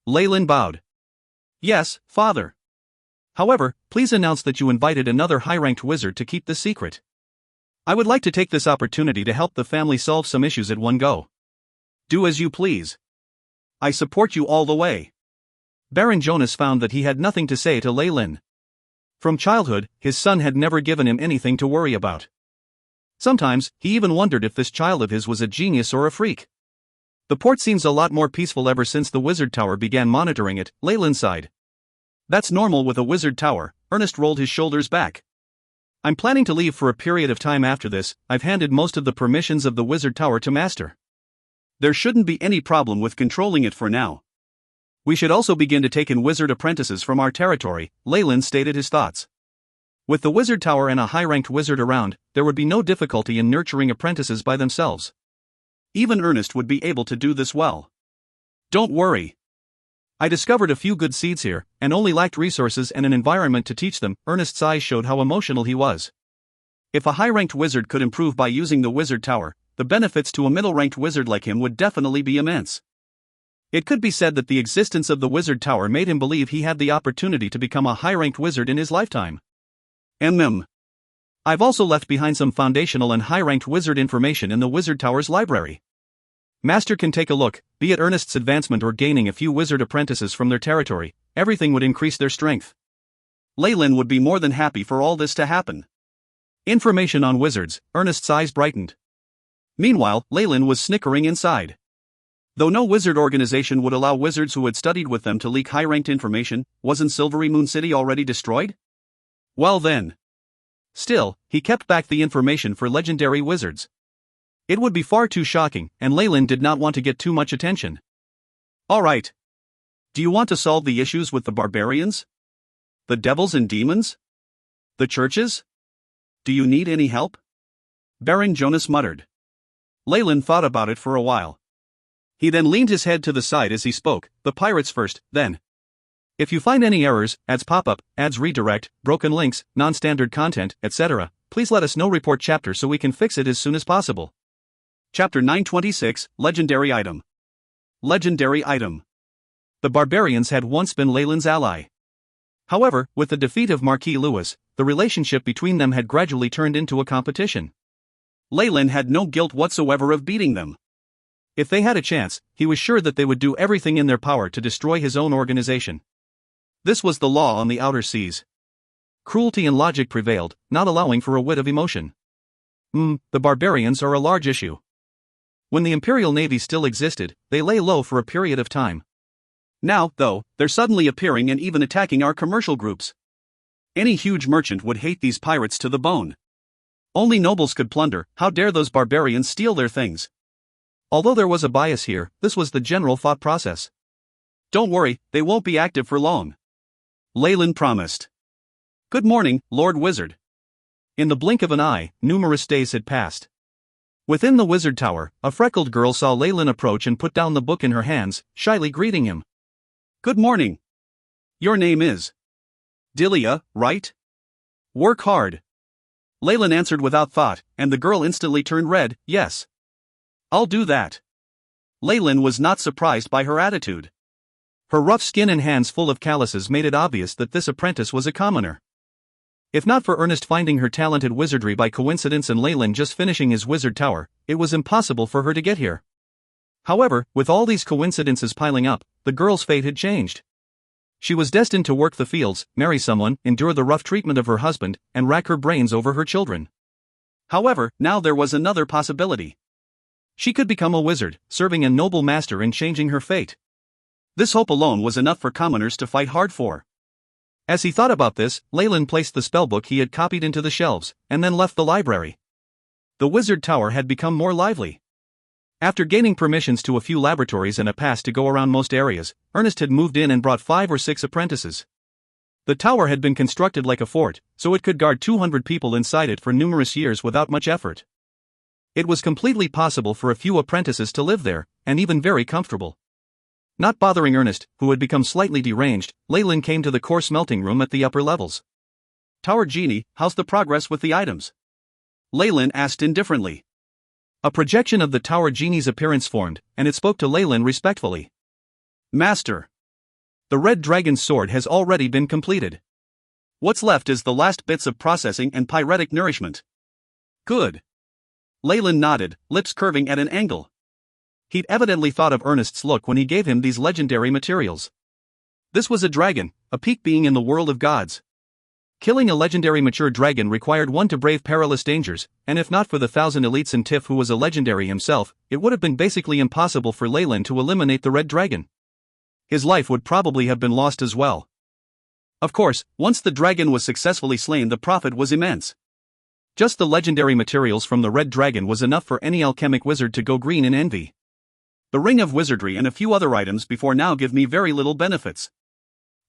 Leyland bowed. Yes, father. However, please announce that you invited another high-ranked wizard to keep the secret. I would like to take this opportunity to help the family solve some issues at one go. Do as you please. I support you all the way. Baron Jonas found that he had nothing to say to Leyland. From childhood, his son had never given him anything to worry about. Sometimes, he even wondered if this child of his was a genius or a freak. The port seems a lot more peaceful ever since the wizard tower began monitoring it, Leyland sighed. That's normal with a wizard tower, Ernest rolled his shoulders back. I'm planning to leave for a period of time after this. I've handed most of the permissions of the wizard tower to Master. There shouldn't be any problem with controlling it for now. We should also begin to take in wizard apprentices from our territory, Leyland stated his thoughts. With the wizard tower and a high-ranked wizard around, there would be no difficulty in nurturing apprentices by themselves. Even Ernest would be able to do this well. Don't worry. I discovered a few good seeds here, and only lacked resources and an environment to teach them. Ernest's eyes showed how emotional he was. If a high-ranked wizard could improve by using the wizard tower, the benefits to a middle-ranked wizard like him would definitely be immense. It could be said that the existence of the wizard tower made him believe he had the opportunity to become a high-ranked wizard in his lifetime. I've also left behind some foundational and high-ranked wizard information in the wizard tower's library. Master can take a look. Be it Ernest's advancement or gaining a few wizard apprentices from their territory, everything would increase their strength. Leyland would be more than happy for all this to happen. Information on wizards, Ernest's eyes brightened. Meanwhile, Leyland was snickering inside. Though no wizard organization would allow wizards who had studied with them to leak high-ranked information, wasn't Silvery Moon City already destroyed? Well then. Still, he kept back the information for legendary wizards. It would be far too shocking, and Leyland did not want to get too much attention. Alright. Do you want to solve the issues with the barbarians? The devils and demons? The churches? Do you need any help? Baron Jonas muttered. Leyland thought about it for a while. He then leaned his head to the side as he spoke, the pirates first, then. If you find any errors, ads pop-up, ads redirect, broken links, non-standard content, etc., please let us know. Report chapter so we can fix it as soon as possible. Chapter 926, Legendary Item. Legendary Item. The barbarians had once been Leyland's ally. However, with the defeat of Marquis Lewis, the relationship between them had gradually turned into a competition. Leyland had no guilt whatsoever of beating them. If they had a chance, he was sure that they would do everything in their power to destroy his own organization. This was the law on the outer seas. Cruelty and logic prevailed, not allowing for a whit of emotion. The barbarians are a large issue. When the Imperial Navy still existed, they lay low for a period of time, Now, though, they're suddenly appearing and even attacking our commercial groups. Any huge merchant would hate these pirates to the bone. Only nobles could plunder, how dare those barbarians steal their things? Although there was a bias here, this was the general thought process. Don't worry, they won't be active for long, Leyland promised. Good morning, Lord Wizard. In the blink of an eye, numerous days had passed. Within the wizard tower, a freckled girl saw Leyland approach and put down the book in her hands, shyly greeting him. Good morning. Your name is Delia, right? Work hard. Leyland answered without thought, and the girl instantly turned red. Yes. I'll do that. Leyland was not surprised by her attitude. Her rough skin and hands full of calluses made it obvious that this apprentice was a commoner. If not for Ernest finding her talented wizardry by coincidence and Leyland just finishing his wizard tower, it was impossible for her to get here. However, with all these coincidences piling up, the girl's fate had changed. She was destined to work the fields, marry someone, endure the rough treatment of her husband, and rack her brains over her children. However, now there was another possibility. She could become a wizard, serving a noble master and changing her fate. This hope alone was enough for commoners to fight hard for. As he thought about this, Leyland placed the spellbook he had copied into the shelves, and then left the library. The wizard tower had become more lively. After gaining permissions to a few laboratories and a pass to go around most areas, Ernest had moved in and brought 5 or 6 apprentices. The tower had been constructed like a fort, so it could guard 200 people inside it for numerous years without much effort. It was completely possible for a few apprentices to live there, and even very comfortable. Not bothering Ernest, who had become slightly deranged, Leyland came to the core smelting room at the upper levels. Tower Genie, how's the progress with the items? Leyland asked indifferently. A projection of the Tower Genie's appearance formed, and it spoke to Leyland respectfully. Master. The red dragon's sword has already been completed. What's left is the last bits of processing and pyretic nourishment. Good. Leyland nodded, lips curving at an angle. He'd evidently thought of Ernest's look when he gave him these legendary materials. This was a dragon, a peak being in the world of gods. Killing a legendary mature dragon required one to brave perilous dangers, and if not for the 1,000 elites and Tiff who was a legendary himself, it would have been basically impossible for Leyland to eliminate the red dragon. His life would probably have been lost as well. Of course, once the dragon was successfully slain, the profit was immense. Just the legendary materials from the red dragon was enough for any alchemic wizard to go green in envy. The ring of wizardry and a few other items before now give me very little benefits.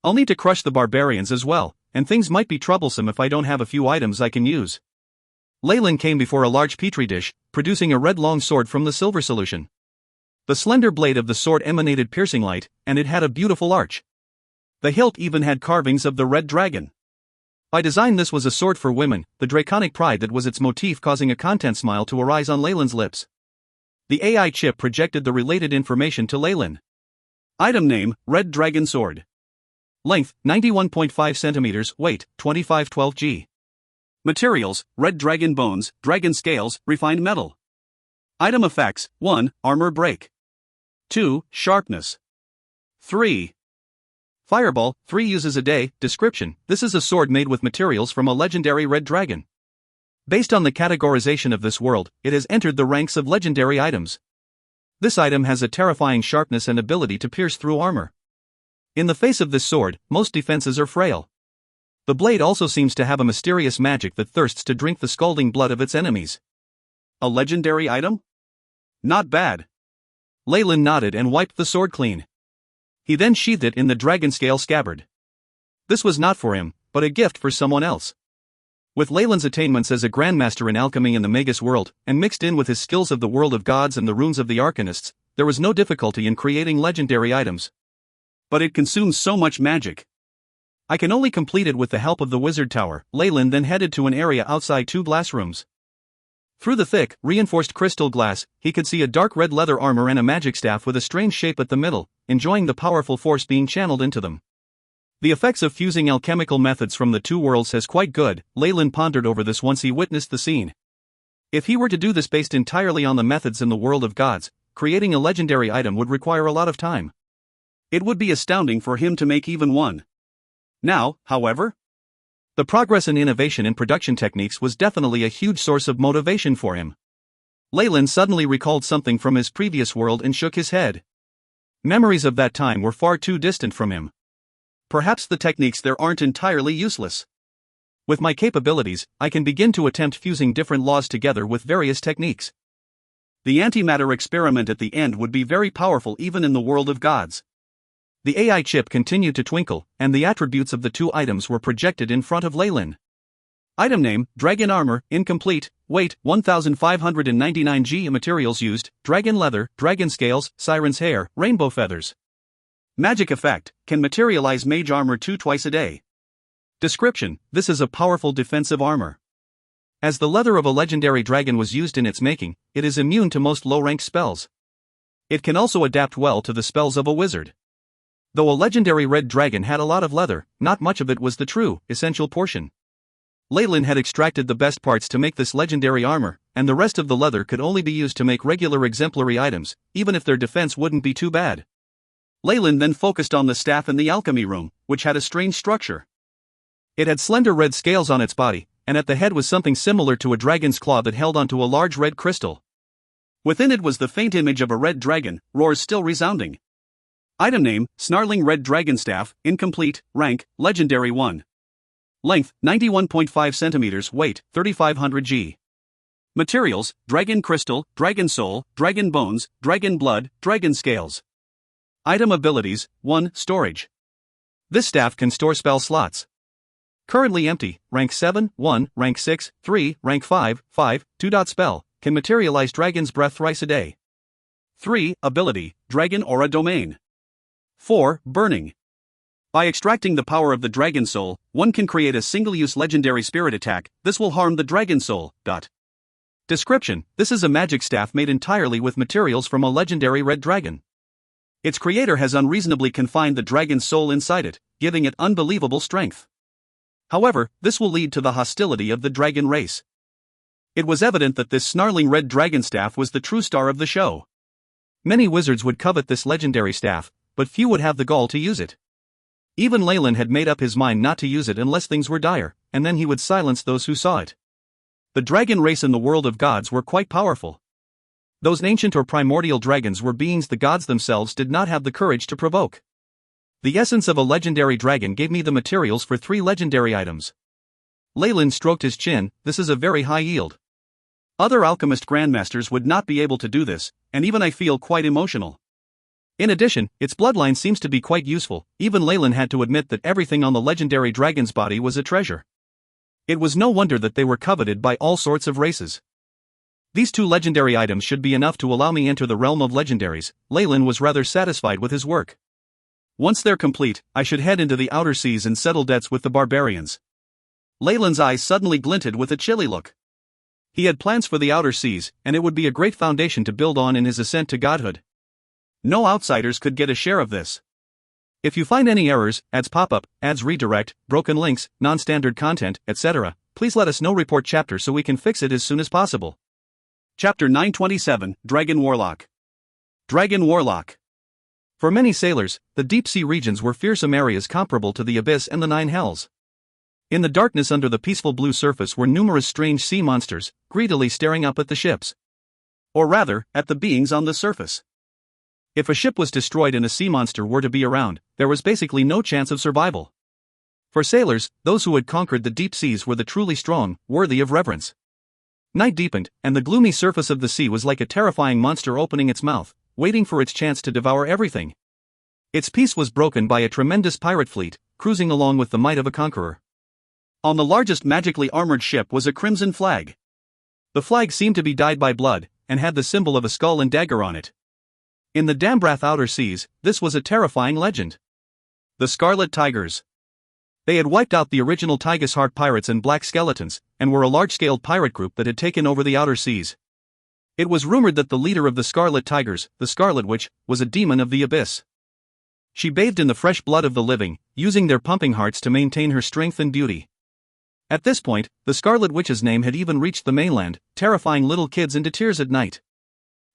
I'll need to crush the barbarians as well, and things might be troublesome if I don't have a few items I can use. Leyland came before a large petri dish, producing a red long sword from the silver solution. The slender blade of the sword emanated piercing light, and it had a beautiful arch. The hilt even had carvings of the red dragon. By design, this was a sword for women, the draconic pride that was its motif causing a content smile to arise on Leyland's lips. The AI chip projected the related information to Leyland. Item name, Red Dragon Sword. Length, 91.5 centimeters, weight, 2512 g. Materials, red dragon bones, dragon scales, refined metal. Item effects, 1. Armor break. 2. Sharpness. 3. Fireball, 3 uses a day. Description, this is a sword made with materials from a legendary red dragon. Based on the categorization of this world, it has entered the ranks of legendary items. This item has a terrifying sharpness and ability to pierce through armor. In the face of this sword, most defenses are frail. The blade also seems to have a mysterious magic that thirsts to drink the scalding blood of its enemies. A legendary item? Not bad. Leyland nodded and wiped the sword clean. He then sheathed it in the dragon scale scabbard. This was not for him, but a gift for someone else. With Leyland's attainments as a grandmaster in alchemy in the Magus world, and mixed in with his skills of the world of gods and the runes of the arcanists, there was no difficulty in creating legendary items. But it consumes so much magic. I can only complete it with the help of the wizard tower. Leyland then headed to an area outside 2 glass rooms. Through the thick, reinforced crystal glass, he could see a dark red leather armor and a magic staff with a strange shape at the middle, enjoying the powerful force being channeled into them. The effects of fusing alchemical methods from the 2 worlds has quite good. Leyland pondered over this once he witnessed the scene. If he were to do this based entirely on the methods in the world of gods, creating a legendary item would require a lot of time. It would be astounding for him to make even one. Now, however, the progress and innovation in production techniques was definitely a huge source of motivation for him. Leyland suddenly recalled something from his previous world and shook his head. Memories of that time were far too distant from him. Perhaps the techniques there aren't entirely useless. With my capabilities, I can begin to attempt fusing different laws together with various techniques. The antimatter experiment at the end would be very powerful even in the world of gods. The AI chip continued to twinkle, and the attributes of the two items were projected in front of Lyle. Item name, Dragon Armor, incomplete, weight, 1599 g. Materials used, dragon leather, dragon scales, siren's hair, rainbow feathers. Magic effect, can materialize mage armor twice a day. Description, this is a powerful defensive armor. As the leather of a legendary dragon was used in its making, it is immune to most low-rank spells. It can also adapt well to the spells of a wizard. Though a legendary red dragon had a lot of leather, not much of it was the true, essential portion. Lyle had extracted the best parts to make this legendary armor, and the rest of the leather could only be used to make regular exemplary items, even if their defense wouldn't be too bad. Lyle then focused on the staff in the alchemy room, which had a strange structure. It had slender red scales on its body, and at the head was something similar to a dragon's claw that held onto a large red crystal. Within it was the faint image of a red dragon, roars still resounding. Item name, Snarling Red Dragon Staff, incomplete, rank, Legendary 1. Length, 91.5 centimeters, weight, 3500 g. Materials, dragon crystal, dragon soul, dragon bones, dragon blood, dragon scales. Item abilities, 1. Storage. This staff can store spell slots. Currently empty, rank 7, 1, rank 6, 3, rank 5, 5, 2. Spell, can materialize dragon's breath thrice a day. 3. Ability, Dragon Aura Domain. 4. Burning. By extracting the power of the dragon soul, one can create a single-use legendary spirit attack. This will harm the dragon soul. Description, this is a magic staff made entirely with materials from a legendary red dragon. Its creator has unreasonably confined the dragon's soul inside it, giving it unbelievable strength. However, this will lead to the hostility of the dragon race. It was evident that this snarling red dragon staff was the true star of the show. Many wizards would covet this legendary staff, but few would have the gall to use it. Even Lyle had made up his mind not to use it unless things were dire, and then he would silence those who saw it. The dragon race in the world of gods were quite powerful. Those ancient or primordial dragons were beings the gods themselves did not have the courage to provoke. The essence of a legendary dragon gave me the materials for 3 legendary items. Lyle stroked his chin, this is a very high yield. Other alchemist grandmasters would not be able to do this, and even I feel quite emotional. In addition, its bloodline seems to be quite useful. Even Lyle had to admit that everything on the legendary dragon's body was a treasure. It was no wonder that they were coveted by all sorts of races. These 2 legendary items should be enough to allow me enter the realm of legendaries. Lyle was rather satisfied with his work. Once they're complete, I should head into the outer seas and settle debts with the barbarians. Lyle's eyes suddenly glinted with a chilly look. He had plans for the outer seas, and it would be a great foundation to build on in his ascent to godhood. No outsiders could get a share of this. If you find any errors, ads pop up, ads redirect, broken links, non-standard content, etc., please let us know. Report chapter so we can fix it as soon as possible. Chapter 927, Dragon Warlock. Dragon Warlock. For many sailors, the deep-sea regions were fearsome areas comparable to the abyss and the 9 hells. In the darkness under the peaceful blue surface were numerous strange sea monsters, greedily staring up at the ships. Or rather, at the beings on the surface. If a ship was destroyed and a sea monster were to be around, there was basically no chance of survival. For sailors, those who had conquered the deep seas were the truly strong, worthy of reverence. Night deepened, and the gloomy surface of the sea was like a terrifying monster opening its mouth, waiting for its chance to devour everything. Its peace was broken by a tremendous pirate fleet, cruising along with the might of a conqueror. On the largest magically armored ship was a crimson flag. The flag seemed to be dyed by blood, and had the symbol of a skull and dagger on it. In the Dambrath outer seas, this was a terrifying legend. The Scarlet Tigers. They had wiped out the original Tygus Heart pirates and Black Skeletons, and were a large-scale pirate group that had taken over the outer seas. It was rumored that the leader of the Scarlet Tigers, the Scarlet Witch, was a demon of the abyss. She bathed in the fresh blood of the living, using their pumping hearts to maintain her strength and beauty. At this point, the Scarlet Witch's name had even reached the mainland, terrifying little kids into tears at night.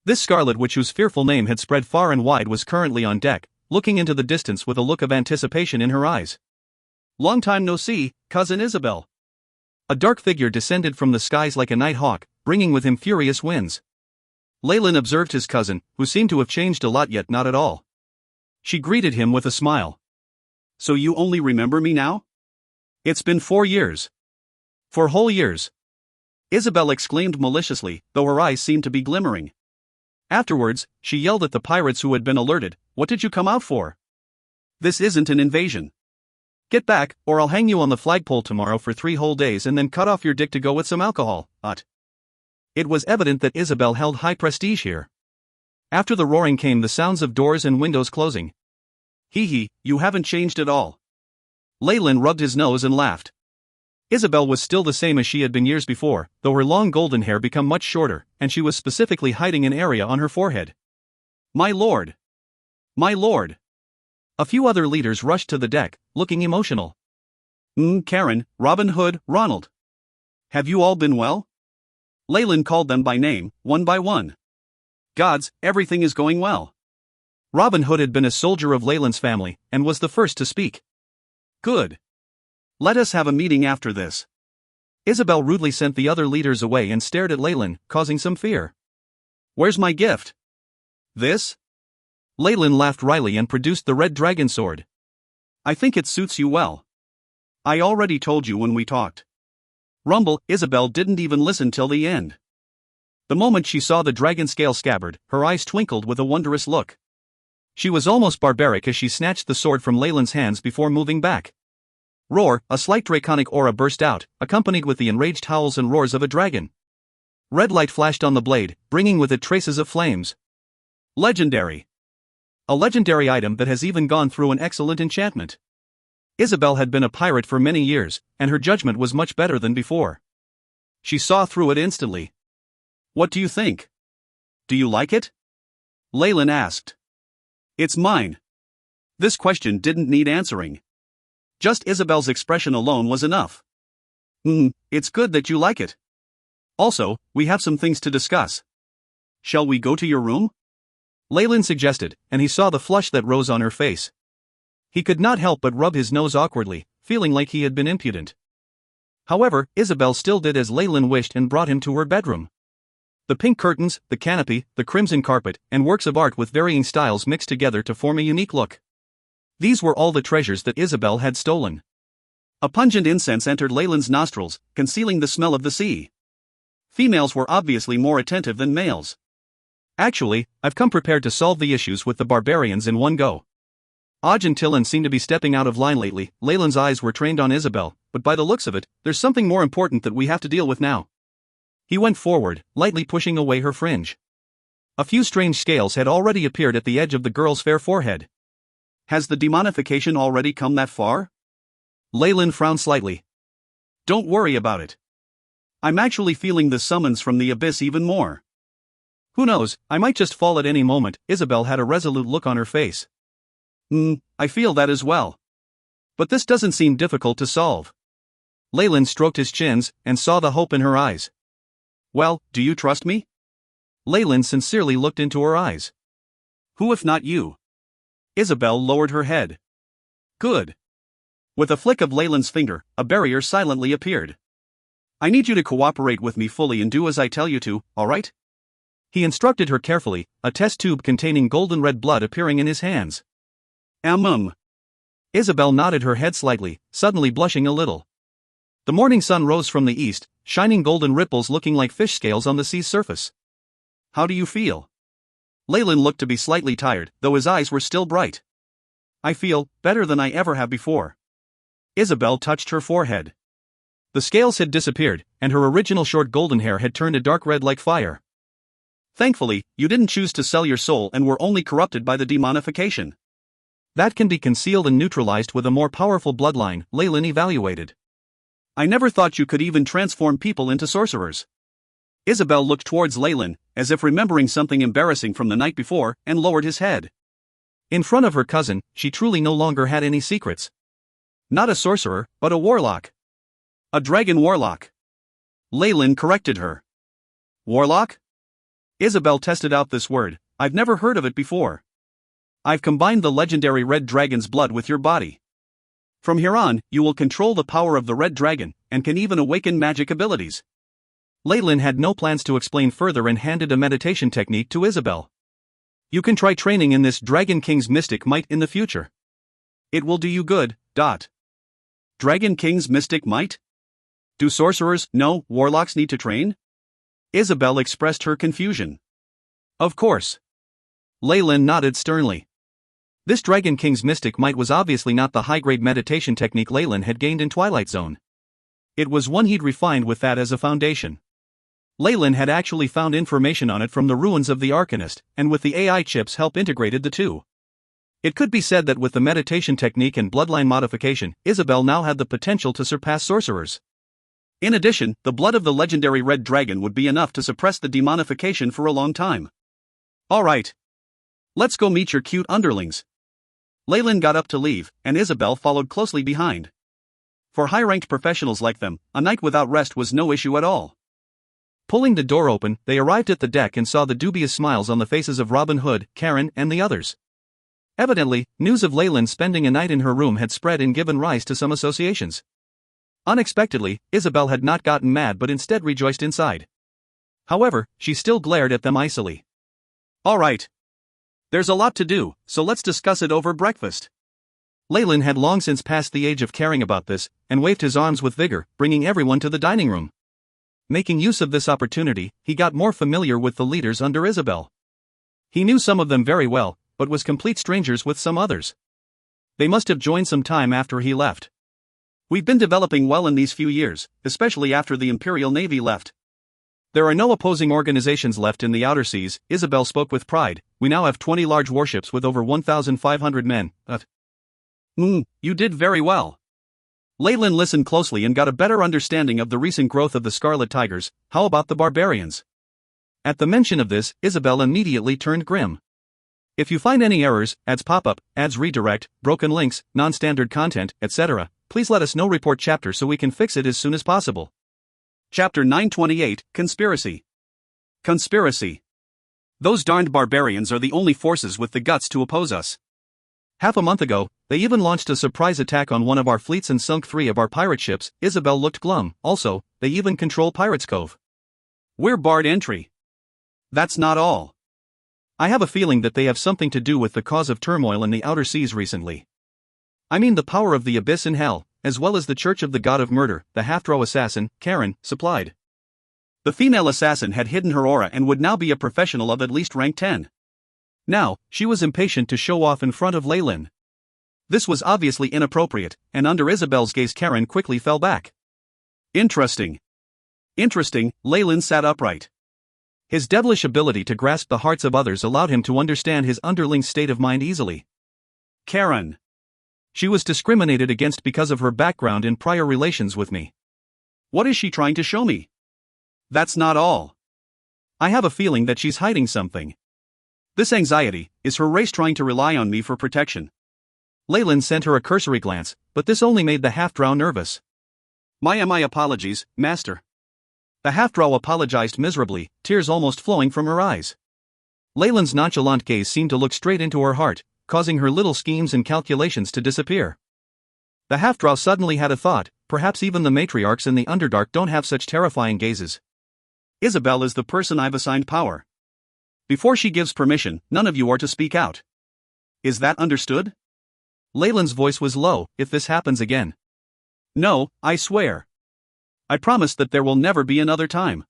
This Scarlet Witch, whose fearful name had spread far and wide, was currently on deck, looking into the distance with a look of anticipation in her eyes. "Long time no see, Cousin Isabel." A dark figure descended from the skies like a night hawk, bringing with him furious winds. Lyle observed his cousin, who seemed to have changed a lot yet not at all. She greeted him with a smile. So you only remember me now? It's been 4 years. 4 whole years. Isabel exclaimed maliciously, though her eyes seemed to be glimmering. Afterwards, she yelled at the pirates who had been alerted, "What did you come out for? This isn't an invasion. Get back, or I'll hang you on the flagpole tomorrow for 3 whole days and then cut off your dick to go with some alcohol." It was evident that Isabel held high prestige here. After the roaring came the sounds of doors and windows closing. "Hee, you haven't changed at all." Leyland rubbed his nose and laughed. Isabel was still the same as she had been years before, though her long golden hair became much shorter, and she was specifically hiding an area on her forehead. "My lord! My lord!" A few other leaders rushed to the deck, looking emotional. Karen, Robin Hood, Ronald. Have you all been well?" Leyland called them by name, one by one. "Gods, everything is going well." Robin Hood had been a soldier of Leyland's family, and was the first to speak. "Good. Let us have a meeting after this." Isabel rudely sent the other leaders away and stared at Leyland, causing some fear. "Where's my gift? This?" Leyland laughed wryly and produced the red dragon sword. "I think it suits you well. I already told you when we talked." Rumble, Isabel didn't even listen till the end. The moment she saw the dragon scale scabbard, her eyes twinkled with a wondrous look. She was almost barbaric as she snatched the sword from Leyland's hands before moving back. Roar, a slight draconic aura burst out, accompanied with the enraged howls and roars of a dragon. Red light flashed on the blade, bringing with it traces of flames. Legendary. A legendary item that has even gone through an excellent enchantment. Isabel had been a pirate for many years, and her judgment was much better than before. She saw through it instantly. "What do you think? Do you like it?" Leyland asked. "It's mine." This question didn't need answering. Just Isabel's expression alone was enough. It's good that you like it. Also, we have some things to discuss. Shall we go to your room?" Leyland suggested, and he saw the flush that rose on her face. He could not help but rub his nose awkwardly, feeling like he had been impudent. However, Isabel still did as Leyland wished and brought him to her bedroom. The pink curtains, the canopy, the crimson carpet, and works of art with varying styles mixed together to form a unique look. These were all the treasures that Isabel had stolen. A pungent incense entered Leyland's nostrils, concealing the smell of the sea. Females were obviously more attentive than males. "Actually, I've come prepared to solve the issues with the barbarians in one go." Odge and Tillin seemed to be stepping out of line lately. Leyland's eyes were trained on Isabel, but by the looks of it, there's something more important that we have to deal with now. He went forward, lightly pushing away her fringe. A few strange scales had already appeared at the edge of the girl's fair forehead. "Has the demonification already come that far?" Leyland frowned slightly. "Don't worry about it. I'm actually feeling the summons from the abyss even more. Who knows, I might just fall at any moment." Isabel had a resolute look on her face. I feel that as well. But this doesn't seem difficult to solve." Leyland stroked his chins, and saw the hope in her eyes. "Well, do you trust me?" Leyland sincerely looked into her eyes. "Who if not you?" Isabel lowered her head. "Good." With a flick of Leyland's finger, a barrier silently appeared. "I need you to cooperate with me fully and do as I tell you to, alright?" He instructed her carefully, a test tube containing golden red blood appearing in his hands. Isabel nodded her head slightly, suddenly blushing a little. The morning sun rose from the east, shining golden ripples looking like fish scales on the sea's surface. "How do you feel?" Leyland looked to be slightly tired, though his eyes were still bright. "I feel better than I ever have before." Isabel touched her forehead. The scales had disappeared, and her original short golden hair had turned a dark red like fire. "Thankfully, you didn't choose to sell your soul and were only corrupted by the demonification. That can be concealed and neutralized with a more powerful bloodline," Leyland evaluated. "I never thought you could even transform people into sorcerers." Isabel looked towards Leyland, as if remembering something embarrassing from the night before, and lowered his head. In front of her cousin, she truly no longer had any secrets. Not a sorcerer, but a warlock. A dragon warlock. Leyland corrected her. "Warlock?" Isabel tested out this word. "I've never heard of it before. I've combined the legendary red dragon's blood with your body. From here on, you will control the power of the red dragon, and can even awaken magic abilities." Leyland had no plans to explain further and handed a meditation technique to Isabel. You can try training in this Dragon King's mystic might in the future. It will do you good. Dragon King's mystic might? Do sorcerers, no, warlocks need to train? Isabel expressed her confusion. Of course. Leyland nodded sternly. This Dragon King's mystic might was obviously not the high-grade meditation technique Leyland had gained in Twilight Zone. It was one he'd refined with that as a foundation. Leyland had actually found information on it from the ruins of the Arcanist, and with the AI chips help integrated the two. It could be said that with the meditation technique and bloodline modification, Isabel now had the potential to surpass sorcerers. In addition, the blood of the legendary Red Dragon would be enough to suppress the demonification for a long time. Alright. Let's go meet your cute underlings. Leyland got up to leave, and Isabel followed closely behind. For high-ranked professionals like them, a night without rest was no issue at all. Pulling the door open, they arrived at the deck and saw the dubious smiles on the faces of Robin Hood, Karen, and the others. Evidently, news of Leyland spending a night in her room had spread and given rise to some associations. Unexpectedly, Isabel had not gotten mad but instead rejoiced inside. However, she still glared at them icily. Alright. There's a lot to do, so let's discuss it over breakfast. Leyland had long since passed the age of caring about this, and waved his arms with vigor, bringing everyone to the dining room. Making use of this opportunity, he got more familiar with the leaders under Isabel. He knew some of them very well, but was complete strangers with some others. They must have joined some time after he left. We've been developing well in these few years, especially after the Imperial Navy left. There are no opposing organizations left in the outer seas, Isabel spoke with pride. We now have 20 large warships with over 1,500 men. You did very well. Leyland listened closely and got a better understanding of the recent growth of the Scarlet Tigers. How about the barbarians? At the mention of this, Isabel immediately turned grim. If you find any errors, ads pop up, ads redirect, broken links, non-standard content, etc., please let us know. Report chapter so we can fix it as soon as possible. Chapter 928, Conspiracy. Conspiracy. Those darned barbarians are the only forces with the guts to oppose us. Half a month ago, they even launched a surprise attack on one of our fleets and sunk 3 of our pirate ships. Isabel looked glum. Also, they even control Pirates Cove. We're barred entry. That's not all. I have a feeling that they have something to do with the cause of turmoil in the outer seas recently. I mean the power of the abyss in hell, as well as the Church of the God of Murder, the half-drow assassin, Karen, supplied. The female assassin had hidden her aura and would now be a professional of at least rank 10. Now, she was impatient to show off in front of Leyland. This was obviously inappropriate, and under Isabel's gaze Karen quickly fell back. Interesting. Leyland sat upright. His devilish ability to grasp the hearts of others allowed him to understand his underling's state of mind easily. Karen. She was discriminated against because of her background in prior relations with me. What is she trying to show me? That's not all. I have a feeling that she's hiding something. This anxiety, is her race trying to rely on me for protection? Leyland sent her a cursory glance, but this only made the half-drow nervous. My apologies, master. The half-drow apologized miserably, tears almost flowing from her eyes. Leyland's nonchalant gaze seemed to look straight into her heart, causing her little schemes and calculations to disappear. The half-drow suddenly had a thought, perhaps even the matriarchs in the Underdark don't have such terrifying gazes. Isabel is the person I've assigned power. Before she gives permission, none of you are to speak out. Is that understood? Leyland's voice was low. If this happens again. No, I swear. I promise that there will never be another time.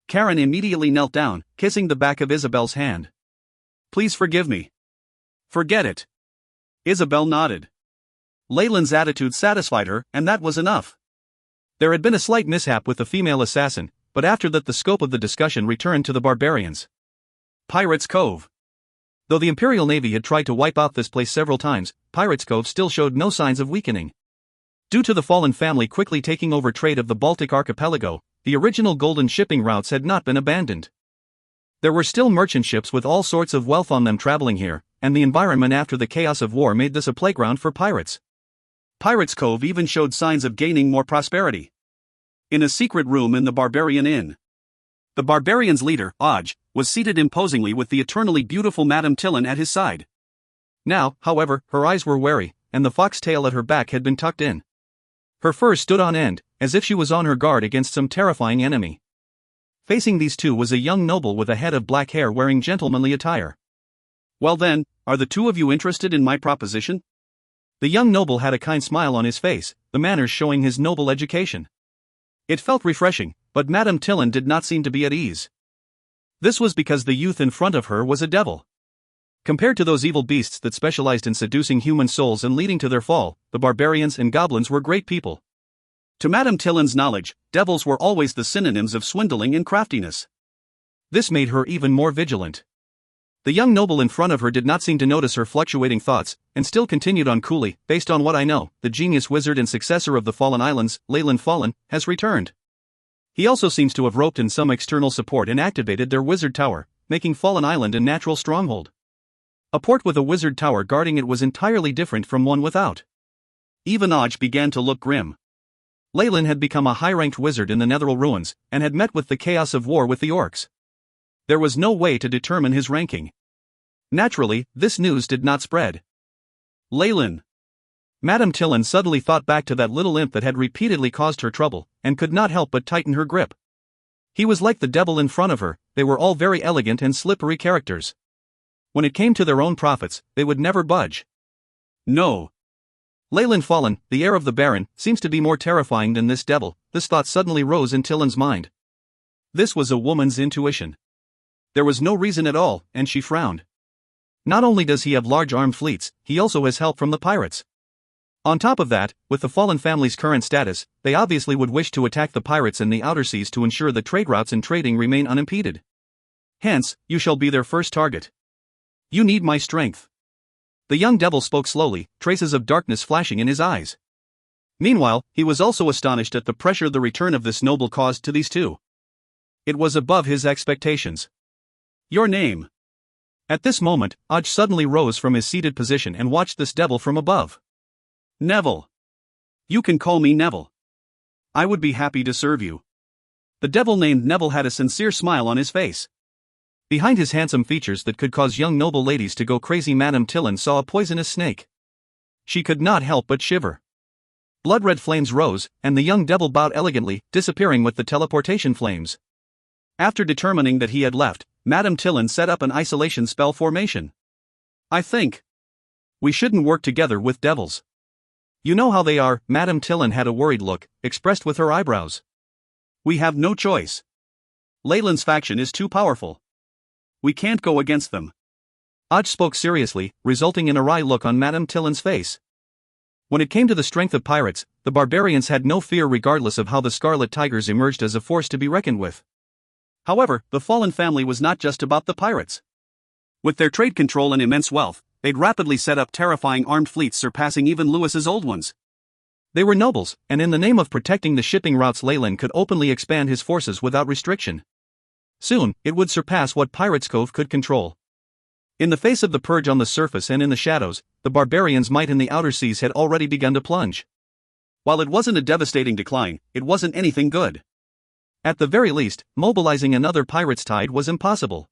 Karen immediately knelt down, kissing the back of Isabel's hand. Please forgive me. Forget it. Isabel nodded. Leyland's attitude satisfied her, and that was enough. There had been a slight mishap with the female assassin, but after that the scope of the discussion returned to the barbarians. Pirates Cove. Though the Imperial Navy had tried to wipe out this place several times, Pirates Cove still showed no signs of weakening. Due to the fallen family quickly taking over trade of the Baltic archipelago, the original golden shipping routes had not been abandoned. There were still merchant ships with all sorts of wealth on them traveling here, and the environment after the chaos of war made this a playground for pirates. Pirates Cove even showed signs of gaining more prosperity. In a secret room in the Barbarian Inn, the barbarians' leader, Oj, was seated imposingly with the eternally beautiful Madame Tillin at his side. Now, however, her eyes were wary, and the foxtail at her back had been tucked in. Her fur stood on end, as if she was on her guard against some terrifying enemy. Facing these two was a young noble with a head of black hair wearing gentlemanly attire. Well then, are the two of you interested in my proposition? The young noble had a kind smile on his face, the manners showing his noble education. It felt refreshing, but Madame Tillon did not seem to be at ease. This was because the youth in front of her was a devil. Compared to those evil beasts that specialized in seducing human souls and leading to their fall, the barbarians and goblins were great people. To Madame Tillon's knowledge, devils were always the synonyms of swindling and craftiness. This made her even more vigilant. The young noble in front of her did not seem to notice her fluctuating thoughts, and still continued on coolly. Based on what I know, the genius wizard and successor of the Fallen Islands, Leyland Fallen, has returned. He also seems to have roped in some external support and activated their wizard tower, making Fallen Island a natural stronghold. A port with a wizard tower guarding it was entirely different from one without. Even Odge began to look grim. Leyland had become a high-ranked wizard in the Netheril ruins, and had met with the chaos of war with the orcs. There was no way to determine his ranking. Naturally, this news did not spread. Leyland. Madame Tillon suddenly thought back to that little imp that had repeatedly caused her trouble, and could not help but tighten her grip. He was like the devil in front of her. They were all very elegant and slippery characters. When it came to their own profits, they would never budge. No. Leyland Fallen, the heir of the Baron, seems to be more terrifying than this devil. This thought suddenly rose in Tillon's mind. This was a woman's intuition. There was no reason at all, and she frowned. Not only does he have large armed fleets, he also has help from the pirates. On top of that, with the Fallen family's current status, they obviously would wish to attack the pirates in the outer seas to ensure the trade routes and trading remain unimpeded. Hence, you shall be their first target. You need my strength. The young devil spoke slowly, traces of darkness flashing in his eyes. Meanwhile, he was also astonished at the pressure the return of this noble caused to these two. It was above his expectations. Your name. At this moment, Odge suddenly rose from his seated position and watched this devil from above. Neville. You can call me Neville. I would be happy to serve you. The devil named Neville had a sincere smile on his face. Behind his handsome features that could cause young noble ladies to go crazy, Madame Tillon saw a poisonous snake. She could not help but shiver. Blood-red flames rose, and the young devil bowed elegantly, disappearing with the teleportation flames. After determining that he had left, Madame Tillon set up an isolation spell formation. I think we shouldn't work together with devils. You know how they are. Madame Tillon had a worried look, expressed with her eyebrows. We have no choice. Leyland's faction is too powerful. We can't go against them. Odge spoke seriously, resulting in a wry look on Madame Tillon's face. When it came to the strength of pirates, the barbarians had no fear regardless of how the Scarlet Tigers emerged as a force to be reckoned with. However, the Fallen family was not just about the pirates. With their trade control and immense wealth, they'd rapidly set up terrifying armed fleets surpassing even Lewis's old ones. They were nobles, and in the name of protecting the shipping routes, Leyland could openly expand his forces without restriction. Soon, it would surpass what Pirates Cove could control. In the face of the purge on the surface and in the shadows, the barbarians' might in the outer seas had already begun to plunge. While it wasn't a devastating decline, it wasn't anything good. At the very least, mobilizing another pirates' tide was impossible.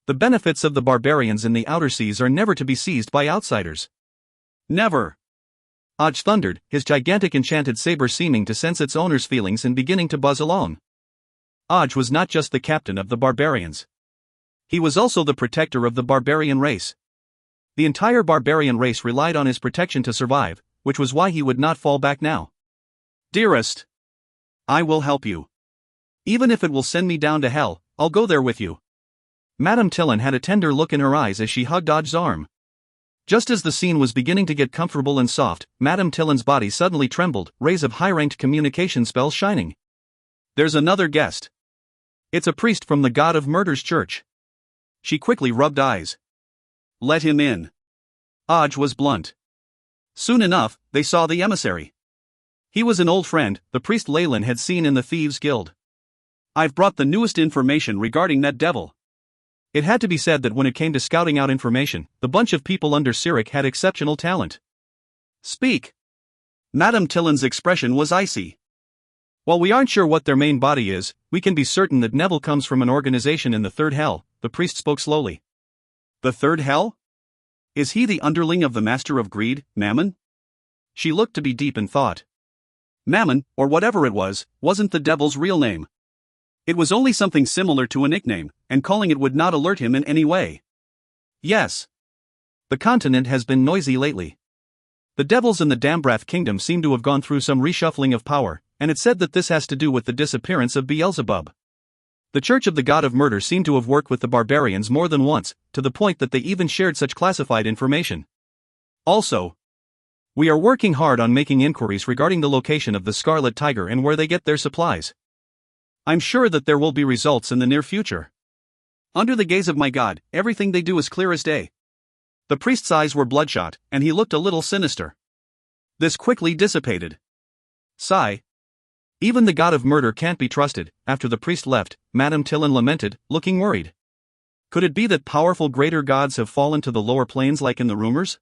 The benefits of the barbarians in the outer seas are never to be seized by outsiders. Never! Odge thundered, his gigantic enchanted saber seeming to sense its owner's feelings and beginning to buzz along. Odge was not just the captain of the barbarians. He was also the protector of the barbarian race. The entire barbarian race relied on his protection to survive, which was why he would not fall back now. Dearest, I will help you. Even if it will send me down to hell, I'll go there with you. Madame Tillon had a tender look in her eyes as she hugged Odge's arm. Just as the scene was beginning to get comfortable and soft, Madame Tillon's body suddenly trembled, rays of high-ranked communication spells shining. There's another guest. It's a priest from the God of Murder's church. She quickly rubbed eyes. Let him in. Odge was blunt. Soon enough, they saw the emissary. He was an old friend, the priest Leyland had seen in the Thieves' Guild. I've brought the newest information regarding that devil. It had to be said that when it came to scouting out information, the bunch of people under Cyric had exceptional talent. Speak. Madame Tillon's expression was icy. While we aren't sure what their main body is, we can be certain that Neville comes from an organization in the Third Hell, the priest spoke slowly. The Third Hell? Is he the underling of the Master of Greed, Mammon? She looked to be deep in thought. Mammon, or whatever it was, wasn't the devil's real name. It was only something similar to a nickname, and calling it would not alert him in any way. Yes. The continent has been noisy lately. The devils in the Dambrath kingdom seem to have gone through some reshuffling of power, and it's said that this has to do with the disappearance of Beelzebub. The Church of the God of Murder seemed to have worked with the barbarians more than once, to the point that they even shared such classified information. Also, we are working hard on making inquiries regarding the location of the Scarlet Tiger and where they get their supplies. I'm sure that there will be results in the near future. Under the gaze of my God, everything they do is clear as day. The priest's eyes were bloodshot, and he looked a little sinister. This quickly dissipated. Sigh. Even the God of Murder can't be trusted. After the priest left, Madame Tillin lamented, looking worried. Could it be that powerful greater gods have fallen to the lower planes like in the rumors?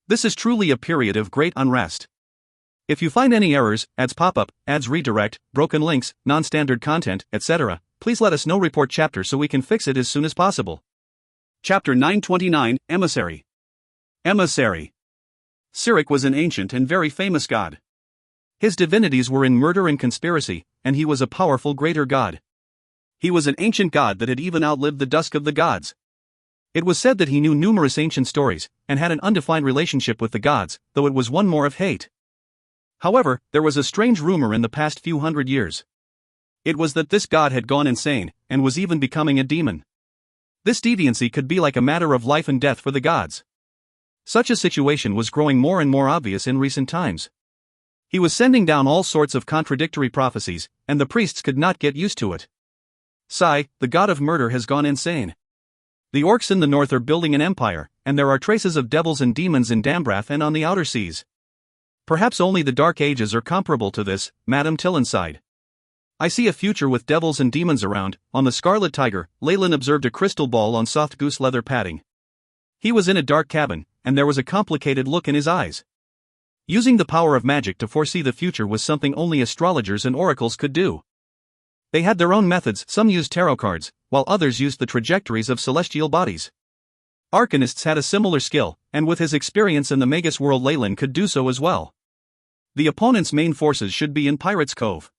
This is truly a period of great unrest. If you find any errors, ads pop up, ads redirect, broken links, non-standard content, etc., please let us know. Report chapter so we can fix it as soon as possible. Chapter 929, Emissary. Emissary. Cyric was an ancient and very famous god. His divinities were in murder and conspiracy, and he was a powerful greater god. He was an ancient god that had even outlived the dusk of the gods. It was said that he knew numerous ancient stories, and had an undefined relationship with the gods, though it was one more of hate. However, there was a strange rumor in the past few hundred years. It was that this god had gone insane, and was even becoming a demon. This deviancy could be like a matter of life and death for the gods. Such a situation was growing more and more obvious in recent times. He was sending down all sorts of contradictory prophecies, and the priests could not get used to it. Sigh, the god of murder has gone insane. The orcs in the north are building an empire, and there are traces of devils and demons in Dambrath and on the outer seas. Perhaps only the Dark Ages are comparable to this, Madame Tillin sighed. I see a future with devils and demons around. On the Scarlet Tiger, Leyland observed a crystal ball on soft goose leather padding. He was in a dark cabin, and there was a complicated look in his eyes. Using the power of magic to foresee the future was something only astrologers and oracles could do. They had their own methods. Some used tarot cards, while others used the trajectories of celestial bodies. Arcanists had a similar skill, and with his experience in the Magus world Leyland could do so as well. The opponent's main forces should be in Pirates Cove.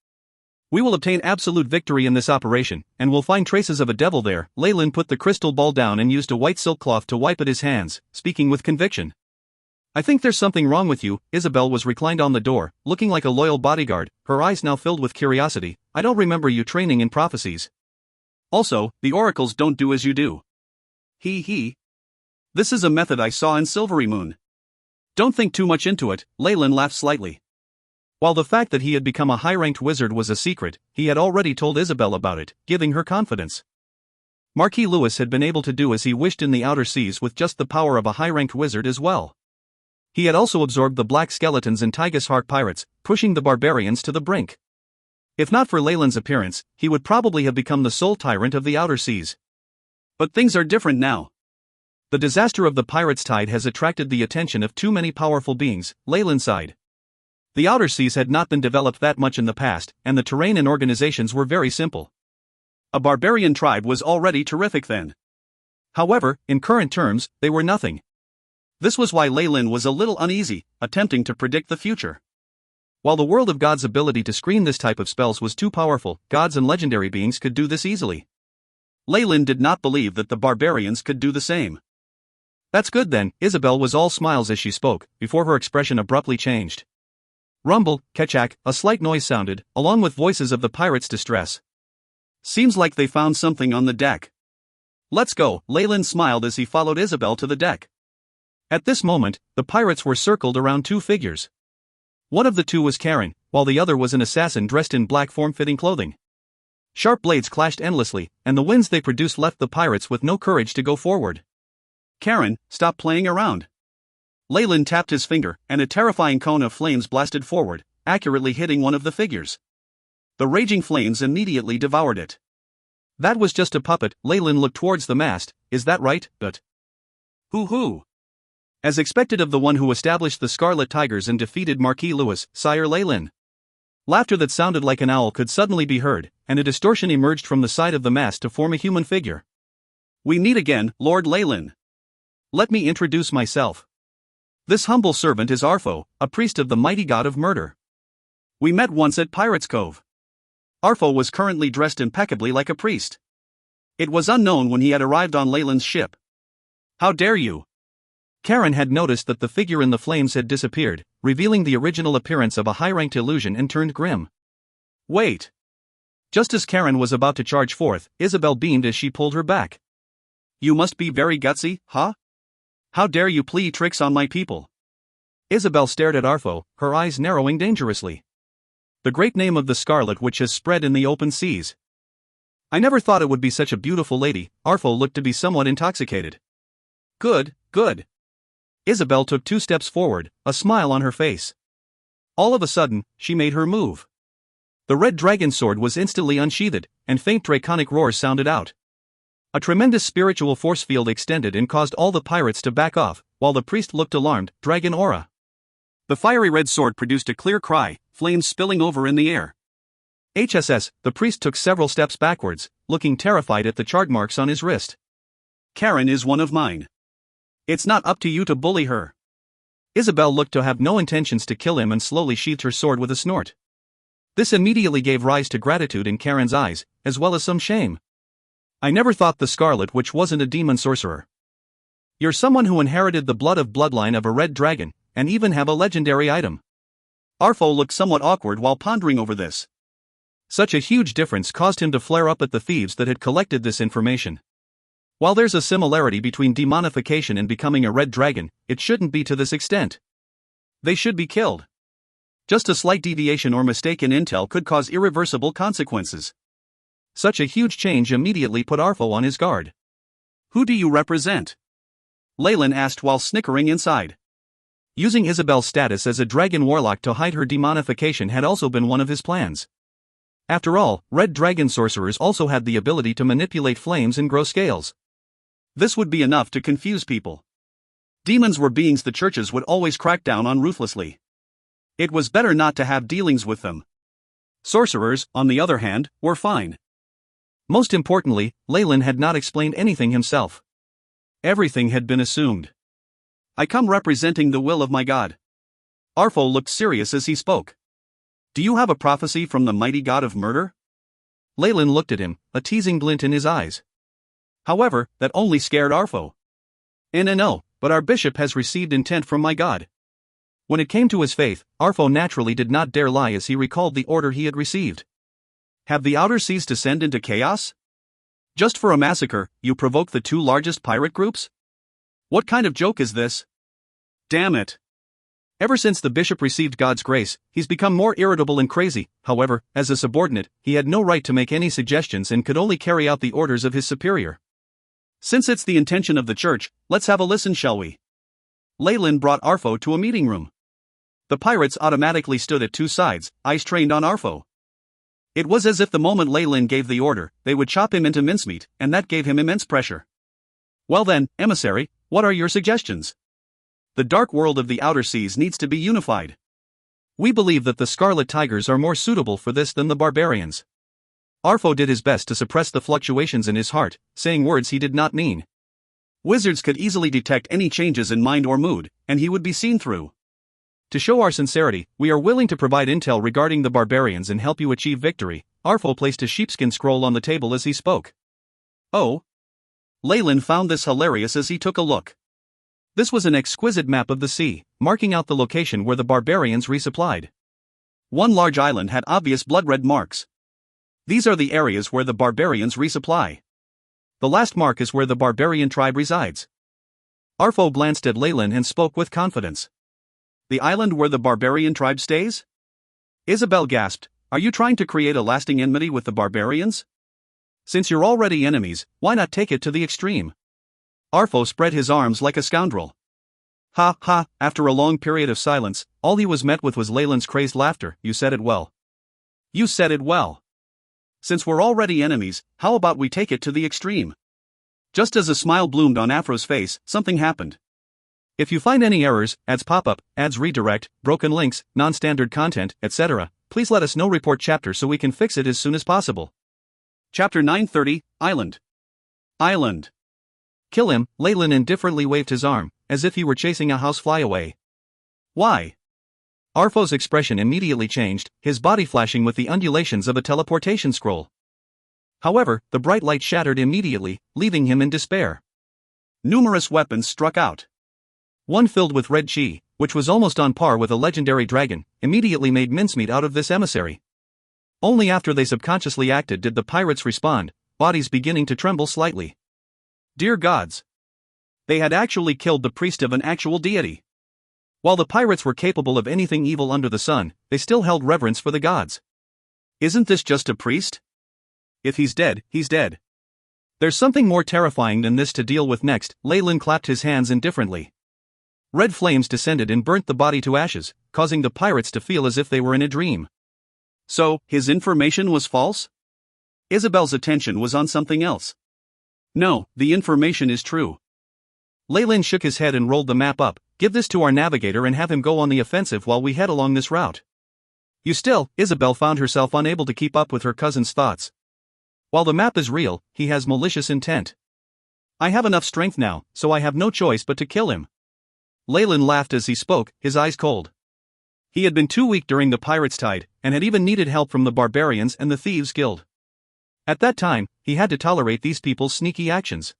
We will obtain absolute victory in this operation, and will find traces of a devil there. Leyland put the crystal ball down and used a white silk cloth to wipe at his hands, speaking with conviction. I think there's something wrong with you. Isabel was reclined on the door, looking like a loyal bodyguard, her eyes now filled with curiosity. I don't remember you training in prophecies. Also, the oracles don't do as you do. He. This is a method I saw in Silvery Moon. Don't think too much into it. Leyland laughed slightly. While the fact that he had become a high-ranked wizard was a secret, he had already told Isabel about it, giving her confidence. Marquis Lewis had been able to do as he wished in the outer seas with just the power of a high-ranked wizard as well. He had also absorbed the Black Skeletons and Tygus Heart pirates, pushing the barbarians to the brink. If not for Leyland's appearance, he would probably have become the sole tyrant of the outer seas. But things are different now. The disaster of the pirates' tide has attracted the attention of too many powerful beings, Leyland sighed. The outer seas had not been developed that much in the past, and the terrain and organizations were very simple. A barbarian tribe was already terrific then. However, in current terms, they were nothing. This was why Leyland was a little uneasy, attempting to predict the future. While the world of gods' ability to screen this type of spells was too powerful, gods and legendary beings could do this easily. Leyland did not believe that the barbarians could do the same. That's good then. Isabel was all smiles as she spoke, before her expression abruptly changed. Rumble, ketchak, a slight noise sounded, along with voices of the pirates' distress. Seems like they found something on the deck. Let's go. Leyland smiled as he followed Isabel to the deck. At this moment, the pirates were circled around two figures. One of the two was Karen, while the other was an assassin dressed in black form-fitting clothing. Sharp blades clashed endlessly, and the winds they produced left the pirates with no courage to go forward. Karen, stop playing around. Leyland tapped his finger, and a terrifying cone of flames blasted forward, accurately hitting one of the figures. The raging flames immediately devoured it. That was just a puppet. Leyland looked towards the mast. Is that right? But who? As expected of the one who established the Scarlet Tigers and defeated Marquis Lewis, Sire Leyland. Laughter that sounded like an owl could suddenly be heard, and a distortion emerged from the side of the mast to form a human figure. We meet again, Lord Leyland. Let me introduce myself. This humble servant is Arfo, a priest of the mighty god of murder. We met once at Pirates Cove. Arfo was currently dressed impeccably like a priest. It was unknown when he had arrived on Leyland's ship. How dare you? Karen had noticed that the figure in the flames had disappeared, revealing the original appearance of a high-ranked illusion, and turned grim. Wait! Just as Karen was about to charge forth, Isabel beamed as she pulled her back. You must be very gutsy, huh? How dare you play tricks on my people? Isabel stared at Arfo, her eyes narrowing dangerously. The great name of the Scarlet Witch has spread in the open seas. I never thought it would be such a beautiful lady. Arfo looked to be somewhat intoxicated. Good, good. Isabel took 2 steps forward, a smile on her face. All of a sudden, she made her move. The red dragon sword was instantly unsheathed, and faint draconic roars sounded out. A tremendous spiritual force field extended and caused all the pirates to back off, while the priest looked alarmed. Dragon aura. The fiery red sword produced a clear cry, flames spilling over in the air. HSS, the priest took several steps backwards, looking terrified at the charred marks on his wrist. Karen is one of mine. It's not up to you to bully her. Isabel looked to have no intentions to kill him and slowly sheathed her sword with a snort. This immediately gave rise to gratitude in Karen's eyes, as well as some shame. I never thought the Scarlet Witch wasn't a demon sorcerer. You're someone who inherited the bloodline of a red dragon, and even have a legendary item. Arfo looked somewhat awkward while pondering over this. Such a huge difference caused him to flare up at the thieves that had collected this information. While there's a similarity between demonification and becoming a red dragon, it shouldn't be to this extent. They should be killed. Just a slight deviation or mistake in intel could cause irreversible consequences. Such a huge change immediately put Arfo on his guard. Who do you represent? Leyland asked while snickering inside. Using Isabel's status as a dragon warlock to hide her demonification had also been one of his plans. After all, red dragon sorcerers also had the ability to manipulate flames and grow scales. This would be enough to confuse people. Demons were beings the churches would always crack down on ruthlessly. It was better not to have dealings with them. Sorcerers, on the other hand, were fine. Most importantly, Leyland had not explained anything himself. Everything had been assumed. I come representing the will of my God. Arfo looked serious as he spoke. Do you have a prophecy from the mighty god of murder? Leyland looked at him, a teasing glint in his eyes. However, that only scared Arfo. No, but our bishop has received intent from my God. When it came to his faith, Arfo naturally did not dare lie as he recalled the order he had received. Have the outer seas descend into chaos? Just for a massacre, you provoke the 2 largest pirate groups? What kind of joke is this? Damn it. Ever since the bishop received God's grace, he's become more irritable and crazy. However, as a subordinate, he had no right to make any suggestions and could only carry out the orders of his superior. Since it's the intention of the church, let's have a listen, shall we? Leyland brought Arfo to a meeting room. The pirates automatically stood at 2 sides, eyes trained on Arfo. It was as if the moment Leyland gave the order, they would chop him into mincemeat, and that gave him immense pressure. Well then, emissary, what are your suggestions? The dark world of the outer seas needs to be unified. We believe that the Scarlet Tigers are more suitable for this than the barbarians. Arfo did his best to suppress the fluctuations in his heart, saying words he did not mean. Wizards could easily detect any changes in mind or mood, and he would be seen through. To show our sincerity, we are willing to provide intel regarding the barbarians and help you achieve victory. Arfo placed a sheepskin scroll on the table as he spoke. Oh. Leyland found this hilarious as he took a look. This was an exquisite map of the sea, marking out the location where the barbarians resupplied. One large island had obvious blood-red marks. These are the areas where the barbarians resupply. The last mark is where the barbarian tribe resides. Arfo glanced at Leyland and spoke with confidence. The island where the barbarian tribe stays? Isabel gasped, are you trying to create a lasting enmity with the barbarians? Since you're already enemies, why not take it to the extreme? Arfo spread his arms like a scoundrel. Ha ha, after a long period of silence, all he was met with was Leyland's crazed laughter. You said it well. You said it well. Since we're already enemies, how about we take it to the extreme? Just as a smile bloomed on Afro's face, something happened. If you find any errors, ads pop up, ads redirect, broken links, non-standard content, etc., please let us know. Report chapter so we can fix it as soon as possible. Chapter 930, Island. Island. Kill him, Leyland indifferently waved his arm, as if he were chasing a housefly away. Why? Arfo's expression immediately changed, his body flashing with the undulations of a teleportation scroll. However, the bright light shattered immediately, leaving him in despair. Numerous weapons struck out. One filled with red chi, which was almost on par with a legendary dragon, immediately made mincemeat out of this emissary. Only after they subconsciously acted did the pirates respond, bodies beginning to tremble slightly. Dear gods! They had actually killed the priest of an actual deity. While the pirates were capable of anything evil under the sun, they still held reverence for the gods. Isn't this just a priest? If he's dead, he's dead. There's something more terrifying than this to deal with next. Leyland clapped his hands indifferently. Red flames descended and burnt the body to ashes, causing the pirates to feel as if they were in a dream. So, his information was false? Isabel's attention was on something else. No, the information is true. Leyland shook his head and rolled the map up. Give this to our navigator and have him go on the offensive while we head along this route. Isabel found herself unable to keep up with her cousin's thoughts. While the map is real, he has malicious intent. I have enough strength now, so I have no choice but to kill him. Leyland laughed as he spoke, his eyes cold. He had been too weak during the Pirates' Tide, and had even needed help from the Barbarians and the Thieves' Guild. At that time, he had to tolerate these people's sneaky actions.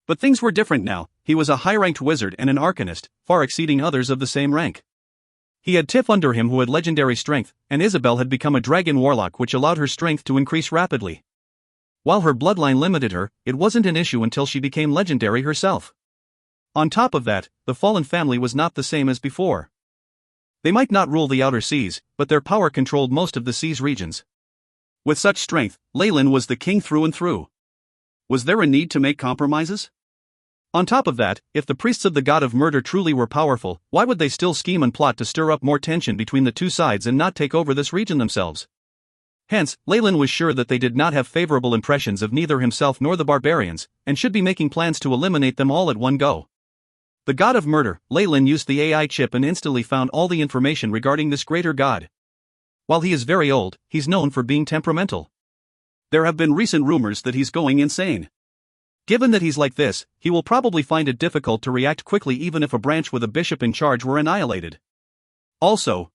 But things were different now. He was a high-ranked wizard and an arcanist, far exceeding others of the same rank. He had Tiff under him who had legendary strength, and Isabel had become a dragon warlock which allowed her strength to increase rapidly. While her bloodline limited her, it wasn't an issue until she became legendary herself. On top of that, the Fallen family was not the same as before. They might not rule the outer seas, but their power controlled most of the sea's regions. With such strength, Leyland was the king through and through. Was there a need to make compromises? On top of that, if the priests of the god of murder truly were powerful, why would they still scheme and plot to stir up more tension between the two sides and not take over this region themselves? Hence, Leyland was sure that they did not have favorable impressions of neither himself nor the barbarians, and should be making plans to eliminate them all at one go. The god of murder, Leyland used the AI chip and instantly found all the information regarding this greater god. While he is very old, he's known for being temperamental. There have been recent rumors that he's going insane. Given that he's like this, he will probably find it difficult to react quickly even if a branch with a bishop in charge were annihilated. Also,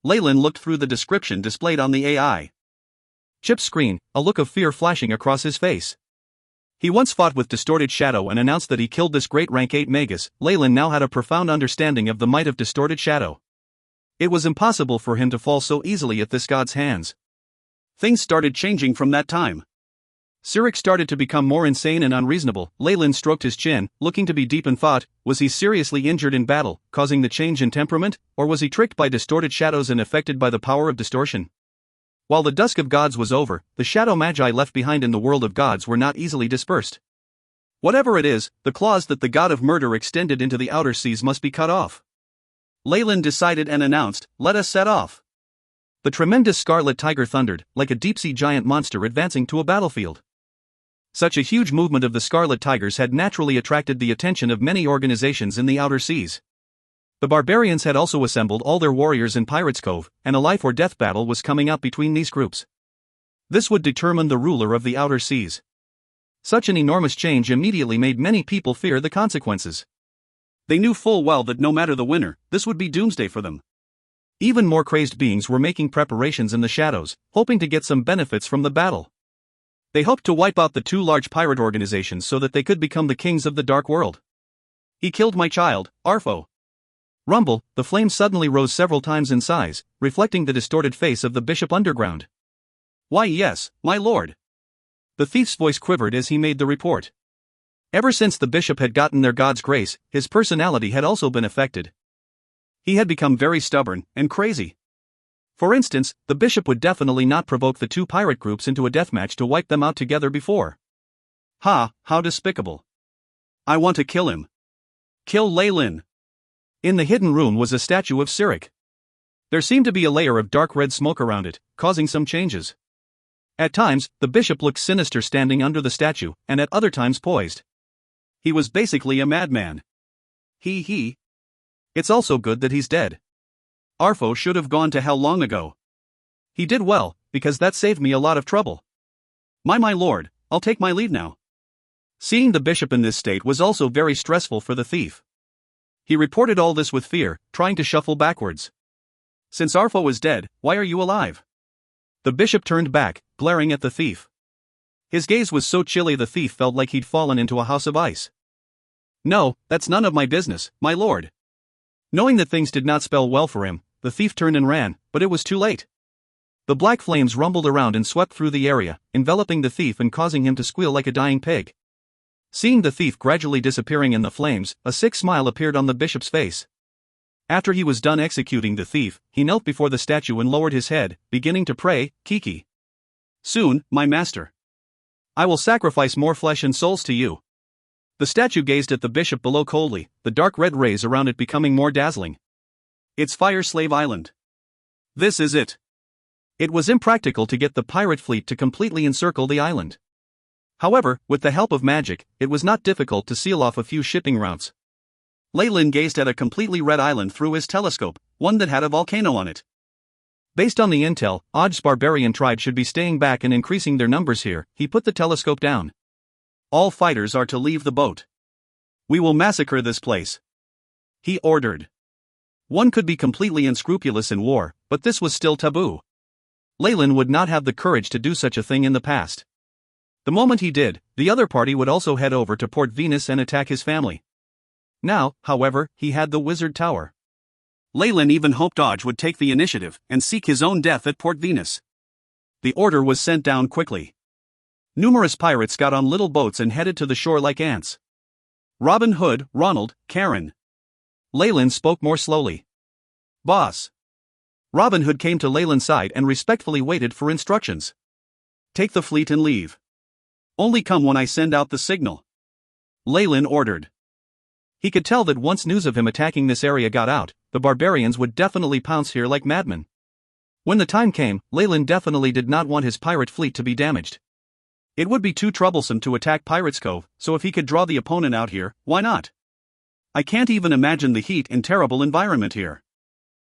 Leyland looked through the description displayed on the AI chip's screen, a look of fear flashing across his face. He once fought with Distorted Shadow and announced that he killed this great rank 8 Magus. Leyland now had a profound understanding of the might of Distorted Shadow. It was impossible for him to fall so easily at this god's hands. Things started changing from that time. Cyric started to become more insane and unreasonable. Leyland stroked his chin, looking to be deep in thought. Was he seriously injured in battle, causing the change in temperament, or was he tricked by distorted shadows and affected by the power of distortion? While the dusk of gods was over, the shadow magi left behind in the world of gods were not easily dispersed. Whatever it is, the claws that the god of murder extended into the outer seas must be cut off. Leyland decided and announced, "Let us set off." The tremendous scarlet tiger thundered, like a deep-sea giant monster advancing to a battlefield. Such a huge movement of the scarlet tigers had naturally attracted the attention of many organizations in the outer seas. The barbarians had also assembled all their warriors in Pirates Cove, and a life-or-death battle was coming up between these groups. This would determine the ruler of the outer seas. Such an enormous change immediately made many people fear the consequences. They knew full well that no matter the winner, this would be doomsday for them. Even more crazed beings were making preparations in the shadows, hoping to get some benefits from the battle. They hoped to wipe out the two large pirate organizations so that they could become the kings of the dark world. He killed my child, Arfo. Rumble, the flame suddenly rose several times in size, reflecting the distorted face of the bishop underground. Why yes, my lord. The thief's voice quivered as he made the report. Ever since the bishop had gotten their god's grace, his personality had also been affected. He had become very stubborn and crazy. For instance, the bishop would definitely not provoke the two pirate groups into a deathmatch to wipe them out together before. Ha, how despicable. I want to kill him. Kill Leyland. In the hidden room was a statue of Cyric. There seemed to be a layer of dark red smoke around it, causing some changes. At times, the bishop looked sinister standing under the statue, and at other times poised. He was basically a madman. He. It's also good that he's dead. Arfo should have gone to hell long ago. He did well, because that saved me a lot of trouble. My lord, I'll take my leave now. Seeing the bishop in this state was also very stressful for the thief. He reported all this with fear, trying to shuffle backwards. Since Arfo is dead, why are you alive? The bishop turned back, glaring at the thief. His gaze was so chilly the thief felt like he'd fallen into a house of ice. No, that's none of my business, my lord. Knowing that things did not spell well for him, the thief turned and ran, but it was too late. The black flames rumbled around and swept through the area, enveloping the thief and causing him to squeal like a dying pig. Seeing the thief gradually disappearing in the flames, a sick smile appeared on the bishop's face. After he was done executing the thief, he knelt before the statue and lowered his head, beginning to pray, "Kiki. Soon, my master. I will sacrifice more flesh and souls to you." The statue gazed at the bishop below coldly, the dark red rays around it becoming more dazzling. It's Fire Slave Island. This is it. It was impractical to get the pirate fleet to completely encircle the island. However, with the help of magic, it was not difficult to seal off a few shipping routes. Leyland gazed at a completely red island through his telescope, one that had a volcano on it. Based on the intel, Aud's barbarian tribe should be staying back and increasing their numbers here. He put the telescope down. All fighters are to leave the boat. We will massacre this place, he ordered. One could be completely unscrupulous in war, but this was still taboo. Leyland would not have the courage to do such a thing in the past. The moment he did, the other party would also head over to Port Venus and attack his family. Now, however, he had the Wizard Tower. Leyland even hoped Aud would take the initiative and seek his own death at Port Venus. The order was sent down quickly. Numerous pirates got on little boats and headed to the shore like ants. Robin Hood, Ronald, Karen. Leyland spoke more slowly. Boss. Robin Hood came to Leyland's side and respectfully waited for instructions. Take the fleet and leave. Only come when I send out the signal, Leyland ordered. He could tell that once news of him attacking this area got out, the barbarians would definitely pounce here like madmen. When the time came, Leyland definitely did not want his pirate fleet to be damaged. It would be too troublesome to attack Pirates Cove, so if he could draw the opponent out here, why not? I can't even imagine the heat and terrible environment here.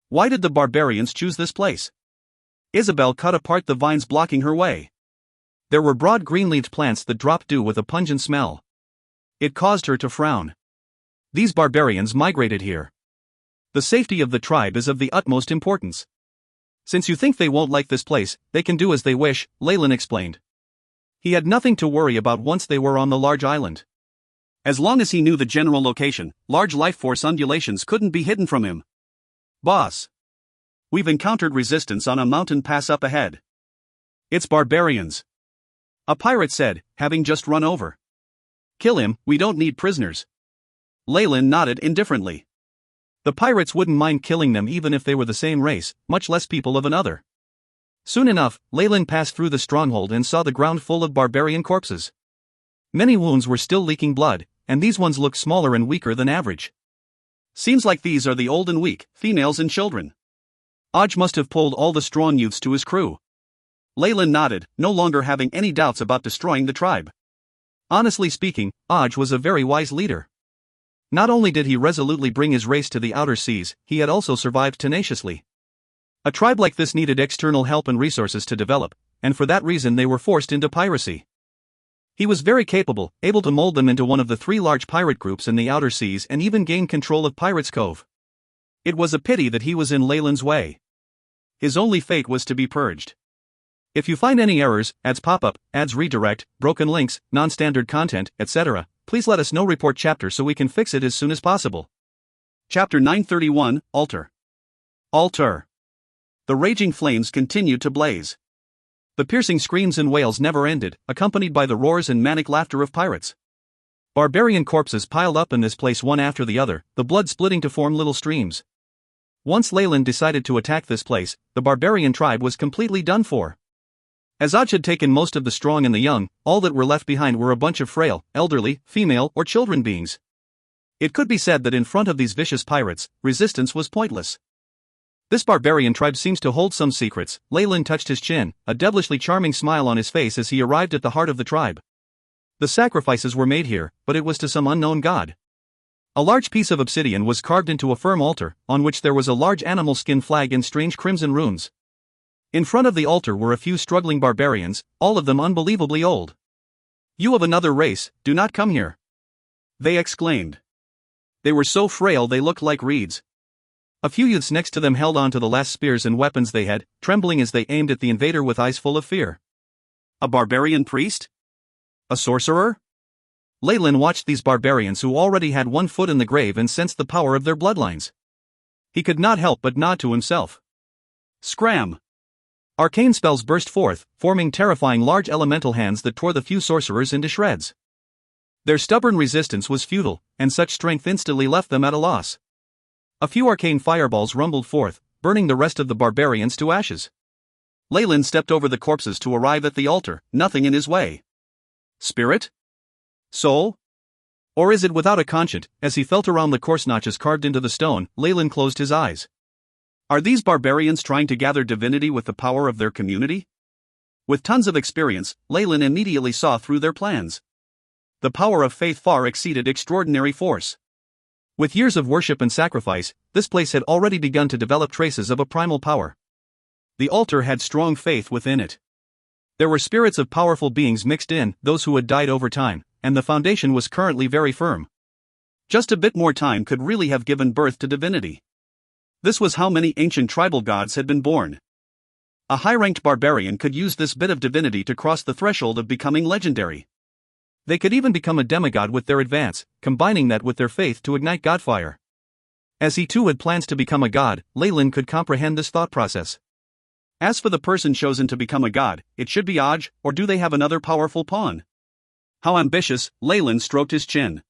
Why did the barbarians choose this place? Isabel cut apart the vines blocking her way. There were broad green-leaved plants that dropped dew with a pungent smell. It caused her to frown. These barbarians migrated here. The safety of the tribe is of the utmost importance. Since you think they won't like this place, they can do as they wish, Leyland explained. He had nothing to worry about once they were on the large island. As long as he knew the general location, large life force undulations couldn't be hidden from him. Boss. We've encountered resistance on a mountain pass up ahead. It's barbarians, a pirate said, having just run over. Kill him, we don't need prisoners. Leyland nodded indifferently. The pirates wouldn't mind killing them even if they were the same race, much less people of another. Soon enough, Leyland passed through the stronghold and saw the ground full of barbarian corpses. Many wounds were still leaking blood, and these ones looked smaller and weaker than average. Seems like these are the old and weak, females and children. Aud must have pulled all the strong youths to his crew. Leyland nodded, no longer having any doubts about destroying the tribe. Honestly speaking, Aud was a very wise leader. Not only did he resolutely bring his race to the outer seas, he had also survived tenaciously. A tribe like this needed external help and resources to develop, and for that reason they were forced into piracy. He was very capable, able to mold them into one of the 3 large pirate groups in the outer seas and even gain control of Pirates Cove. It was a pity that he was in Leyland's way. His only fate was to be purged. If you find any errors, ads pop up, ads redirect, broken links, non-standard content, etc., please let us know. Report chapter so we can fix it as soon as possible. Chapter 931, Altar. Altar. The raging flames continued to blaze. The piercing screams and wails never ended, accompanied by the roars and manic laughter of pirates. Barbarian corpses piled up in this place one after the other, the blood splitting to form little streams. Once Leyland decided to attack this place, the barbarian tribe was completely done for. As Aud had taken most of the strong and the young, all that were left behind were a bunch of frail, elderly, female, or children beings. It could be said that in front of these vicious pirates, resistance was pointless. This barbarian tribe seems to hold some secrets. Leyland touched his chin, a devilishly charming smile on his face as he arrived at the heart of the tribe. The sacrifices were made here, but it was to some unknown god. A large piece of obsidian was carved into a firm altar, on which there was a large animal skin flag in strange crimson runes. In front of the altar were a few struggling barbarians, all of them unbelievably old. "You of another race, do not come here," they exclaimed. They were so frail they looked like reeds. A few youths next to them held on to the last spears and weapons they had, trembling as they aimed at the invader with eyes full of fear. A barbarian priest? A sorcerer? Leyland watched these barbarians who already had one foot in the grave and sensed the power of their bloodlines. He could not help but nod to himself. Scram! Arcane spells burst forth, forming terrifying large elemental hands that tore the few sorcerers into shreds. Their stubborn resistance was futile, and such strength instantly left them at a loss. A few arcane fireballs rumbled forth, burning the rest of the barbarians to ashes. Leyland stepped over the corpses to arrive at the altar, nothing in his way. Spirit? Soul? Or is it without a conscience? As he felt around the coarse notches carved into the stone, Leyland closed his eyes. Are these barbarians trying to gather divinity with the power of their community? With tons of experience, Leyland immediately saw through their plans. The power of faith far exceeded extraordinary force. With years of worship and sacrifice, this place had already begun to develop traces of a primal power. The altar had strong faith within it. There were spirits of powerful beings mixed in, those who had died over time, and the foundation was currently very firm. Just a bit more time could really have given birth to divinity. This was how many ancient tribal gods had been born. A high-ranked barbarian could use this bit of divinity to cross the threshold of becoming legendary. They could even become a demigod with their advance, combining that with their faith to ignite godfire. As he too had plans to become a god, Leyland could comprehend this thought process. As for the person chosen to become a god, it should be Aj, or do they have another powerful pawn? How ambitious! Leyland stroked his chin.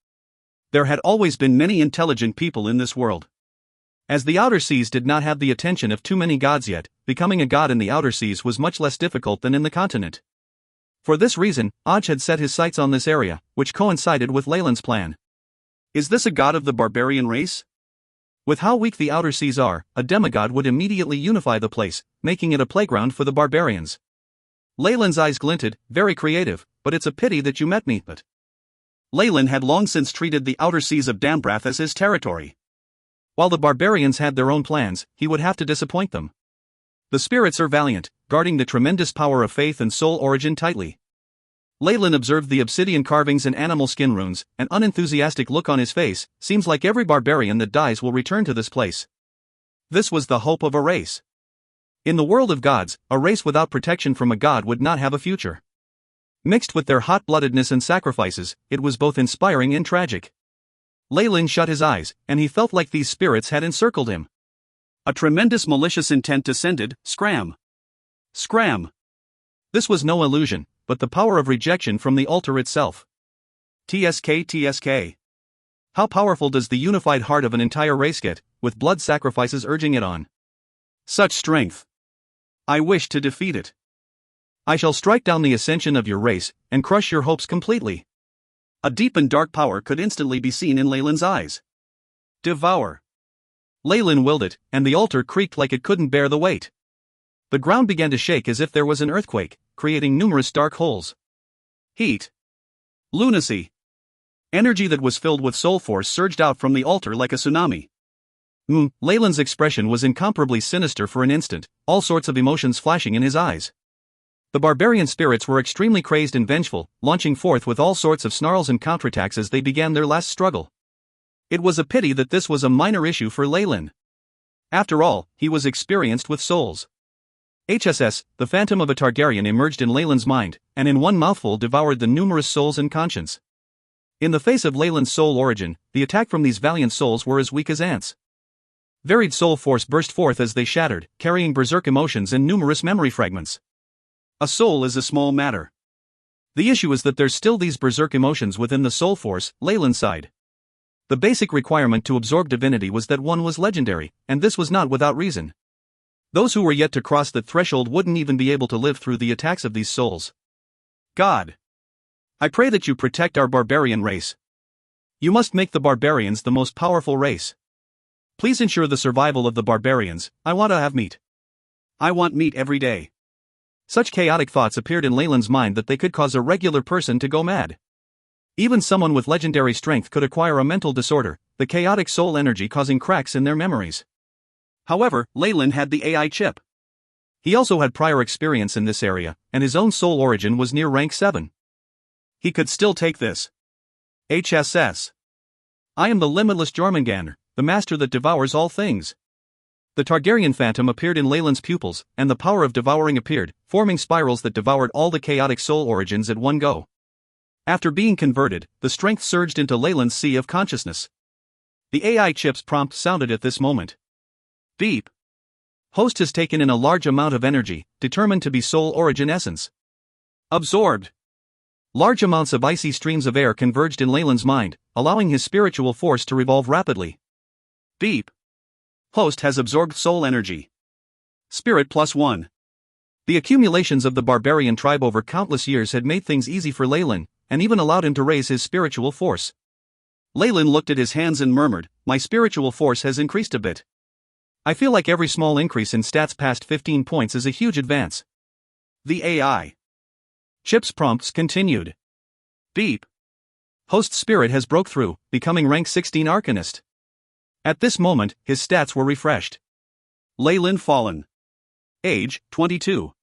There had always been many intelligent people in this world. As the outer seas did not have the attention of too many gods yet, becoming a god in the outer seas was much less difficult than in the continent. For this reason, Aj had set his sights on this area, which coincided with Leyland's plan. Is this a god of the barbarian race? With how weak the outer seas are, a demigod would immediately unify the place, making it a playground for the barbarians. Leyland's eyes glinted, very creative, but it's a pity that you met me. But Leyland had long since treated the outer seas of Dambrath as his territory. While the barbarians had their own plans, he would have to disappoint them. The spirits are valiant, guarding the tremendous power of faith and soul origin tightly. Leyland observed the obsidian carvings and animal skin runes, an unenthusiastic look on his face. Seems like every barbarian that dies will return to this place. This was the hope of a race. In the world of gods, a race without protection from a god would not have a future. Mixed with their hot-bloodedness and sacrifices, it was both inspiring and tragic. Leyland shut his eyes, and he felt like these spirits had encircled him. A tremendous malicious intent descended. Scram! Scram! This was no illusion, but the power of rejection from the altar itself. TSK. How powerful does the unified heart of an entire race get, with blood sacrifices urging it on? Such strength! I wish to defeat it. I shall strike down the ascension of your race, and crush your hopes completely. A deep and dark power could instantly be seen in Leyland's eyes. Devour! Leyland willed it, and the altar creaked like it couldn't bear the weight. The ground began to shake as if there was an earthquake, creating numerous dark holes. Heat. Lunacy. Energy that was filled with soul force surged out from the altar like a tsunami. Leyland's expression was incomparably sinister for an instant, all sorts of emotions flashing in his eyes. The barbarian spirits were extremely crazed and vengeful, launching forth with all sorts of snarls and counterattacks as they began their last struggle. It was a pity that this was a minor issue for Leyland. After all, he was experienced with souls. HSS, the phantom of a Targaryen emerged in Leyland's mind, and in one mouthful devoured the numerous souls and conscience. In the face of Leyland's soul origin, the attack from these valiant souls were as weak as ants. Varied soul force burst forth as they shattered, carrying berserk emotions and numerous memory fragments. A soul is a small matter. The issue is that there's still these berserk emotions within the soul force, Leyland sighed. The basic requirement to absorb divinity was that one was legendary, and this was not without reason. Those who were yet to cross that threshold wouldn't even be able to live through the attacks of these souls. God! I pray that you protect our barbarian race. You must make the barbarians the most powerful race. Please ensure the survival of the barbarians. I want to have meat. I want meat every day. Such chaotic thoughts appeared in Leyland's mind that they could cause a regular person to go mad. Even someone with legendary strength could acquire a mental disorder, the chaotic soul energy causing cracks in their memories. However, Leyland had the AI chip. He also had prior experience in this area, and his own soul origin was near rank 7. He could still take this. HSS. I am the limitless Jormungandr, the master that devours all things. The Targaryen phantom appeared in Leyland's pupils, and the power of devouring appeared, forming spirals that devoured all the chaotic soul origins at one go. After being converted, the strength surged into Leyland's sea of consciousness. The AI chip's prompt sounded at this moment. Beep. Host has taken in a large amount of energy, determined to be soul origin essence. Absorbed. Large amounts of icy streams of air converged in Leyland's mind, allowing his spiritual force to revolve rapidly. Beep. Host has absorbed soul energy. Spirit +1. The accumulations of the barbarian tribe over countless years had made things easy for Leyland, and even allowed him to raise his spiritual force. Leyland looked at his hands and murmured, "My spiritual force has increased a bit. I feel like every small increase in stats past 15 points is a huge advance." The AI chip's prompts continued. Beep. Host spirit has broke through, becoming rank 16 Arcanist. At this moment, his stats were refreshed. Leyland fallen. Age, 22.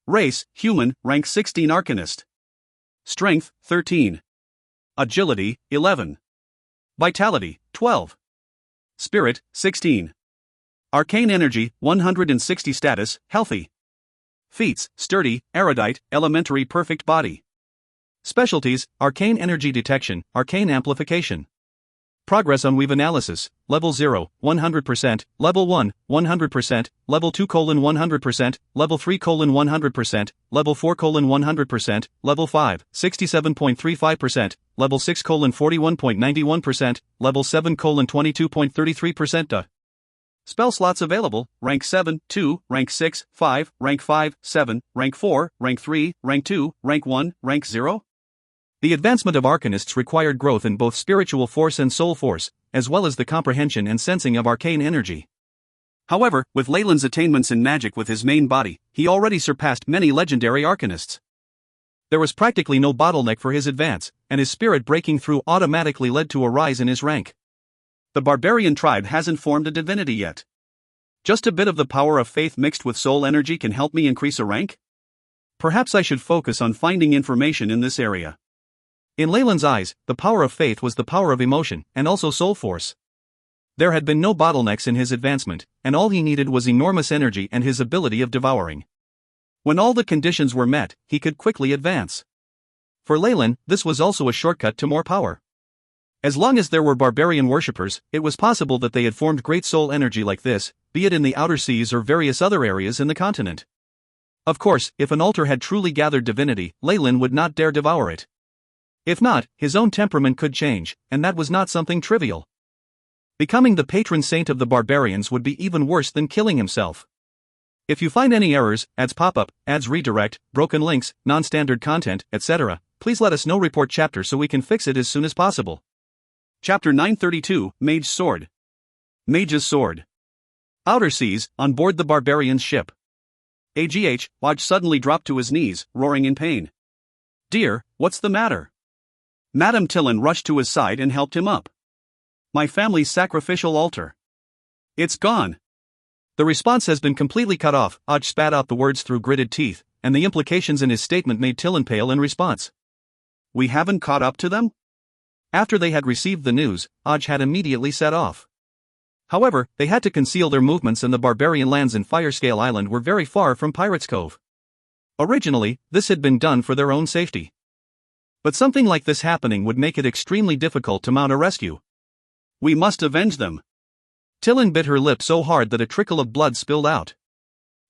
Race, human, rank 16 Arcanist. Strength, 13. Agility, 11. Vitality, 12. Spirit, 16. Arcane energy, 160 status, healthy. Feats, sturdy, erudite, elementary perfect body. Specialties, arcane energy detection, arcane amplification. Progress on weave analysis, level 0, 100%, level 1, 100%, level 2 100%, level 3 100%, level 4 100%, level 5, 67.35%, level 6 41.91%, level 7 22.33%. Spell slots available, rank 7, 2, rank 6, 5, rank 5, 7, rank 4, rank 3, rank 2, rank 1, rank 0. The advancement of Arcanists required growth in both spiritual force and soul force, as well as the comprehension and sensing of arcane energy. However, with Leyland's attainments in magic with his main body, he already surpassed many legendary Arcanists. There was practically no bottleneck for his advance, and his spirit breaking through automatically led to a rise in his rank. The barbarian tribe hasn't formed a divinity yet. Just a bit of the power of faith mixed with soul energy can help me increase a rank? Perhaps I should focus on finding information in this area. In Leyland's eyes, the power of faith was the power of emotion, and also soul force. There had been no bottlenecks in his advancement, and all he needed was enormous energy and his ability of devouring. When all the conditions were met, he could quickly advance. For Leyland, this was also a shortcut to more power. As long as there were barbarian worshippers, it was possible that they had formed great soul energy like this, be it in the outer seas or various other areas in the continent. Of course, if an altar had truly gathered divinity, Leyland would not dare devour it. If not, his own temperament could change, and that was not something trivial. Becoming the patron saint of the barbarians would be even worse than killing himself. If you find any errors, ads pop up, ads redirect, broken links, non-standard content, etc., please let us know. Report chapter so we can fix it as soon as possible. Chapter 932, Mage's Sword. Mage's Sword. Outer Seas, on board the barbarian's ship. Walt suddenly dropped to his knees, roaring in pain. "Dear, what's the matter?" Madame Tillin rushed to his side and helped him up. "My family's sacrificial altar. It's gone." The response has been completely cut off. Walt spat out the words through gritted teeth, and the implications in his statement made Tillin pale in response. "We haven't caught up to them?" After they had received the news, Walt had immediately set off. However, they had to conceal their movements, and the barbarian lands in Firescale Island were very far from Pirates Cove. Originally, this had been done for their own safety. But something like this happening would make it extremely difficult to mount a rescue. "We must avenge them." Tillin bit her lip so hard that a trickle of blood spilled out.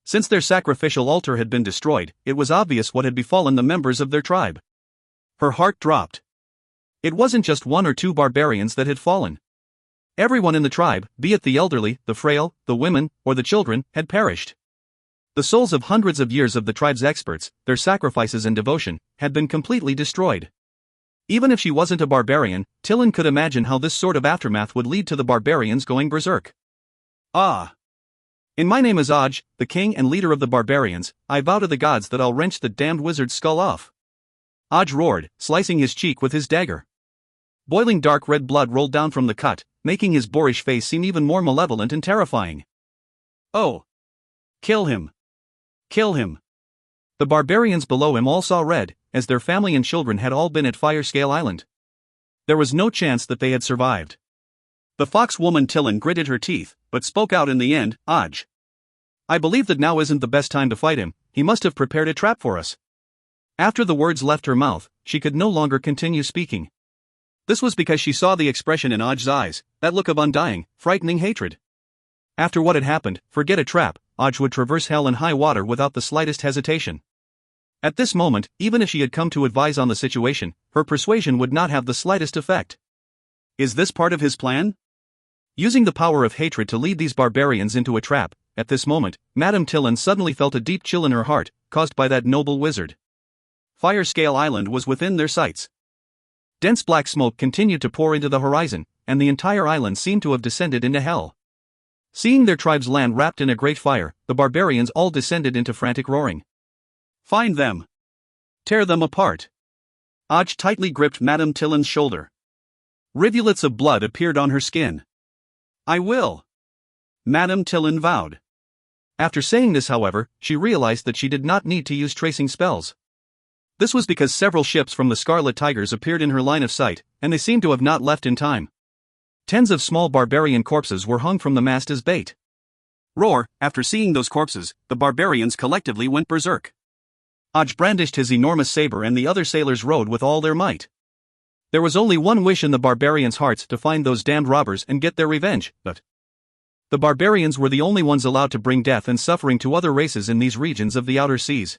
Since their sacrificial altar had been destroyed, it was obvious what had befallen the members of their tribe. Her heart dropped. It wasn't just one or two barbarians that had fallen. Everyone in the tribe, be it the elderly, the frail, the women, or the children, had perished. The souls of hundreds of years of the tribe's experts, their sacrifices and devotion, had been completely destroyed. Even if she wasn't a barbarian, Tillin could imagine how this sort of aftermath would lead to the barbarians going berserk. "Ah! In my name as Auj, the king and leader of the barbarians, I vow to the gods that I'll wrench the damned wizard's skull off." Auj roared, slicing his cheek with his dagger. Boiling dark red blood rolled down from the cut, making his boorish face seem even more malevolent and terrifying. "Oh! Kill him! Kill him!" The barbarians below him all saw red, as their family and children had all been at Firescale Island. There was no chance that they had survived. The fox woman Tillin gritted her teeth, but spoke out in the end, "Auj, I believe that now isn't the best time to fight him. He must have prepared a trap for us." After the words left her mouth, she could no longer continue speaking. This was because she saw the expression in Aud's eyes, that look of undying, frightening hatred. After what had happened, forget a trap, Aud would traverse hell and high water without the slightest hesitation. At this moment, even if she had come to advise on the situation, her persuasion would not have the slightest effect. Is this part of his plan? Using the power of hatred to lead these barbarians into a trap, at this moment, Madame Tillin suddenly felt a deep chill in her heart, caused by that noble wizard. Fire Scale Island was within their sights. Dense black smoke continued to pour into the horizon, and the entire island seemed to have descended into hell. Seeing their tribe's land wrapped in a great fire, the barbarians all descended into frantic roaring. Find them! Tear them apart! Aud tightly gripped Madame Tillin's shoulder. Rivulets of blood appeared on her skin. I will! Madame Tillin vowed. After saying this, however, she realized that she did not need to use tracing spells. This was because several ships from the Scarlet Tigers appeared in her line of sight, and they seemed to have not left in time. Tens of small barbarian corpses were hung from the mast as bait. Roar! After seeing those corpses, the barbarians collectively went berserk. Aud brandished his enormous saber and the other sailors rowed with all their might. There was only one wish in the barbarians' hearts, to find those damned robbers and get their revenge, but the barbarians were the only ones allowed to bring death and suffering to other races in these regions of the outer seas.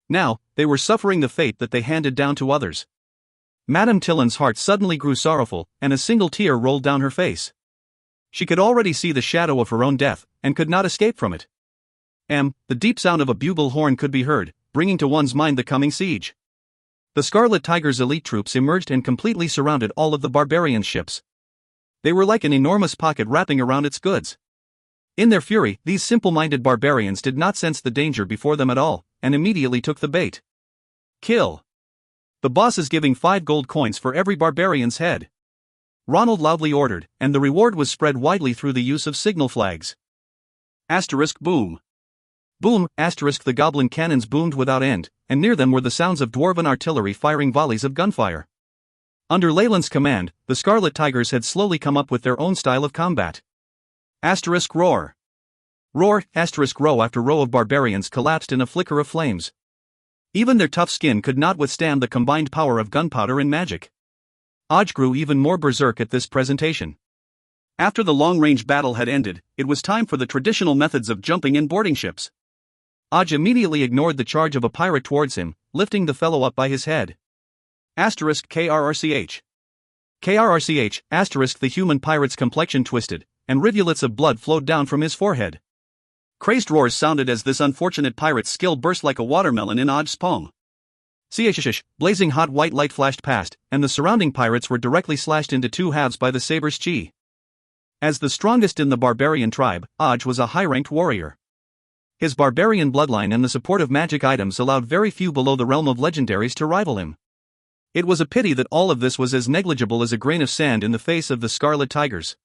Now, they were suffering the fate that they handed down to others. Madame Tillin's heart suddenly grew sorrowful, and a single tear rolled down her face. She could already see the shadow of her own death, and could not escape from it. The deep sound of a bugle horn could be heard, bringing to one's mind the coming siege. The Scarlet Tiger's elite troops emerged and completely surrounded all of the barbarian ships. They were like an enormous pocket wrapping around its goods. In their fury, these simple-minded barbarians did not sense the danger before them at all, and immediately took the bait. Kill! The boss is giving 5 gold coins for every barbarian's head. Ronald loudly ordered, and the reward was spread widely through the use of signal flags. Boom! Boom! The goblin cannons boomed without end, and near them were the sounds of dwarven artillery firing volleys of gunfire. Under Leyland's command, the Scarlet Tigers had slowly come up with their own style of combat. Roar! Roar! Row after row of barbarians collapsed in a flicker of flames. Even their tough skin could not withstand the combined power of gunpowder and magic. Aud grew even more berserk at this presentation. After the long-range battle had ended, it was time for the traditional methods of jumping and boarding ships. Aud immediately ignored the charge of a pirate towards him, lifting the fellow up by his head. KRRCH. The human pirate's complexion twisted, and rivulets of blood flowed down from his forehead. Crazed roars sounded as this unfortunate pirate's skill burst like a watermelon in Aud's palm. Blazing hot white light flashed past, and the surrounding pirates were directly slashed into 2 halves by the saber's chi. As the strongest in the barbarian tribe, Aud was a high-ranked warrior. His barbarian bloodline and the support of magic items allowed very few below the realm of legendaries to rival him. It was a pity that all of this was as negligible as a grain of sand in the face of the Scarlet Tigers.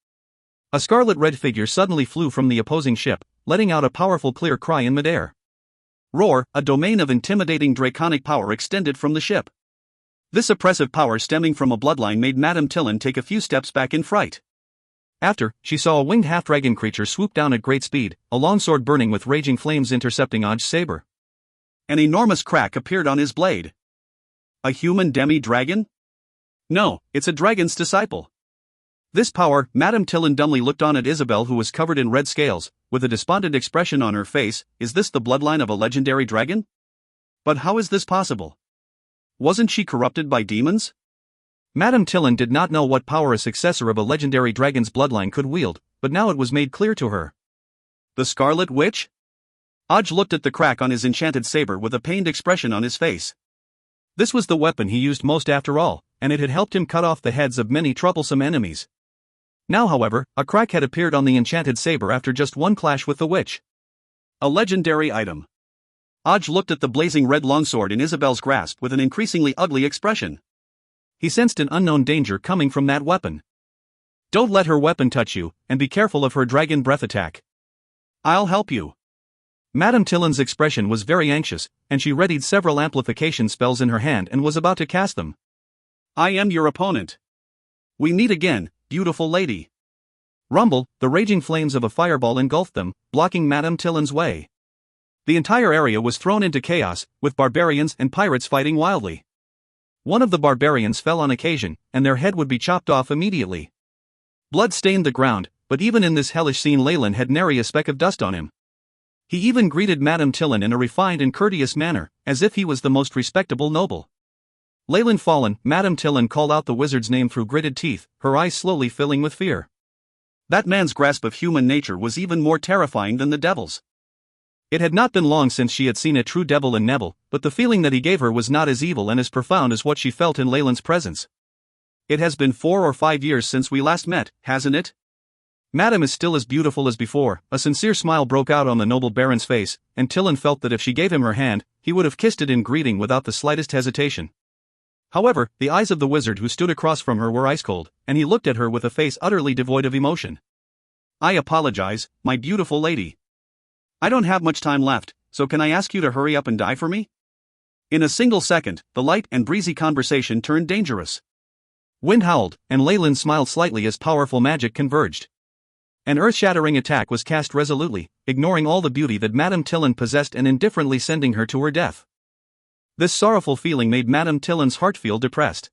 A scarlet-red figure suddenly flew from the opposing ship, letting out a powerful clear cry in midair. Roar! A domain of intimidating draconic power extended from the ship. This oppressive power stemming from a bloodline made Madame Tillin take a few steps back in fright. After, she saw a winged half-dragon creature swoop down at great speed, a long sword burning with raging flames intercepting Aud's saber. An enormous crack appeared on his blade. A human demi-dragon? No, it's a dragon's disciple. This power, Madame Tillin dumbly looked on at Isabel, who was covered in red scales, with a despondent expression on her face. Is this the bloodline of a legendary dragon? But how is this possible? Wasn't she corrupted by demons? Madame Tillin did not know what power a successor of a legendary dragon's bloodline could wield, but now it was made clear to her. The Scarlet Witch? Aud looked at the crack on his enchanted saber with a pained expression on his face. This was the weapon he used most after all, and it had helped him cut off the heads of many troublesome enemies. Now, however, a crack had appeared on the enchanted saber after just one clash with the witch. A legendary item. Aud looked at the blazing red longsword in Isabel's grasp with an increasingly ugly expression. He sensed an unknown danger coming from that weapon. Don't let her weapon touch you, and be careful of her dragon breath attack. I'll help you. Madame Tillin's expression was very anxious, and she readied several amplification spells in her hand and was about to cast them. I am your opponent. We meet again, beautiful lady. Rumble! The raging flames of a fireball engulfed them, blocking Madame Tillin's way. The entire area was thrown into chaos, with barbarians and pirates fighting wildly. One of the barbarians fell on occasion, and their head would be chopped off immediately. Blood stained the ground, but even in this hellish scene Leyland had nary a speck of dust on him. He even greeted Madame Tillin in a refined and courteous manner, as if he was the most respectable noble. Leyland fallen, Madame Tillin called out the wizard's name through gritted teeth, her eyes slowly filling with fear. That man's grasp of human nature was even more terrifying than the devil's. It had not been long since she had seen a true devil in Neville, but the feeling that he gave her was not as evil and as profound as what she felt in Leyland's presence. It has been 4 or 5 years since we last met, hasn't it? Madame is still as beautiful as before. A sincere smile broke out on the noble baron's face, and Tillin felt that if she gave him her hand, he would have kissed it in greeting without the slightest hesitation. However, the eyes of the wizard who stood across from her were ice-cold, and he looked at her with a face utterly devoid of emotion. "I apologize, my beautiful lady. I don't have much time left, so can I ask you to hurry up and die for me?" In a single second, the light and breezy conversation turned dangerous. Wind howled, and Leyland smiled slightly as powerful magic converged. An earth-shattering attack was cast resolutely, ignoring all the beauty that Madame Tillin possessed and indifferently sending her to her death. This sorrowful feeling made Madame Tillin's heart feel depressed.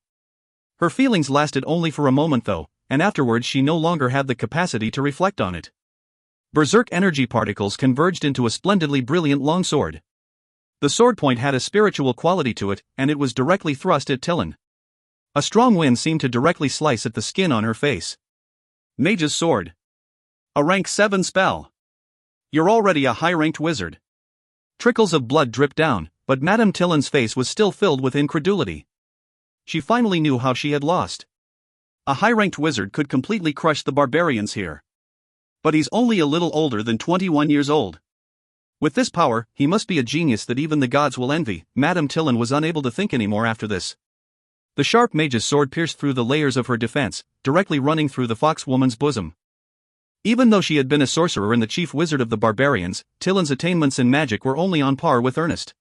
Her feelings lasted only for a moment though, and afterwards she no longer had the capacity to reflect on it. Berserk energy particles converged into a splendidly brilliant longsword. The sword point had a spiritual quality to it, and it was directly thrust at Tillin. A strong wind seemed to directly slice at the skin on her face. Mage's sword. A rank 7 spell. You're already a high-ranked wizard. Trickles of blood dripped down, but Madame Tillin's face was still filled with incredulity. She finally knew how she had lost. A high-ranked wizard could completely crush the barbarians here. But he's only a little older than 21 years old. With this power, he must be a genius that even the gods will envy. Madame Tillin was unable to think anymore after this. The sharp mage's sword pierced through the layers of her defense, directly running through the fox-woman's bosom. Even though she had been a sorcerer and the chief wizard of the barbarians, Tillin's attainments in magic were only on par with Ernest.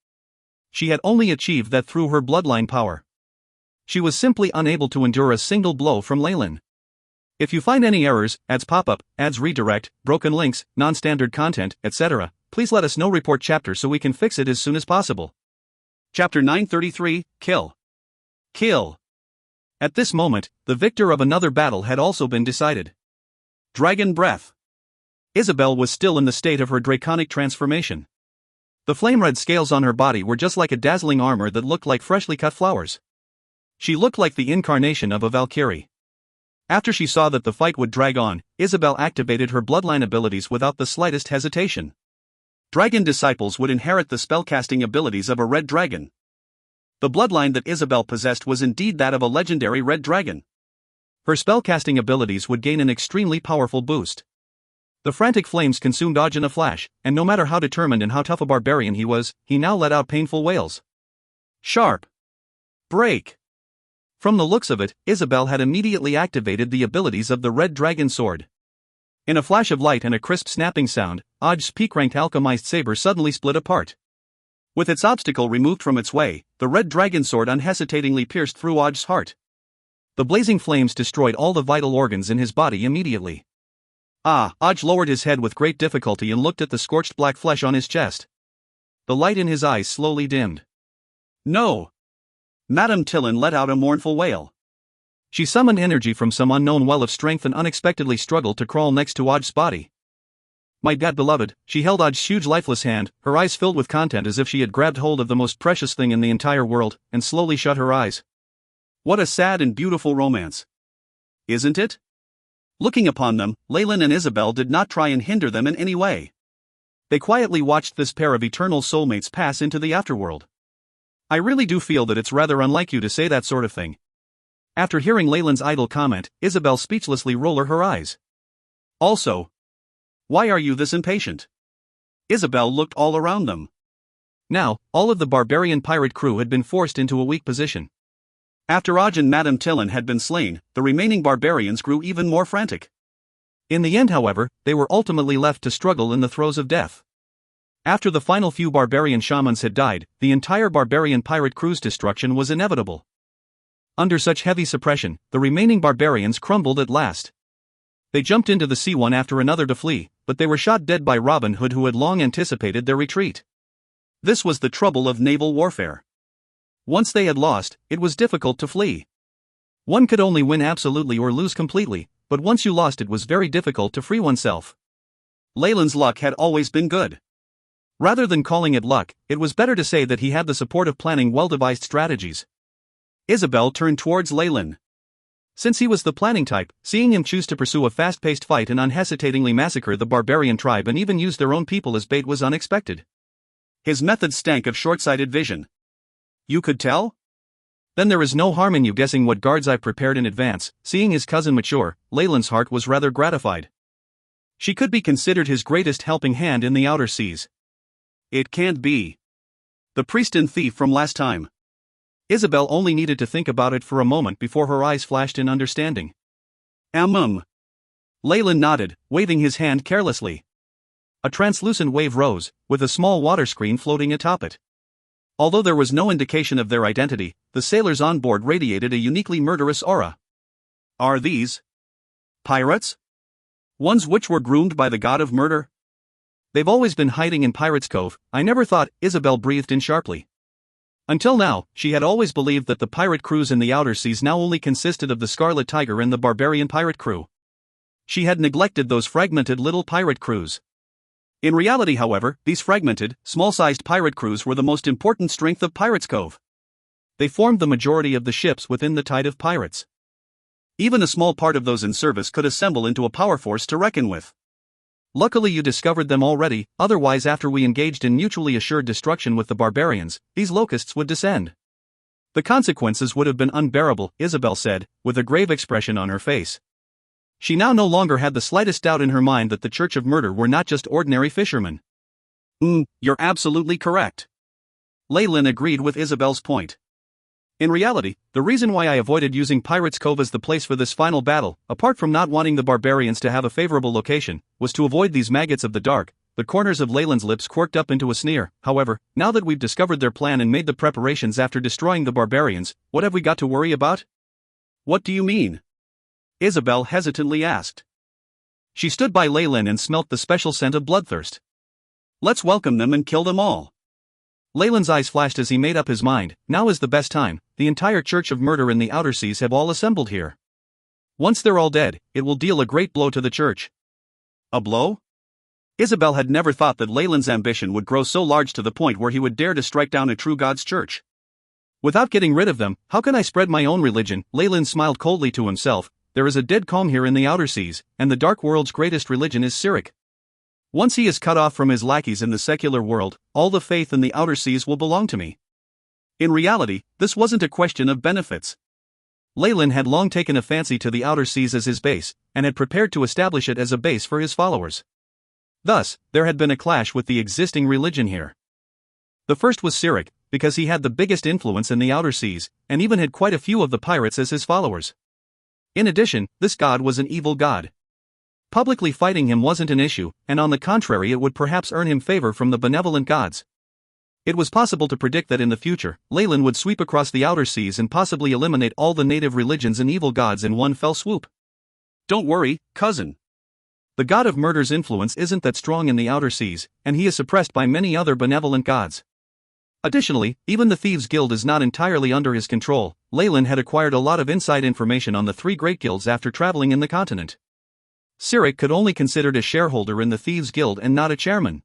She had only achieved that through her bloodline power. She was simply unable to endure a single blow from Leyland. If you find any errors, ads pop up, ads redirect, broken links, non-standard content, etc., please let us know. Report chapter so we can fix it as soon as possible. Chapter 933, Kill. Kill. At this moment, the victor of another battle had also been decided. Dragon Breath. Isabel was still in the state of her draconic transformation. The flame-red scales on her body were just like a dazzling armor that looked like freshly cut flowers. She looked like the incarnation of a Valkyrie. After she saw that the fight would drag on, Isabel activated her bloodline abilities without the slightest hesitation. Dragon disciples would inherit the spellcasting abilities of a red dragon. The bloodline that Isabel possessed was indeed that of a legendary red dragon. Her spellcasting abilities would gain an extremely powerful boost. The frantic flames consumed Odge in a flash, and no matter how determined and how tough a barbarian he was, he now let out painful wails. Sharp. Break. From the looks of it, Isabel had immediately activated the abilities of the red dragon sword. In a flash of light and a crisp snapping sound, Odge's peak-ranked alchemized saber suddenly split apart. With its obstacle removed from its way, the red dragon sword unhesitatingly pierced through Odge's heart. The blazing flames destroyed all the vital organs in his body immediately. Odge lowered his head with great difficulty and looked at the scorched black flesh on his chest. The light in his eyes slowly dimmed. No! Madame Tillin let out a mournful wail. She summoned energy from some unknown well of strength and unexpectedly struggled to crawl next to Odge's body. My God beloved, she held Odge's huge lifeless hand, her eyes filled with content as if she had grabbed hold of the most precious thing in the entire world, and slowly shut her eyes. What a sad and beautiful romance. Isn't it? Looking upon them, Leyland and Isabel did not try and hinder them in any way. They quietly watched this pair of eternal soulmates pass into the afterworld. I really do feel that it's rather unlike you to say that sort of thing. After hearing Leyland's idle comment, Isabel speechlessly rolled her eyes. Also, why are you this impatient? Isabel looked all around them. Now, all of the barbarian pirate crew had been forced into a weak position. After Odge and Madame Tillin had been slain, the remaining barbarians grew even more frantic. In the end, however, they were ultimately left to struggle in the throes of death. After the final few barbarian shamans had died, the entire barbarian pirate crew's destruction was inevitable. Under such heavy suppression, the remaining barbarians crumbled at last. They jumped into the sea one after another to flee, but they were shot dead by Robin Hood, who had long anticipated their retreat. This was the trouble of naval warfare. Once they had lost, it was difficult to flee. One could only win absolutely or lose completely, but once you lost it was very difficult to free oneself. Leyland's luck had always been good. Rather than calling it luck, it was better to say that he had the support of planning well-devised strategies. Isabel turned towards Leyland. Since he was the planning type, seeing him choose to pursue a fast-paced fight and unhesitatingly massacre the barbarian tribe and even use their own people as bait was unexpected. His method stank of short-sighted vision. You could tell? Then there is no harm in you guessing what guards I've prepared in advance. Seeing his cousin mature, Leyland's heart was rather gratified. She could be considered his greatest helping hand in the outer seas. It can't be. The priest and thief from last time. Isabel only needed to think about it for a moment before her eyes flashed in understanding. Leyland nodded, waving his hand carelessly. A translucent wave rose, with a small water screen floating atop it. Although there was no indication of their identity, the sailors on board radiated a uniquely murderous aura. Are these pirates? Ones which were groomed by the god of murder? They've always been hiding in Pirates' Cove, I never thought, Isabel breathed in sharply. Until now, she had always believed that the pirate crews in the outer seas now only consisted of the Scarlet Tiger and the barbarian pirate crew. She had neglected those fragmented little pirate crews. In reality, however, these fragmented, small-sized pirate crews were the most important strength of Pirates' Cove. They formed the majority of the ships within the tide of pirates. Even a small part of those in service could assemble into a power force to reckon with. Luckily you discovered them already, otherwise after we engaged in mutually assured destruction with the barbarians, these locusts would descend. The consequences would have been unbearable, Isabel said, with a grave expression on her face. She now no longer had the slightest doubt in her mind that the Church of Murder were not just ordinary fishermen. You're absolutely correct. Leyland agreed with Isabel's point. In reality, the reason why I avoided using Pirates' Cove as the place for this final battle, apart from not wanting the barbarians to have a favorable location, was to avoid these maggots of the dark. The corners of Leyland's lips quirked up into a sneer. However, now that we've discovered their plan and made the preparations after destroying the barbarians, what have we got to worry about? What do you mean? Isabel hesitantly asked. She stood by Leyland and smelt the special scent of bloodthirst. Let's welcome them and kill them all. Leyland's eyes flashed as he made up his mind. Now is the best time. The entire Church of Murder in the outer seas have all assembled here. Once they're all dead, it will deal a great blow to the church. A blow? Isabel had never thought that Leyland's ambition would grow so large to the point where he would dare to strike down a true God's church. Without getting rid of them, how can I spread my own religion? Leyland smiled coldly to himself. There is a dead calm here in the outer seas, and the dark world's greatest religion is Cyric. Once he is cut off from his lackeys in the secular world, all the faith in the outer seas will belong to me. In reality, this wasn't a question of benefits. Leyland had long taken a fancy to the outer seas as his base, and had prepared to establish it as a base for his followers. Thus, there had been a clash with the existing religion here. The first was Cyric, because he had the biggest influence in the outer seas, and even had quite a few of the pirates as his followers. In addition, this god was an evil god. Publicly fighting him wasn't an issue, and on the contrary it would perhaps earn him favor from the benevolent gods. It was possible to predict that in the future, Leyland would sweep across the outer seas and possibly eliminate all the native religions and evil gods in one fell swoop. Don't worry, cousin. The god of murder's influence isn't that strong in the outer seas, and he is suppressed by many other benevolent gods. Additionally, even the Thieves' Guild is not entirely under his control. Leyland had acquired a lot of inside information on the three great guilds after traveling in the continent. Cyric could only considered a shareholder in the Thieves' Guild and not a chairman.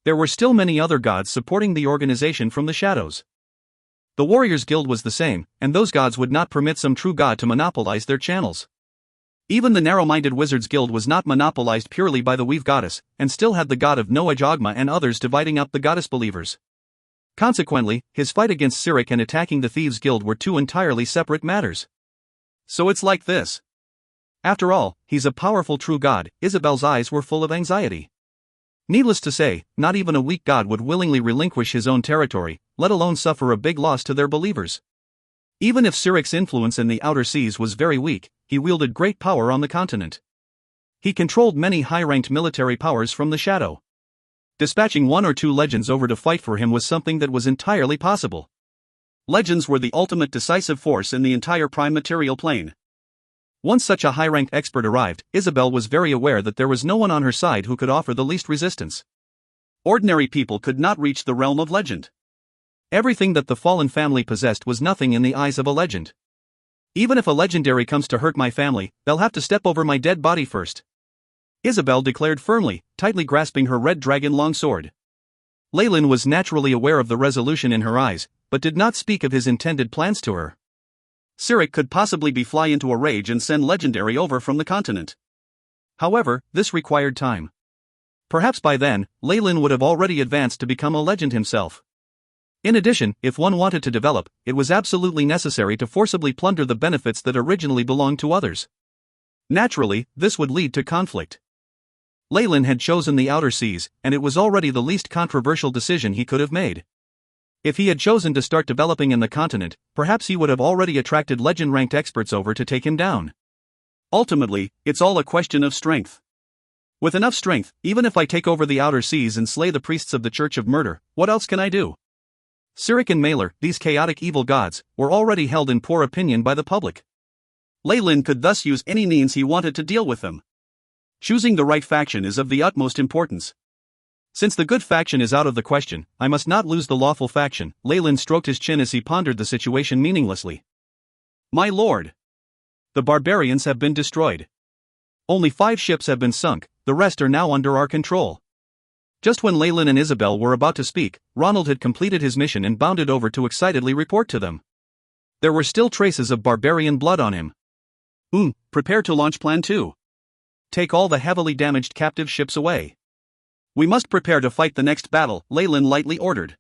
There were still many other gods supporting the organization from the shadows. The Warriors' Guild was the same, and those gods would not permit some true god to monopolize their channels. Even the narrow-minded Wizards' Guild was not monopolized purely by the Weave Goddess, and still had the god of Noah Jogma and others dividing up the goddess believers. Consequently, his fight against Cyric and attacking the Thieves' Guild were two entirely separate matters. So it's like this. After all, he's a powerful true god. Isabel's eyes were full of anxiety. Needless to say, not even a weak god would willingly relinquish his own territory, let alone suffer a big loss to their believers. Even if Cyric's influence in the outer seas was very weak, he wielded great power on the continent. He controlled many high-ranked military powers from the shadow. Dispatching one or two legends over to fight for him was something that was entirely possible. Legends were the ultimate decisive force in the entire prime material plane. Once such a high-ranked expert arrived, Isabel was very aware that there was no one on her side who could offer the least resistance. Ordinary people could not reach the realm of legend. Everything that the fallen family possessed was nothing in the eyes of a legend. Even if a legendary comes to hurt my family, they'll have to step over my dead body first. Isabel declared firmly, tightly grasping her red dragon longsword. Leyland was naturally aware of the resolution in her eyes, but did not speak of his intended plans to her. Cyric could possibly be fly into a rage and send Legendary over from the continent. However, this required time. Perhaps by then, Leyland would have already advanced to become a legend himself. In addition, if one wanted to develop, it was absolutely necessary to forcibly plunder the benefits that originally belonged to others. Naturally, this would lead to conflict. Leyland had chosen the outer seas, and it was already the least controversial decision he could have made. If he had chosen to start developing in the continent, perhaps he would have already attracted legend-ranked experts over to take him down. Ultimately, it's all a question of strength. With enough strength, even if I take over the outer seas and slay the priests of the Church of Murder, what else can I do? Cyric and Malor, these chaotic evil gods, were already held in poor opinion by the public. Leyland could thus use any means he wanted to deal with them. Choosing the right faction is of the utmost importance. Since the good faction is out of the question, I must not lose the lawful faction. Leyland stroked his chin as he pondered the situation meaninglessly. My lord. The barbarians have been destroyed. Only 5 ships have been sunk, the rest are now under our control. Just when Leyland and Isabel were about to speak, Ronald had completed his mission and bounded over to excitedly report to them. There were still traces of barbarian blood on him. Prepare to launch Plan 2. Take all the heavily damaged captive ships away. We must prepare to fight the next battle, Leyland lightly ordered.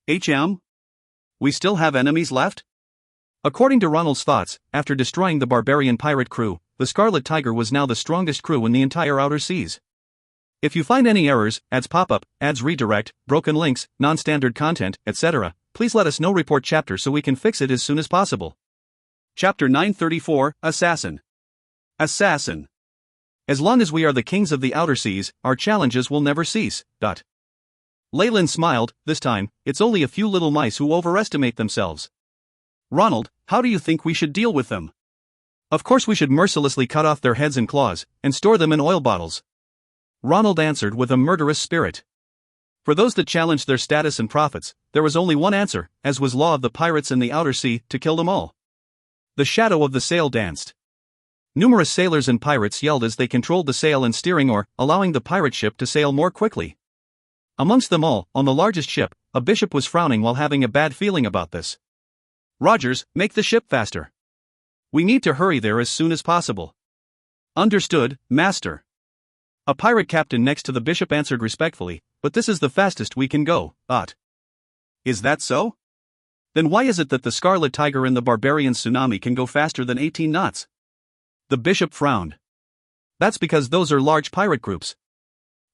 We still have enemies left? According to Ronald's thoughts, after destroying the barbarian pirate crew, the Scarlet Tiger was now the strongest crew in the entire outer seas. If you find any errors, ads pop up, ads redirect, broken links, non-standard content, etc., please let us know. Report chapter so we can fix it as soon as possible. Chapter 934, Assassin. Assassin. As long as we are the kings of the outer seas, our challenges will never cease. Leyland smiled. This time, it's only a few little mice who overestimate themselves. Ronald, how do you think we should deal with them? Of course we should mercilessly cut off their heads and claws, and store them in oil bottles. Ronald answered with a murderous spirit. For those that challenged their status and profits, there was only one answer, as was law of the pirates in the outer sea, to kill them all. The shadow of the sail danced. Numerous sailors and pirates yelled as they controlled the sail and steering oar, allowing the pirate ship to sail more quickly. Amongst them all, on the largest ship, a bishop was frowning while having a bad feeling about this. Rogers, make the ship faster. We need to hurry there as soon as possible. Understood, master. A pirate captain next to the bishop answered respectfully, but this is the fastest we can go, Is that so? Then why is it that the Scarlet Tiger and the barbarian tsunami can go faster than 18 knots? The bishop frowned. That's because those are large pirate groups.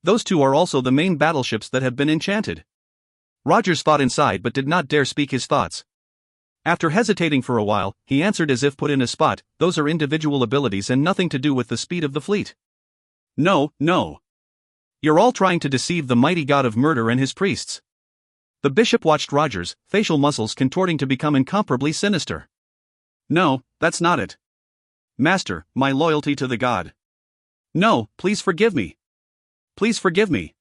Those two are also the main battleships that have been enchanted. Rogers thought inside but did not dare speak his thoughts. After hesitating for a while, he answered as if put in a spot, those are individual abilities and nothing to do with the speed of the fleet. No. You're all trying to deceive the mighty god of murder and his priests. The bishop watched Rogers, facial muscles contorting to become incomparably sinister. No, that's not it. Master, my loyalty to the god. No, please forgive me. Please forgive me.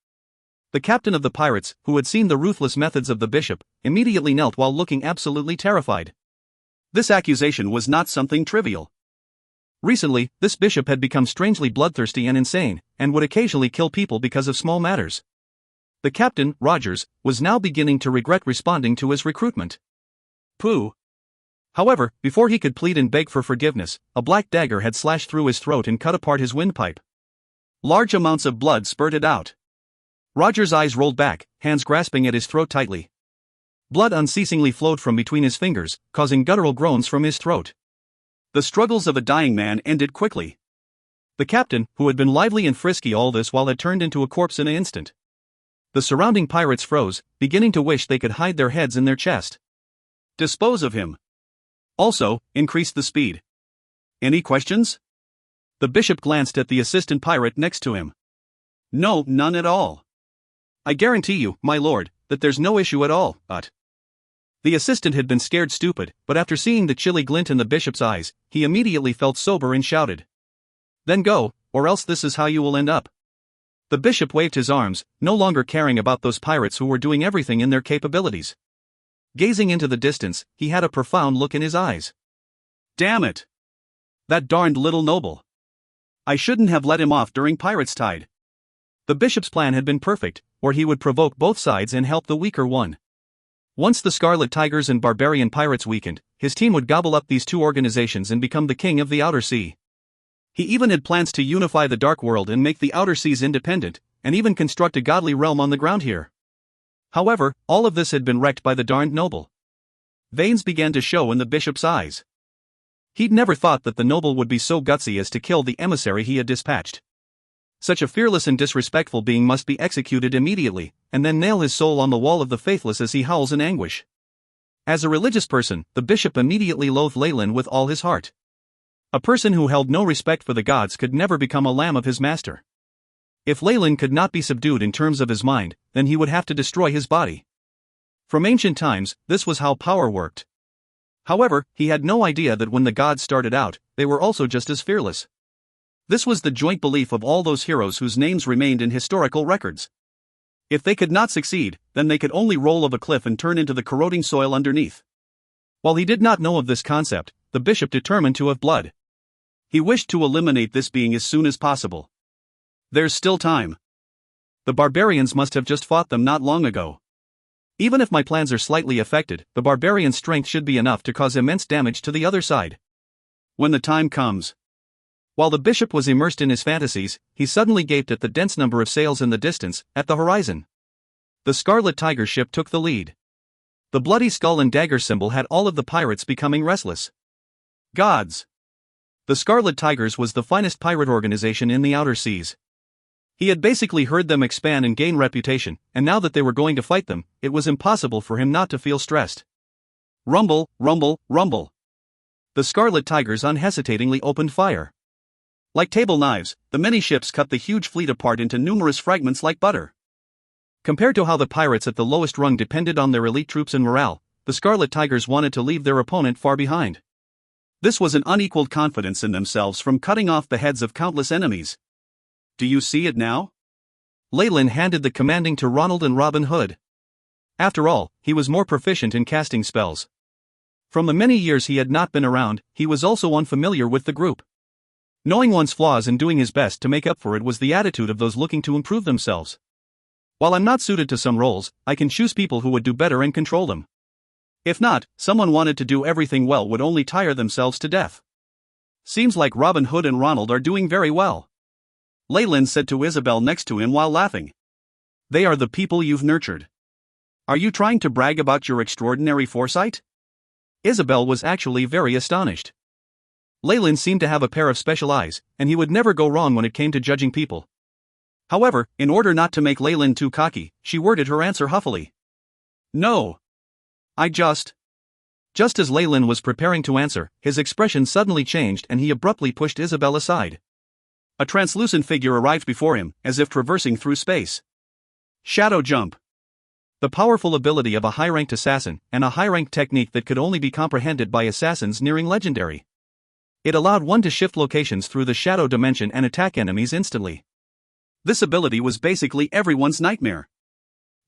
The captain of the pirates, who had seen the ruthless methods of the bishop, immediately knelt while looking absolutely terrified. This accusation was not something trivial. Recently, this bishop had become strangely bloodthirsty and insane, and would occasionally kill people because of small matters. The captain, Rogers, was now beginning to regret responding to his recruitment. Pooh. However, before he could plead and beg for forgiveness, a black dagger had slashed through his throat and cut apart his windpipe. Large amounts of blood spurted out. Rogers' eyes rolled back, hands grasping at his throat tightly. Blood unceasingly flowed from between his fingers, causing guttural groans from his throat. The struggles of a dying man ended quickly. The captain, who had been lively and frisky all this while, had turned into a corpse in an instant. The surrounding pirates froze, beginning to wish they could hide their heads in their chest. Dispose of him. Also, increase the speed. Any questions? The bishop glanced at the assistant pirate next to him. No, none at all. I guarantee you, my lord, that there's no issue at all, The assistant had been scared stupid, but after seeing the chilly glint in the bishop's eyes, he immediately felt sober and shouted. Then go, or else this is how you will end up. The bishop waved his arms, no longer caring about those pirates who were doing everything in their capabilities. Gazing into the distance, he had a profound look in his eyes. Damn it! That darned little noble. I shouldn't have let him off during Pirates' Tide. The bishop's plan had been perfect, where he would provoke both sides and help the weaker one. Once the Scarlet Tigers and barbarian pirates weakened, his team would gobble up these two organizations and become the king of the Outer Sea. He even had plans to unify the Dark World and make the Outer Seas independent, and even construct a godly realm on the ground here. However, all of this had been wrecked by the darned noble. Veins began to show in the bishop's eyes. He'd never thought that the noble would be so gutsy as to kill the emissary he had dispatched. Such a fearless and disrespectful being must be executed immediately, and then nail his soul on the wall of the faithless as he howls in anguish. As a religious person, the bishop immediately loathed Leyland with all his heart. A person who held no respect for the gods could never become a lamb of his master. If Leyland could not be subdued in terms of his mind, then he would have to destroy his body. From ancient times, this was how power worked. However, he had no idea that when the gods started out, they were also just as fearless. This was the joint belief of all those heroes whose names remained in historical records. If they could not succeed, then they could only roll off a cliff and turn into the corroding soil underneath. While he did not know of this concept, the bishop determined to have blood. He wished to eliminate this being as soon as possible. There's still time. The barbarians must have just fought them not long ago. Even if my plans are slightly affected, the barbarian strength should be enough to cause immense damage to the other side. When the time comes. While the bishop was immersed in his fantasies, he suddenly gaped at the dense number of sails in the distance, at the horizon. The Scarlet Tiger ship took the lead. The bloody skull and dagger symbol had all of the pirates becoming restless. Gods! The Scarlet Tigers was the finest pirate organization in the Outer Seas. He had basically heard them expand and gain reputation, and now that they were going to fight them, it was impossible for him not to feel stressed. Rumble, rumble, rumble. The Scarlet Tigers unhesitatingly opened fire. Like table knives, the many ships cut the huge fleet apart into numerous fragments like butter. Compared to how the pirates at the lowest rung depended on their elite troops and morale, the Scarlet Tigers wanted to leave their opponent far behind. This was an unequaled confidence in themselves from cutting off the heads of countless enemies. Do you see it now? Leyland handed the commanding to Ronald and Robin Hood. After all, he was more proficient in casting spells. From the many years he had not been around, he was also unfamiliar with the group. Knowing one's flaws and doing his best to make up for it was the attitude of those looking to improve themselves. While I'm not suited to some roles, I can choose people who would do better and control them. If not, someone wanted to do everything well would only tire themselves to death. Seems like Robin Hood and Ronald are doing very well. Leyland said to Isabel next to him while laughing. They are the people you've nurtured. Are you trying to brag about your extraordinary foresight? Isabel was actually very astonished. Leyland seemed to have a pair of special eyes, and he would never go wrong when it came to judging people. However, in order not to make Leyland too cocky, she worded her answer huffily. No. Just as Leyland was preparing to answer, his expression suddenly changed and he abruptly pushed Isabel aside. A translucent figure arrived before him, as if traversing through space. Shadow jump. The powerful ability of a high-ranked assassin, and a high-ranked technique that could only be comprehended by assassins nearing legendary. It allowed one to shift locations through the shadow dimension and attack enemies instantly. This ability was basically everyone's nightmare.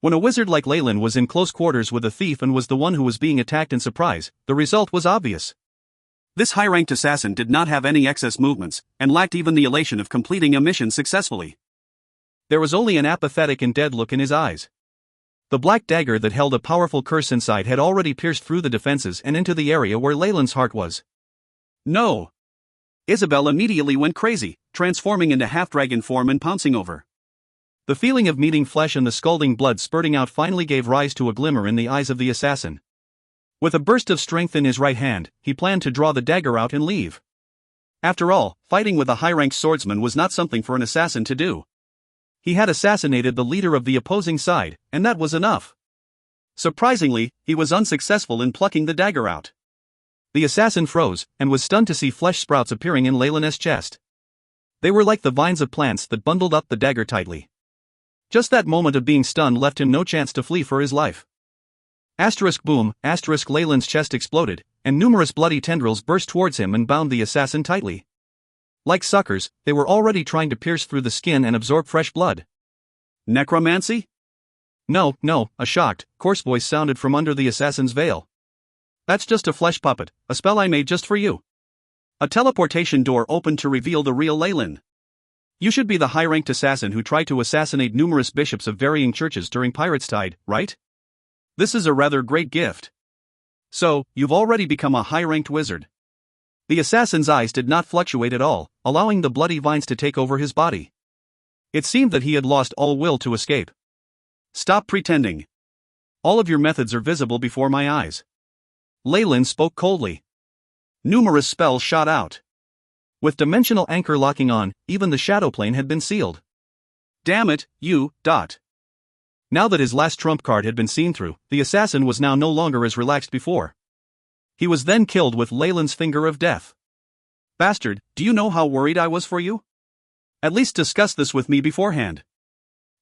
When a wizard like Leyland was in close quarters with a thief and was the one who was being attacked in surprise, the result was obvious. This high-ranked assassin did not have any excess movements, and lacked even the elation of completing a mission successfully. There was only an apathetic and dead look in his eyes. The black dagger that held a powerful curse inside had already pierced through the defenses and into the area where Leyland's heart was. No! Isabel immediately went crazy, transforming into half-dragon form and pouncing over. The feeling of meeting flesh and the scalding blood spurting out finally gave rise to a glimmer in the eyes of the assassin. With a burst of strength in his right hand, he planned to draw the dagger out and leave. After all, fighting with a high-ranked swordsman was not something for an assassin to do. He had assassinated the leader of the opposing side, and that was enough. Surprisingly, he was unsuccessful in plucking the dagger out. The assassin froze, and was stunned to see flesh sprouts appearing in Leyland's chest. They were like the vines of plants that bundled up the dagger tightly. Just that moment of being stunned left him no chance to flee for his life. Asterisk boom, asterisk Leyland's chest exploded, and numerous bloody tendrils burst towards him and bound the assassin tightly. Like suckers, they were already trying to pierce through the skin and absorb fresh blood. Necromancy? No, a shocked, coarse voice sounded from under the assassin's veil. That's just a flesh puppet, a spell I made just for you. A teleportation door opened to reveal the real Leyland. You should be the high-ranked assassin who tried to assassinate numerous bishops of varying churches during Pirates' Tide, right? This is a rather great gift. So, you've already become a high-ranked wizard. The assassin's eyes did not fluctuate at all, allowing the bloody vines to take over his body. It seemed that he had lost all will to escape. Stop pretending. All of your methods are visible before my eyes. Leyland spoke coldly. Numerous spells shot out. With dimensional anchor locking on, even the shadow plane had been sealed. Damn it, you. Now that his last trump card had been seen through, the assassin was now no longer as relaxed before. He was then killed with Leyland's finger of death. Bastard, do you know how worried I was for you? At least discuss this with me beforehand.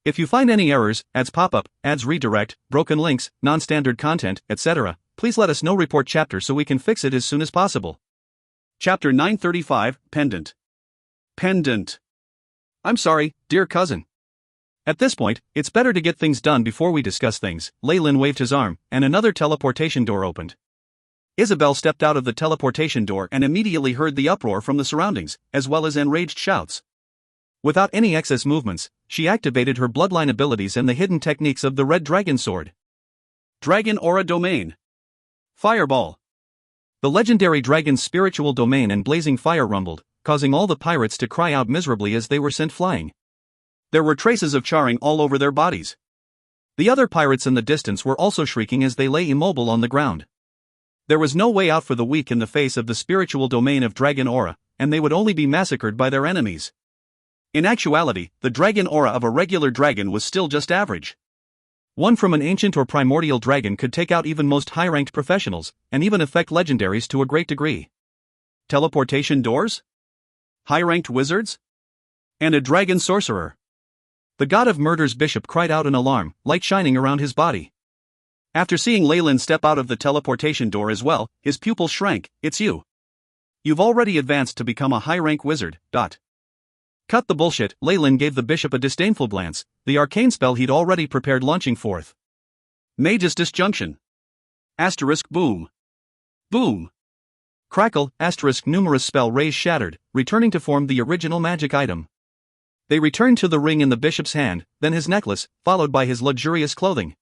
If you find any errors, ads pop-up, ads redirect, broken links, non-standard content, etc., please let us know. Report chapter so we can fix it as soon as possible. Chapter 935, Pendant. Pendant. I'm sorry, dear cousin. At this point, it's better to get things done before we discuss things. Leyland waved his arm, and another teleportation door opened. Isabel stepped out of the teleportation door and immediately heard the uproar from the surroundings, as well as enraged shouts. Without any excess movements, she activated her bloodline abilities and the hidden techniques of the Red Dragon Sword. Dragon Aura Domain. Fireball. The legendary dragon's spiritual domain and blazing fire rumbled, causing all the pirates to cry out miserably as they were sent flying. There were traces of charring all over their bodies. The other pirates in the distance were also shrieking as they lay immobile on the ground. There was no way out for the weak in the face of the spiritual domain of Dragon Aura, and they would only be massacred by their enemies. In actuality, the dragon aura of a regular dragon was still just average. One from an ancient or primordial dragon could take out even most high-ranked professionals, and even affect legendaries to a great degree. Teleportation doors? High-ranked wizards? And a dragon sorcerer. The god of murder's bishop cried out in alarm, light shining around his body. After seeing Leyland step out of the teleportation door as well, his pupil shrank. It's you. You've already advanced to become a high-rank wizard. Cut the bullshit. Leyland gave the bishop a disdainful glance, the arcane spell he'd already prepared launching forth. Mage's Disjunction. Asterisk boom. Boom. Crackle, asterisk numerous spell rays shattered, returning to form the original magic item. They returned to the ring in the bishop's hand, then his necklace, followed by his luxurious clothing.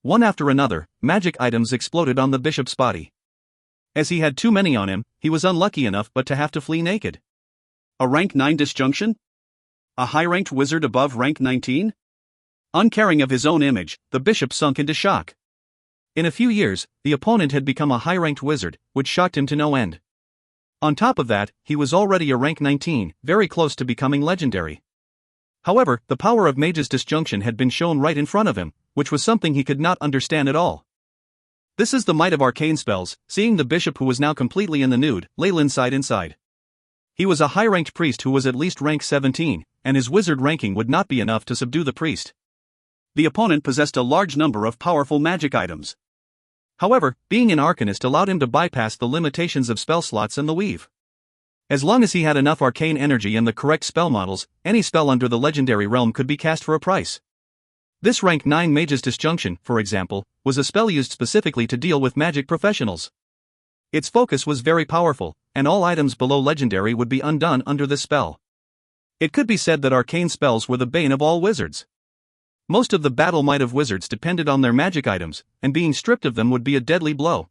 One after another, magic items exploded on the bishop's body. As he had too many on him, he was unlucky enough but to have to flee naked. A rank 9 disjunction? A high-ranked wizard above rank 19? Uncaring of his own image, the bishop sunk into shock. In a few years, the opponent had become a high-ranked wizard, which shocked him to no end. On top of that, he was already a rank 19, very close to becoming legendary. However, the power of Mage's Disjunction had been shown right in front of him, which was something he could not understand at all. This is the might of arcane spells. Seeing the bishop who was now completely in the nude, Leyland sighed inside. He was a high-ranked priest who was at least rank 17, and his wizard ranking would not be enough to subdue the priest. The opponent possessed a large number of powerful magic items. However, being an arcanist allowed him to bypass the limitations of spell slots and the weave. As long as he had enough arcane energy and the correct spell models, any spell under the legendary realm could be cast for a price. This rank 9 Mage's Disjunction, for example, was a spell used specifically to deal with magic professionals. Its focus was very powerful, and all items below legendary would be undone under this spell. It could be said that arcane spells were the bane of all wizards. Most of the battle might of wizards depended on their magic items, and being stripped of them would be a deadly blow.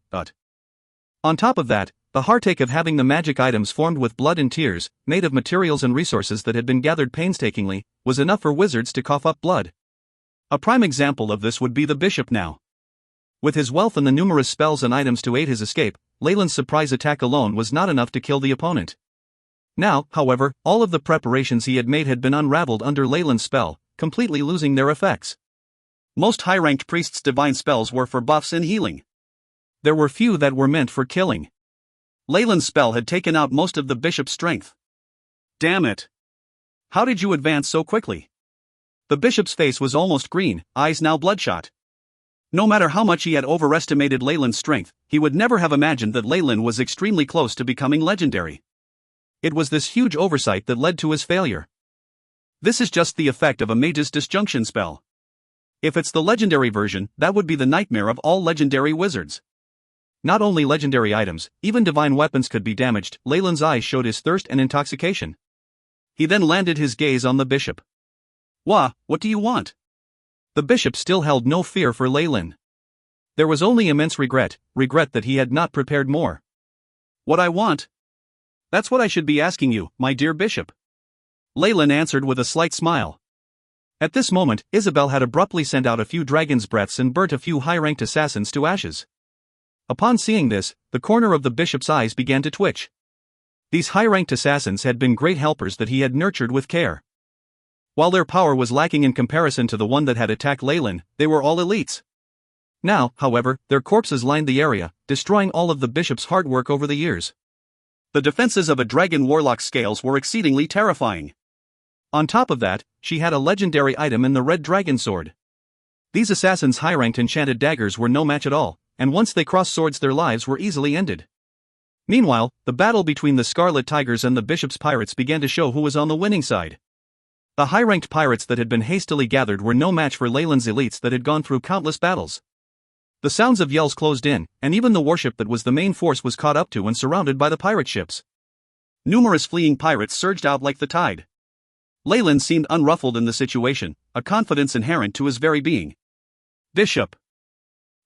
On top of that, the heartache of having the magic items formed with blood and tears, made of materials and resources that had been gathered painstakingly, was enough for wizards to cough up blood. A prime example of this would be the bishop now. With his wealth and the numerous spells and items to aid his escape, Leyland's surprise attack alone was not enough to kill the opponent. Now, however, all of the preparations he had made had been unraveled under Leyland's spell, completely losing their effects. Most high-ranked priests' divine spells were for buffs and healing. There were few that were meant for killing. Leyland's spell had taken out most of the bishop's strength. Damn it! How did you advance so quickly? The bishop's face was almost green, eyes now bloodshot. No matter how much he had overestimated Leyland's strength, he would never have imagined that Leyland was extremely close to becoming legendary. It was this huge oversight that led to his failure. This is just the effect of a mage's disjunction spell. If it's the legendary version, that would be the nightmare of all legendary wizards. Not only legendary items, even divine weapons could be damaged. Leyland's eyes showed his thirst and intoxication. He then landed his gaze on the bishop. What do you want? The bishop still held no fear for Leyland. There was only immense regret that he had not prepared more. What I want? That's what I should be asking you, my dear bishop. Leyland answered with a slight smile. At this moment, Isabel had abruptly sent out a few dragon's breaths and burnt a few high-ranked assassins to ashes. Upon seeing this, the corner of the bishop's eyes began to twitch. These high-ranked assassins had been great helpers that he had nurtured with care. While their power was lacking in comparison to the one that had attacked Leyland, they were all elites. Now, however, their corpses lined the area, destroying all of the bishop's hard work over the years. The defenses of a dragon warlock's scales were exceedingly terrifying. On top of that, she had a legendary item in the red dragon sword. These assassins' high-ranked enchanted daggers were no match at all, and once they crossed swords their lives were easily ended. Meanwhile, the battle between the Scarlet Tigers and the bishop's pirates began to show who was on the winning side. The high-ranked pirates that had been hastily gathered were no match for Leyland's elites that had gone through countless battles. The sounds of yells closed in, and even the warship that was the main force was caught up to and surrounded by the pirate ships. Numerous fleeing pirates surged out like the tide. Leyland seemed unruffled in the situation, a confidence inherent to his very being. Bishop.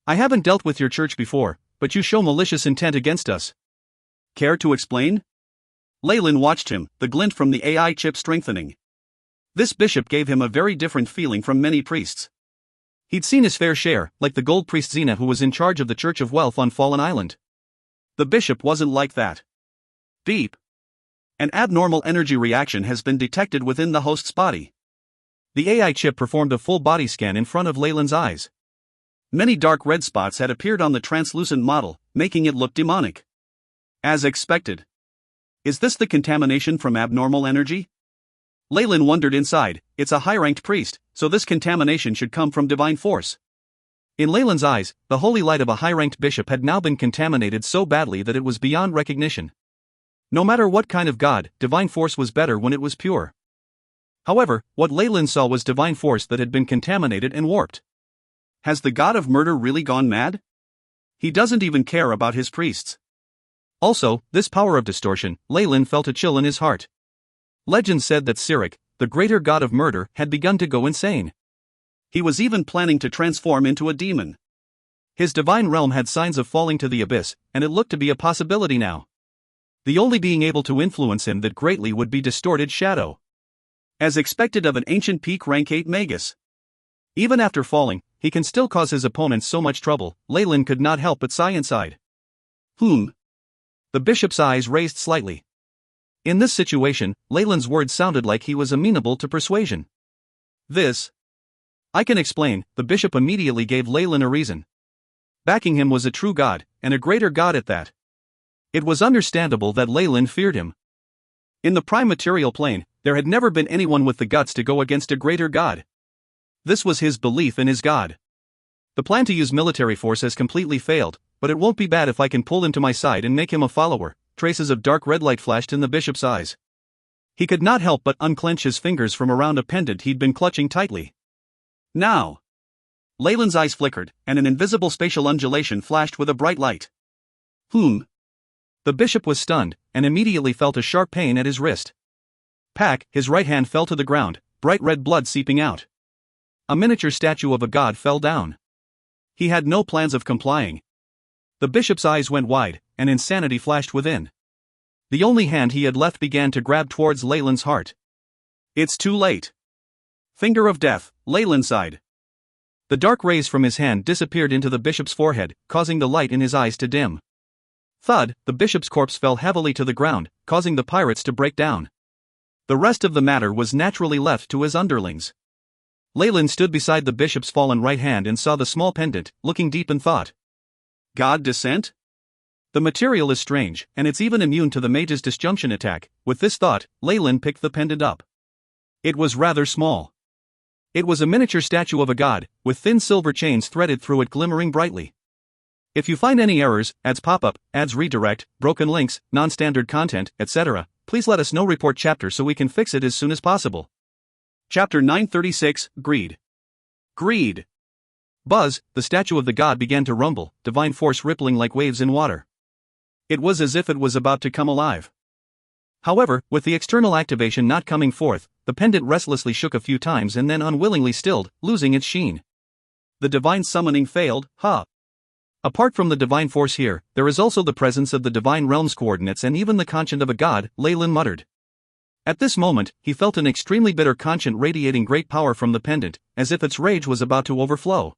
I haven't dealt with your church before, but you show malicious intent against us. Care to explain? Leyland watched him, the glint from the AI chip strengthening. This bishop gave him a very different feeling from many priests. He'd seen his fair share, like the gold priest Xena who was in charge of the Church of Wealth on Fallen Island. The bishop wasn't like that. Deep. An abnormal energy reaction has been detected within the host's body. The AI chip performed a full body scan in front of Leyland's eyes. Many dark red spots had appeared on the translucent model, making it look demonic. As expected. Is this the contamination from abnormal energy? Leyland wondered inside. It's a high-ranked priest, so this contamination should come from divine force. In Leyland's eyes, the holy light of a high-ranked bishop had now been contaminated so badly that it was beyond recognition. No matter what kind of god, divine force was better when it was pure. However, what Leyland saw was divine force that had been contaminated and warped. Has the god of murder really gone mad? He doesn't even care about his priests. Also, this power of distortion, Leyland felt a chill in his heart. Legend said that Cyric, the greater god of murder, had begun to go insane. He was even planning to transform into a demon. His divine realm had signs of falling to the abyss, and it looked to be a possibility now. The only being able to influence him that greatly would be Distorted Shadow. As expected of an ancient peak rank 8 magus. Even after falling, he can still cause his opponents so much trouble. Leyland could not help but sigh inside. The bishop's eyes raised slightly. In this situation, Leyland's words sounded like he was amenable to persuasion. I can explain. The bishop immediately gave Leyland a reason. Backing him was a true god, and a greater god at that. It was understandable that Leyland feared him. In the prime material plane, there had never been anyone with the guts to go against a greater god. This was his belief in his god. The plan to use military force has completely failed, but it won't be bad if I can pull him to my side and make him a follower. Traces of dark red light flashed in the bishop's eyes. He could not help but unclench his fingers from around a pendant he'd been clutching tightly. Now. Leyland's eyes flickered, and an invisible spatial undulation flashed with a bright light. The bishop was stunned, and immediately felt a sharp pain at his wrist. His right hand fell to the ground, bright red blood seeping out. A miniature statue of a god fell down. He had no plans of complying. The bishop's eyes went wide, and insanity flashed within. The only hand he had left began to grab towards Leyland's heart. It's too late. Finger of death, Leyland sighed. The dark rays from his hand disappeared into the bishop's forehead, causing the light in his eyes to dim. Thud, the bishop's corpse fell heavily to the ground, causing the pirates to break down. The rest of the matter was naturally left to his underlings. Leyland stood beside the bishop's fallen right hand and saw the small pendant, looking deep in thought. God descent? The material is strange, and it's even immune to the mage's disjunction attack. With this thought, Leyland picked the pendant up. It was rather small. It was a miniature statue of a god, with thin silver chains threaded through it glimmering brightly. If you find any errors, ads pop-up, ads redirect, broken links, non-standard content, etc., please let us know. Report chapter so we can fix it as soon as possible. Chapter 936, Greed. Greed. Buzz, the statue of the god, began to rumble, divine force rippling like waves in water. It was as if it was about to come alive. However, with the external activation not coming forth, the pendant restlessly shook a few times and then unwillingly stilled, losing its sheen. The divine summoning failed, huh? Apart from the divine force here, there is also the presence of the divine realm's coordinates and even the conscience of a god, Leyland muttered. At this moment, he felt an extremely bitter conscience radiating great power from the pendant, as if its rage was about to overflow.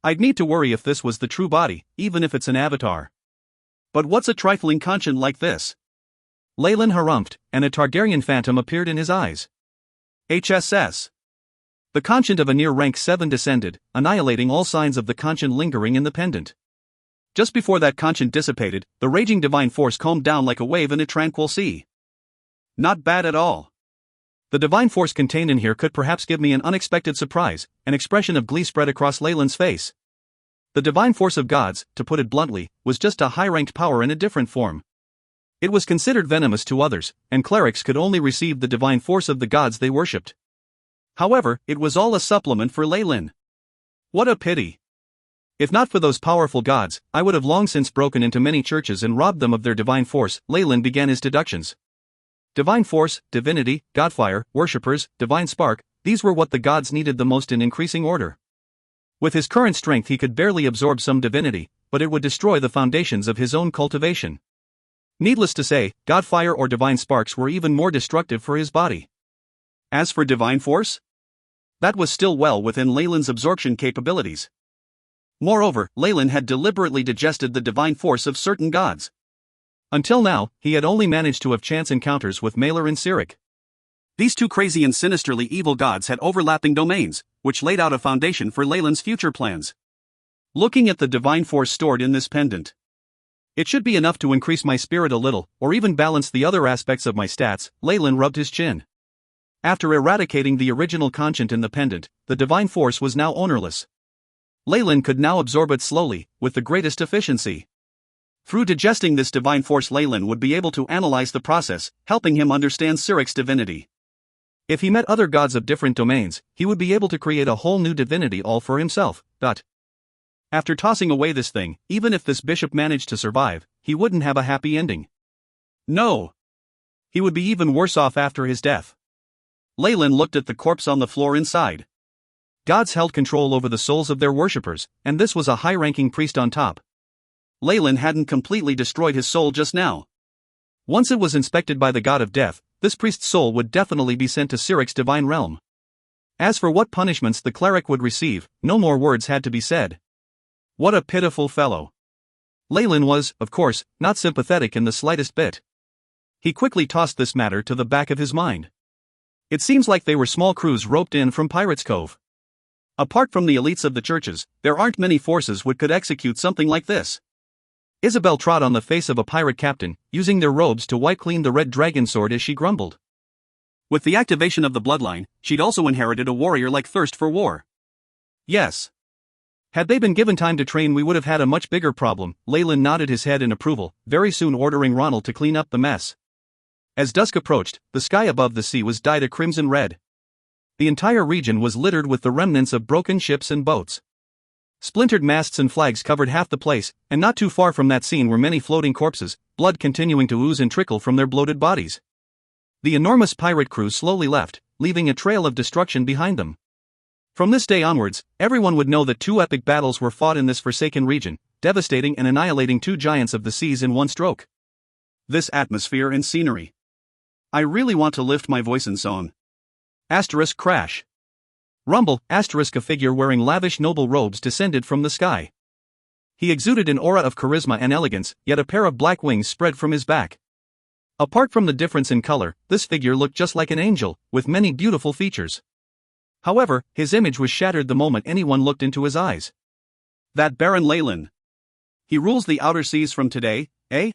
I'd need to worry if this was the true body, even if it's an avatar. But what's a trifling conscience like this? Leyland harumphed, and a Targaryen phantom appeared in his eyes. HSS. The conscience of a near rank 7 descended, annihilating all signs of the conscience lingering in the pendant. Just before that conscience dissipated, the raging divine force calmed down like a wave in a tranquil sea. Not bad at all. The divine force contained in here could perhaps give me an unexpected surprise. An expression of glee spread across Leyland's face. The divine force of gods, to put it bluntly, was just a high-ranked power in a different form. It was considered venomous to others, and clerics could only receive the divine force of the gods they worshipped. However, it was all a supplement for Leyland. What a pity. If not for those powerful gods, I would have long since broken into many churches and robbed them of their divine force. Leyland began his deductions. Divine force, divinity, godfire, worshippers, divine spark, these were what the gods needed the most in increasing order. With his current strength he could barely absorb some divinity, but it would destroy the foundations of his own cultivation. Needless to say, godfire or divine sparks were even more destructive for his body. As for divine force, that was still well within Leyland's absorption capabilities. Moreover, Leyland had deliberately digested the divine force of certain gods. Until now, he had only managed to have chance encounters with Maelor and Cyric. These two crazy and sinisterly evil gods had overlapping domains, which laid out a foundation for Leyland's future plans. Looking at the divine force stored in this pendant, it should be enough to increase my spirit a little, or even balance the other aspects of my stats. Leyland rubbed his chin. After eradicating the original conscience in the pendant, the divine force was now ownerless. Leyland could now absorb it slowly, with the greatest efficiency. Through digesting this divine force, Leyland would be able to analyze the process, helping him understand Cyric's divinity. If he met other gods of different domains, he would be able to create a whole new divinity all for himself. After tossing away this thing, even if this bishop managed to survive, he wouldn't have a happy ending. No. He would be even worse off after his death. Leyland looked at the corpse on the floor inside. Gods held control over the souls of their worshippers, and this was a high-ranking priest on top. Leyland hadn't completely destroyed his soul just now. Once it was inspected by the god of death, this priest's soul would definitely be sent to Cyric's divine realm. As for what punishments the cleric would receive, no more words had to be said. What a pitiful fellow. Leyland was, of course, not sympathetic in the slightest bit. He quickly tossed this matter to the back of his mind. It seems like they were small crews roped in from Pirates' Cove. Apart from the elites of the churches, there aren't many forces which could execute something like this. Isabel trod on the face of a pirate captain, using their robes to wipe clean the red dragon sword as she grumbled. With the activation of the bloodline, she'd also inherited a warrior-like thirst for war. Yes. Had they been given time to train, we would have had a much bigger problem. Leyland nodded his head in approval, very soon ordering Ronald to clean up the mess. As dusk approached, the sky above the sea was dyed a crimson red. The entire region was littered with the remnants of broken ships and boats. Splintered masts and flags covered half the place, and not too far from that scene were many floating corpses, blood continuing to ooze and trickle from their bloated bodies. The enormous pirate crew slowly left, leaving a trail of destruction behind them. From this day onwards, everyone would know that two epic battles were fought in this forsaken region, devastating and annihilating two giants of the seas in one stroke. This atmosphere and scenery. I really want to lift my voice in song. Asterisk crash. Rumble, asterisk a figure wearing lavish noble robes descended from the sky. He exuded an aura of charisma and elegance, yet a pair of black wings spread from his back. Apart from the difference in color, this figure looked just like an angel, with many beautiful features. However, his image was shattered the moment anyone looked into his eyes. That Baron Leyland. He rules the outer seas from today, eh?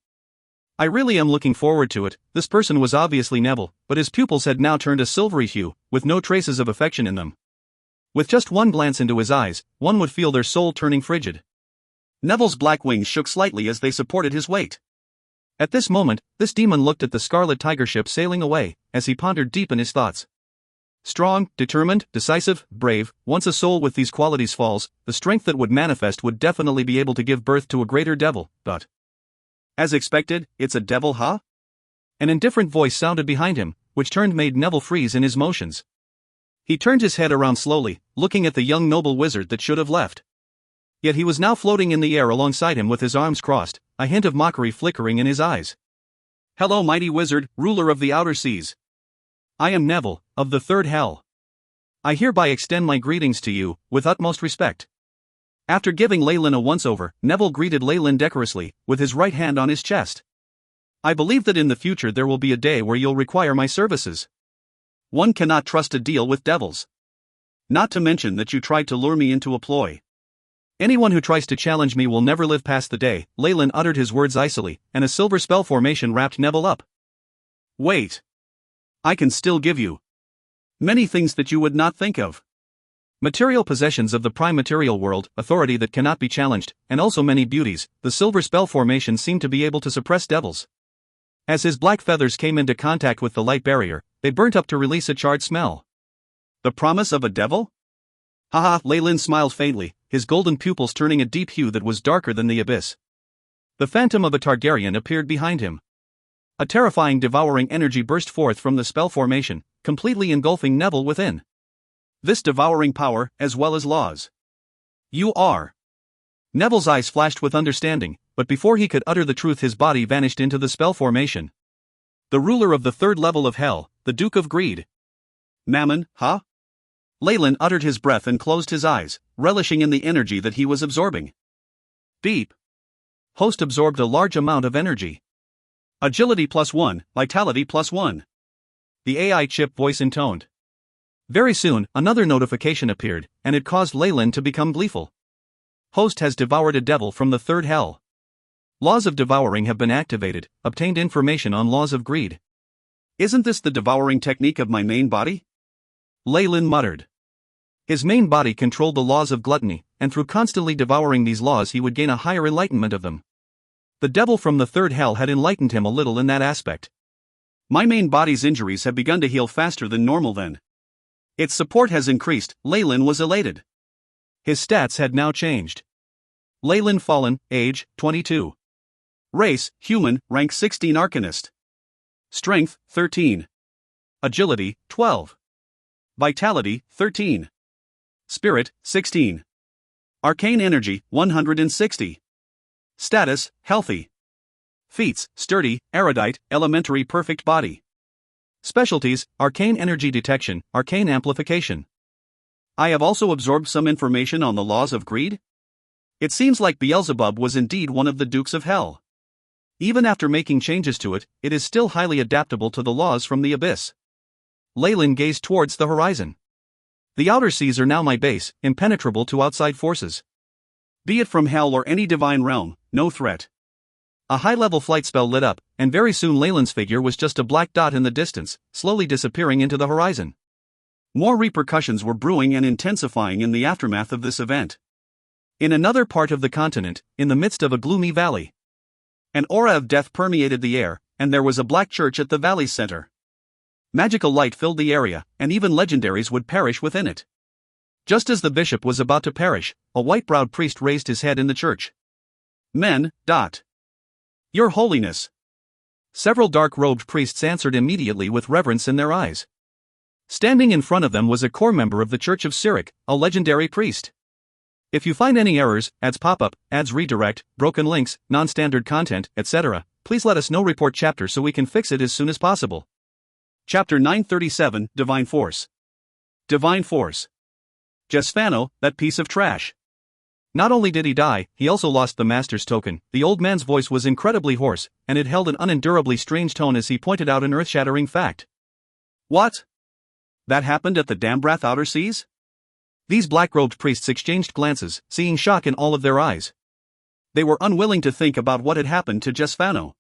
I really am looking forward to it. This person was obviously Neville, but his pupils had now turned a silvery hue, with no traces of affection in them. With just one glance into his eyes, one would feel their soul turning frigid. Neville's black wings shook slightly as they supported his weight. At this moment, this demon looked at the scarlet tiger ship sailing away, as he pondered deep in his thoughts. Strong, determined, decisive, brave, once a soul with these qualities falls, the strength that would manifest would definitely be able to give birth to a greater devil, but... As expected, it's a devil, huh? An indifferent voice sounded behind him, which made Neville freeze in his motions. He turned his head around slowly, looking at the young noble wizard that should have left. Yet he was now floating in the air alongside him with his arms crossed, a hint of mockery flickering in his eyes. Hello, mighty wizard, ruler of the outer seas. I am Neville, of the third hell. I hereby extend my greetings to you, with utmost respect. After giving Leyland a once-over, Neville greeted Leyland decorously, with his right hand on his chest. I believe that in the future there will be a day where you'll require my services. One cannot trust a deal with devils. Not to mention that you tried to lure me into a ploy. Anyone who tries to challenge me will never live past the day. Leyland uttered his words icily, and a silver spell formation wrapped Neville up. Wait. I can still give you many things that you would not think of. Material possessions of the prime material world, authority that cannot be challenged, and also many beauties. The silver spell formation seemed to be able to suppress devils. As his black feathers came into contact with the light barrier, they burnt up to release a charred smell. The promise of a devil? Haha, Leyland smiled faintly, his golden pupils turning a deep hue that was darker than the abyss. The phantom of a Targaryen appeared behind him. A terrifying devouring energy burst forth from the spell formation, completely engulfing Neville within. This devouring power, as well as laws. You are. Neville's eyes flashed with understanding, but before he could utter the truth his body vanished into the spell formation. The ruler of the third level of hell, the Duke of Greed. Mammon, huh? Leyland uttered his breath and closed his eyes, relishing in the energy that he was absorbing. Beep. Host absorbed a large amount of energy. Agility +1, vitality +1. The AI chip voice intoned. Very soon, another notification appeared, and it caused Leyland to become gleeful. Host has devoured a devil from the third hell. Laws of devouring have been activated, obtained information on laws of greed. Isn't this the devouring technique of my main body? Leyland muttered. His main body controlled the laws of gluttony, and through constantly devouring these laws he would gain a higher enlightenment of them. The devil from the third hell had enlightened him a little in that aspect. My main body's injuries have begun to heal faster than normal then. Its support has increased. Leyland was elated. His stats had now changed. Leyland Fallen, age, 22. Race, human, rank 16 Arcanist. Strength, 13. Agility, 12. Vitality, 13. Spirit, 16. Arcane Energy, 160. Status, healthy. Feats, sturdy, erudite, elementary perfect body. Specialties, Arcane Energy Detection, Arcane Amplification. I have also absorbed some information on the laws of greed. It seems like Beelzebub was indeed one of the Dukes of Hell. Even after making changes to it, it is still highly adaptable to the laws from the abyss. Leyland gazed towards the horizon. The outer seas are now my base, impenetrable to outside forces. Be it from hell or any divine realm, no threat. A high-level flight spell lit up, and very soon Leyland's figure was just a black dot in the distance, slowly disappearing into the horizon. More repercussions were brewing and intensifying in the aftermath of this event. In another part of the continent, in the midst of a gloomy valley, an aura of death permeated the air, and there was a black church at the valley's center. Magical light filled the area, and even legendaries would perish within it. Just as the bishop was about to perish, a white-browed priest raised his head in the church. Men, Your Holiness. Several dark-robed priests answered immediately with reverence in their eyes. Standing in front of them was a core member of the Church of Cyric, a legendary priest. If you find any errors, ads pop-up, ads redirect, broken links, non-standard content, etc., please let us know. Report chapter so we can fix it as soon as possible. Chapter 937, Divine Force. Divine Force. Jesfano, that piece of trash. Not only did he die, he also lost the Master's token. The old man's voice was incredibly hoarse, and it held an unendurably strange tone as he pointed out an earth-shattering fact. What? That happened at the Dambrath Outer Seas? These black-robed priests exchanged glances, seeing shock in all of their eyes. They were unwilling to think about what had happened to Jesfano.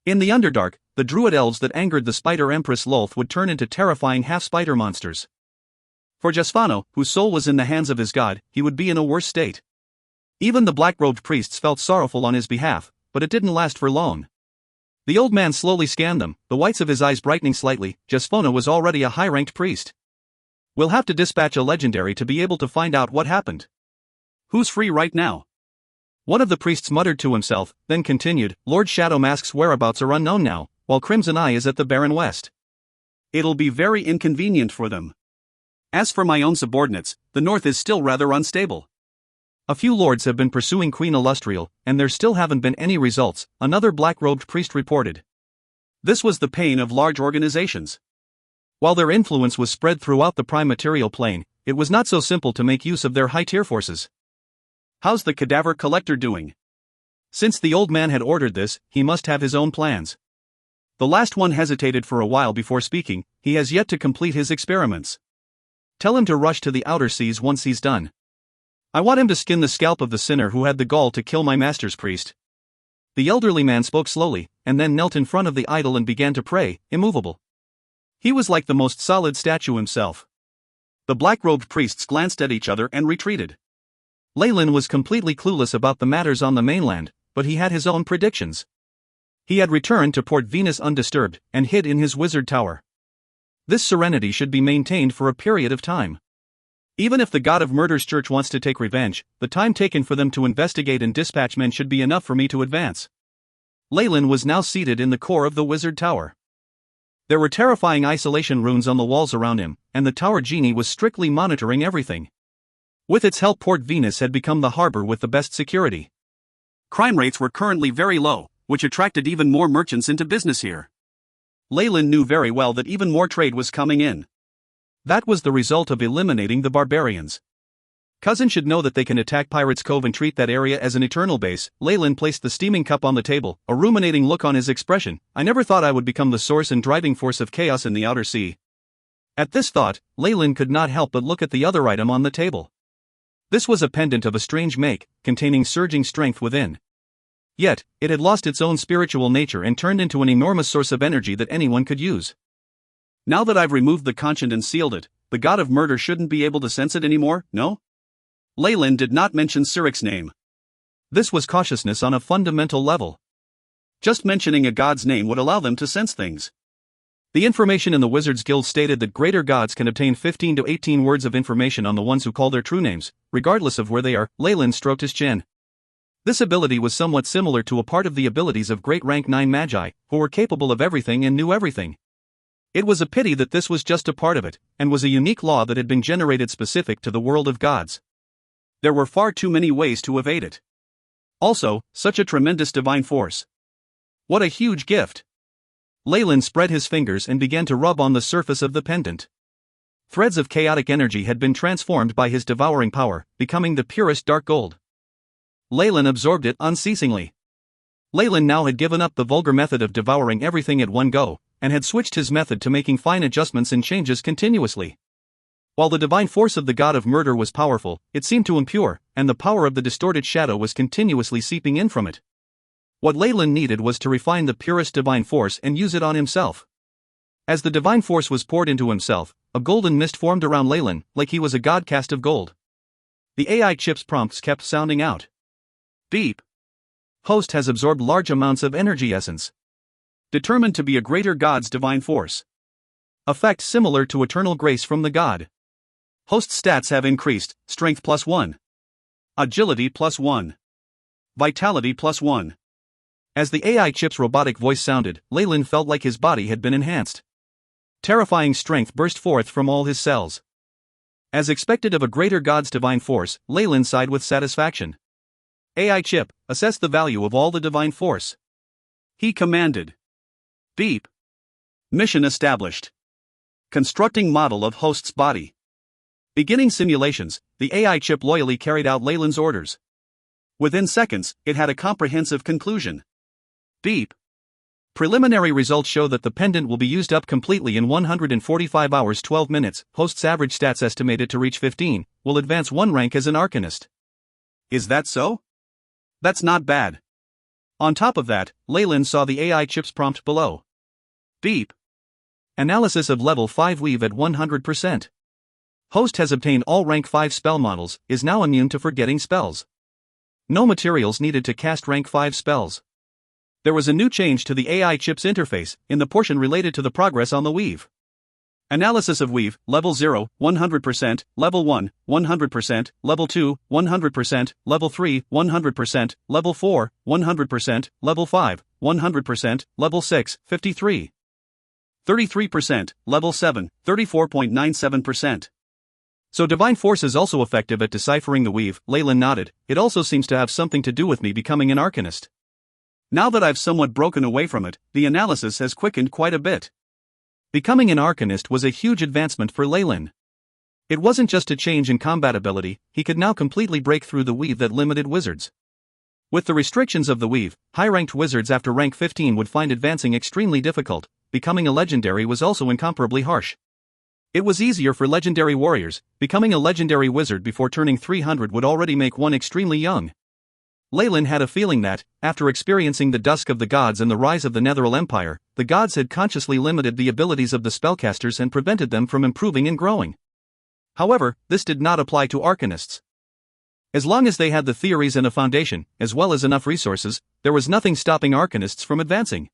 In the Underdark, the druid elves that angered the Spider Empress Lolth would turn into terrifying half-spider monsters. For Jesfano, whose soul was in the hands of his god, he would be in a worse state. Even the black-robed priests felt sorrowful on his behalf, but it didn't last for long. The old man slowly scanned them, the whites of his eyes brightening slightly. Jasfona was already a high-ranked priest. We'll have to dispatch a legendary to be able to find out what happened. Who's free right now? One of the priests muttered to himself, then continued, Lord Shadowmask's whereabouts are unknown now, while Crimson Eye is at the Barren West. It'll be very inconvenient for them. As for my own subordinates, the north is still rather unstable. A few lords have been pursuing Queen Illustrial, and there still haven't been any results, another black-robed priest reported. This was the pain of large organizations. While their influence was spread throughout the prime material plane, it was not so simple to make use of their high-tier forces. How's the cadaver collector doing? Since the old man had ordered this, he must have his own plans. The last one hesitated for a while before speaking. He has yet to complete his experiments. Tell him to rush to the outer seas once he's done. I want him to skin the scalp of the sinner who had the gall to kill my master's priest. The elderly man spoke slowly, and then knelt in front of the idol and began to pray, immovable. He was like the most solid statue himself. The black-robed priests glanced at each other and retreated. Leyland was completely clueless about the matters on the mainland, but he had his own predictions. He had returned to Port Venus undisturbed, and hid in his wizard tower. This serenity should be maintained for a period of time. Even if the God of Murder's church wants to take revenge, the time taken for them to investigate and dispatch men should be enough for me to advance. Leyland was now seated in the core of the wizard tower. There were terrifying isolation runes on the walls around him, and the tower genie was strictly monitoring everything. With its help, Port Venus had become the harbor with the best security. Crime rates were currently very low, which attracted even more merchants into business here. Leyland knew very well that even more trade was coming in. That was the result of eliminating the barbarians. Cousin should know that they can attack Pirates Cove and treat that area as an eternal base. Leyland placed the steaming cup on the table, a ruminating look on his expression. I never thought I would become the source and driving force of chaos in the outer sea. At this thought, Leyland could not help but look at the other item on the table. This was a pendant of a strange make, containing surging strength within. Yet, it had lost its own spiritual nature and turned into an enormous source of energy that anyone could use. Now that I've removed the conchant and sealed it, the God of Murder shouldn't be able to sense it anymore, no? Leyland did not mention Cyric's name. This was cautiousness on a fundamental level. Just mentioning a god's name would allow them to sense things. The information in the Wizards Guild stated that greater gods can obtain 15 to 18 words of information on the ones who call their true names, regardless of where they are. Leyland stroked his chin. This ability was somewhat similar to a part of the abilities of great rank 9 magi, who were capable of everything and knew everything. It was a pity that this was just a part of it, and was a unique law that had been generated specific to the world of gods. There were far too many ways to evade it. Also, such a tremendous divine force. What a huge gift! Leyland spread his fingers and began to rub on the surface of the pendant. Threads of chaotic energy had been transformed by his devouring power, becoming the purest dark gold. Leyland absorbed it unceasingly. Leyland now had given up the vulgar method of devouring everything at one go, and had switched his method to making fine adjustments and changes continuously. While the divine force of the God of Murder was powerful, it seemed too impure, and the power of the distorted shadow was continuously seeping in from it. What Leyland needed was to refine the purest divine force and use it on himself. As the divine force was poured into himself, a golden mist formed around Leyland, like he was a god cast of gold. The AI chip's prompts kept sounding out. Beep. Host has absorbed large amounts of energy essence. Determined to be a greater god's divine force. Effect similar to eternal grace from the god. Host stats have increased, strength +1. Agility +1. Vitality +1. As the AI chip's robotic voice sounded, Leyland felt like his body had been enhanced. Terrifying strength burst forth from all his cells. As expected of a greater god's divine force, Leyland sighed with satisfaction. AI chip, assess the value of all the divine force. He commanded. Beep. Mission established. Constructing model of host's body. Beginning simulations, the AI chip loyally carried out Leyland's orders. Within seconds, it had a comprehensive conclusion. Beep. Preliminary results show that the pendant will be used up completely in 145 hours 12 minutes. Host's average stats estimated to reach 15, will advance 1 rank as an Arcanist. Is that so? That's not bad. On top of that, Leyland saw the AI chip's prompt below. Beep. Analysis of level 5 weave at 100%. Host has obtained all rank 5 spell models, is now immune to forgetting spells. No materials needed to cast rank 5 spells. There was a new change to the AI chip's interface, in the portion related to the progress on the weave. Analysis of weave, Level 0, 100%, Level 1, 100%, Level 2, 100%, Level 3, 100%, Level 4, 100%, Level 5, 100%, Level 6, 53. 33%, Level 7, 34.97%. So divine force is also effective at deciphering the weave, Leyland nodded. It also seems to have something to do with me becoming an arcanist. Now that I've somewhat broken away from it, the analysis has quickened quite a bit. Becoming an arcanist was a huge advancement for Leyland. It wasn't just a change in combat ability, he could now completely break through the weave that limited wizards. With the restrictions of the weave, high-ranked wizards after rank 15 would find advancing extremely difficult. Becoming a legendary was also incomparably harsh. It was easier for legendary warriors. Becoming a legendary wizard before turning 300 would already make one extremely young. Leyland had a feeling that, after experiencing the dusk of the gods and the rise of the Netheril Empire, the gods had consciously limited the abilities of the spellcasters and prevented them from improving and growing. However, this did not apply to arcanists. As long as they had the theories and a foundation, as well as enough resources, there was nothing stopping arcanists from advancing.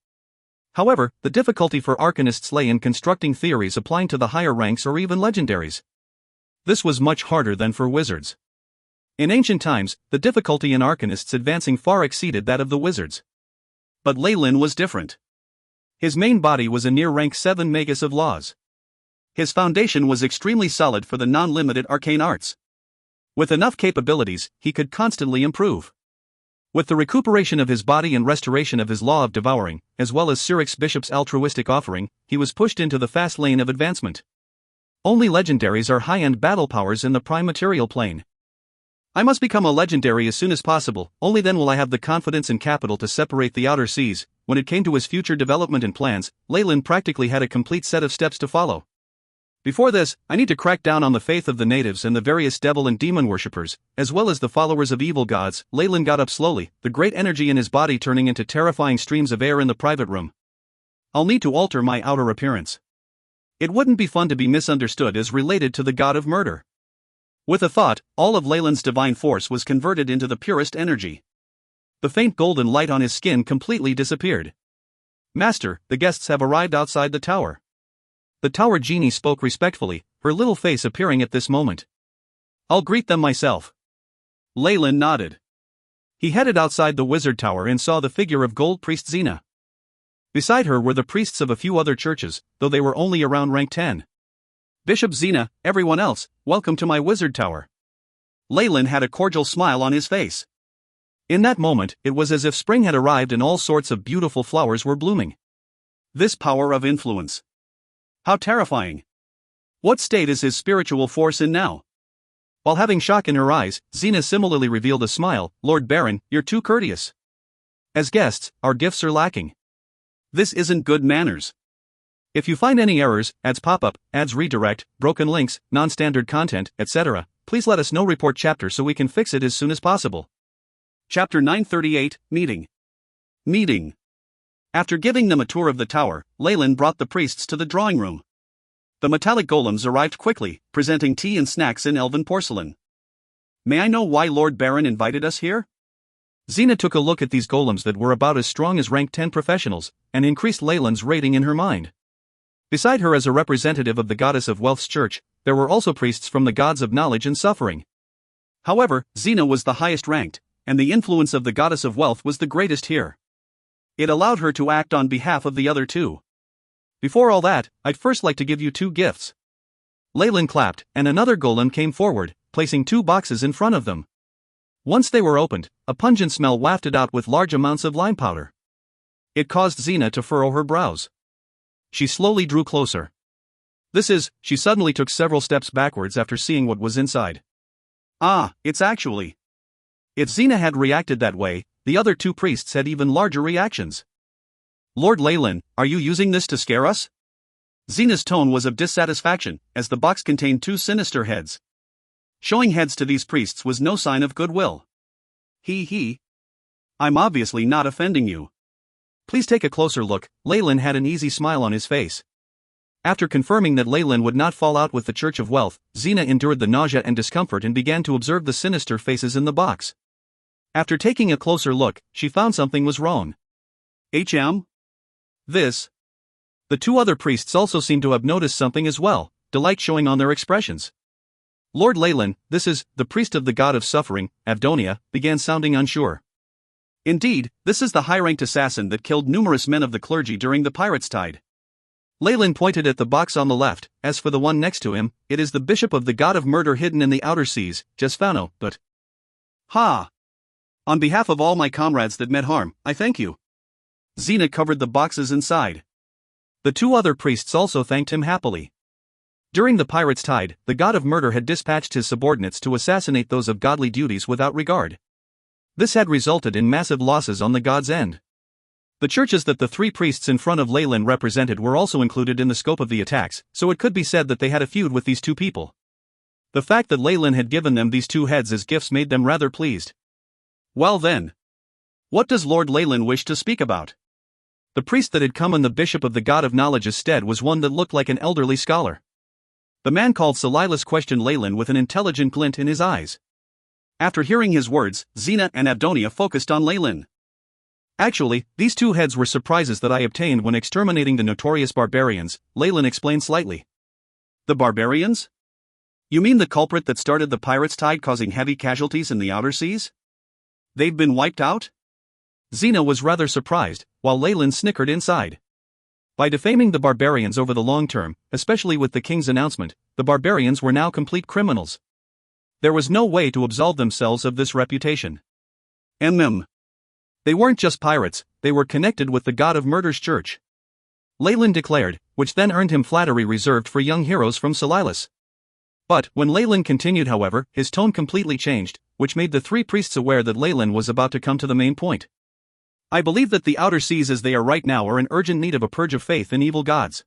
However, the difficulty for arcanists lay in constructing theories applying to the higher ranks or even legendaries. This was much harder than for wizards. In ancient times, the difficulty in arcanists advancing far exceeded that of the wizards. But Leyland was different. His main body was a near rank 7 magus of laws. His foundation was extremely solid for the non-limited arcane arts. With enough capabilities, he could constantly improve. With the recuperation of his body and restoration of his law of devouring, as well as Cyric's bishop's altruistic offering, he was pushed into the fast lane of advancement. Only legendaries are high-end battle powers in the prime material plane. I must become a legendary as soon as possible, only then will I have the confidence and capital to separate the outer seas. When it came to his future development and plans, Leyland practically had a complete set of steps to follow. Before this, I need to crack down on the faith of the natives and the various devil and demon worshippers, as well as the followers of evil gods. Leyland got up slowly, the great energy in his body turning into terrifying streams of air in the private room. I'll need to alter my outer appearance. It wouldn't be fun to be misunderstood as related to the god of murder. With a thought, all of Leyland's divine force was converted into the purest energy. The faint golden light on his skin completely disappeared. Master, the guests have arrived outside the tower. The tower genie spoke respectfully, her little face appearing at this moment. I'll greet them myself. Leyland nodded. He headed outside the wizard tower and saw the figure of gold priest Xena. Beside her were the priests of a few other churches, though they were only around rank 10. Bishop Xena, everyone else, welcome to my wizard tower. Leyland had a cordial smile on his face. In that moment, it was as if spring had arrived and all sorts of beautiful flowers were blooming. This power of influence. How terrifying. What state is his spiritual force in now? While having shock in her eyes, Xena similarly revealed a smile. Lord Baron, you're too courteous. As guests, our gifts are lacking. This isn't good manners. If you find any errors, ads pop-up, ads redirect, broken links, non-standard content, etc., please let us know. Report chapter so we can fix it as soon as possible. Chapter 938, Meeting. After giving them a tour of the tower, Leyland brought the priests to the drawing room. The metallic golems arrived quickly, presenting tea and snacks in elven porcelain. May I know why Lord Baron invited us here? Xena took a look at these golems that were about as strong as rank 10 professionals, and increased Leyland's rating in her mind. Beside her as a representative of the goddess of wealth's church, there were also priests from the gods of knowledge and suffering. However, Xena was the highest ranked, and the influence of the goddess of wealth was the greatest here. It allowed her to act on behalf of the other two. Before all that, I'd first like to give you 2 gifts. Leyland clapped, and another golem came forward, placing 2 boxes in front of them. Once they were opened, a pungent smell wafted out with large amounts of lime powder. It caused Xena to furrow her brows. She slowly drew closer. She suddenly took several steps backwards after seeing what was inside. It's actually. If Xena had reacted that way, the other 2 priests had even larger reactions. Lord Leyland, are you using this to scare us? Xena's tone was of dissatisfaction, as the box contained 2 sinister heads. Showing heads to these priests was no sign of goodwill. I'm obviously not offending you. Please take a closer look. Leyland had an easy smile on his face. After confirming that Leyland would not fall out with the Church of Wealth, Xena endured the nausea and discomfort and began to observe the sinister faces in the box. After taking a closer look, she found something was wrong. This. The two other priests also seemed to have noticed something as well, delight showing on their expressions. Lord Leyland, this is, the priest of the god of suffering, Avdonia, began sounding unsure. Indeed, this is the high-ranked assassin that killed numerous men of the clergy during the pirates' tide. Leyland pointed at the box on the left. As for the one next to him, it is the bishop of the god of murder hidden in the outer seas, Jesfano, but... Ha! On behalf of all my comrades that met harm, I thank you. Xena covered the boxes inside. The two other priests also thanked him happily. During the pirates' tide, the god of murder had dispatched his subordinates to assassinate those of godly duties without regard. This had resulted in massive losses on the god's end. The churches that the three priests in front of Leyland represented were also included in the scope of the attacks, so it could be said that they had a feud with these two people. The fact that Leyland had given them these two heads as gifts made them rather pleased. Well then. What does Lord Leyland wish to speak about? The priest that had come in the bishop of the god of knowledge's stead was one that looked like an elderly scholar. The man called Silas questioned Leyland with an intelligent glint in his eyes. After hearing his words, Xena and Avdonia focused on Leyland. Actually, these two heads were surprises that I obtained when exterminating the notorious barbarians, Leyland explained slightly. The barbarians? You mean the culprit that started the pirates' tide causing heavy casualties in the outer seas? They've been wiped out? Xena was rather surprised, while Leyland snickered inside. By defaming the barbarians over the long term, especially with the king's announcement, the barbarians were now complete criminals. There was no way to absolve themselves of this reputation. They weren't just pirates, they were connected with the god of murder's church. Leyland declared, which then earned him flattery reserved for young heroes from Silas. But, when Leyland continued however, his tone completely changed, which made the three priests aware that Leyland was about to come to the main point. I believe that the outer seas as they are right now are in urgent need of a purge of faith in evil gods.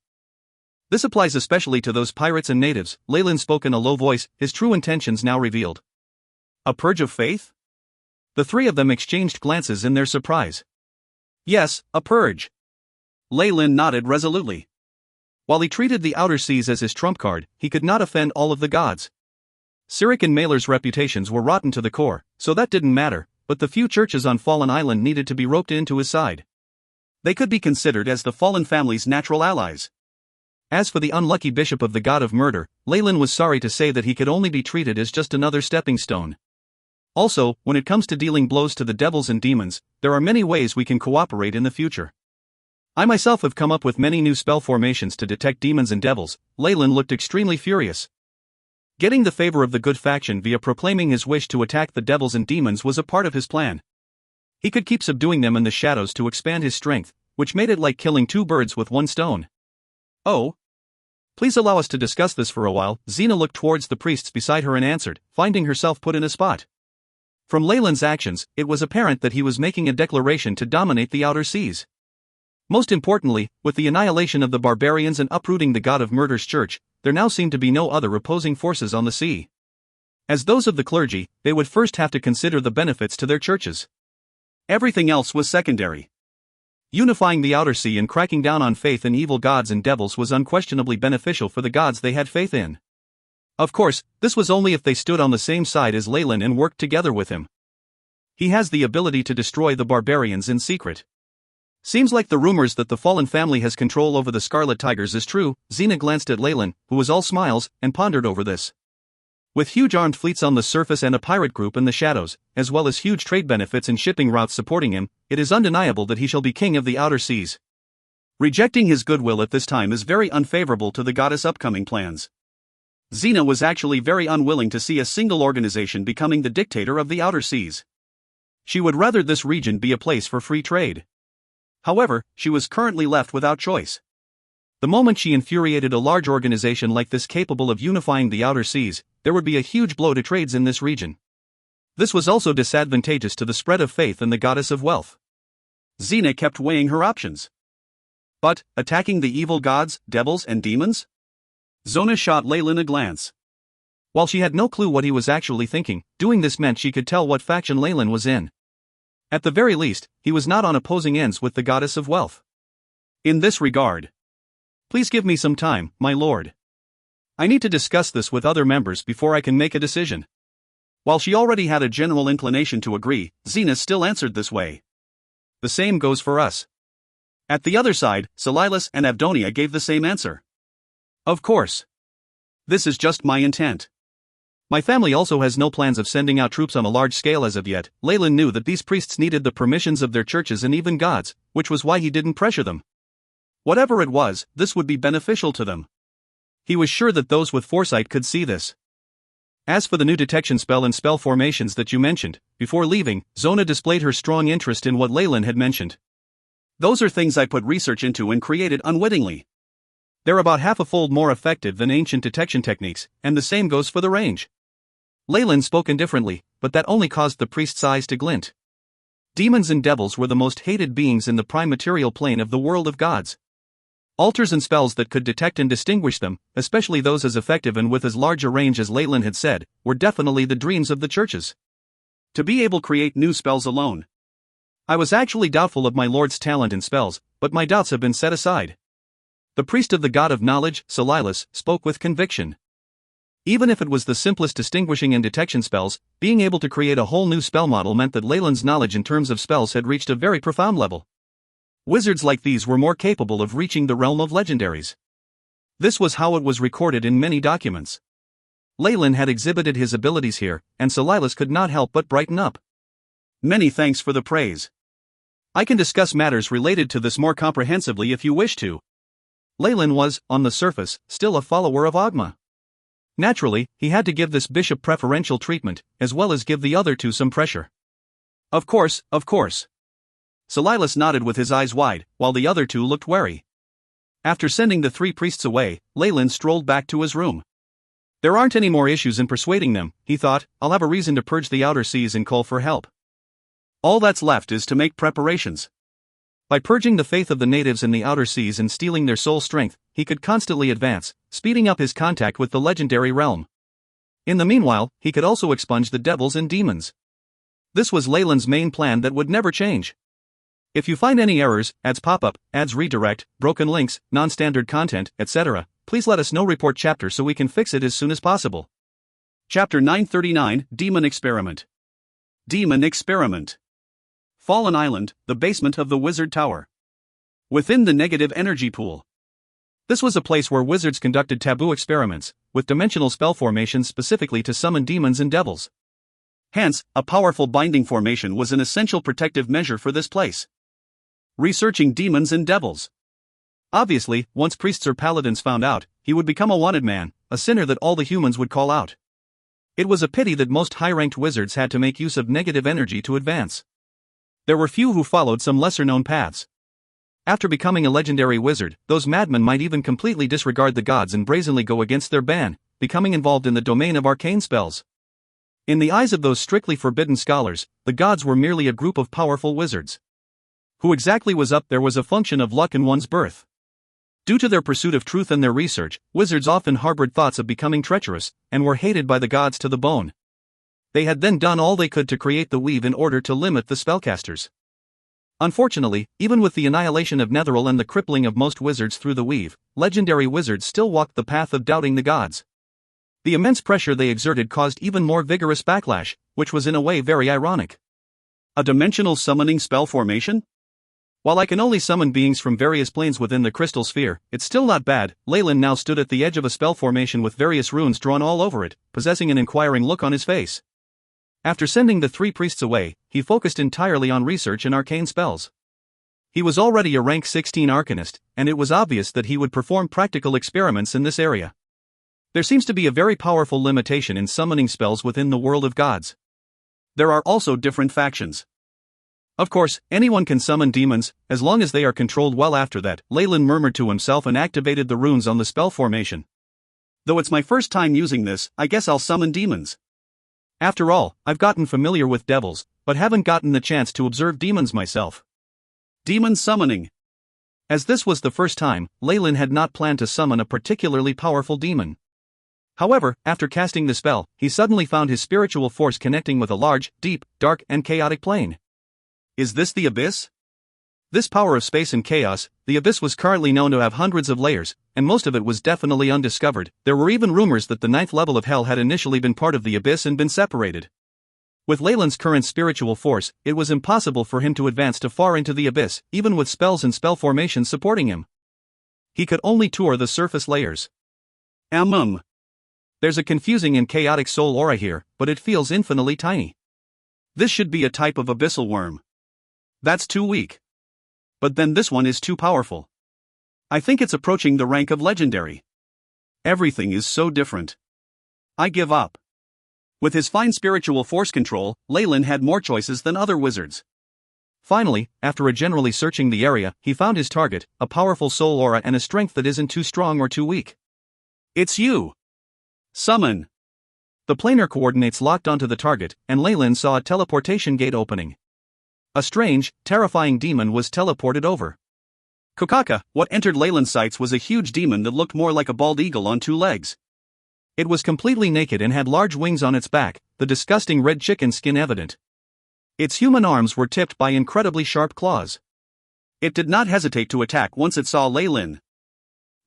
This applies especially to those pirates and natives. Leyland spoke in a low voice, his true intentions now revealed. A purge of faith? The three of them exchanged glances in their surprise. Yes, a purge. Leyland nodded resolutely. While he treated the outer seas as his trump card, he could not offend all of the gods. Cyric and Maler's reputations were rotten to the core, so that didn't matter, but the few churches on Fallen Island needed to be roped into his side. They could be considered as the fallen family's natural allies. As for the unlucky bishop of the god of murder, Leyland was sorry to say that he could only be treated as just another stepping stone. Also, when it comes to dealing blows to the devils and demons, there are many ways we can cooperate in the future. I myself have come up with many new spell formations to detect demons and devils. Leyland looked extremely furious. Getting the favor of the good faction via proclaiming his wish to attack the devils and demons was a part of his plan. He could keep subduing them in the shadows to expand his strength, which made it like killing two birds with one stone. Oh. Please allow us to discuss this for a while. Xena looked towards the priests beside her and answered, finding herself put in a spot. From Leyland's actions, it was apparent that he was making a declaration to dominate the outer seas. Most importantly, with the annihilation of the barbarians and uprooting the god of murder's church, there now seemed to be no other opposing forces on the sea. As those of the clergy, they would first have to consider the benefits to their churches. Everything else was secondary. Unifying the outer sea and cracking down on faith in evil gods and devils was unquestionably beneficial for the gods they had faith in. Of course, this was only if they stood on the same side as Leyland and worked together with him. He has the ability to destroy the barbarians in secret. Seems like the rumors that the fallen family has control over the Scarlet Tigers is true. Xena glanced at Leyland, who was all smiles, and pondered over this. With huge armed fleets on the surface and a pirate group in the shadows, as well as huge trade benefits and shipping routes supporting him, it is undeniable that he shall be king of the outer seas. Rejecting his goodwill at this time is very unfavorable to the goddess' upcoming plans. Xena was actually very unwilling to see a single organization becoming the dictator of the outer seas. She would rather this region be a place for free trade. However, she was currently left without choice. The moment she infuriated a large organization like this capable of unifying the outer seas, there would be a huge blow to trades in this region. This was also disadvantageous to the spread of faith in the goddess of wealth. Xena kept weighing her options. But, attacking the evil gods, devils and demons? Zona shot Leyland a glance. While she had no clue what he was actually thinking, doing this meant she could tell what faction Leyland was in. At the very least, he was not on opposing ends with the goddess of wealth. In this regard. Please give me some time, my lord. I need to discuss this with other members before I can make a decision. While she already had a general inclination to agree, Xena still answered this way. The same goes for us. At the other side, Silas and Avdonia gave the same answer. Of course. This is just my intent. My family also has no plans of sending out troops on a large scale as of yet. Leyland knew that these priests needed the permissions of their churches and even God's, which was why he didn't pressure them. Whatever it was, this would be beneficial to them. He was sure that those with foresight could see this. As for the new detection spell and spell formations that you mentioned, before leaving, Zona displayed her strong interest in what Leyland had mentioned. Those are things I put research into and created unwittingly. They're about half a fold more effective than ancient detection techniques, and the same goes for the range. Leyland spoke indifferently, but that only caused the priest's eyes to glint. Demons and devils were the most hated beings in the prime material plane of the world of gods. Altars and spells that could detect and distinguish them, especially those as effective and with as large a range as Leyland had said, were definitely the dreams of the churches. To be able to create new spells alone. I was actually doubtful of my lord's talent in spells, but my doubts have been set aside. The priest of the god of knowledge, Silas, spoke with conviction. Even if it was the simplest distinguishing and detection spells, being able to create a whole new spell model meant that Leyland's knowledge in terms of spells had reached a very profound level. Wizards like these were more capable of reaching the realm of legendaries. This was how it was recorded in many documents. Leyland had exhibited his abilities here, and Silas could not help but brighten up. Many thanks for the praise. I can discuss matters related to this more comprehensively if you wish to. Leyland was, on the surface, still a follower of Ogma. Naturally, he had to give this bishop preferential treatment, as well as give the other two some pressure. Of course, of course. Silas nodded with his eyes wide, while the other two looked wary. After sending the three priests away, Leyland strolled back to his room. There aren't any more issues in persuading them, he thought. I'll have a reason to purge the outer seas and call for help. All that's left is to make preparations. By purging the faith of the natives in the outer seas and stealing their soul strength, he could constantly advance, speeding up his contact with the legendary realm. In the meanwhile, he could also expunge the devils and demons. This was Leyland's main plan that would never change. If you find any errors, ads pop up, ads redirect, broken links, non-standard content, etc., please let us know. Report chapter so we can fix it as soon as possible. Chapter 939, Demon Experiment. Demon Experiment. Fallen Island, the basement of the Wizard Tower. Within the negative energy pool. This was a place where wizards conducted taboo experiments, with dimensional spell formations specifically to summon demons and devils. Hence, a powerful binding formation was an essential protective measure for this place. Researching demons and devils. Obviously, once priests or paladins found out, he would become a wanted man, a sinner that all the humans would call out. It was a pity that most high-ranked wizards had to make use of negative energy to advance. There were few who followed some lesser-known paths. After becoming a legendary wizard, those madmen might even completely disregard the gods and brazenly go against their ban, becoming involved in the domain of arcane spells. In the eyes of those strictly forbidden scholars, the gods were merely a group of powerful wizards. Who exactly was up there was a function of luck in one's birth. Due to their pursuit of truth and their research, wizards often harbored thoughts of becoming treacherous, and were hated by the gods to the bone. They had then done all they could to create the weave in order to limit the spellcasters. Unfortunately, even with the annihilation of Netheril and the crippling of most wizards through the weave, legendary wizards still walked the path of doubting the gods. The immense pressure they exerted caused even more vigorous backlash, which was in a way very ironic. A dimensional summoning spell formation? While I can only summon beings from various planes within the crystal sphere, it's still not bad. Leyland now stood at the edge of a spell formation with various runes drawn all over it, possessing an inquiring look on his face. After sending the three priests away, he focused entirely on research in arcane spells. He was already a rank 16 arcanist, and it was obvious that he would perform practical experiments in this area. There seems to be a very powerful limitation in summoning spells within the world of gods. There are also different factions. Of course, anyone can summon demons, as long as they are controlled well. After that, Leyland murmured to himself and activated the runes on the spell formation. Though it's my first time using this, I guess I'll summon demons. After all, I've gotten familiar with devils, but haven't gotten the chance to observe demons myself. Demon summoning. As this was the first time, Leyland had not planned to summon a particularly powerful demon. However, after casting the spell, he suddenly found his spiritual force connecting with a large, deep, dark, and chaotic plane. Is this the Abyss? This power of space and chaos, the Abyss was currently known to have hundreds of layers, and most of it was definitely undiscovered. There were even rumors that the 9th level of Hell had initially been part of the Abyss and been separated. With Leyland's current spiritual force, it was impossible for him to advance too far into the abyss, even with spells and spell formations supporting him. He could only tour the surface layers. There's a confusing and chaotic soul aura here, but it feels infinitely tiny. This should be a type of abyssal worm. That's too weak. But then this one is too powerful. I think it's approaching the rank of legendary. Everything is so different. I give up. With his fine spiritual force control, Leyland had more choices than other wizards. Finally, after generally searching the area, he found his target, a powerful soul aura and a strength that isn't too strong or too weak. It's you! Summon! The planar coordinates locked onto the target, and Leyland saw a teleportation gate opening. A strange, terrifying demon was teleported over. Kokaka, what entered Leyland's sights was a huge demon that looked more like a bald eagle on two legs. It was completely naked and had large wings on its back, the disgusting red chicken skin evident. Its human arms were tipped by incredibly sharp claws. It did not hesitate to attack once it saw Leyland.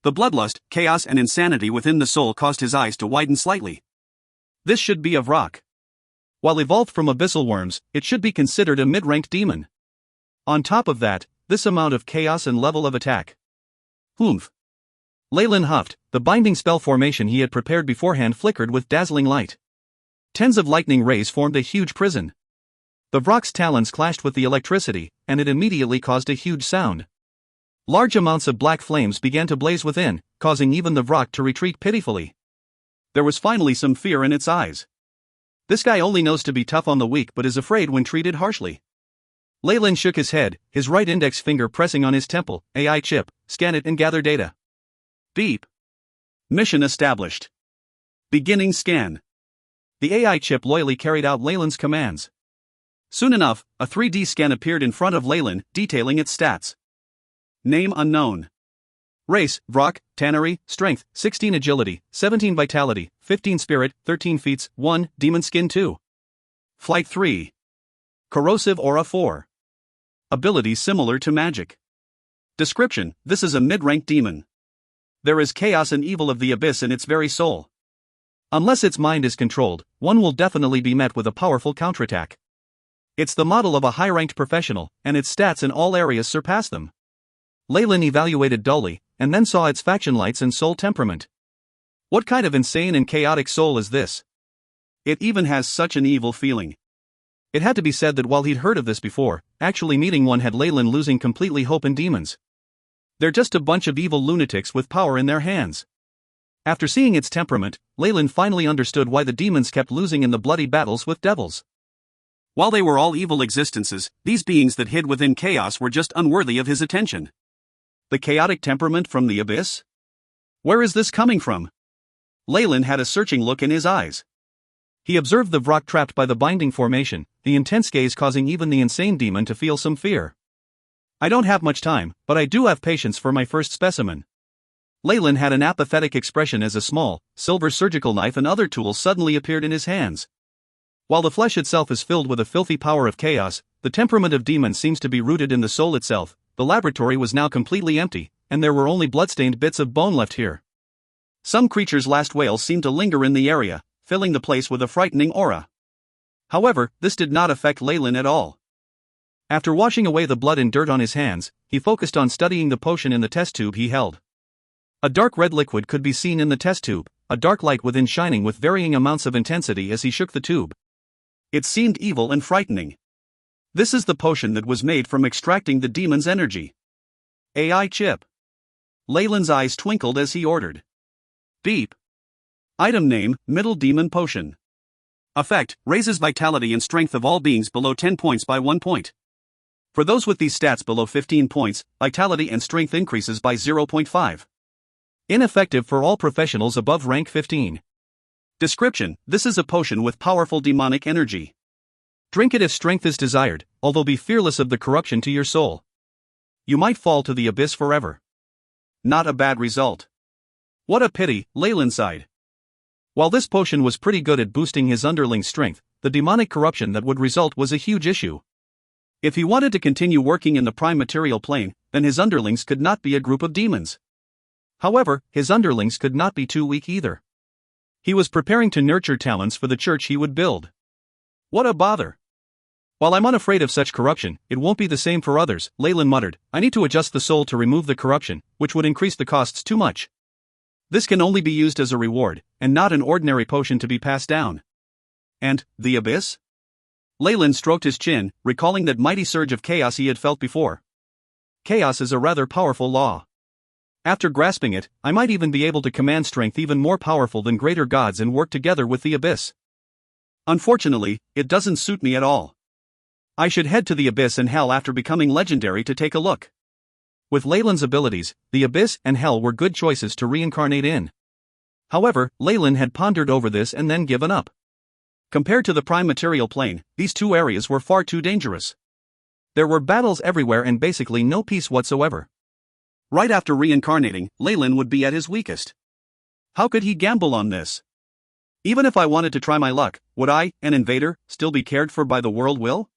The bloodlust, chaos and insanity within the soul caused his eyes to widen slightly. This should be of rock. While evolved from abyssal worms, it should be considered a mid-ranked demon. On top of that, this amount of chaos and level of attack. Humph. Leyland huffed, the binding spell formation he had prepared beforehand flickered with dazzling light. Tens of lightning rays formed a huge prison. The Vrock's talons clashed with the electricity, and it immediately caused a huge sound. Large amounts of black flames began to blaze within, causing even the Vrock to retreat pitifully. There was finally some fear in its eyes. This guy only knows to be tough on the weak but is afraid when treated harshly. Leyland shook his head, his right index finger pressing on his temple. AI chip, scan it and gather data. Beep. Mission established. Beginning scan. The AI chip loyally carried out Leyland's commands. Soon enough, a 3D scan appeared in front of Leyland, detailing its stats. Name unknown. Race, Vrock, Tannery, Strength, 16 Agility, 17 Vitality, 15 Spirit, 13 Feats, 1, Demon Skin 2. Flight 3. Corrosive Aura 4. Abilities similar to magic. Description: this is a mid-ranked demon. There is chaos and evil of the abyss in its very soul. Unless its mind is controlled, one will definitely be met with a powerful counterattack. It's the model of a high-ranked professional, and its stats in all areas surpass them. Leyland evaluated dully, and then saw its faction lights and soul temperament. What kind of insane and chaotic soul is this? It even has such an evil feeling. It had to be said that while he'd heard of this before, actually meeting one had Leyland losing completely hope in demons. They're just a bunch of evil lunatics with power in their hands. After seeing its temperament, Leyland finally understood why the demons kept losing in the bloody battles with devils. While they were all evil existences, these beings that hid within chaos were just unworthy of his attention. The chaotic temperament from the abyss? Where is this coming from? Leyland had a searching look in his eyes. He observed the Vrock trapped by the binding formation, the intense gaze causing even the insane demon to feel some fear. I don't have much time, but I do have patience for my first specimen. Leyland had an apathetic expression as a small, silver surgical knife and other tools suddenly appeared in his hands. While the flesh itself is filled with a filthy power of chaos, the temperament of demons seems to be rooted in the soul itself. The laboratory was now completely empty, and there were only bloodstained bits of bone left here. Some creature's last wails seemed to linger in the area, filling the place with a frightening aura. However, this did not affect Leyland at all. After washing away the blood and dirt on his hands, he focused on studying the potion in the test tube he held. A dark red liquid could be seen in the test tube, a dark light within shining with varying amounts of intensity as he shook the tube. It seemed evil and frightening. This is the potion that was made from extracting the demon's energy. AI chip. Leyland's eyes twinkled as he ordered. Beep. Item name, Middle Demon Potion. Effect, raises vitality and strength of all beings below 10 points by 1 point. For those with these stats below 15 points, vitality and strength increases by 0.5. Ineffective for all professionals above rank 15. Description, this is a potion with powerful demonic energy. Drink it if strength is desired, although be fearless of the corruption to your soul. You might fall to the abyss forever. Not a bad result. What a pity, Leyland sighed. While this potion was pretty good at boosting his underling's strength, the demonic corruption that would result was a huge issue. If he wanted to continue working in the prime material plane, then his underlings could not be a group of demons. However, his underlings could not be too weak either. He was preparing to nurture talents for the church he would build. What a bother. While I'm unafraid of such corruption, it won't be the same for others, Leyland muttered. I need to adjust the soul to remove the corruption, which would increase the costs too much. This can only be used as a reward, and not an ordinary potion to be passed down. And, the abyss? Leyland stroked his chin, recalling that mighty surge of chaos he had felt before. Chaos is a rather powerful law. After grasping it, I might even be able to command strength even more powerful than greater gods and work together with the abyss. Unfortunately, it doesn't suit me at all. I should head to the abyss and hell after becoming legendary to take a look. With Leyland's abilities, the abyss and hell were good choices to reincarnate in. However, Leyland had pondered over this and then given up. Compared to the prime material plane, these two areas were far too dangerous. There were battles everywhere and basically no peace whatsoever. Right after reincarnating, Leyland would be at his weakest. How could he gamble on this? Even if I wanted to try my luck, would I, an invader, still be cared for by the world will?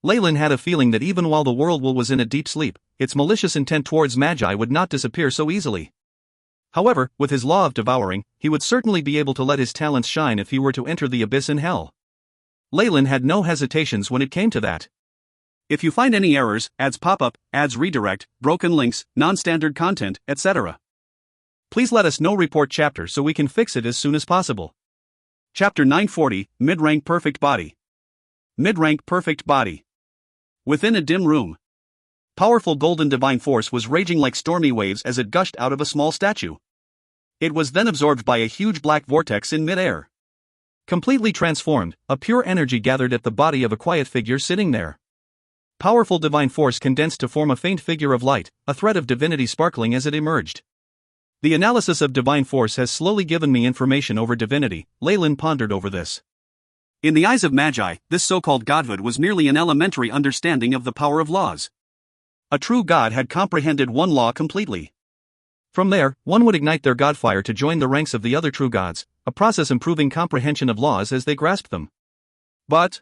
Leyland had a feeling that even while the world will was in a deep sleep, its malicious intent towards Magi would not disappear so easily. However, with his law of devouring, he would certainly be able to let his talents shine if he were to enter the abyss in hell. Leyland had no hesitations when it came to that. If you find any errors, ads pop up, ads redirect, broken links, non-standard content, etc., please let us know. Report chapter so we can fix it as soon as possible. Chapter 940, Mid-Rank Perfect Body. Mid-Rank Perfect Body. Within a dim room, powerful golden divine force was raging like stormy waves as it gushed out of a small statue. It was then absorbed by a huge black vortex in mid-air. Completely transformed, a pure energy gathered at the body of a quiet figure sitting there. Powerful divine force condensed to form a faint figure of light, a thread of divinity sparkling as it emerged. The analysis of divine force has slowly given me information over divinity. Leyland pondered over this. In the eyes of Magi, this so-called godhood was merely an elementary understanding of the power of laws. A true god had comprehended one law completely. From there, one would ignite their godfire to join the ranks of the other true gods, a process improving comprehension of laws as they grasped them. But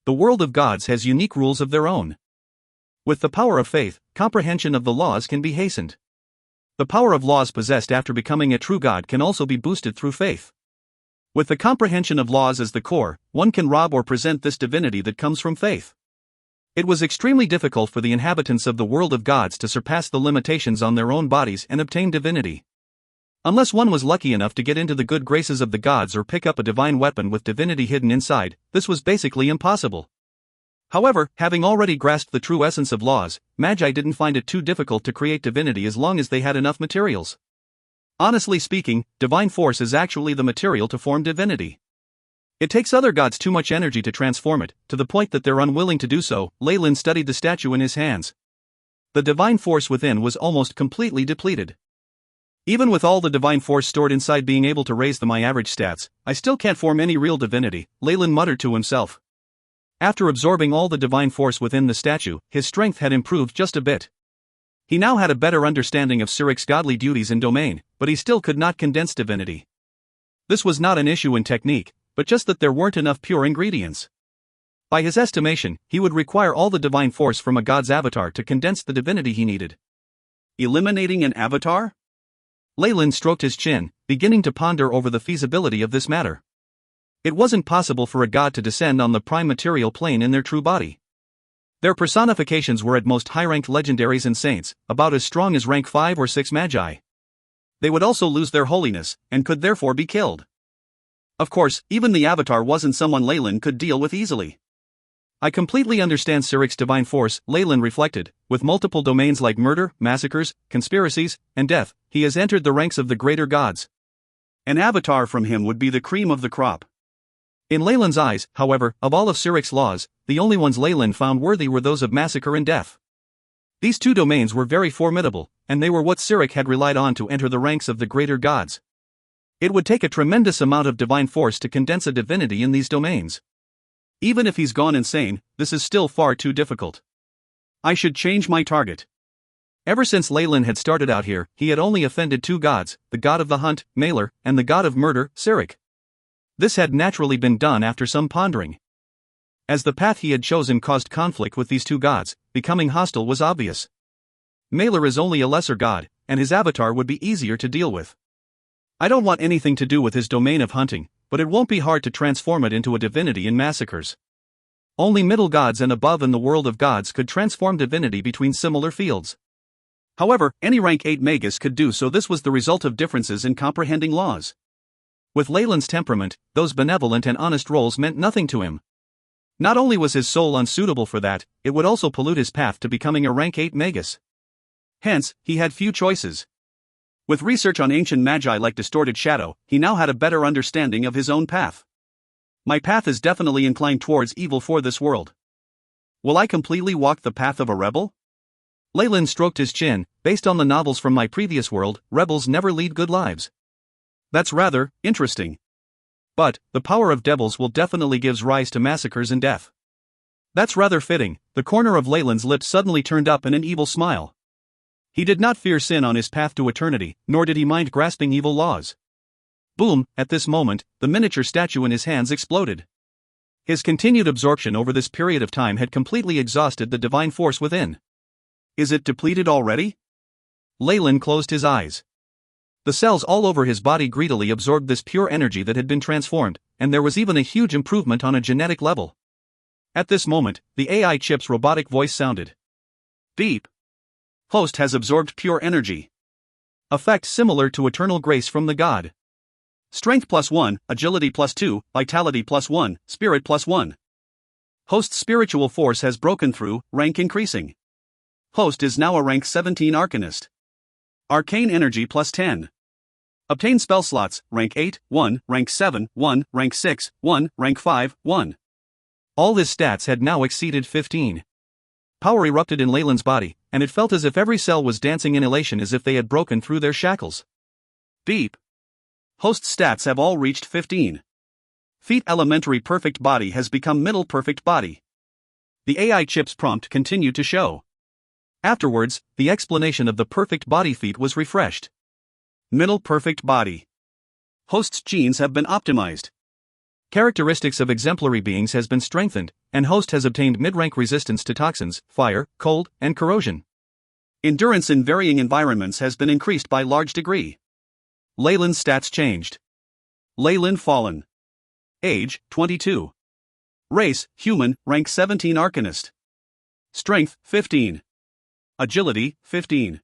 the world of gods has unique rules of their own. With the power of faith, comprehension of the laws can be hastened. The power of laws possessed after becoming a true god can also be boosted through faith. With the comprehension of laws as the core, one can rob or present this divinity that comes from faith. It was extremely difficult for the inhabitants of the world of gods to surpass the limitations on their own bodies and obtain divinity. Unless one was lucky enough to get into the good graces of the gods or pick up a divine weapon with divinity hidden inside, this was basically impossible. However, having already grasped the true essence of laws, Magi didn't find it too difficult to create divinity as long as they had enough materials. Honestly speaking, divine force is actually the material to form divinity. It takes other gods too much energy to transform it, to the point that they're unwilling to do so. Leyland studied the statue in his hands. The divine force within was almost completely depleted. Even with all the divine force stored inside being able to raise my average stats, I still can't form any real divinity, Leyland muttered to himself. After absorbing all the divine force within the statue, his strength had improved just a bit. He now had a better understanding of Siric's godly duties and domain, but he still could not condense divinity. This was not an issue in technique, but just that there weren't enough pure ingredients. By his estimation, he would require all the divine force from a god's avatar to condense the divinity he needed. Eliminating an avatar? Leyland stroked his chin, beginning to ponder over the feasibility of this matter. It wasn't possible for a god to descend on the prime material plane in their true body. Their personifications were at most high-ranked legendaries and saints, about as strong as rank 5 or 6 magi. They would also lose their holiness, and could therefore be killed. Of course, even the avatar wasn't someone Leyland could deal with easily. I completely understand Siric's divine force, Leyland reflected. With multiple domains like murder, massacres, conspiracies, and death, he has entered the ranks of the greater gods. An avatar from him would be the cream of the crop. In Leyland's eyes, however, of all of Siric's laws, the only ones Leyland found worthy were those of massacre and death. These two domains were very formidable, and they were what Siric had relied on to enter the ranks of the greater gods. It would take a tremendous amount of divine force to condense a divinity in these domains. Even if he's gone insane, this is still far too difficult. I should change my target. Ever since Leyland had started out here, he had only offended two gods, the god of the hunt, Malor, and the god of murder, Siric. This had naturally been done after some pondering. As the path he had chosen caused conflict with these two gods, becoming hostile was obvious. Malor is only a lesser god, and his avatar would be easier to deal with. I don't want anything to do with his domain of hunting, but it won't be hard to transform it into a divinity in massacres. Only middle gods and above in the world of gods could transform divinity between similar fields. However, any rank 8 magus could do so. This was the result of differences in comprehending laws. With Leyland's temperament, those benevolent and honest roles meant nothing to him. Not only was his soul unsuitable for that, it would also pollute his path to becoming a rank 8 magus. Hence, he had few choices. With research on ancient magi like Distorted Shadow, he now had a better understanding of his own path. My path is definitely inclined towards evil for this world. Will I completely walk the path of a rebel? Leyland stroked his chin. Based on the novels from my previous world, rebels never lead good lives. That's rather interesting. But the power of devils will definitely gives rise to massacres and death. That's rather fitting. The corner of Leyland's lips suddenly turned up in an evil smile. He did not fear sin on his path to eternity, nor did he mind grasping evil laws. Boom! At this moment, the miniature statue in his hands exploded. His continued absorption over this period of time had completely exhausted the divine force within. Is it depleted already? Leyland closed his eyes. The cells all over his body greedily absorbed this pure energy that had been transformed, and there was even a huge improvement on a genetic level. At this moment, the AI chip's robotic voice sounded. Beep. Host has absorbed pure energy. Effect similar to eternal grace from the god. Strength +1, agility +2, vitality +1, spirit +1. Host's spiritual force has broken through, rank increasing. Host is now a rank 17 Arcanist. Arcane energy +10. Obtain spell slots, rank 8, 1, rank 7, 1, rank 6, 1, rank 5, 1. All his stats had now exceeded 15. Power erupted in Leyland's body, and it felt as if every cell was dancing in elation as if they had broken through their shackles. Beep. Host's stats have all reached 15. Feat elementary perfect body has become middle perfect body. The AI chip's prompt continued to show. Afterwards, the explanation of the perfect body feat was refreshed. Middle perfect body. Host's genes have been optimized. Characteristics of exemplary beings has been strengthened, and host has obtained mid-rank resistance to toxins, fire, cold, and corrosion. Endurance in varying environments has been increased by large degree. Leyland's stats changed. Leyland fallen. Age, 22. Race, human, rank 17 Arcanist. Strength, 15. Agility, 15.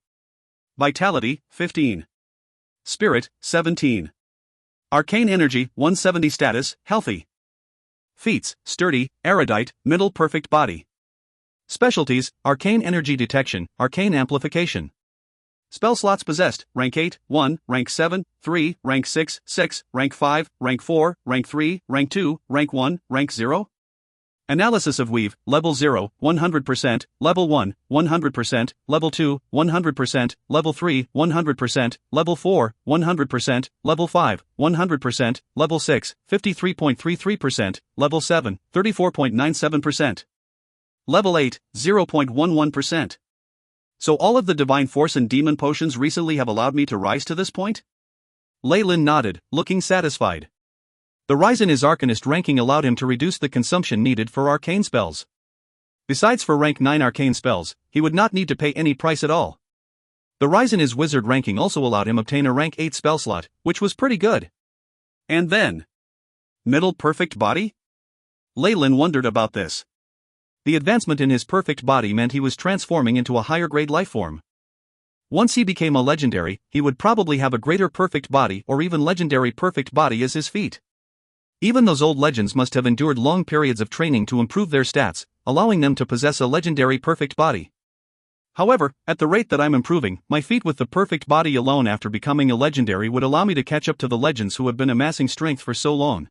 Vitality, 15. Spirit, 17. Arcane energy, 170 status, healthy. Feats, sturdy, erudite, middle perfect body. Specialties, arcane energy detection, arcane amplification. Spell slots possessed, rank 8, 1, rank 7, 3, rank 6, 6, rank 5, rank 4, rank 3, rank 2, rank 1, rank 0. Analysis of weave, level 0, 100%, level 1, 100%, level 2, 100%, level 3, 100%, level 4, 100%, level 5, 100%, level 6, 53.33%, level 7, 34.97%. Level 8, 0.11%. So all of the divine force and demon potions recently have allowed me to rise to this point? Leyland nodded, looking satisfied. The rise in his Arcanist ranking allowed him to reduce the consumption needed for arcane spells. Besides, for rank 9 arcane spells, he would not need to pay any price at all. The rise in his wizard ranking also allowed him obtain a rank 8 spell slot, which was pretty good. And then, middle perfect body? Leyland wondered about this. The advancement in his perfect body meant he was transforming into a higher grade lifeform. Once he became a legendary, he would probably have a greater perfect body or even legendary perfect body as his feat. Even those old legends must have endured long periods of training to improve their stats, allowing them to possess a legendary perfect body. However, at the rate that I'm improving, my feat with the perfect body alone after becoming a legendary would allow me to catch up to the legends who have been amassing strength for so long.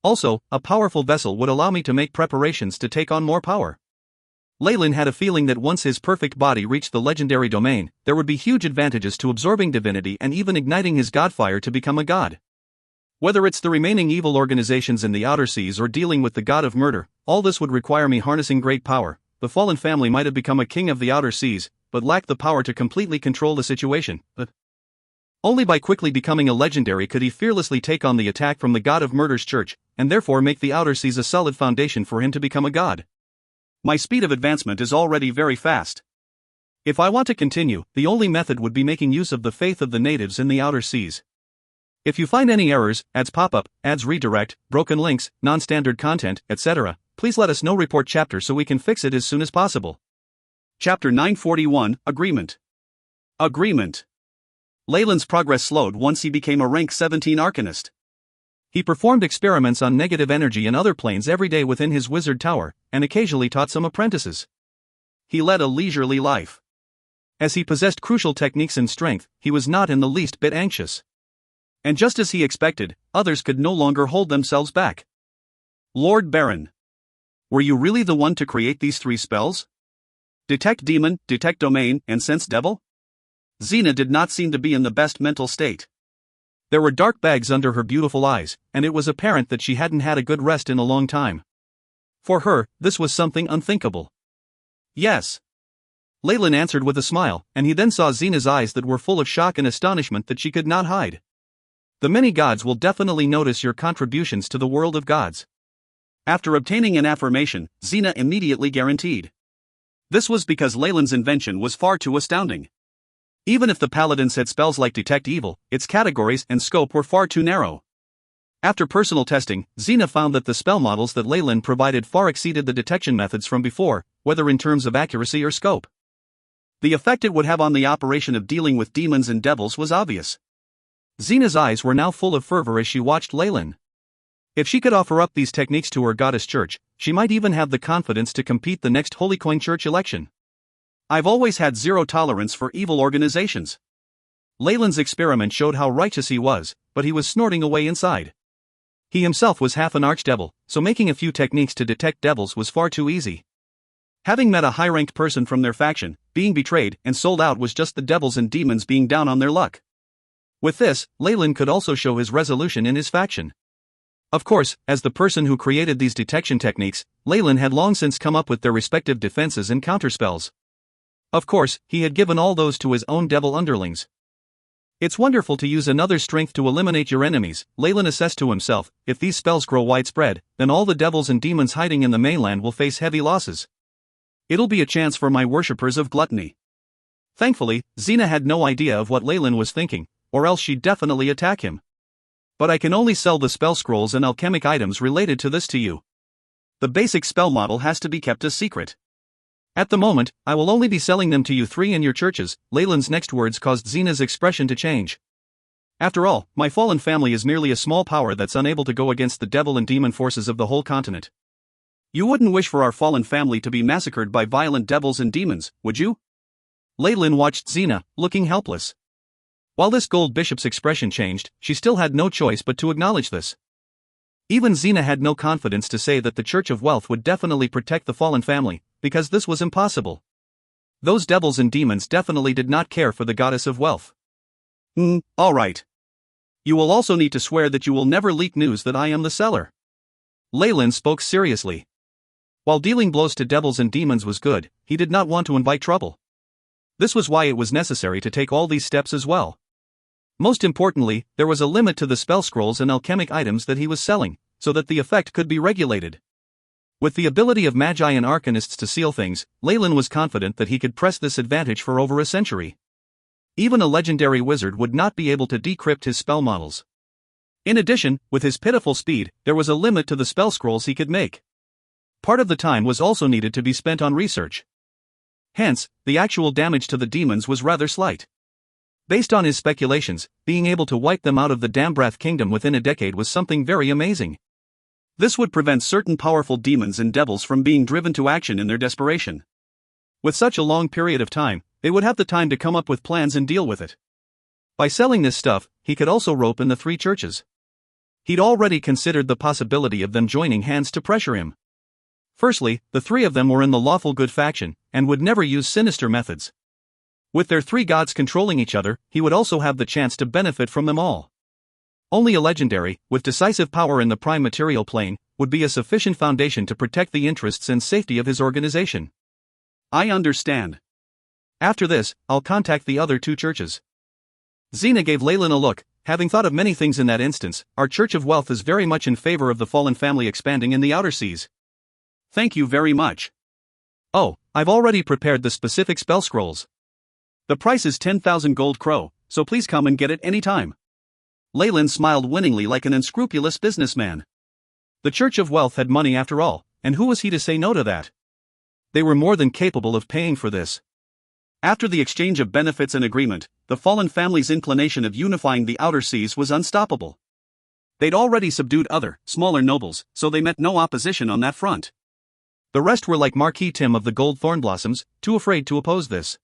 Also, a powerful vessel would allow me to make preparations to take on more power. Leyland had a feeling that once his perfect body reached the legendary domain, there would be huge advantages to absorbing divinity and even igniting his godfire to become a god. Whether it's the remaining evil organizations in the outer seas or dealing with the god of murder, all this would require me harnessing great power. The fallen family might have become a king of the outer seas, but lacked the power to completely control the situation. Only by quickly becoming a legendary could he fearlessly take on the attack from the god of murder's church, and therefore make the outer seas a solid foundation for him to become a god. My speed of advancement is already very fast. If I want to continue, the only method would be making use of the faith of the natives in the outer seas. If you find any errors, ads pop up, ads redirect, broken links, non-standard content, etc., please let us know. Report chapter so we can fix it as soon as possible. Chapter 941, Agreement. Agreement. Leyland's progress slowed once he became a rank 17 Arcanist. He performed experiments on negative energy and other planes every day within his wizard tower, and occasionally taught some apprentices. He led a leisurely life. As he possessed crucial techniques and strength, he was not in the least bit anxious. And just as he expected, others could no longer hold themselves back. Lord Baron. Were you really the one to create these 3 spells? Detect Demon, Detect Domain, and Sense Devil? Xena did not seem to be in the best mental state. There were dark bags under her beautiful eyes, and it was apparent that she hadn't had a good rest in a long time. For her, this was something unthinkable. Yes. Leyland answered with a smile, and he then saw Xena's eyes that were full of shock and astonishment that she could not hide. The many gods will definitely notice your contributions to the world of gods. After obtaining an affirmation, Xena immediately guaranteed. This was because Leyland's invention was far too astounding. Even if the paladins had spells like Detect Evil, its categories and scope were far too narrow. After personal testing, Xena found that the spell models that Leyland provided far exceeded the detection methods from before, whether in terms of accuracy or scope. The effect it would have on the operation of dealing with demons and devils was obvious. Xena's eyes were now full of fervor as she watched Leyland. If she could offer up these techniques to her goddess church, she might even have the confidence to compete the next Holy Coin Church election. I've always had zero tolerance for evil organizations. Leyland's experiment showed how righteous he was, but he was snorting away inside. He himself was half an archdevil, so making a few techniques to detect devils was far too easy. Having met a high-ranked person from their faction, being betrayed and sold out was just the devils and demons being down on their luck. With this, Leyland could also show his resolution in his faction. Of course, as the person who created these detection techniques, Leyland had long since come up with their respective defenses and counterspells. Of course, he had given all those to his own devil underlings. It's wonderful to use another's strength to eliminate your enemies, Leyland assessed to himself. If these spells grow widespread, then all the devils and demons hiding in the mainland will face heavy losses. It'll be a chance for my worshippers of gluttony. Thankfully, Xena had no idea of what Leyland was thinking, or else she'd definitely attack him. But I can only sell the spell scrolls and alchemic items related to this to you. The basic spell model has to be kept a secret. At the moment, I will only be selling them to you 3 in your churches. Leyland's next words caused Xena's expression to change. After all, my fallen family is merely a small power that's unable to go against the devil and demon forces of the whole continent. You wouldn't wish for our fallen family to be massacred by violent devils and demons, would you? Leyland watched Xena, looking helpless. While this gold bishop's expression changed, she still had no choice but to acknowledge this. Even Xena had no confidence to say that the Church of Wealth would definitely protect the fallen family, because this was impossible. Those devils and demons definitely did not care for the goddess of wealth. Alright. You will also need to swear that you will never leak news that I am the seller. Leyland spoke seriously. While dealing blows to devils and demons was good, he did not want to invite trouble. This was why it was necessary to take all these steps as well. Most importantly, there was a limit to the spell scrolls and alchemic items that he was selling, so that the effect could be regulated. With the ability of magi and arcanists to seal things, Leyland was confident that he could press this advantage for over a century. Even a legendary wizard would not be able to decrypt his spell models. In addition, with his pitiful speed, there was a limit to the spell scrolls he could make. Part of the time was also needed to be spent on research. Hence, the actual damage to the demons was rather slight. Based on his speculations, being able to wipe them out of the Dambrath kingdom within a decade was something very amazing. This would prevent certain powerful demons and devils from being driven to action in their desperation. With such a long period of time, they would have the time to come up with plans and deal with it. By selling this stuff, he could also rope in the 3 churches. He'd already considered the possibility of them joining hands to pressure him. Firstly, the 3 of them were in the lawful good faction, and would never use sinister methods. With their 3 gods controlling each other, he would also have the chance to benefit from them all. Only a legendary, with decisive power in the prime material plane, would be a sufficient foundation to protect the interests and safety of his organization. I understand. After this, I'll contact the other 2 churches. Xena gave Leyland a look. Having thought of many things in that instance, our Church of Wealth is very much in favor of the fallen family expanding in the outer seas. Thank you very much. Oh, I've already prepared the specific spell scrolls. The price is 10,000 gold crow, so please come and get it any time. Leyland smiled winningly like an unscrupulous businessman. The Church of Wealth had money after all, and who was he to say no to that? They were more than capable of paying for this. After the exchange of benefits and agreement, the fallen family's inclination of unifying the outer seas was unstoppable. They'd already subdued other, smaller nobles, so they met no opposition on that front. The rest were like Marquis Tim of the Gold Thorn Blossoms, too afraid to oppose this.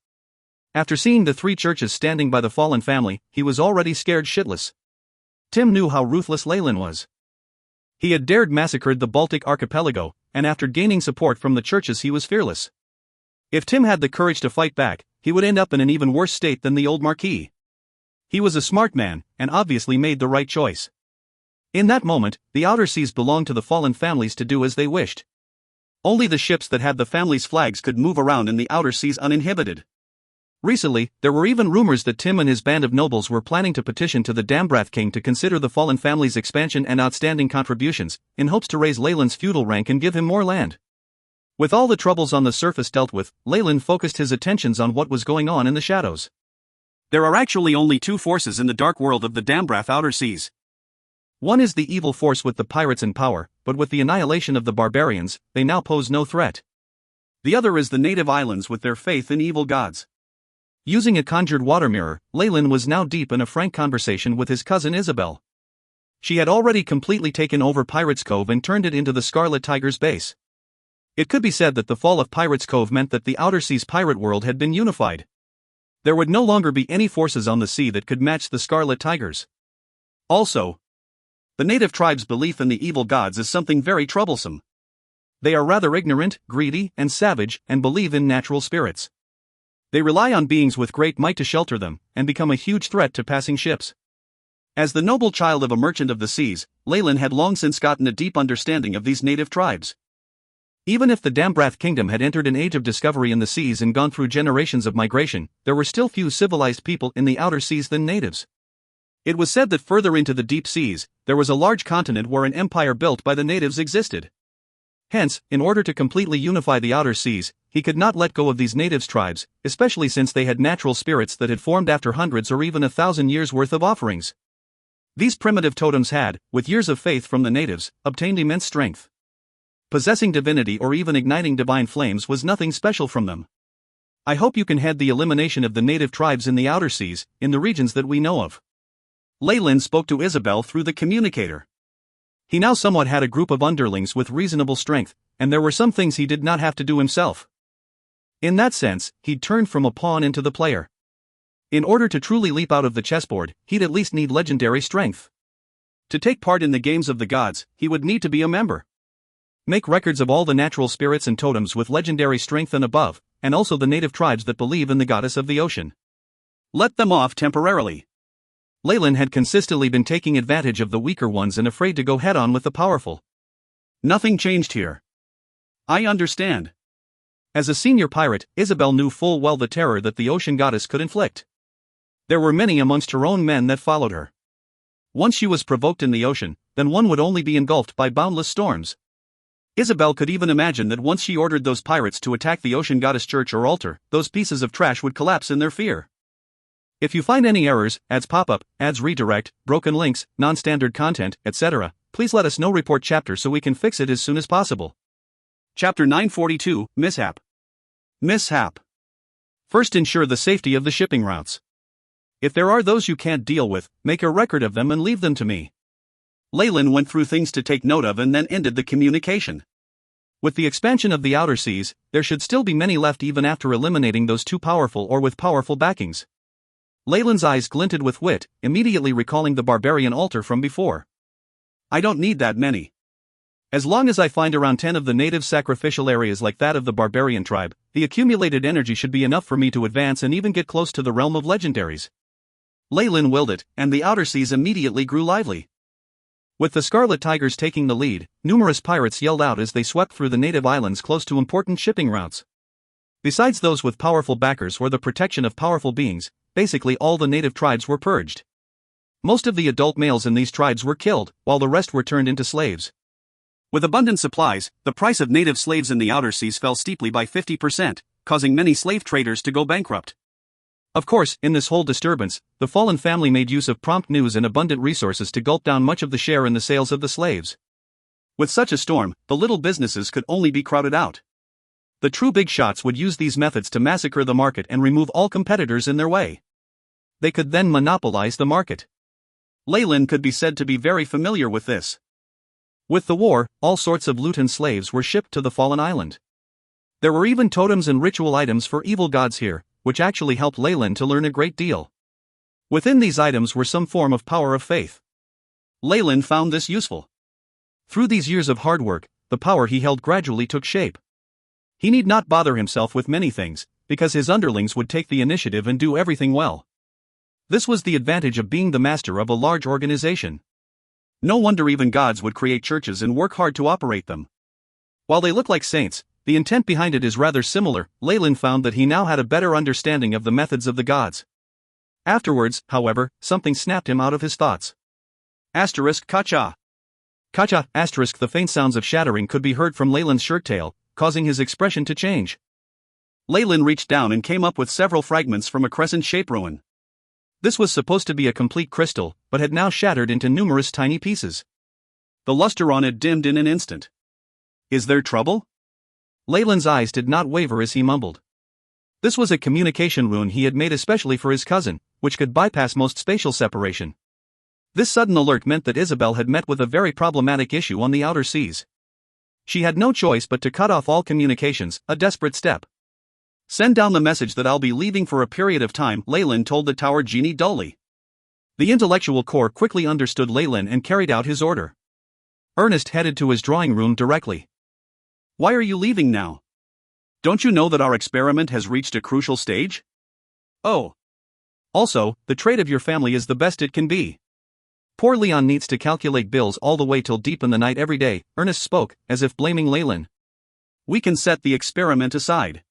After seeing the three churches standing by the fallen family, he was already scared shitless. Tim knew how ruthless Leyland was. He had dared massacred the Baltic archipelago, and after gaining support from the churches he was fearless. If Tim had the courage to fight back, he would end up in an even worse state than the old Marquis. He was a smart man, and obviously made the right choice. In that moment, the outer seas belonged to the fallen families to do as they wished. Only the ships that had the family's flags could move around in the outer seas uninhibited. Recently, there were even rumors that Tim and his band of nobles were planning to petition to the Dambrath king to consider the fallen family's expansion and outstanding contributions, in hopes to raise Leyland's feudal rank and give him more land. With all the troubles on the surface dealt with, Leyland focused his attentions on what was going on in the shadows. There are actually only two forces in the dark world of the Dambrath outer seas. One is the evil force with the pirates in power, but with the annihilation of the barbarians, they now pose no threat. The other is the native islands with their faith in evil gods. Using a conjured water mirror, Leyland was now deep in a frank conversation with his cousin Isabel. She had already completely taken over Pirates Cove and turned it into the Scarlet Tiger's base. It could be said that the fall of Pirates Cove meant that the outer seas pirate world had been unified. There would no longer be any forces on the sea that could match the Scarlet Tigers. Also, the native tribes' belief in the evil gods is something very troublesome. They are rather ignorant, greedy, and savage, and believe in natural spirits. They rely on beings with great might to shelter them, and become a huge threat to passing ships. As the noble child of a merchant of the seas, Leyland had long since gotten a deep understanding of these native tribes. Even if the Dambrath kingdom had entered an age of discovery in the seas and gone through generations of migration, there were still few civilized people in the outer seas than natives. It was said that further into the deep seas, there was a large continent where an empire built by the natives existed. Hence, in order to completely unify the outer seas, he could not let go of these natives' tribes, especially since they had natural spirits that had formed after hundreds or even 1,000 years' worth of offerings. These primitive totems had, with years of faith from the natives, obtained immense strength. Possessing divinity or even igniting divine flames was nothing special from them. I hope you can head the elimination of the native tribes in the outer seas, in the regions that we know of. Leyland spoke to Isabel through the communicator. He now somewhat had a group of underlings with reasonable strength, and there were some things he did not have to do himself. In that sense, he'd turned from a pawn into the player. In order to truly leap out of the chessboard, he'd at least need legendary strength. To take part in the games of the gods, he would need to be a member. Make records of all the natural spirits and totems with legendary strength and above, and also the native tribes that believe in the goddess of the ocean. Let them off temporarily. Leyland had consistently been taking advantage of the weaker ones and afraid to go head-on with the powerful. Nothing changed here. I understand. As a senior pirate, Isabel knew full well the terror that the ocean goddess could inflict. There were many amongst her own men that followed her. Once she was provoked in the ocean, then one would only be engulfed by boundless storms. Isabel could even imagine that once she ordered those pirates to attack the ocean goddess church or altar, those pieces of trash would collapse in their fear. If you find any errors, ads pop up, ads redirect, broken links, non-standard content, etc., please let us know. Report chapter so we can fix it as soon as possible. Chapter 942, Mishap. Mishap. First, ensure the safety of the shipping routes. If there are those you can't deal with, make a record of them and leave them to me. Leyland went through things to take note of and then ended the communication. With the expansion of the outer seas, there should still be many left even after eliminating those too powerful or with powerful backings. Leyland's eyes glinted with wit, immediately recalling the barbarian altar from before. I don't need that many. As long as I find around 10 of the native sacrificial areas like that of the barbarian tribe, the accumulated energy should be enough for me to advance and even get close to the realm of legendaries. Leyland willed it, and the outer seas immediately grew lively. With the Scarlet Tigers taking the lead, numerous pirates yelled out as they swept through the native islands close to important shipping routes. Besides those with powerful backers or the protection of powerful beings, basically all the native tribes were purged. Most of the adult males in these tribes were killed, while the rest were turned into slaves. With abundant supplies, the price of native slaves in the outer seas fell steeply by 50%, causing many slave traders to go bankrupt. Of course, in this whole disturbance, the fallen family made use of prompt news and abundant resources to gulp down much of the share in the sales of the slaves. With such a storm, the little businesses could only be crowded out. The true big shots would use these methods to massacre the market and remove all competitors in their way. They could then monopolize the market. Leyland could be said to be very familiar with this. With the war, all sorts of loot and slaves were shipped to the fallen island. There were even totems and ritual items for evil gods here, which actually helped Leyland to learn a great deal. Within these items were some form of power of faith. Leyland found this useful. Through these years of hard work, the power he held gradually took shape. He need not bother himself with many things, because his underlings would take the initiative and do everything well. This was the advantage of being the master of a large organization. No wonder even gods would create churches and work hard to operate them. While they look like saints, the intent behind it is rather similar. Leyland found that he now had a better understanding of the methods of the gods. Afterwards, however, something snapped him out of his thoughts. Kacha. Kacha, the faint sounds of shattering could be heard from Leyland's shirt tail, causing his expression to change. Leyland reached down and came up with several fragments from a crescent-shaped ruin. This was supposed to be a complete crystal, but had now shattered into numerous tiny pieces. The luster on it dimmed in an instant. Is there trouble? Leyland's eyes did not waver as he mumbled. This was a communication rune he had made especially for his cousin, which could bypass most spatial separation. This sudden alert meant that Isabel had met with a very problematic issue on the outer seas. She had no choice but to cut off all communications, a desperate step. Send down the message that I'll be leaving for a period of time, Leyland told the tower genie dully. The intellectual core quickly understood Leyland and carried out his order. Ernest headed to his drawing room directly. Why are you leaving now? Don't you know that our experiment has reached a crucial stage? Oh. Also, the trade of your family is the best it can be. Poor Leon needs to calculate bills all the way till deep in the night every day, Ernest spoke, as if blaming Leyland. We can set the experiment aside.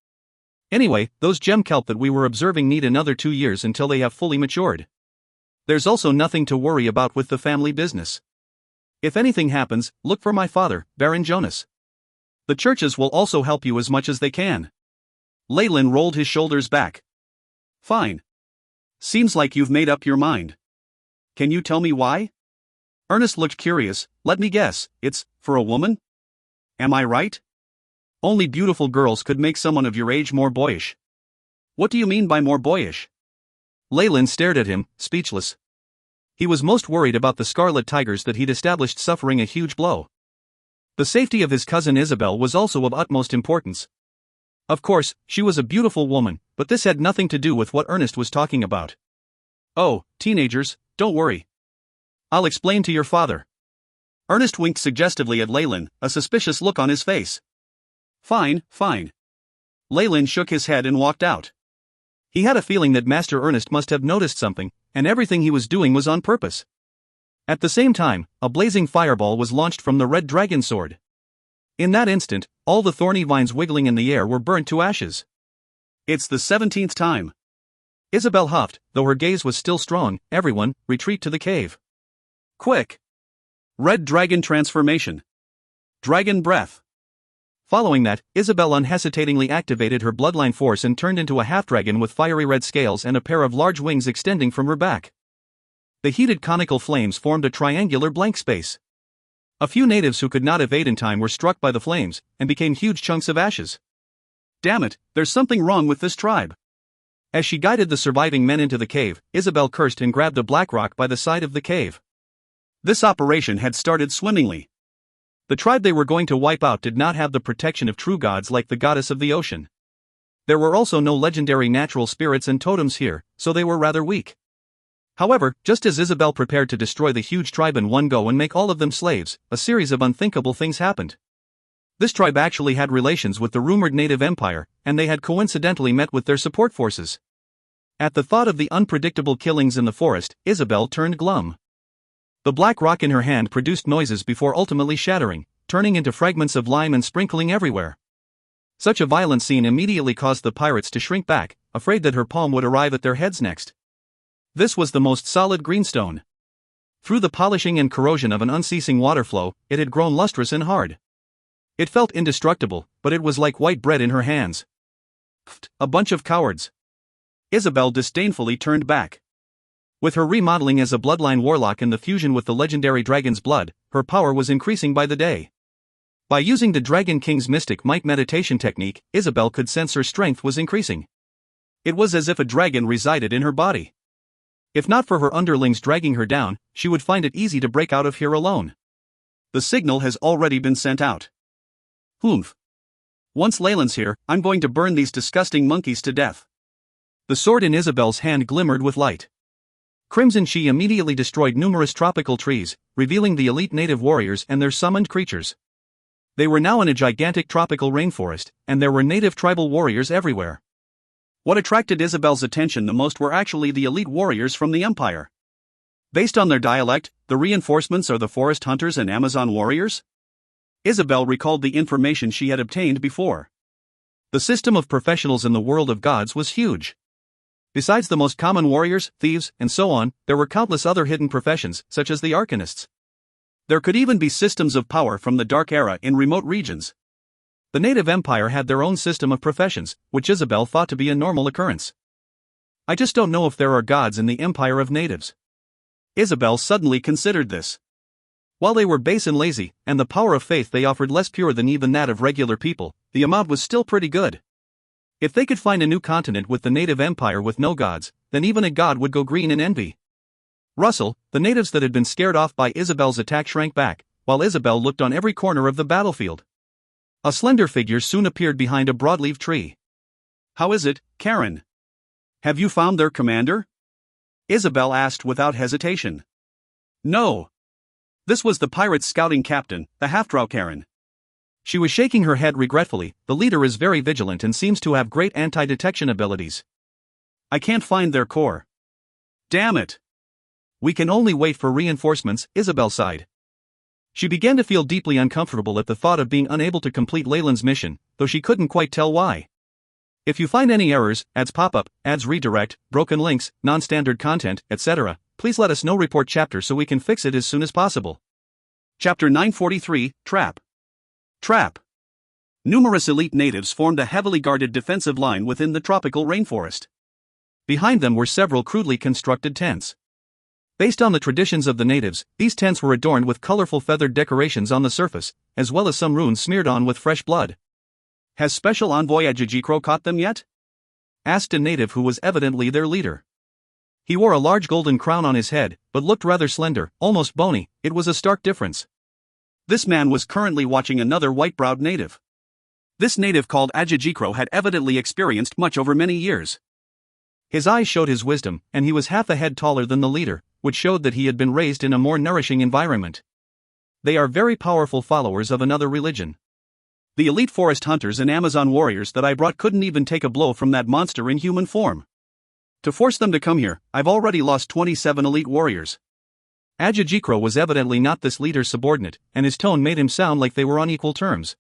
Anyway, those gem kelp that we were observing need another 2 years until they have fully matured. There's also nothing to worry about with the family business. If anything happens, look for my father, Baron Jonas. The churches will also help you as much as they can. Leyland rolled his shoulders back. Fine. Seems like you've made up your mind. Can you tell me why? Ernest looked curious. Let me guess, it's for a woman? Am I right? Only beautiful girls could make someone of your age more boyish. What do you mean by more boyish? Leyland stared at him, speechless. He was most worried about the scarlet tigers that he'd established suffering a huge blow. The safety of his cousin Isabel was also of utmost importance. Of course, she was a beautiful woman, but this had nothing to do with what Ernest was talking about. Oh, teenagers, don't worry. I'll explain to your father. Ernest winked suggestively at Leyland, a suspicious look on his face. Fine. Leyland shook his head and walked out. He had a feeling that Master Ernest must have noticed something, and everything he was doing was on purpose. At the same time, a blazing fireball was launched from the red dragon sword. In that instant, all the thorny vines wiggling in the air were burnt to ashes. It's the 17th time. Isabel huffed, though her gaze was still strong. Everyone, retreat to the cave. Quick! Red dragon transformation. Dragon breath. Following that, Isabel unhesitatingly activated her bloodline force and turned into a half-dragon with fiery red scales and a pair of large wings extending from her back. The heated conical flames formed a triangular blank space. A few natives who could not evade in time were struck by the flames, and became huge chunks of ashes. Damn it, there's something wrong with this tribe. As she guided the surviving men into the cave, Isabel cursed and grabbed a black rock by the side of the cave. This operation had started swimmingly. The tribe they were going to wipe out did not have the protection of true gods like the goddess of the ocean. There were also no legendary natural spirits and totems here, so they were rather weak. However, just as Isabel prepared to destroy the huge tribe in one go and make all of them slaves, a series of unthinkable things happened. This tribe actually had relations with the rumored native empire, and they had coincidentally met with their support forces. At the thought of the unpredictable killings in the forest, Isabel turned glum. The black rock in her hand produced noises before ultimately shattering, turning into fragments of lime and sprinkling everywhere. Such a violent scene immediately caused the pirates to shrink back, afraid that her palm would arrive at their heads next. This was the most solid greenstone. Through the polishing and corrosion of an unceasing water flow, it had grown lustrous and hard. It felt indestructible, but it was like white bread in her hands. A bunch of cowards. Isabel disdainfully turned back. With her remodeling as a bloodline warlock and the fusion with the legendary dragon's blood, her power was increasing by the day. By using the Dragon King's mystic might meditation technique, Isabel could sense her strength was increasing. It was as if a dragon resided in her body. If not for her underlings dragging her down, she would find it easy to break out of here alone. The signal has already been sent out. Humph. Once Leyland's here, I'm going to burn these disgusting monkeys to death. The sword in Isabel's hand glimmered with light. Crimson Chi immediately destroyed numerous tropical trees, revealing the elite native warriors and their summoned creatures. They were now in a gigantic tropical rainforest, and there were native tribal warriors everywhere. What attracted Isabel's attention the most were actually the elite warriors from the Empire. Based on their dialect, the reinforcements are the forest hunters and Amazon warriors? Isabel recalled the information she had obtained before. The system of professionals in the world of gods was huge. Besides the most common warriors, thieves, and so on, there were countless other hidden professions, such as the arcanists. There could even be systems of power from the Dark Era in remote regions. The native empire had their own system of professions, which Isabel thought to be a normal occurrence. I just don't know if there are gods in the empire of natives. Isabel suddenly considered this. While they were base and lazy, and the power of faith they offered less pure than even that of regular people, the amount was still pretty good. If they could find a new continent with the native empire with no gods, then even a god would go green in envy. Russell, the natives that had been scared off by Isabel's attack shrank back, while Isabel looked on every corner of the battlefield. A slender figure soon appeared behind a broadleaf tree. How is it, Karen? Have you found their commander? Isabel asked without hesitation. No. This was the pirate scouting captain, the half-drow Karen. She was shaking her head regretfully. The leader is very vigilant and seems to have great anti-detection abilities. I can't find their core. Damn it. We can only wait for reinforcements, Isabel sighed. She began to feel deeply uncomfortable at the thought of being unable to complete Leyland's mission, though she couldn't quite tell why. If you find any errors, ads pop-up, ads redirect, broken links, non-standard content, etc., please let us know. Report chapter so we can fix it as soon as possible. Chapter 943, Trap. Trap. Numerous elite natives formed a heavily guarded defensive line within the tropical rainforest. Behind them were several crudely constructed tents. Based on the traditions of the natives, these tents were adorned with colorful feathered decorations on the surface, as well as some runes smeared on with fresh blood. Has Special Envoy Ajajikro caught them yet? Asked a native who was evidently their leader. He wore a large golden crown on his head, but looked rather slender, almost bony. It was a stark difference. This man was currently watching another white-browed native. This native called Ajajikro had evidently experienced much over many years. His eyes showed his wisdom, and he was half a head taller than the leader, which showed that he had been raised in a more nourishing environment. They are very powerful followers of another religion. The elite forest hunters and Amazon warriors that I brought couldn't even take a blow from that monster in human form. To force them to come here, I've already lost 27 elite warriors. Ajajikro was evidently not this leader's subordinate, and his tone made him sound like they were on equal terms.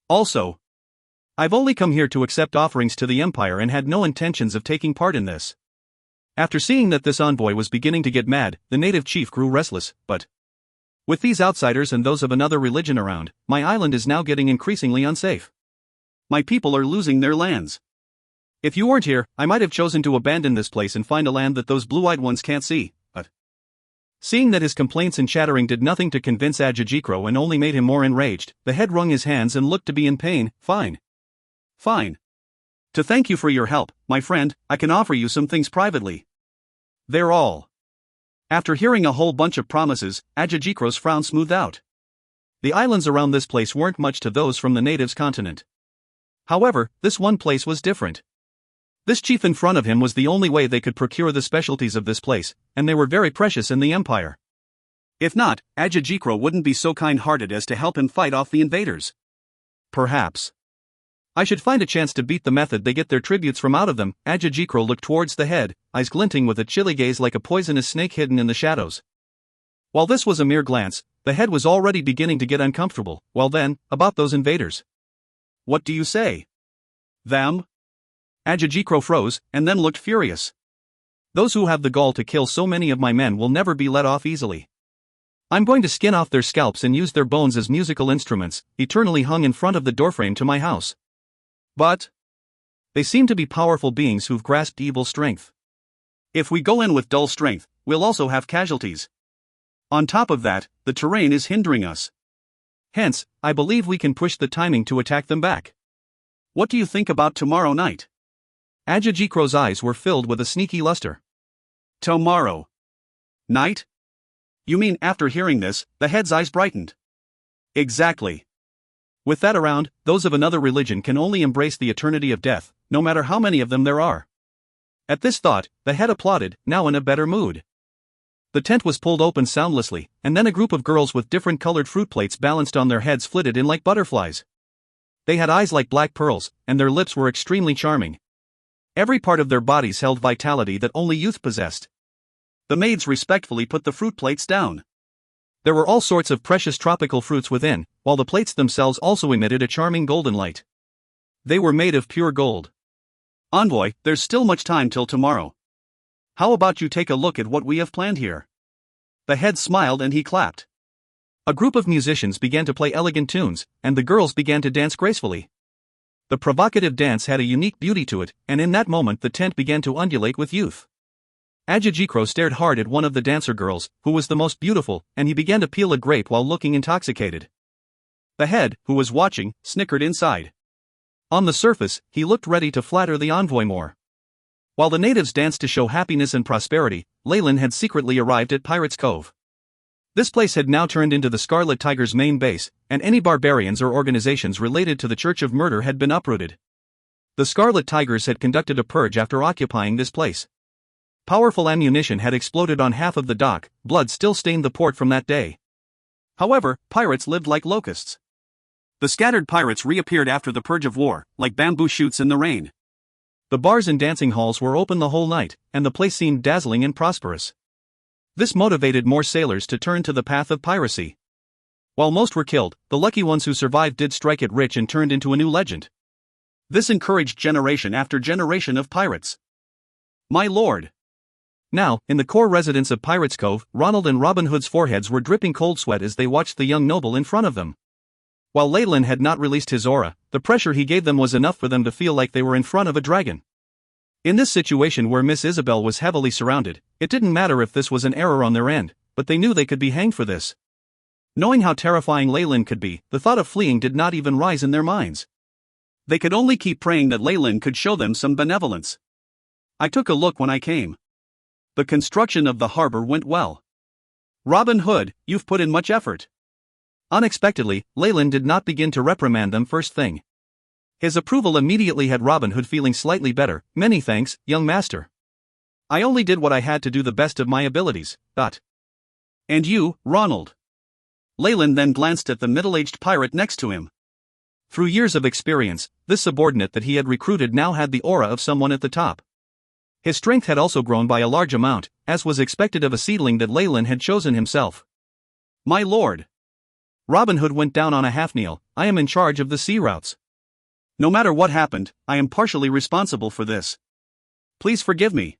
Also, I've only come here to accept offerings to the Empire and had no intentions of taking part in this. After seeing that this envoy was beginning to get mad, the native chief grew restless. But with these outsiders and those of another religion around, my island is now getting increasingly unsafe. My people are losing their lands. If you weren't here, I might have chosen to abandon this place and find a land that those blue-eyed ones can't see, but seeing that his complaints and chattering did nothing to convince Ajajikro and only made him more enraged, the head wrung his hands and looked to be in pain. Fine. Fine. To thank you for your help, my friend, I can offer you some things privately. They're all. After hearing a whole bunch of promises, Ajajikro's frown smoothed out. The islands around this place weren't much to those from the natives' continent. However, this one place was different. This chief in front of him was the only way they could procure the specialties of this place, and they were very precious in the Empire. If not, Ajajikro wouldn't be so kind-hearted as to help him fight off the invaders. Perhaps I should find a chance to beat the method they get their tributes from out of them. Ajajikro looked towards the head, eyes glinting with a chilly gaze like a poisonous snake hidden in the shadows. While this was a mere glance, the head was already beginning to get uncomfortable. Well then, about those invaders. What do you say? Them? Ajajikro froze, and then looked furious. Those who have the gall to kill so many of my men will never be let off easily. I'm going to skin off their scalps and use their bones as musical instruments, eternally hung in front of the doorframe to my house. But They seem to be powerful beings who've grasped evil strength. If we go in with dull strength, we'll also have casualties. On top of that, the terrain is hindering us. Hence, I believe we can push the timing to attack them back. What do you think about tomorrow night? Ajajikro's eyes were filled with a sneaky luster. Tomorrow night? You mean after hearing this, the head's eyes brightened. Exactly. With that around, those of another religion can only embrace the eternity of death, no matter how many of them there are. At this thought, the head applauded, now in a better mood. The tent was pulled open soundlessly, and then a group of girls with different colored fruit plates balanced on their heads flitted in like butterflies. They had eyes like black pearls, and their lips were extremely charming. Every part of their bodies held vitality that only youth possessed. The maids respectfully put the fruit plates down. There were all sorts of precious tropical fruits within, while the plates themselves also emitted a charming golden light. They were made of pure gold. Envoy, there's still much time till tomorrow. How about you take a look at what we have planned here? The head smiled and he clapped. A group of musicians began to play elegant tunes, and the girls began to dance gracefully. The provocative dance had a unique beauty to it, and in that moment the tent began to undulate with youth. Ajajikro stared hard at one of the dancer girls, who was the most beautiful, and he began to peel a grape while looking intoxicated. The head, who was watching, snickered inside. On the surface, he looked ready to flatter the envoy more. While the natives danced to show happiness and prosperity, Leyland had secretly arrived at Pirates Cove. This place had now turned into the Scarlet Tiger's main base, and any barbarians or organizations related to the Church of Murder had been uprooted. The Scarlet Tigers had conducted a purge after occupying this place. Powerful ammunition had exploded on half of the dock, blood still stained the port from that day. However, pirates lived like locusts. The scattered pirates reappeared after the purge of war, like bamboo shoots in the rain. The bars and dancing halls were open the whole night, and the place seemed dazzling and prosperous. This motivated more sailors to turn to the path of piracy. While most were killed, the lucky ones who survived did strike it rich and turned into a new legend. This encouraged generation after generation of pirates. My lord! Now, in the core residence of Pirates Cove, Ronald and Robin Hood's foreheads were dripping cold sweat as they watched the young noble in front of them. While Leyland had not released his aura, the pressure he gave them was enough for them to feel like they were in front of a dragon. In this situation where Miss Isabel was heavily surrounded, it didn't matter if this was an error on their end, but they knew they could be hanged for this. Knowing how terrifying Leyland could be, the thought of fleeing did not even rise in their minds. They could only keep praying that Leyland could show them some benevolence. I took a look when I came. The construction of the harbor went well. Robin Hood, you've put in much effort. Unexpectedly, Leyland did not begin to reprimand them first thing. His approval immediately had Robin Hood feeling slightly better. Many thanks, young master. I only did what I had to do the best of my abilities, And you, Ronald? Leyland then glanced at the middle-aged pirate next to him. Through years of experience, this subordinate that he had recruited now had the aura of someone at the top. His strength had also grown by a large amount, as was expected of a seedling that Leyland had chosen himself. My lord! Robin Hood went down on a half-kneel. I am in charge of the sea routes. No matter what happened, I am partially responsible for this. Please forgive me.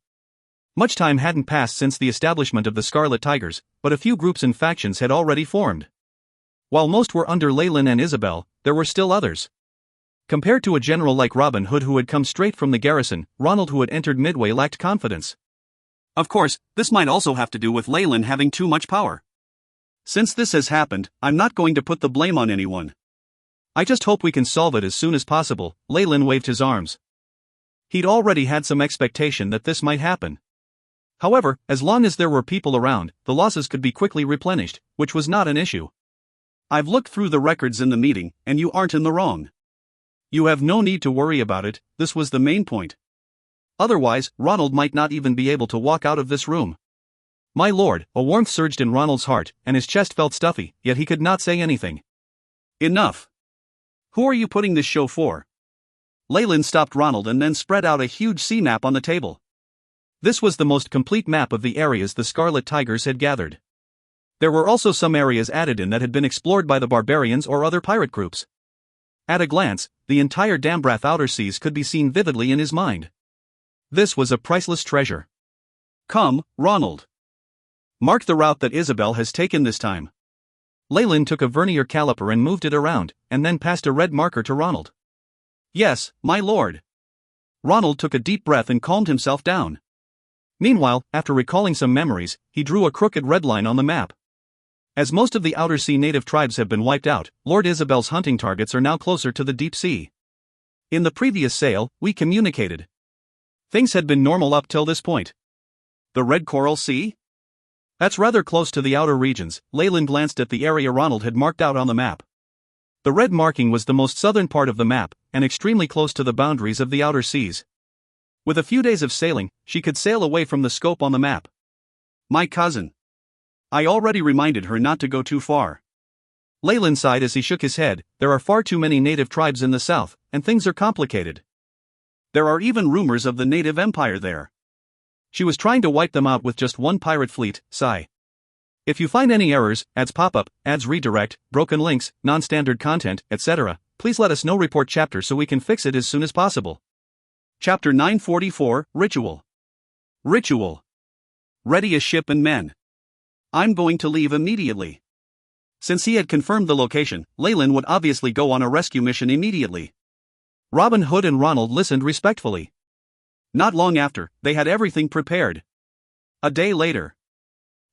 Much time hadn't passed since the establishment of the Scarlet Tigers, but a few groups and factions had already formed. While most were under Leyland and Isabel, there were still others. Compared to a general like Robin Hood who had come straight from the garrison, Ronald who had entered midway lacked confidence. Of course, this might also have to do with Leyland having too much power. Since this has happened, I'm not going to put the blame on anyone. I just hope we can solve it as soon as possible. Leyland waved his arms. He'd already had some expectation that this might happen. However, as long as there were people around, the losses could be quickly replenished, which was not an issue. I've looked through the records in the meeting, and you aren't in the wrong. You have no need to worry about it, this was the main point. Otherwise, Ronald might not even be able to walk out of this room. My lord, a warmth surged in Ronald's heart, and his chest felt stuffy, yet he could not say anything. Enough. Who are you putting this show for? Leyland stopped Ronald and then spread out a huge sea map on the table. This was the most complete map of the areas the Scarlet Tigers had gathered. There were also some areas added in that had been explored by the barbarians or other pirate groups. At a glance, the entire Dambrath outer seas could be seen vividly in his mind. This was a priceless treasure. Come, Ronald. Mark the route that Isabel has taken this time. Leyland took a vernier caliper and moved it around, and then passed a red marker to Ronald. Yes, my lord. Ronald took a deep breath and calmed himself down. Meanwhile, after recalling some memories, he drew a crooked red line on the map. As most of the Outer Sea native tribes have been wiped out, Lord Isabel's hunting targets are now closer to the deep sea. In the previous sail, we communicated. Things had been normal up till this point. The Red Coral Sea? That's rather close to the outer regions. Leyland glanced at the area Ronald had marked out on the map. The red marking was the most southern part of the map, and extremely close to the boundaries of the outer seas. With a few days of sailing, she could sail away from the scope on the map. My cousin. I already reminded her not to go too far. Leyland sighed as he shook his head. There are far too many native tribes in the south, and things are complicated. There are even rumors of the native empire there. She was trying to wipe them out with just one pirate fleet. Sigh. If you find any errors, ads pop-up, ads redirect, broken links, non-standard content, etc., please let us know. Report chapter so we can fix it as soon as possible. Chapter 944, Ritual. Ritual. Ready a ship and men. I'm going to leave immediately. Since he had confirmed the location, Leyland would obviously go on a rescue mission immediately. Robin Hood and Ronald listened respectfully. Not long after, they had everything prepared. A day later.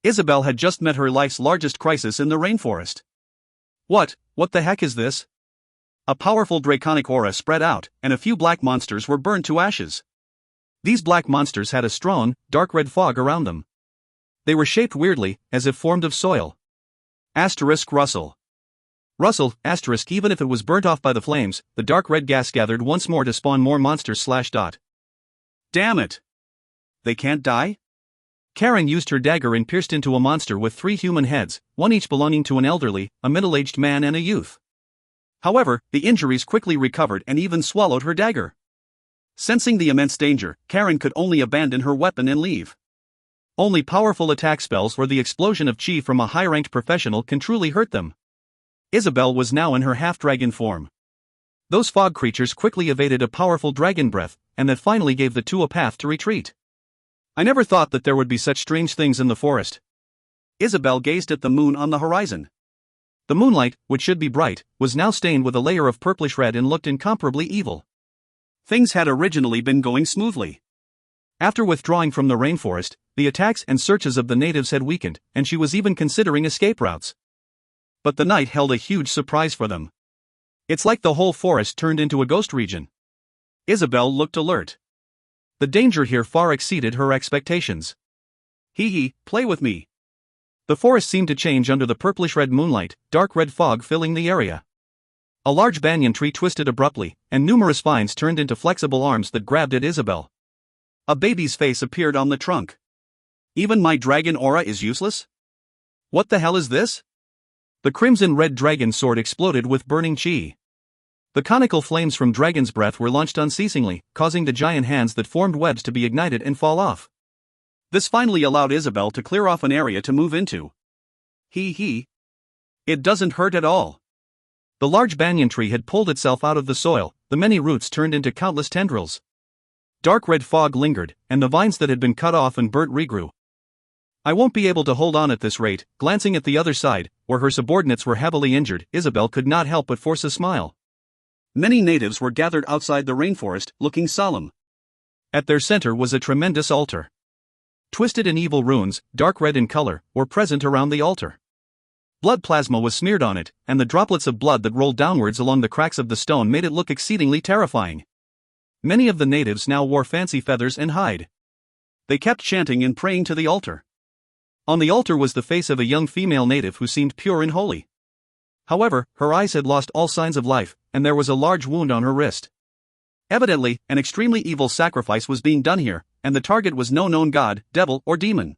Isabel had just met her life's largest crisis in the rainforest. What the heck is this? A powerful draconic aura spread out, and a few black monsters were burned to ashes. These black monsters had a strong, dark red fog around them. They were shaped weirdly, as if formed of soil. Russell. Even if it was burnt off by the flames, the dark red gas gathered once more to spawn more monsters. Damn it! They can't die? Karen used her dagger and pierced into a monster with 3 human heads, one each belonging to an elderly, a middle-aged man and a youth. However, the injuries quickly recovered and even swallowed her dagger. Sensing the immense danger, Karen could only abandon her weapon and leave. Only powerful attack spells or the explosion of chi from a high-ranked professional can truly hurt them. Isabel was now in her half-dragon form. Those fog creatures quickly evaded a powerful dragon breath, and that finally gave the two a path to retreat. I never thought that there would be such strange things in the forest. Isabel gazed at the moon on the horizon. The moonlight, which should be bright, was now stained with a layer of purplish red and looked incomparably evil. Things had originally been going smoothly. After withdrawing from the rainforest, the attacks and searches of the natives had weakened, and she was even considering escape routes. But the night held a huge surprise for them. It's like the whole forest turned into a ghost region. Isabel looked alert. The danger here far exceeded her expectations. Play with me. The forest seemed to change under the purplish-red moonlight, dark red fog filling the area. A large banyan tree twisted abruptly, and numerous vines turned into flexible arms that grabbed at Isabel. A baby's face appeared on the trunk. Even my dragon aura is useless? What the hell is this? The crimson-red dragon sword exploded with burning chi. The conical flames from Dragon's Breath were launched unceasingly, causing the giant hands that formed webs to be ignited and fall off. This finally allowed Isabel to clear off an area to move into. It doesn't hurt at all. The large banyan tree had pulled itself out of the soil, the many roots turned into countless tendrils. Dark red fog lingered, and the vines that had been cut off and burnt regrew. I won't be able to hold on at this rate. Glancing at the other side, where her subordinates were heavily injured, Isabel could not help but force a smile. Many natives were gathered outside the rainforest, looking solemn. At their center was a tremendous altar. Twisted and evil runes, dark red in color, were present around the altar. Blood plasma was smeared on it, and the droplets of blood that rolled downwards along the cracks of the stone made it look exceedingly terrifying. Many of the natives now wore fancy feathers and hide. They kept chanting and praying to the altar. On the altar was the face of a young female native who seemed pure and holy. However, her eyes had lost all signs of life, and there was a large wound on her wrist. Evidently, an extremely evil sacrifice was being done here, and the target was no known god, devil, or demon.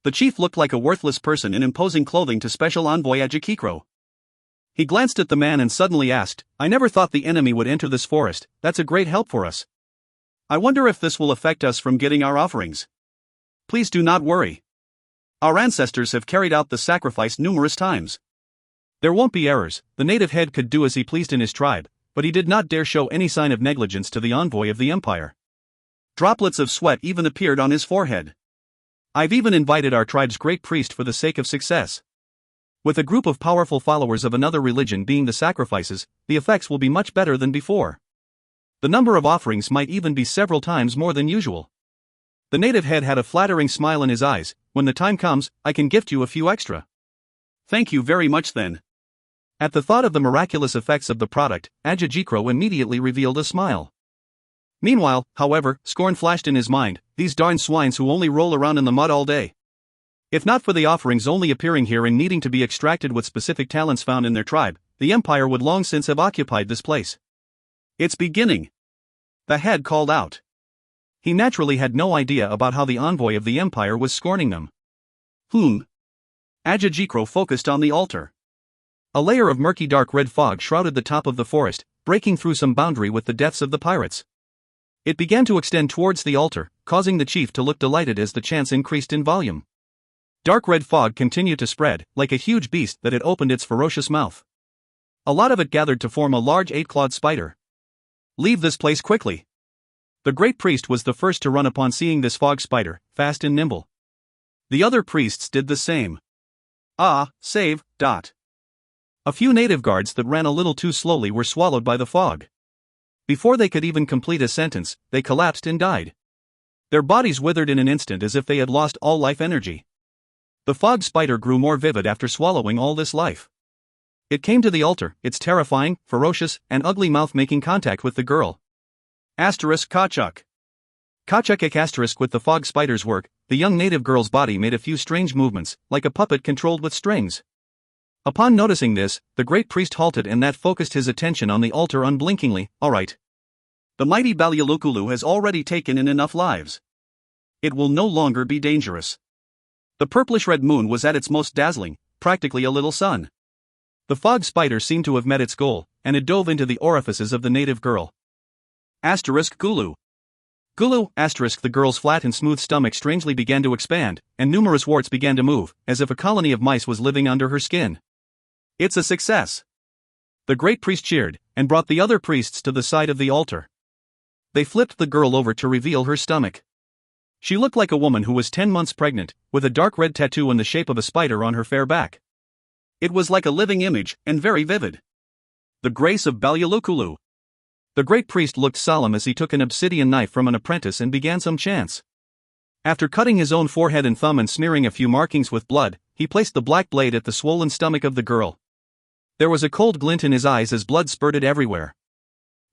The chief looked like a worthless person in imposing clothing to Special Envoy Ajikikro. He glanced at the man and suddenly asked, I never thought the enemy would enter this forest. That's a great help for us. I wonder if this will affect us from getting our offerings. Please do not worry. Our ancestors have carried out the sacrifice numerous times. There won't be errors. The native head could do as he pleased in his tribe, but he did not dare show any sign of negligence to the envoy of the empire. Droplets of sweat even appeared on his forehead. I've even invited our tribe's great priest for the sake of success. With a group of powerful followers of another religion being the sacrifices, the effects will be much better than before. The number of offerings might even be several times more than usual. The native head had a flattering smile in his eyes. When the time comes, I can gift you a few extra. Thank you very much then. At the thought of the miraculous effects of the product, Ajajikro immediately revealed a smile. Meanwhile, however, scorn flashed in his mind, these darn swines who only roll around in the mud all day. If not for the offerings only appearing here and needing to be extracted with specific talents found in their tribe, the Empire would long since have occupied this place. It's beginning. The head called out. He naturally had no idea about how the envoy of the Empire was scorning them. Ajajikro focused on the altar. A layer of murky dark red fog shrouded the top of the forest, breaking through some boundary with the depths of the pirates. It began to extend towards the altar, causing the chief to look delighted as the chants increased in volume. Dark red fog continued to spread, like a huge beast that had opened its ferocious mouth. A lot of it gathered to form a large 8-clawed spider. Leave this place quickly. The great priest was the first to run upon seeing this fog spider, fast and nimble. The other priests did the same. Save. A few native guards that ran a little too slowly were swallowed by the fog. Before they could even complete a sentence, they collapsed and died. Their bodies withered in an instant as if they had lost all life energy. The fog spider grew more vivid after swallowing all this life. It came to the altar, its terrifying, ferocious, and ugly mouth making contact with the girl. Kachuk. Kachuk with the fog spider's work, the young native girl's body made a few strange movements, like a puppet controlled with strings. Upon noticing this, the great priest halted and that focused his attention on the altar unblinkingly. Alright. The mighty Balyalukulu has already taken in enough lives. It will no longer be dangerous. The purplish-red moon was at its most dazzling, practically a little sun. The fog spider seemed to have met its goal, and it dove into the orifices of the native girl. Gulu. The girl's flat and smooth stomach strangely began to expand, and numerous warts began to move, as if a colony of mice was living under her skin. It's a success. The great priest cheered, and brought the other priests to the side of the altar. They flipped the girl over to reveal her stomach. She looked like a woman who was 10 months pregnant, with a dark red tattoo in the shape of a spider on her fair back. It was like a living image, and very vivid. The grace of Balyalukulu. The great priest looked solemn as he took an obsidian knife from an apprentice and began some chants. After cutting his own forehead and thumb and smearing a few markings with blood, he placed the black blade at the swollen stomach of the girl. There was a cold glint in his eyes as blood spurted everywhere.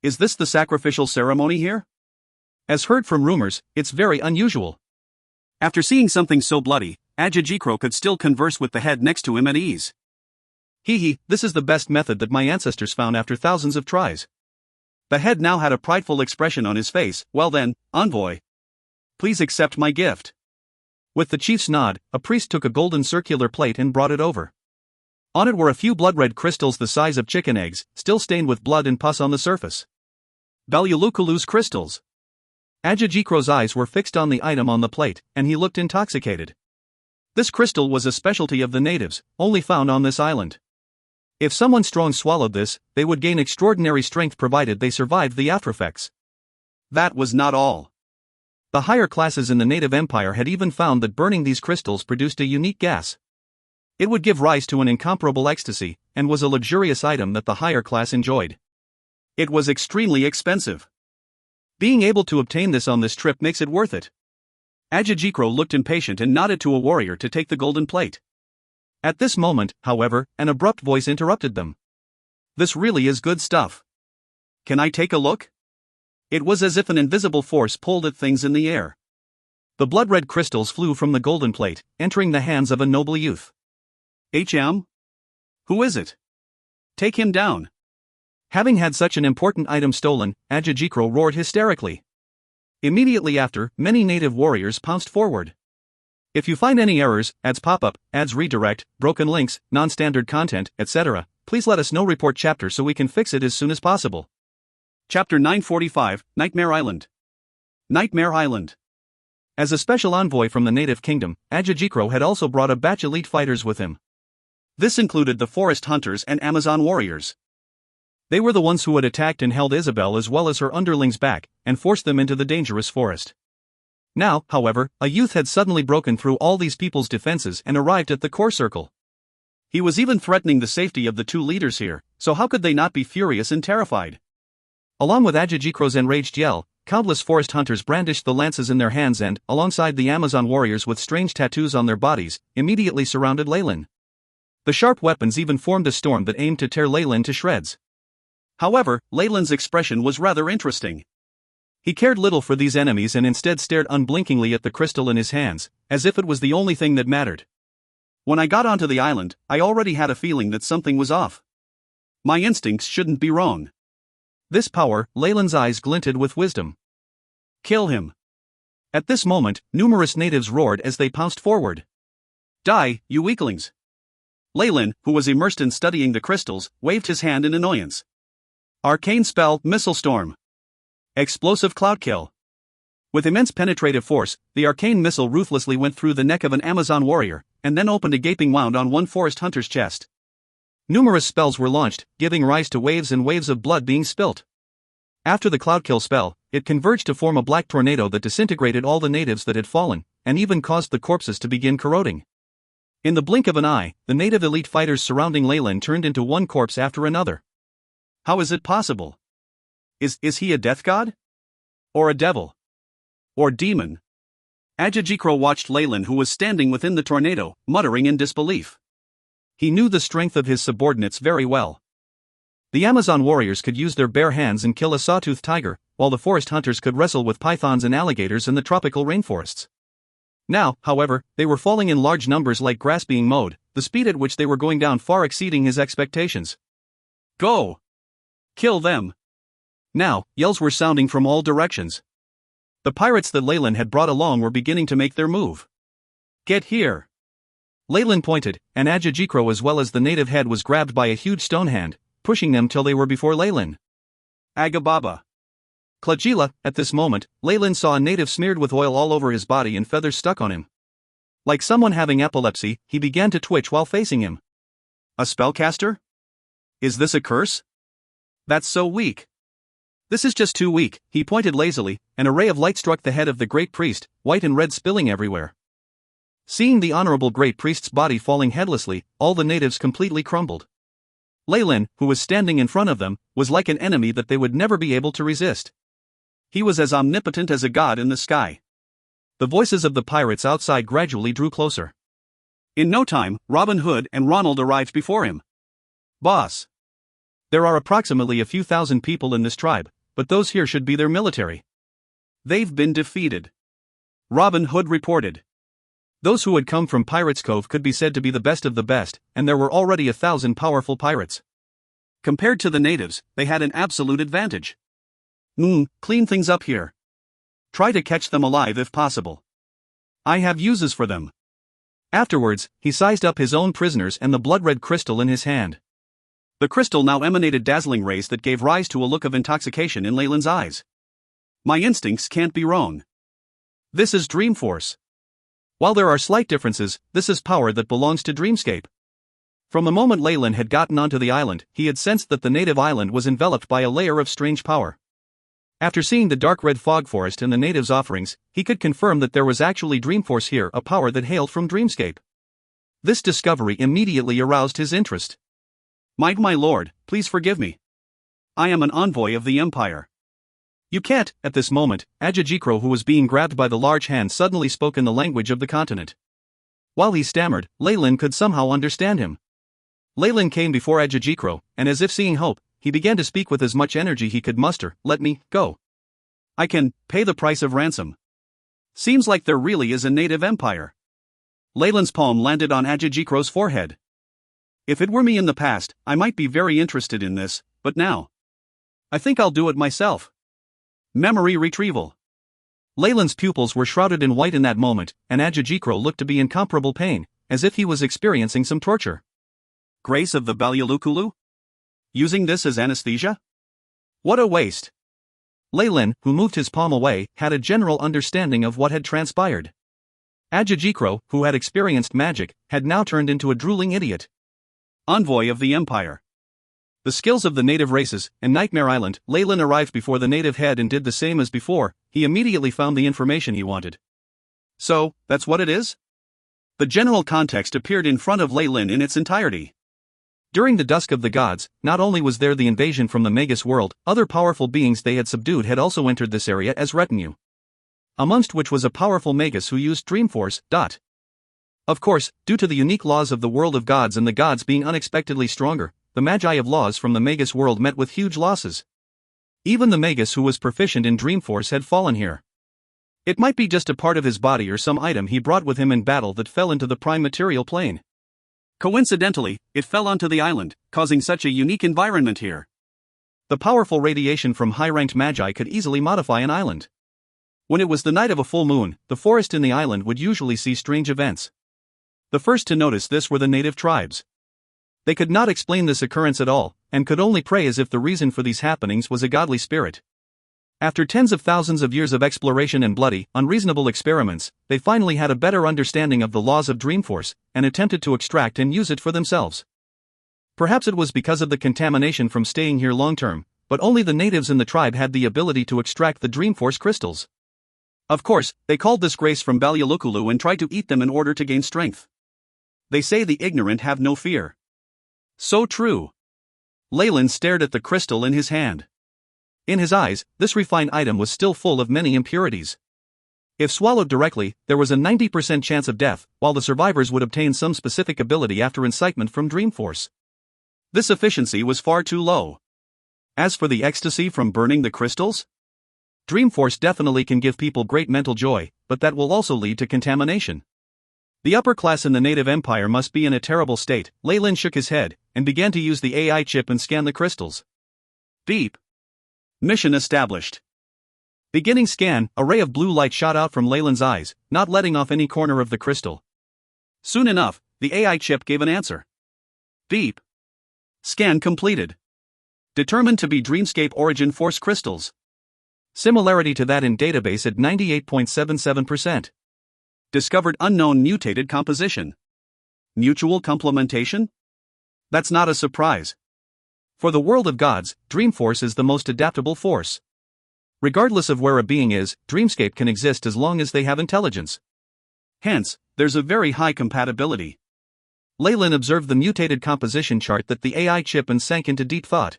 Is this the sacrificial ceremony here? As heard from rumors, it's very unusual. After seeing something so bloody, Ajajikro could still converse with the head next to him at ease. This is the best method that my ancestors found after thousands of tries. The head now had a prideful expression on his face. Well then, envoy. Please accept my gift. With the chief's nod, a priest took a golden circular plate and brought it over. On it were a few blood-red crystals the size of chicken eggs, still stained with blood and pus on the surface. Balyalukulu's crystals. Ajajikro's eyes were fixed on the item on the plate, and he looked intoxicated. This crystal was a specialty of the natives, only found on this island. If someone strong swallowed this, they would gain extraordinary strength provided they survived the aftereffects. That was not all. The higher classes in the native empire had even found that burning these crystals produced a unique gas. It would give rise to an incomparable ecstasy, and was a luxurious item that the higher class enjoyed. It was extremely expensive. Being able to obtain this on this trip makes it worth it. Ajajikro looked impatient and nodded to a warrior to take the golden plate. At this moment, however, an abrupt voice interrupted them. This really is good stuff. Can I take a look? It was as if an invisible force pulled at things in the air. The blood-red crystals flew from the golden plate, entering the hands of a noble youth. Who is it? Take him down. Having had such an important item stolen, Ajajikro roared hysterically. Immediately after, many native warriors pounced forward. If you find any errors, ads pop up, ads redirect, broken links, non-standard content, etc., please let us know. Report chapter so we can fix it as soon as possible. Chapter 945, Nightmare Island. Nightmare Island. As a special envoy from the native kingdom, Ajajikro had also brought a batch elite fighters with him. This included the forest hunters and Amazon warriors. They were the ones who had attacked and held Isabel as well as her underlings back, and forced them into the dangerous forest. Now, however, a youth had suddenly broken through all these people's defenses and arrived at the core circle. He was even threatening the safety of the two leaders here, so how could they not be furious and terrified? Along with Ajajikro's enraged yell, countless forest hunters brandished the lances in their hands and, alongside the Amazon warriors with strange tattoos on their bodies, immediately surrounded Leyland. The sharp weapons even formed a storm that aimed to tear Leyland to shreds. However, Leyland's expression was rather interesting. He cared little for these enemies and instead stared unblinkingly at the crystal in his hands, as if it was the only thing that mattered. When I got onto the island, I already had a feeling that something was off. My instincts shouldn't be wrong. This power, Leyland's eyes glinted with wisdom. Kill him. At this moment, numerous natives roared as they pounced forward. Die, you weaklings. Leyland, who was immersed in studying the crystals, waved his hand in annoyance. Arcane spell, Missile Storm. Explosive cloud kill. With immense penetrative force, the arcane missile ruthlessly went through the neck of an Amazon warrior, and then opened a gaping wound on one forest hunter's chest. Numerous spells were launched, giving rise to waves and waves of blood being spilt. After the cloud kill spell, it converged to form a black tornado that disintegrated all the natives that had fallen, and even caused the corpses to begin corroding. In the blink of an eye, the native elite fighters surrounding Leyland turned into one corpse after another. How is it possible? Is he a death god? Or a devil? Or demon? Ajajikro watched Leyland, who was standing within the tornado, muttering in disbelief. He knew the strength of his subordinates very well. The Amazon warriors could use their bare hands and kill a sawtooth tiger, while the forest hunters could wrestle with pythons and alligators in the tropical rainforests. Now, however, they were falling in large numbers like grass being mowed, the speed at which they were going down far exceeding his expectations. Go! Kill them! Now, yells were sounding from all directions. The pirates that Leyland had brought along were beginning to make their move. Get here! Leyland pointed, and Ajajikro as well as the native head was grabbed by a huge stone hand, pushing them till they were before Leyland. Agababa! Klajila, at this moment, Leyland saw a native smeared with oil all over his body and feathers stuck on him. Like someone having epilepsy, he began to twitch while facing him. A spellcaster? Is this a curse? That's so weak. This is just too weak, he pointed lazily, and a ray of light struck the head of the great priest, white and red spilling everywhere. Seeing the honorable great priest's body falling headlessly, all the natives completely crumbled. Leyland, who was standing in front of them, was like an enemy that they would never be able to resist. He was as omnipotent as a god in the sky. The voices of the pirates outside gradually drew closer. In no time, Robin Hood and Ronald arrived before him. Boss. There are approximately a few thousand people in this tribe, but those here should be their military. They've been defeated. Robin Hood reported. Those who had come from Pirates' Cove could be said to be the best of the best, and there were already 1,000 powerful pirates. Compared to the natives, they had an absolute advantage. Clean things up here. Try to catch them alive if possible. I have uses for them. Afterwards, he sized up his own prisoners and the blood-red crystal in his hand. The crystal now emanated dazzling rays that gave rise to a look of intoxication in Leyland's eyes. My instincts can't be wrong. This is Dream Force. While there are slight differences, this is power that belongs to Dreamscape. From the moment Leyland had gotten onto the island, he had sensed that the native island was enveloped by a layer of strange power. After seeing the dark red fog forest and the natives' offerings, he could confirm that there was actually Dreamforce here, a power that hailed from Dreamscape. This discovery immediately aroused his interest. My lord, please forgive me. I am an envoy of the Empire. You can't. At this moment, Ajajikro, who was being grabbed by the large hand, suddenly spoke in the language of the continent. While he stammered, Leyland could somehow understand him. Leyland came before Ajajikro, and as if seeing hope, he began to speak with as much energy he could muster. Let me go. I can pay the price of ransom. Seems like there really is a native empire. Leyland's palm landed on Ajajikro's forehead. If it were me in the past, I might be very interested in this, but now, I think I'll do it myself. Memory retrieval. Leyland's pupils were shrouded in white in that moment, and Ajajikro looked to be in incomparable pain, as if he was experiencing some torture. Grace of the Balyalukulu? Using this as anesthesia? What a waste. Leyland, who moved his palm away, had a general understanding of what had transpired. Ajajikro, who had experienced magic, had now turned into a drooling idiot. Envoy of the Empire. The skills of the native races, and Nightmare Island. Leyland arrived before the native head and did the same as before. He immediately found the information he wanted. So, that's what it is? The general context appeared in front of Leyland in its entirety. During the dusk of the gods, not only was there the invasion from the Magus world, other powerful beings they had subdued had also entered this area as retinue. Amongst which was a powerful Magus who used Dreamforce. Of course, due to the unique laws of the world of gods and the gods being unexpectedly stronger, the Magi of laws from the Magus world met with huge losses. Even the Magus who was proficient in Dreamforce had fallen here. It might be just a part of his body or some item he brought with him in battle that fell into the prime material plane. Coincidentally, it fell onto the island, causing such a unique environment here. The powerful radiation from high-ranked Magi could easily modify an island. When it was the night of a full moon, the forest in the island would usually see strange events. The first to notice this were the native tribes. They could not explain this occurrence at all, and could only pray as if the reason for these happenings was a godly spirit. After tens of thousands of years of exploration and bloody, unreasonable experiments, they finally had a better understanding of the laws of Dreamforce, and attempted to extract and use it for themselves. Perhaps it was because of the contamination from staying here long-term, but only the natives in the tribe had the ability to extract the Dreamforce crystals. Of course, they called this grace from Balyalukulu and tried to eat them in order to gain strength. They say the ignorant have no fear. So true. Leyland stared at the crystal in his hand. In his eyes, this refined item was still full of many impurities. If swallowed directly, there was a 90% chance of death, while the survivors would obtain some specific ability after incitement from Dreamforce. This efficiency was far too low. As for the ecstasy from burning the crystals? Dreamforce definitely can give people great mental joy, but that will also lead to contamination. The upper class in the native empire must be in a terrible state. Leyland shook his head, and began to use the AI chip and scan the crystals. Beep. Mission established. Beginning scan, a ray of blue light shot out from Leyland's eyes, not letting off any corner of the crystal. Soon enough, the AI chip gave an answer. Beep. Scan completed. Determined to be Dreamscape Origin Force crystals. Similarity to that in database at 98.77%. Discovered unknown mutated composition. Mutual complementation? That's not a surprise. For the world of gods, Dreamforce is the most adaptable force. Regardless of where a being is, Dreamscape can exist as long as they have intelligence. Hence, there's a very high compatibility. Leyland observed the mutated composition chart that the AI chip and sank into deep thought.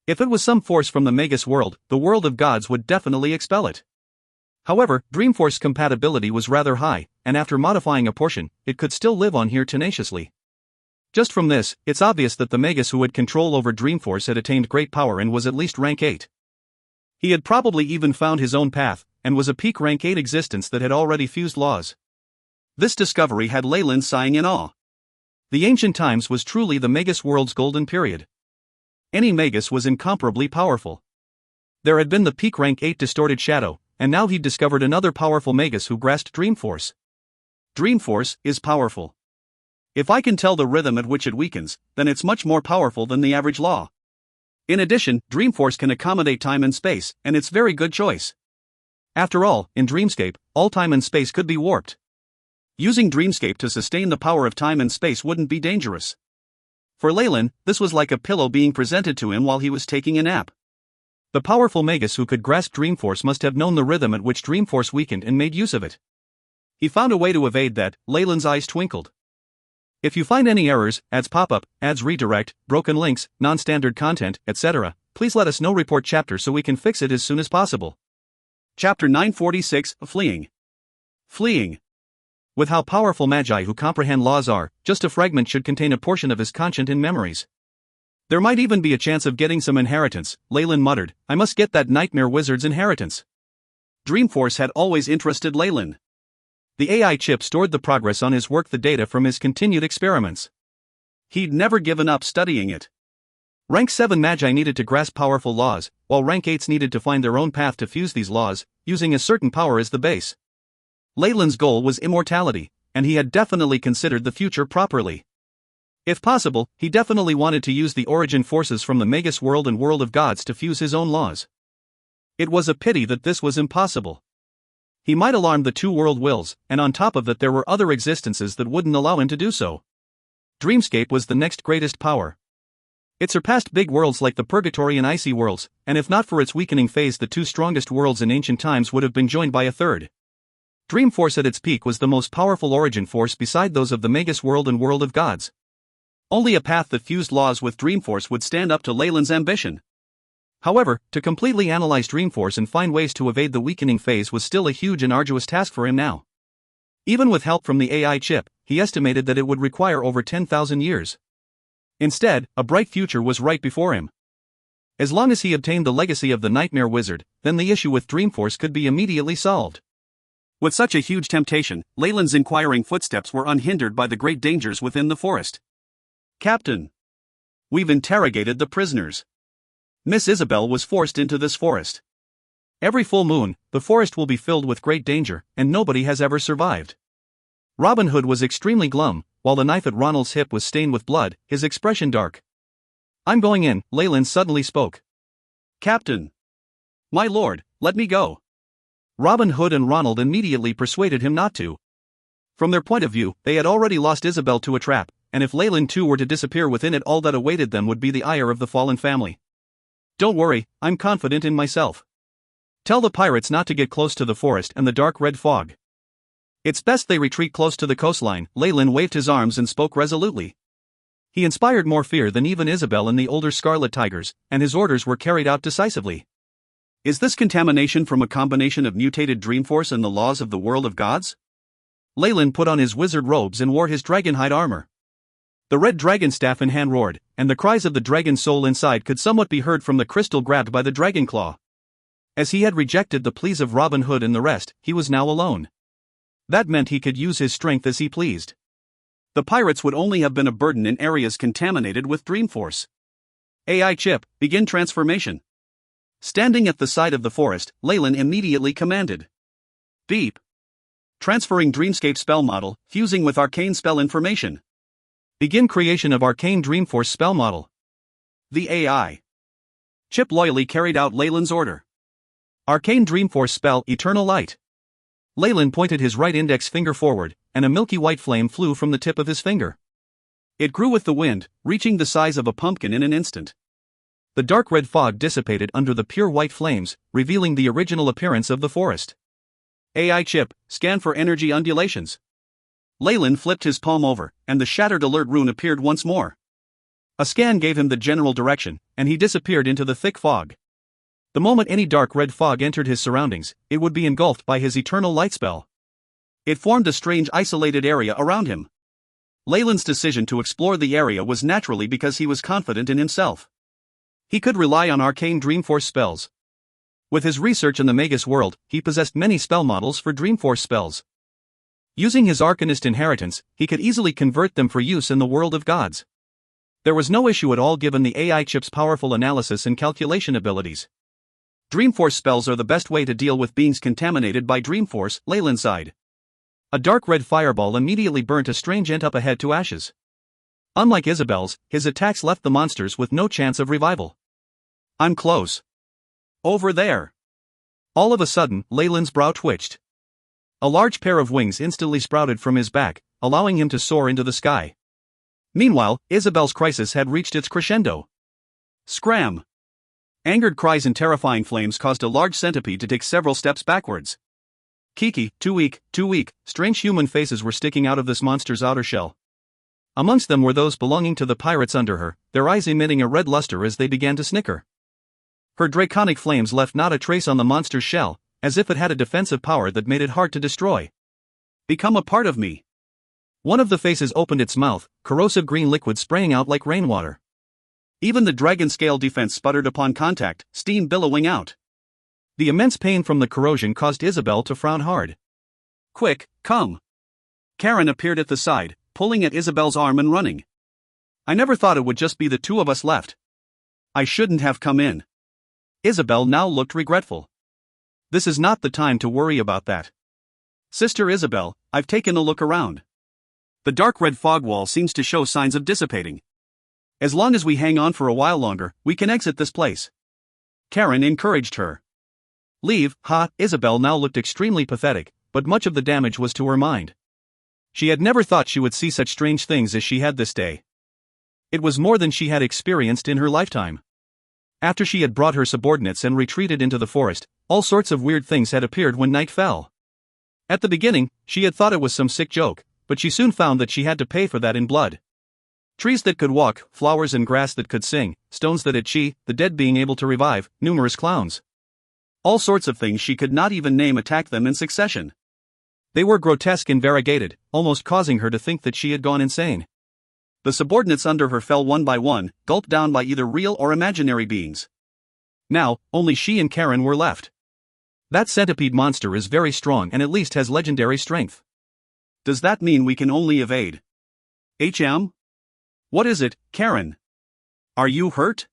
If it was some force from the Magus world, the world of gods would definitely expel it. However, Dreamforce compatibility was rather high, and after modifying a portion, it could still live on here tenaciously. Just from this, it's obvious that the Magus who had control over Dreamforce had attained great power and was at least rank 8. He had probably even found his own path, and was a peak rank 8 existence that had already fused laws. This discovery had Leyland sighing in awe. The ancient times was truly the Magus world's golden period. Any Magus was incomparably powerful. There had been the peak rank 8 distorted shadow, and now he'd discovered another powerful Magus who grasped Dreamforce. Dreamforce is powerful. If I can tell the rhythm at which it weakens, then it's much more powerful than the average law. In addition, Dreamforce can accommodate time and space, and it's very good choice. After all, in Dreamscape, all time and space could be warped. Using Dreamscape to sustain the power of time and space wouldn't be dangerous. For Leyland, this was like a pillow being presented to him while he was taking a nap. The powerful Magus who could grasp Dreamforce must have known the rhythm at which Dreamforce weakened and made use of it. He found a way to evade that. Leyland's eyes twinkled. If you find any errors, ads pop up, ads redirect, broken links, non-standard content, etc., please let us know. Report chapter so we can fix it as soon as possible. Chapter 946, Fleeing. Fleeing. With how powerful Magi who comprehend laws are, just a fragment should contain a portion of his conscience and memories. There might even be a chance of getting some inheritance, Leyland muttered. I must get that nightmare wizard's inheritance. Dreamforce had always interested Leyland. The AI chip stored the progress on his work, the data from his continued experiments. He'd never given up studying it. Rank 7 Magi needed to grasp powerful laws, while rank 8s needed to find their own path to fuse these laws, using a certain power as the base. Leyland's goal was immortality, and he had definitely considered the future properly. If possible, he definitely wanted to use the origin forces from the Magus world and world of gods to fuse his own laws. It was a pity that this was impossible. He might alarm the two world wills, and on top of that there were other existences that wouldn't allow him to do so. Dreamscape was the next greatest power. It surpassed big worlds like the Purgatory and Icy worlds, and if not for its weakening phase, the two strongest worlds in ancient times would have been joined by a third. Dreamforce at its peak was the most powerful origin force beside those of the Magus world and world of gods. Only a path that fused laws with Dreamforce would stand up to Leyland's ambition. However, to completely analyze Dreamforce and find ways to evade the weakening phase was still a huge and arduous task for him now. Even with help from the AI chip, he estimated that it would require over 10,000 years. Instead, a bright future was right before him. As long as he obtained the legacy of the Nightmare Wizard, then the issue with Dreamforce could be immediately solved. With such a huge temptation, Leyland's inquiring footsteps were unhindered by the great dangers within the forest. "Captain, we've interrogated the prisoners. Miss Isabel was forced into this forest. Every full moon, the forest will be filled with great danger, and nobody has ever survived." Robin Hood was extremely glum, while the knife at Ronald's hip was stained with blood, his expression dark. "I'm going in," Leyland suddenly spoke. "Captain! My lord, let me go." Robin Hood and Ronald immediately persuaded him not to. From their point of view, they had already lost Isabel to a trap, and if Leyland too were to disappear within it, all that awaited them would be the ire of the fallen family. "Don't worry, I'm confident in myself. Tell the pirates not to get close to the forest and the dark red fog. It's best they retreat close to the coastline." Leyland waved his arms and spoke resolutely. He inspired more fear than even Isabel and the older Scarlet Tigers, and his orders were carried out decisively. "Is this contamination from a combination of mutated Dreamforce and the laws of the world of gods?" Leyland put on his wizard robes and wore his dragonhide armor. The red dragon staff in hand roared, and the cries of the dragon soul inside could somewhat be heard from the crystal grabbed by the dragon claw. As he had rejected the pleas of Robin Hood and the rest, he was now alone. That meant he could use his strength as he pleased. The pirates would only have been a burden in areas contaminated with Dreamforce. "AI chip, begin transformation." Standing at the side of the forest, Leyland immediately commanded. "Beep. Transferring Dreamscape spell model, fusing with arcane spell information. Begin creation of arcane Dreamforce spell model." The AI chip loyally carried out Leyland's order. Arcane Dreamforce spell Eternal Light. Leyland pointed his right index finger forward, and a milky white flame flew from the tip of his finger. It grew with the wind, reaching the size of a pumpkin in an instant. The dark red fog dissipated under the pure white flames, revealing the original appearance of the forest. "AI chip, scan for energy undulations." Leyland flipped his palm over, and the shattered alert rune appeared once more. A scan gave him the general direction, and he disappeared into the thick fog. The moment any dark red fog entered his surroundings, it would be engulfed by his eternal light spell. It formed a strange isolated area around him. Leyland's decision to explore the area was naturally because he was confident in himself. He could rely on arcane Dreamforce spells. With his research in the Magus world, he possessed many spell models for Dreamforce spells. Using his Arcanist inheritance, he could easily convert them for use in the world of gods. There was no issue at all given the AI chip's powerful analysis and calculation abilities. Dreamforce spells are the best way to deal with beings contaminated by Dreamforce, Leyland sighed. A dark red fireball immediately burnt a strange ent up ahead to ashes. Unlike Isabel's, his attacks left the monsters with no chance of revival. "I'm close. Over there." All of a sudden, Leyland's brow twitched. A large pair of wings instantly sprouted from his back, allowing him to soar into the sky. Meanwhile, Isabel's crisis had reached its crescendo. Scram! Angered cries and terrifying flames caused a large centipede to take several steps backwards. "Kiki, too weak, too weak." Strange human faces were sticking out of this monster's outer shell. Amongst them were those belonging to the pirates under her, their eyes emitting a red luster as they began to snicker. Her draconic flames left not a trace on the monster's shell, as if it had a defensive power that made it hard to destroy. "Become a part of me." One of the faces opened its mouth, corrosive green liquid spraying out like rainwater. Even the dragon scale defense sputtered upon contact, steam billowing out. The immense pain from the corrosion caused Isabel to frown hard. "Quick, come." Karen appeared at the side, pulling at Isabel's arm and running. "I never thought it would just be the two of us left. I shouldn't have come in." Isabel now looked regretful. "This is not the time to worry about that. Sister Isabel, I've taken a look around. The dark red fog wall seems to show signs of dissipating. As long as we hang on for a while longer, we can exit this place." Karen encouraged her. "Leave, ha." Isabel now looked extremely pathetic, but much of the damage was to her mind. She had never thought she would see such strange things as she had this day. It was more than she had experienced in her lifetime. After she had brought her subordinates and retreated into the forest, all sorts of weird things had appeared when night fell. At the beginning, she had thought it was some sick joke, but she soon found that she had to pay for that in blood. Trees that could walk, flowers and grass that could sing, stones that had chi, the dead being able to revive, numerous clowns. All sorts of things she could not even name attacked them in succession. They were grotesque and variegated, almost causing her to think that she had gone insane. The subordinates under her fell one by one, gulped down by either real or imaginary beings. Now, only she and Karen were left. That centipede monster is very strong and at least has legendary strength. Does that mean we can only evade? What is it, Karen? Are you hurt?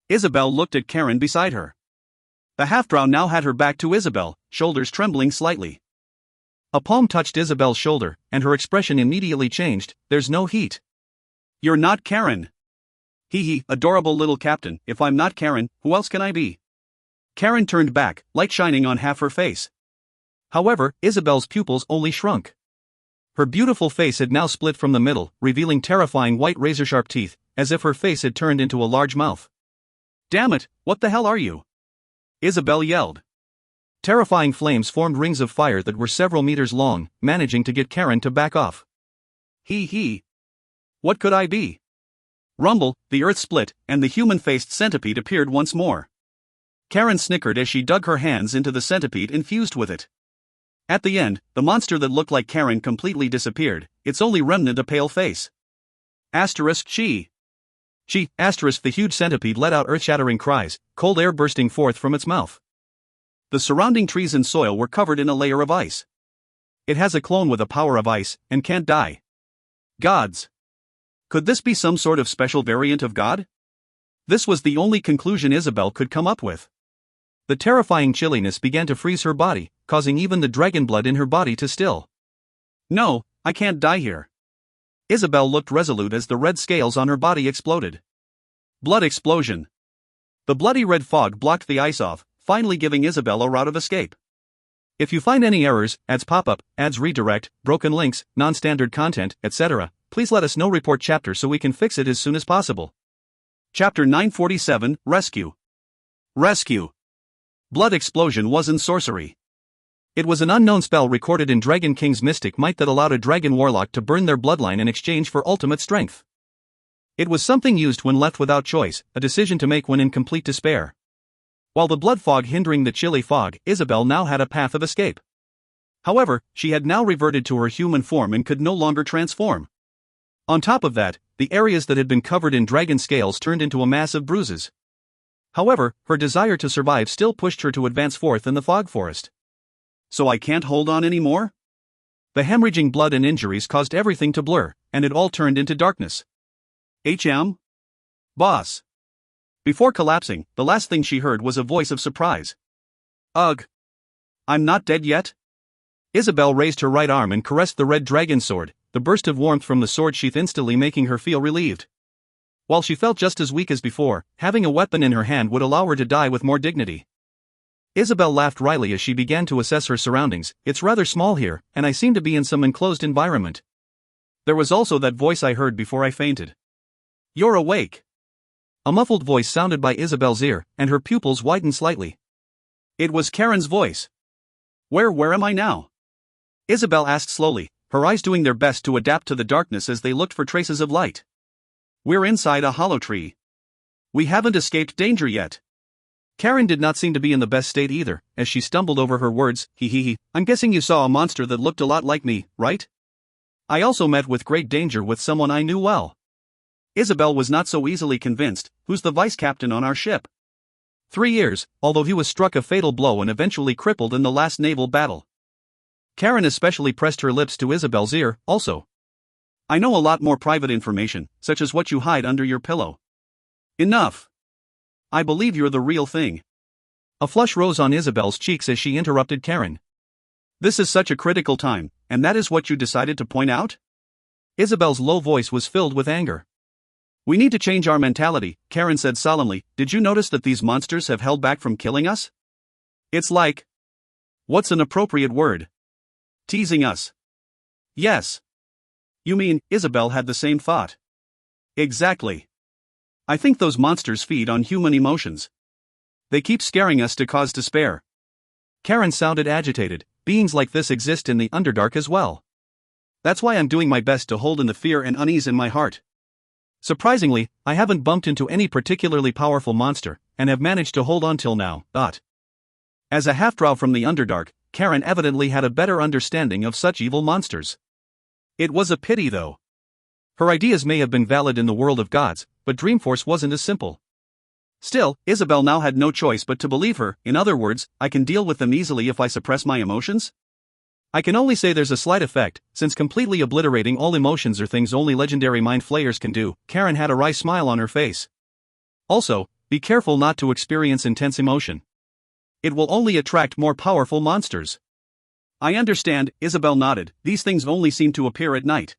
Isabel looked at Karen beside her. The half-drow now had her back to Isabel, shoulders trembling slightly. A palm touched Isabel's shoulder, and her expression immediately changed. There's no heat. You're not Karen. Hee, adorable little captain, if I'm not Karen, who else can I be? Karen turned back, light shining on half her face. However, Isabel's pupils only shrunk. Her beautiful face had now split from the middle, revealing terrifying white razor-sharp teeth, as if her face had turned into a large mouth. Damn it, what the hell are you? Isabel yelled. Terrifying flames formed rings of fire that were several meters long, managing to get Karen to back off. Hee. What could I be? Rumble, the earth split, and the human-faced centipede appeared once more. Karen snickered as she dug her hands into the centipede and fused with it. At the end, the monster that looked like Karen completely disappeared, its only remnant a pale face. Chi. The huge centipede let out earth-shattering cries, cold air bursting forth from its mouth. The surrounding trees and soil were covered in a layer of ice. It has a clone with a power of ice, and can't die. Gods. Could this be some sort of special variant of God? This was the only conclusion Isabel could come up with. The terrifying chilliness began to freeze her body, causing even the dragon blood in her body to still. No, I can't die here. Isabel looked resolute as the red scales on her body exploded. Blood explosion. The bloody red fog blocked the ice off, finally giving Isabel a route of escape. If you find any errors, ads pop up, ads redirect, broken links, non-standard content, etc., please let us know. Report chapter so we can fix it as soon as possible. Chapter 947, Rescue. Blood explosion wasn't sorcery. It was an unknown spell recorded in Dragon King's Mystic Might that allowed a dragon warlock to burn their bloodline in exchange for ultimate strength. It was something used when left without choice, a decision to make when in complete despair. While the blood fog hindering the chilly fog, Isabel now had a path of escape. However, she had now reverted to her human form and could no longer transform. On top of that, the areas that had been covered in dragon scales turned into a mass of bruises. However, her desire to survive still pushed her to advance forth in the fog forest. So I can't hold on anymore? The hemorrhaging blood and injuries caused everything to blur, and it all turned into darkness. Boss. Before collapsing, the last thing she heard was a voice of surprise. Ugh. I'm not dead yet? Isabel raised her right arm and caressed the red dragon sword, the burst of warmth from the sword sheath instantly making her feel relieved. While she felt just as weak as before, having a weapon in her hand would allow her to die with more dignity. Isabel laughed wryly as she began to assess her surroundings. It's rather small here, and I seem to be in some enclosed environment. There was also that voice I heard before I fainted. You're awake. A muffled voice sounded by Isabel's ear, and her pupils widened slightly. It was Karen's voice. Where am I now? Isabel asked slowly, her eyes doing their best to adapt to the darkness as they looked for traces of light. We're inside a hollow tree. We haven't escaped danger yet. Karen did not seem to be in the best state either, as she stumbled over her words. I'm guessing you saw a monster that looked a lot like me, right? I also met with great danger with someone I knew well. Isabel was not so easily convinced. Who's the vice captain on our ship? 3 years, although he was struck a fatal blow and eventually crippled in the last naval battle. Karen especially pressed her lips to Isabel's ear, also. I know a lot more private information, such as what you hide under your pillow. Enough. I believe you're the real thing. A flush rose on Isabel's cheeks as she interrupted Karen. This is such a critical time, and that is what you decided to point out? Isabel's low voice was filled with anger. We need to change our mentality, Karen said solemnly. Did you notice that these monsters have held back from killing us? It's like... What's an appropriate word? Teasing us. Yes. You mean, Isabel had the same thought. Exactly. I think those monsters feed on human emotions. They keep scaring us to cause despair. Karen sounded agitated. Beings like this exist in the Underdark as well. That's why I'm doing my best to hold in the fear and unease in my heart. Surprisingly, I haven't bumped into any particularly powerful monster, and have managed to hold on till now. As a half-drow from the Underdark, Karen evidently had a better understanding of such evil monsters. It was a pity though. Her ideas may have been valid in the world of gods, but Dreamforce wasn't as simple. Still, Isabel now had no choice but to believe her. In other words, I can deal with them easily if I suppress my emotions? I can only say there's a slight effect, since completely obliterating all emotions are things only legendary mind flayers can do. Karen had a wry smile on her face. Also, be careful not to experience intense emotion. It will only attract more powerful monsters. I understand, Isabel nodded. These things only seem to appear at night.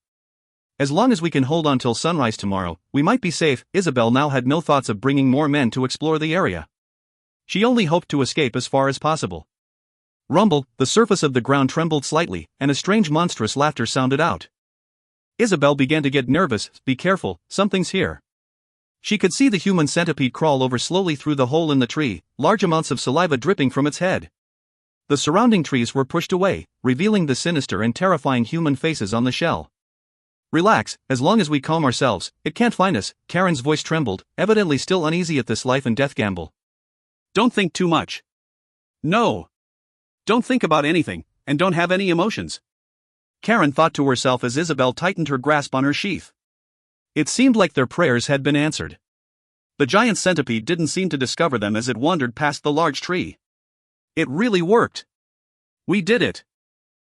As long as we can hold on till sunrise tomorrow, we might be safe. Isabel now had no thoughts of bringing more men to explore the area. She only hoped to escape as far as possible. Rumble, the surface of the ground trembled slightly, and a strange monstrous laughter sounded out. Isabel began to get nervous. Be careful, something's here. She could see the human centipede crawl over slowly through the hole in the tree, large amounts of saliva dripping from its head. The surrounding trees were pushed away, revealing the sinister and terrifying human faces on the shell. Relax, as long as we calm ourselves, it can't find us. Karen's voice trembled, evidently still uneasy at this life and death gamble. Don't think too much. No. Don't think about anything, and don't have any emotions. Karen thought to herself as Isabel tightened her grasp on her sheath. It seemed like their prayers had been answered. The giant centipede didn't seem to discover them as it wandered past the large tree. It really worked. We did it.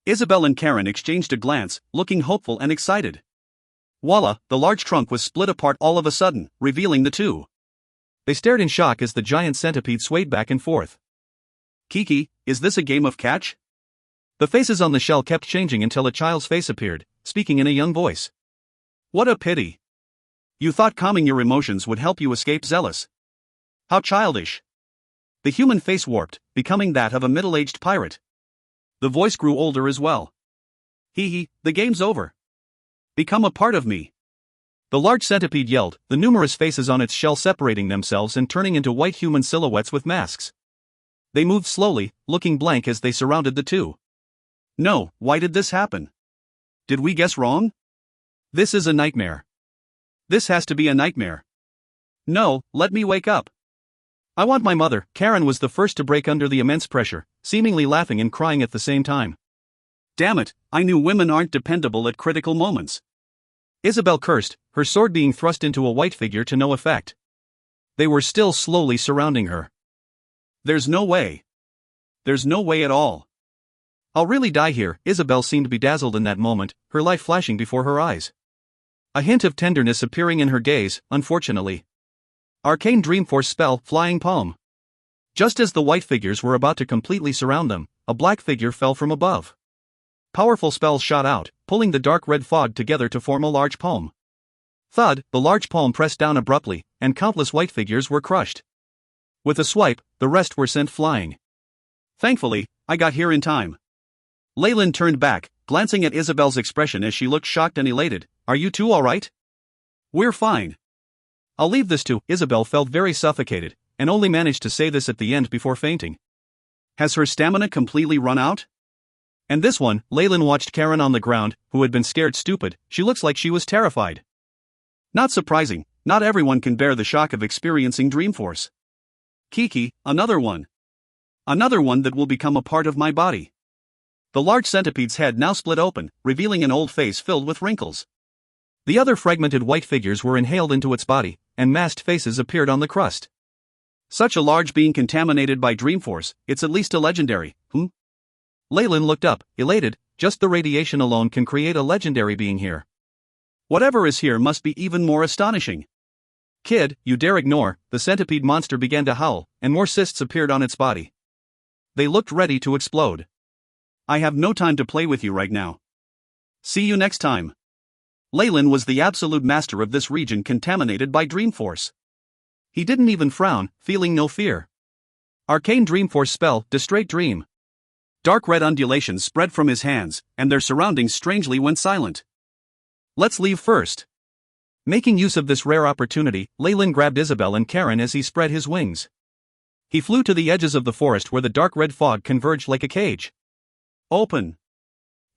Isabel and Karen exchanged a glance, looking hopeful and excited. Voila, the large trunk was split apart all of a sudden, revealing the two. They stared in shock as the giant centipede swayed back and forth. Kiki, is this a game of catch? The faces on the shell kept changing until a child's face appeared, speaking in a young voice. What a pity. You thought calming your emotions would help you escape Zealous. How childish. The human face warped, becoming that of a middle-aged pirate. The voice grew older as well. Hee, the game's over. Become a part of me. The large centipede yelled, the numerous faces on its shell separating themselves and turning into white human silhouettes with masks. They moved slowly, looking blank as they surrounded the two. No, why did this happen? Did we guess wrong? This is a nightmare. This has to be a nightmare. No, let me wake up. I want my mother. Karen was the first to break under the immense pressure, seemingly laughing and crying at the same time. Damn it, I knew women aren't dependable at critical moments. Isabel cursed, her sword being thrust into a white figure to no effect. They were still slowly surrounding her. There's no way. There's no way at all. I'll really die here. Isabel seemed bedazzled in that moment, her life flashing before her eyes. A hint of tenderness appearing in her gaze, unfortunately. Arcane Dreamforce spell, Flying Palm. Just as the white figures were about to completely surround them, a black figure fell from above. Powerful spells shot out, pulling the dark red fog together to form a large palm. Thud, the large palm pressed down abruptly, and countless white figures were crushed. With a swipe, the rest were sent flying. Thankfully, I got here in time. Leyland turned back, glancing at Isabel's expression as she looked shocked and elated. Are you two all right? We're fine. I'll leave this to. Isabel felt very suffocated, and only managed to say this at the end before fainting. Has her stamina completely run out? And this one, Leyland watched Karen on the ground, who had been scared stupid. She looks like she was terrified. Not surprising, not everyone can bear the shock of experiencing Dreamforce. Kiki, another one. Another one that will become a part of my body. The large centipede's head now split open, revealing an old face filled with wrinkles. The other fragmented white figures were inhaled into its body, and masked faces appeared on the crust. Such a large being contaminated by Dreamforce, it's at least a legendary, Leyland looked up, elated. Just the radiation alone can create a legendary being here. Whatever is here must be even more astonishing. Kid, you dare ignore. The centipede monster began to howl, and more cysts appeared on its body. They looked ready to explode. I have no time to play with you right now. See you next time. Leyland was the absolute master of this region contaminated by Dreamforce. He didn't even frown, feeling no fear. Arcane Dreamforce spell, Distraight Dream. Dark red undulations spread from his hands, and their surroundings strangely went silent. Let's leave first. Making use of this rare opportunity, Leyland grabbed Isabel and Karen as he spread his wings. He flew to the edges of the forest where the dark red fog converged like a cage. Open!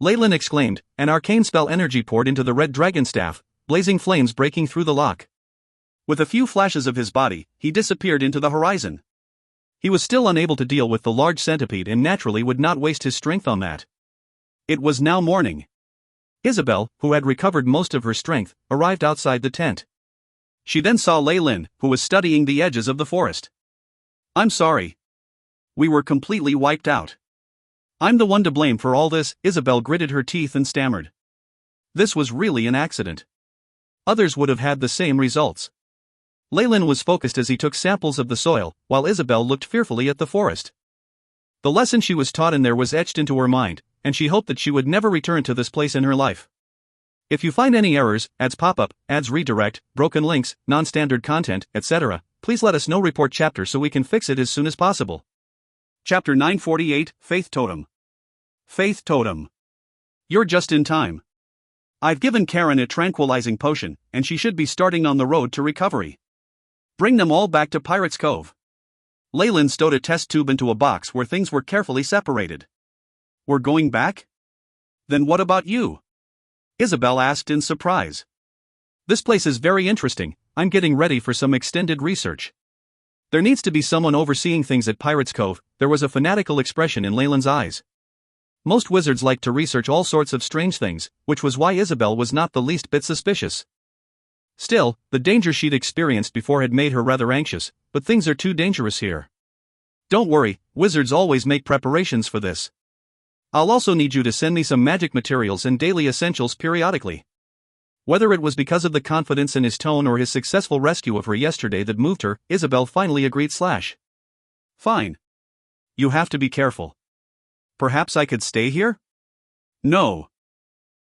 Leyland exclaimed, an arcane spell energy poured into the red dragon staff, blazing flames breaking through the lock. With a few flashes of his body, he disappeared into the horizon. He was still unable to deal with the large centipede and naturally would not waste his strength on that. It was now morning. Isabel, who had recovered most of her strength, arrived outside the tent. She then saw Lyle, who was studying the edges of the forest. "I'm sorry. We were completely wiped out. I'm the one to blame for all this," Isabel gritted her teeth and stammered. This was really an accident. Others would have had the same results. Lyle was focused as he took samples of the soil, while Isabel looked fearfully at the forest. The lesson she was taught in there was etched into her mind, and she hoped that she would never return to this place in her life. If you find any errors, ads pop up, ads redirect, broken links, non-standard content, etc., please let us know. Report chapter so we can fix it as soon as possible. Chapter 948, Faith Totem. Faith Totem. You're just in time. I've given Karen a tranquilizing potion, and she should be starting on the road to recovery. Bring them all back to Pirate's Cove. Lyle stowed a test tube into a box where things were carefully separated. We're going back? Then what about you? Isabel asked in surprise. This place is very interesting. I'm getting ready for some extended research. There needs to be someone overseeing things at Pirate's Cove. There was a fanatical expression in Lylan's eyes. Most wizards like to research all sorts of strange things, which was why Isabel was not the least bit suspicious. Still, the danger she'd experienced before had made her rather anxious, but things are too dangerous here. Don't worry, wizards always make preparations for this. I'll also need you to send me some magic materials and daily essentials periodically. Whether it was because of the confidence in his tone or his successful rescue of her yesterday that moved her, Isabel finally agreed. Fine. You have to be careful. Perhaps I could stay here? No.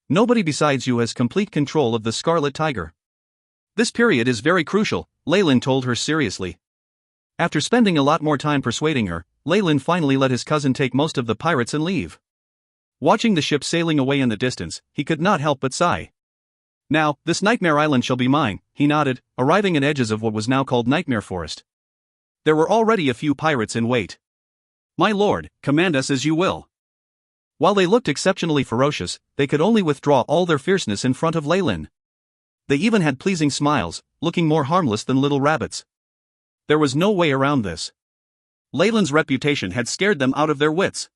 Nobody besides you has complete control of the Scarlet Tiger. This period is very crucial, Lyle told her seriously. After spending a lot more time persuading her, Lyle finally let his cousin take most of the pirates and leave. Watching the ship sailing away in the distance, he could not help but sigh. Now, this Nightmare Island shall be mine, he nodded, arriving at edges of what was now called Nightmare Forest. There were already a few pirates in wait. My lord, command us as you will. While they looked exceptionally ferocious, they could only withdraw all their fierceness in front of Lyle. They even had pleasing smiles, looking more harmless than little rabbits. There was no way around this. Lylan's reputation had scared them out of their wits.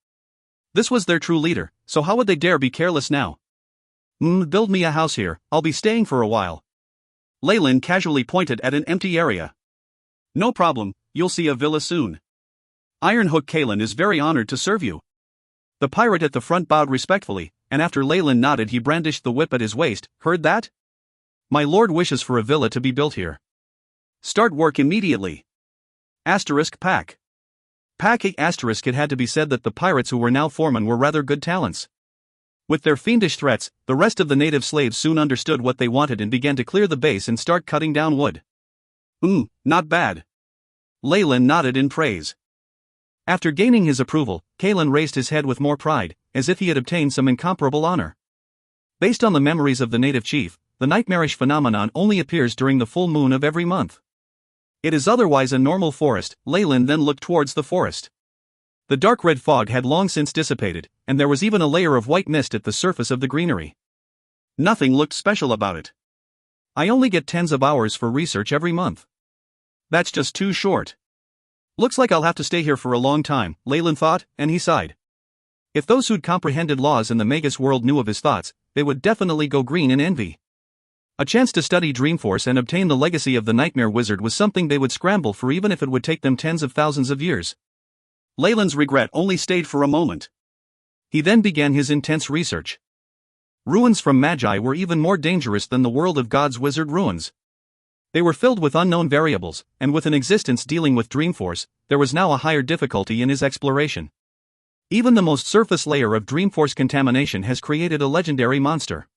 This was their true leader, so how would they dare be careless now? Build me a house here, I'll be staying for a while. Lyle casually pointed at an empty area. No problem, you'll see a villa soon. Ironhook Kalen is very honored to serve you. The pirate at the front bowed respectfully, and after Lyle nodded he brandished the whip at his waist. Heard that? My lord wishes for a villa to be built here. Start work immediately. Pack. It had to be said that the pirates who were now foremen were rather good talents. With their fiendish threats, the rest of the native slaves soon understood what they wanted and began to clear the base and start cutting down wood. Not bad. Lyle nodded in praise. After gaining his approval, Kalen raised his head with more pride, as if he had obtained some incomparable honor. Based on the memories of the native chief, the nightmarish phenomenon only appears during the full moon of every month. It is otherwise a normal forest. Lyle then looked towards the forest. The dark red fog had long since dissipated, and there was even a layer of white mist at the surface of the greenery. Nothing looked special about it. I only get tens of hours for research every month. That's just too short. Looks like I'll have to stay here for a long time, Lyle thought, and he sighed. If those who'd comprehended laws in the Magus world knew of his thoughts, they would definitely go green in envy. A chance to study Dreamforce and obtain the legacy of the Nightmare Wizard was something they would scramble for even if it would take them tens of thousands of years. Lylan's regret only stayed for a moment. He then began his intense research. Ruins from Magi were even more dangerous than the world of God's wizard ruins. They were filled with unknown variables, and with an existence dealing with Dreamforce, there was now a higher difficulty in his exploration. Even the most surface layer of Dreamforce contamination has created a legendary monster.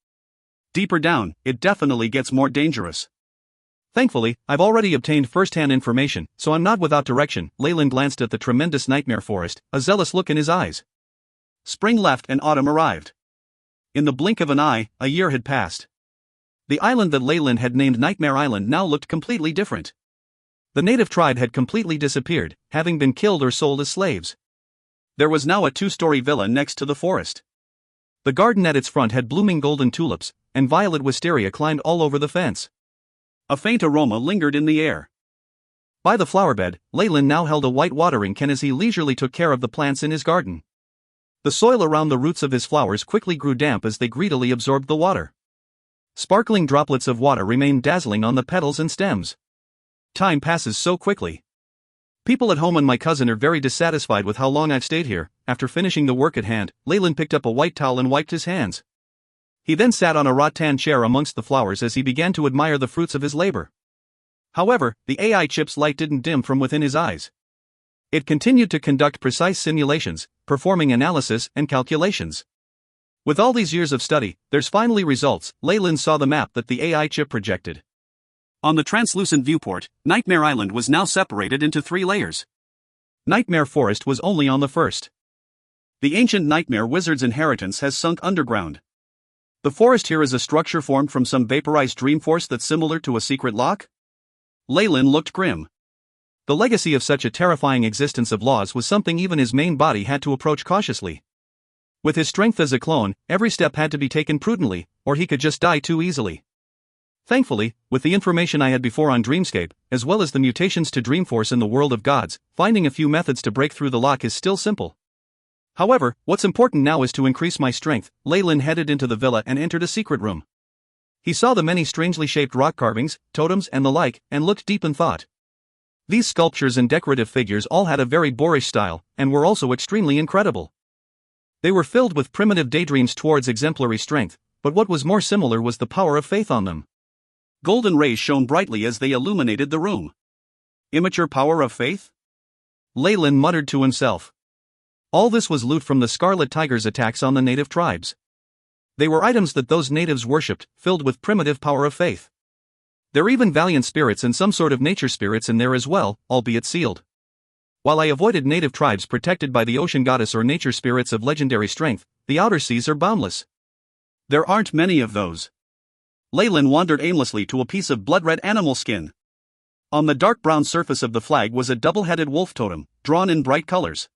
Deeper down, it definitely gets more dangerous. Thankfully, I've already obtained first-hand information, so I'm not without direction. Lyle glanced at the tremendous nightmare forest, a zealous look in his eyes. Spring left and autumn arrived. In the blink of an eye, a year had passed. The island that Lyle had named Nightmare Island now looked completely different. The native tribe had completely disappeared, having been killed or sold as slaves. There was now a two-story villa next to the forest. The garden at its front had blooming golden tulips, and violet wisteria climbed all over the fence. A faint aroma lingered in the air. By the flowerbed, Leyland now held a white watering can as he leisurely took care of the plants in his garden. The soil around the roots of his flowers quickly grew damp as they greedily absorbed the water. Sparkling droplets of water remained dazzling on the petals and stems. Time passes so quickly. People at home and my cousin are very dissatisfied with how long I've stayed here. After finishing the work at hand, Leyland picked up a white towel and wiped his hands. He then sat on a rattan chair amongst the flowers as he began to admire the fruits of his labor. However, the AI chip's light didn't dim from within his eyes. It continued to conduct precise simulations, performing analysis and calculations. With all these years of study, there's finally results. Leyland saw the map that the AI chip projected. On the translucent viewport, Nightmare Island was now separated into 3 layers. Nightmare Forest was only on the first. The ancient Nightmare Wizard's inheritance has sunk underground. The forest here is a structure formed from some vaporized dream force that's similar to a secret lock? Leyland looked grim. The legacy of such a terrifying existence of laws was something even his main body had to approach cautiously. With his strength as a clone, every step had to be taken prudently, or he could just die too easily. Thankfully, with the information I had before on Dreamscape, as well as the mutations to Dreamforce in the world of gods, finding a few methods to break through the lock is still simple. However, what's important now is to increase my strength. Leyland headed into the villa and entered a secret room. He saw the many strangely shaped rock carvings, totems and the like, and looked deep in thought. These sculptures and decorative figures all had a very boorish style, and were also extremely incredible. They were filled with primitive daydreams towards exemplary strength, but what was more similar was the power of faith on them. Golden rays shone brightly as they illuminated the room. Immature power of faith? Leyland muttered to himself. All this was loot from the Scarlet Tiger's attacks on the native tribes. They were items that those natives worshipped, filled with primitive power of faith. There are even valiant spirits and some sort of nature spirits in there as well, albeit sealed. While I avoided native tribes protected by the ocean goddess or nature spirits of legendary strength, the outer seas are boundless. There aren't many of those. Leyland wandered aimlessly to a piece of blood-red animal skin. On the dark brown surface of the flag was a double-headed wolf totem, drawn in bright colors.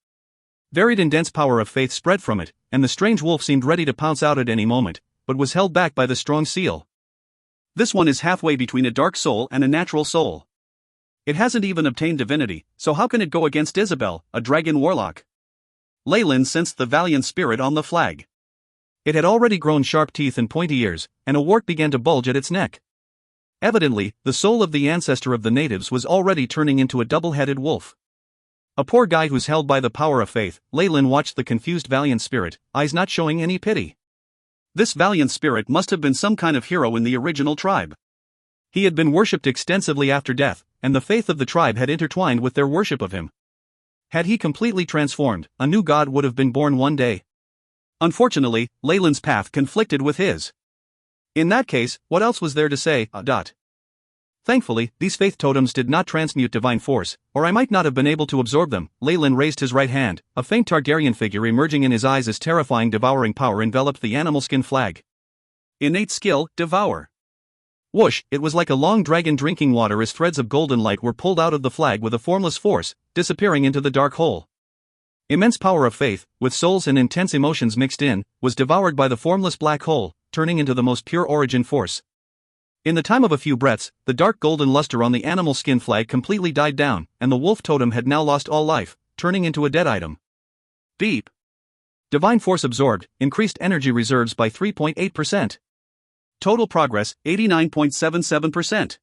Varied and dense power of faith spread from it, and the strange wolf seemed ready to pounce out at any moment, but was held back by the strong seal. This one is halfway between a dark soul and a natural soul. It hasn't even obtained divinity, so how can it go against Isabel, a dragon warlock? Leyland sensed the valiant spirit on the flag. It had already grown sharp teeth and pointy ears, and a wart began to bulge at its neck. Evidently, the soul of the ancestor of the natives was already turning into a double-headed wolf. A poor guy who's held by the power of faith. Leyland watched the confused valiant spirit, eyes not showing any pity. This valiant spirit must have been some kind of hero in the original tribe. He had been worshipped extensively after death, and the faith of the tribe had intertwined with their worship of him. Had he completely transformed, a new god would have been born one day. Unfortunately, Leyland's path conflicted with his. In that case, what else was there to say? Thankfully, these faith totems did not transmute divine force, or I might not have been able to absorb them. Leyland raised his right hand, a faint Targaryen figure emerging in his eyes as terrifying devouring power enveloped the animal skin flag. Innate skill, devour. Whoosh, it was like a long dragon drinking water as threads of golden light were pulled out of the flag with a formless force, disappearing into the dark hole. Immense power of faith, with souls and intense emotions mixed in, was devoured by the formless black hole, turning into the most pure origin force. In the time of a few breaths, the dark golden luster on the animal skin flag completely died down, and the wolf totem had now lost all life, turning into a dead item. Beep. Divine force absorbed, increased energy reserves by 3.8%. Total progress, 89.77%.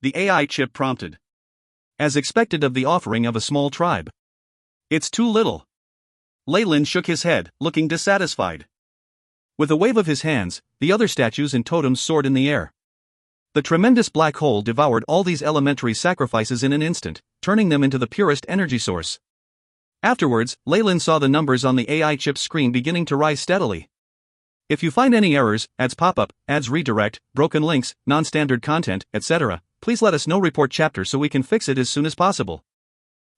The AI chip prompted. As expected of the offering of a small tribe. It's too little. Leyland shook his head, looking dissatisfied. With a wave of his hands, the other statues and totems soared in the air. The tremendous black hole devoured all these elementary sacrifices in an instant, turning them into the purest energy source. Afterwards, Leyland saw the numbers on the AI chip's screen beginning to rise steadily. If you find any errors, ads pop up, ads redirect, broken links, non-standard content, etc., please let us know. Report chapter so we can fix it as soon as possible.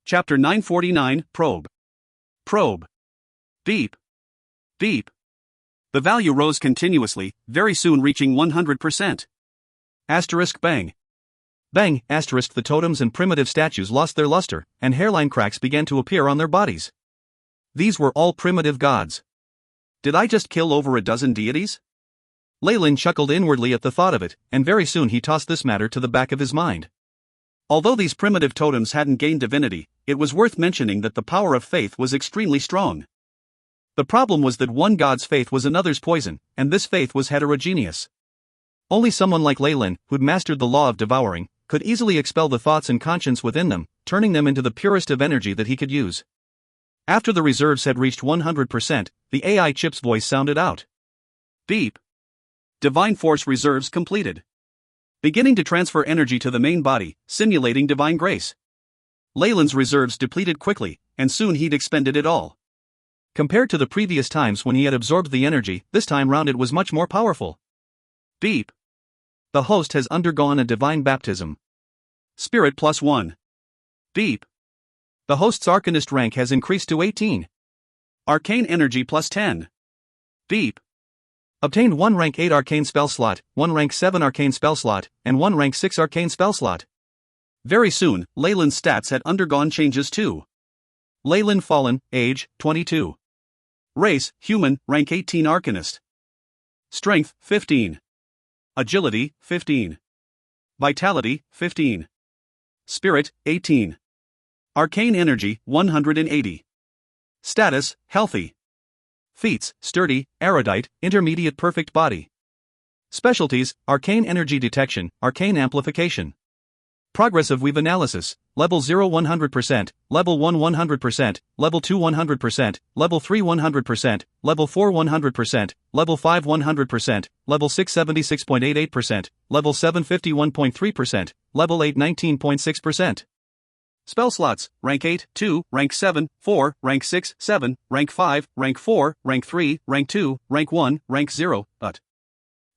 Chapter 949, Probe. Probe. Beep. Beep. The value rose continuously, very soon reaching 100%. Asterisk bang. Bang, asterisk. The totems and primitive statues lost their luster, and hairline cracks began to appear on their bodies. These were all primitive gods. Did I just kill over a dozen deities? Leyland chuckled inwardly at the thought of it, and very soon he tossed this matter to the back of his mind. Although these primitive totems hadn't gained divinity, it was worth mentioning that the power of faith was extremely strong. The problem was that one god's faith was another's poison, and this faith was heterogeneous. Only someone like Leyland, who'd mastered the law of devouring, could easily expel the thoughts and conscience within them, turning them into the purest of energy that he could use. After the reserves had reached 100%, the AI chip's voice sounded out. Beep. Divine Force reserves completed. Beginning to transfer energy to the main body, simulating divine grace. Leyland's reserves depleted quickly, and soon he'd expended it all. Compared to the previous times when he had absorbed the energy, this time round it was much more powerful. Beep. The host has undergone a divine baptism. Spirit +1. Beep. The host's Arcanist rank has increased to 18. Arcane energy +10. Beep. Obtained 1 rank 8 arcane spell slot, 1 rank 7 arcane spell slot, and 1 rank 6 arcane spell slot. Very soon, Leyland's stats had undergone changes too. Leyland Fallen, age, 22. Race, human, rank 18 Arcanist. Strength, 15. Agility, 15. Vitality, 15. Spirit, 18. Arcane energy, 180. Status, healthy. Feats, sturdy, erudite, intermediate perfect body. Specialties, arcane energy detection, arcane amplification. Progress of weave analysis, level 0 100%, level 1 100%, level 2 100%, level 3 100%, level 4 100%, level 5 100%, level 6 76.88%, level 7 51.3%, level 8 19.6%. Spell slots, rank 8, 2, rank 7, 4, rank 6, 7, rank 5, rank 4, rank 3, rank 2, rank 1, rank 0, but.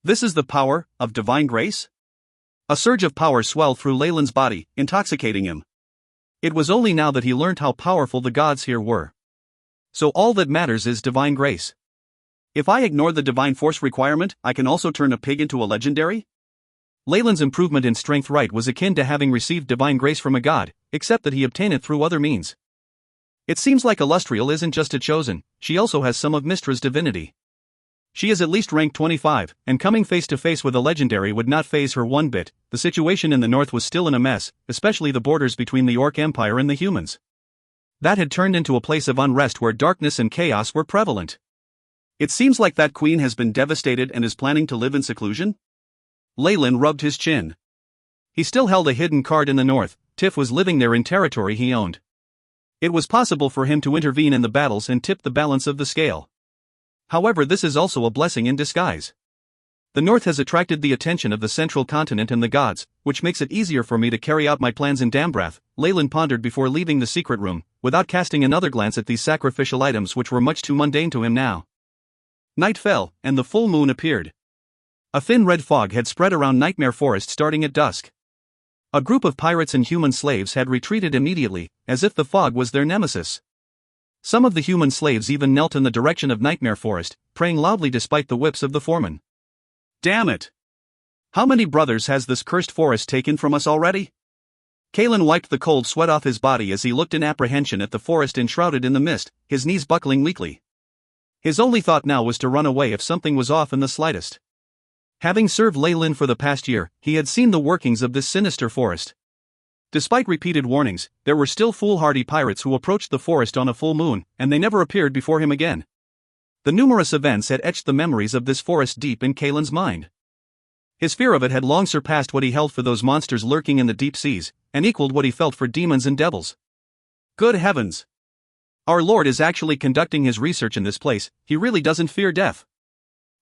This is the power of divine grace? A surge of power swelled through Leyland's body, intoxicating him. It was only now that he learned how powerful the gods here were. So all that matters is divine grace. If I ignore the divine force requirement, I can also turn a pig into a legendary? Leyland's improvement in strength right was akin to having received divine grace from a god, except that he obtained it through other means. It seems like Illustrial isn't just a chosen, she also has some of Mystra's divinity. She is at least rank 25, and coming face to face with a legendary would not faze her one bit. The situation in the north was still in a mess, especially the borders between the Orc Empire and the humans. That had turned into a place of unrest where darkness and chaos were prevalent. It seems like that queen has been devastated and is planning to live in seclusion? Leyland rubbed his chin. He still held a hidden card in the north. Tiff was living there in territory he owned. It was possible for him to intervene in the battles and tip the balance of the scale. However, this is also a blessing in disguise. The north has attracted the attention of the central continent and the gods, which makes it easier for me to carry out my plans in Dambrath, Leyland pondered before leaving the secret room, without casting another glance at these sacrificial items which were much too mundane to him now. Night fell, and the full moon appeared. A thin red fog had spread around Nightmare Forest starting at dusk. A group of pirates and human slaves had retreated immediately, as if the fog was their nemesis. Some of the human slaves even knelt in the direction of Nightmare Forest, praying loudly despite the whips of the foreman. Damn it! How many brothers has this cursed forest taken from us already? Kalen wiped the cold sweat off his body as he looked in apprehension at the forest enshrouded in the mist, his knees buckling weakly. His only thought now was to run away if something was off in the slightest. Having served Leyland for the past year, he had seen the workings of this sinister forest. Despite repeated warnings, there were still foolhardy pirates who approached the forest on a full moon, and they never appeared before him again. The numerous events had etched the memories of this forest deep in Kalen's mind. His fear of it had long surpassed what he held for those monsters lurking in the deep seas, and equaled what he felt for demons and devils. Good heavens! Our Lord is actually conducting his research in this place. He really doesn't fear death.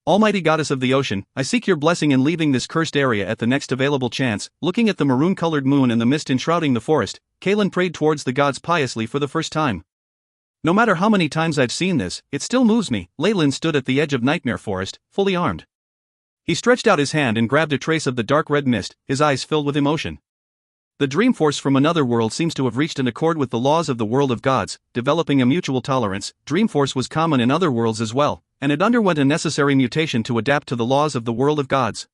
Almighty Goddess of the Ocean, I seek your blessing in leaving this cursed area at the next available chance. Looking at the maroon-colored moon and the mist enshrouding the forest, Kalen prayed towards the gods piously for the first time. No matter how many times I've seen this, it still moves me. Leyland stood at the edge of Nightmare Forest, fully armed. He stretched out his hand and grabbed a trace of the dark red mist, his eyes filled with emotion. The dream force from another world seems to have reached an accord with the laws of the world of gods, developing a mutual tolerance. Dream force was common in other worlds as well, and it underwent a necessary mutation to adapt to the laws of the world of gods.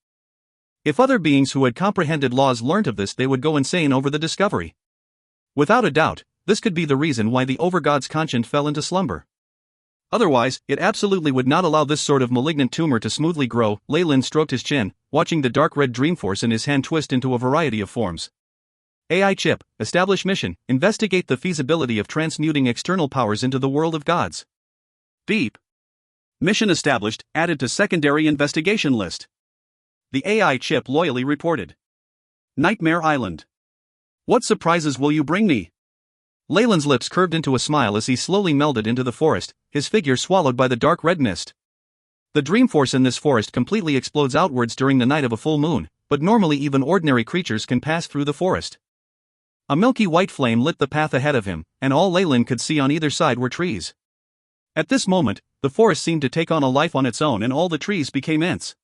If other beings who had comprehended laws learnt of this, they would go insane over the discovery. Without a doubt, this could be the reason why the overgod's conscience fell into slumber. Otherwise, it absolutely would not allow this sort of malignant tumor to smoothly grow. Leyland stroked his chin, watching the dark red Dreamforce in his hand twist into a variety of forms. AI chip, establish mission, investigate the feasibility of transmuting external powers into the world of gods. Beep. Mission established, added to secondary investigation list. The AI chip loyally reported. Nightmare Island. What surprises will you bring me? Leyland's lips curved into a smile as he slowly melded into the forest, his figure swallowed by the dark red mist. The Dreamforce in this forest completely explodes outwards during the night of a full moon, but normally even ordinary creatures can pass through the forest. A milky white flame lit the path ahead of him, and all Leyland could see on either side were trees. At this moment, the forest seemed to take on a life on its own and all the trees became ants.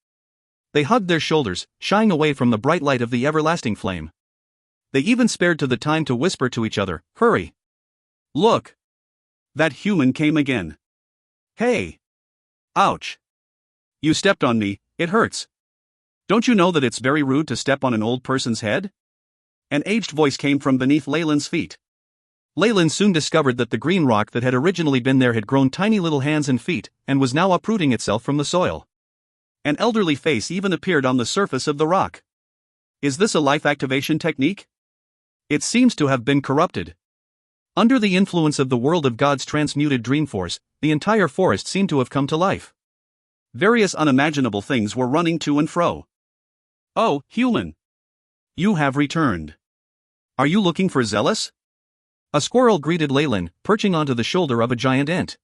They hugged their shoulders, shying away from the bright light of the everlasting flame. They even spared to the time to whisper to each other, "Hurry! Look! That human came again. Hey! Ouch! You stepped on me, it hurts. Don't you know that it's very rude to step on an old person's head?" An aged voice came from beneath Leyland's feet. Leyland soon discovered that the green rock that had originally been there had grown tiny little hands and feet, and was now uprooting itself from the soil. An elderly face even appeared on the surface of the rock. Is this a life activation technique? It seems to have been corrupted. Under the influence of the world of God's transmuted Dreamforce, the entire forest seemed to have come to life. Various unimaginable things were running to and fro. "Oh, human! You have returned. Are you looking for Zealous?" A squirrel greeted Leyland, perching onto the shoulder of a giant ant.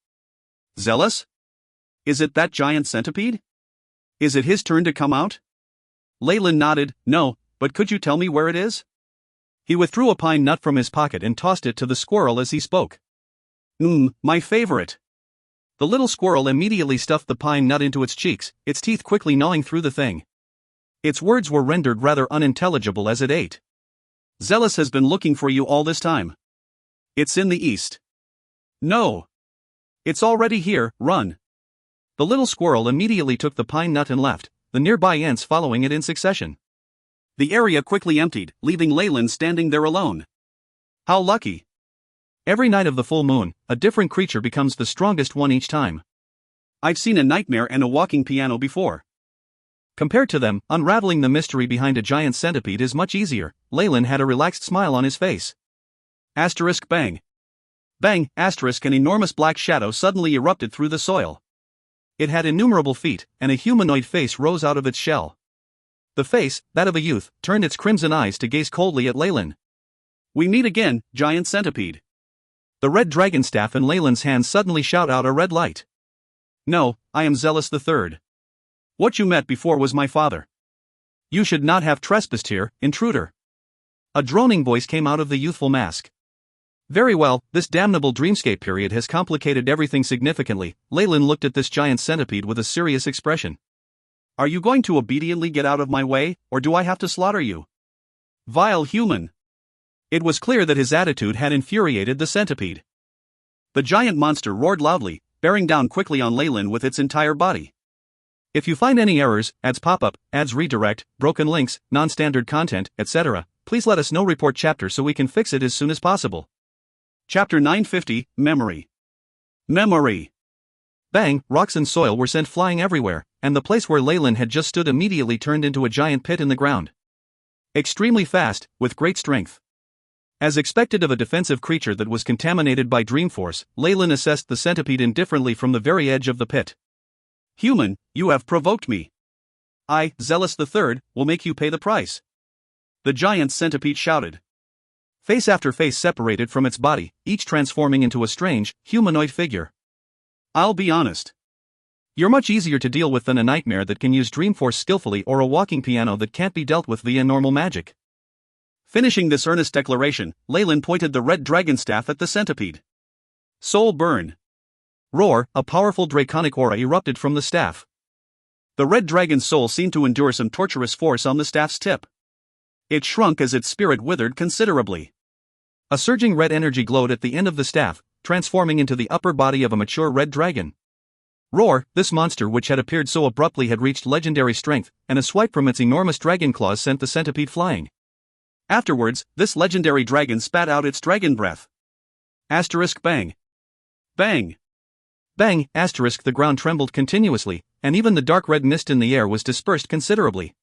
"Zealous? Is it that giant centipede? Is it his turn to come out?" Leyland nodded. "No, but could you tell me where it is?" He withdrew a pine nut from his pocket and tossed it to the squirrel as he spoke. My favorite." The little squirrel immediately stuffed the pine nut into its cheeks, its teeth quickly gnawing through the thing. Its words were rendered rather unintelligible as it ate. "Zealous has been looking for you all this time. It's in the east." "No. It's already here, run." The little squirrel immediately took the pine nut and left, the nearby ants following it in succession. The area quickly emptied, leaving Leyland standing there alone. How lucky. Every night of the full moon, a different creature becomes the strongest one each time. I've seen a nightmare and a walking piano before. Compared to them, unraveling the mystery behind a giant centipede is much easier. Leyland had a relaxed smile on his face. Asterisk bang. Bang, asterisk, an enormous black shadow suddenly erupted through the soil. It had innumerable feet, and a humanoid face rose out of its shell. The face, that of a youth, turned its crimson eyes to gaze coldly at Leyland. "We meet again, giant centipede." The red dragon staff in Leyland's hand suddenly shot out a red light. "No, I am Zealous III. What you met before was my father. You should not have trespassed here, intruder." A droning voice came out of the youthful mask. Very well, this damnable dreamscape period has complicated everything significantly. Leyland looked at this giant centipede with a serious expression. "Are you going to obediently get out of my way, or do I have to slaughter you? Vile human!" It was clear that his attitude had infuriated the centipede. The giant monster roared loudly, bearing down quickly on Leyland with its entire body. If you find any errors, ads pop up, ads redirect, broken links, non-standard content, etc., please let us know. Report chapter so we can fix it as soon as possible. Chapter 950, Memory. Memory. Bang, rocks and soil were sent flying everywhere, and the place where Leyland had just stood immediately turned into a giant pit in the ground. Extremely fast, with great strength. As expected of a defensive creature that was contaminated by Dreamforce, Leyland assessed the centipede indifferently from the very edge of the pit. "Human, you have provoked me. I, Zealous III, will make you pay the price." The giant centipede shouted. Face after face separated from its body, each transforming into a strange, humanoid figure. "I'll be honest. You're much easier to deal with than a nightmare that can use Dreamforce skillfully or a walking piano that can't be dealt with via normal magic." Finishing this earnest declaration, Leyland pointed the red dragon staff at the centipede. Soul burn. Roar, a powerful draconic aura erupted from the staff. The red dragon's soul seemed to endure some torturous force on the staff's tip. It shrunk as its spirit withered considerably. A surging red energy glowed at the end of the staff, transforming into the upper body of a mature red dragon. Roar, this monster which had appeared so abruptly had reached legendary strength, and a swipe from its enormous dragon claws sent the centipede flying. Afterwards, this legendary dragon spat out its dragon breath. Asterisk bang. Bang. Bang! Asterisk. The ground trembled continuously, and even the dark red mist in the air was dispersed considerably.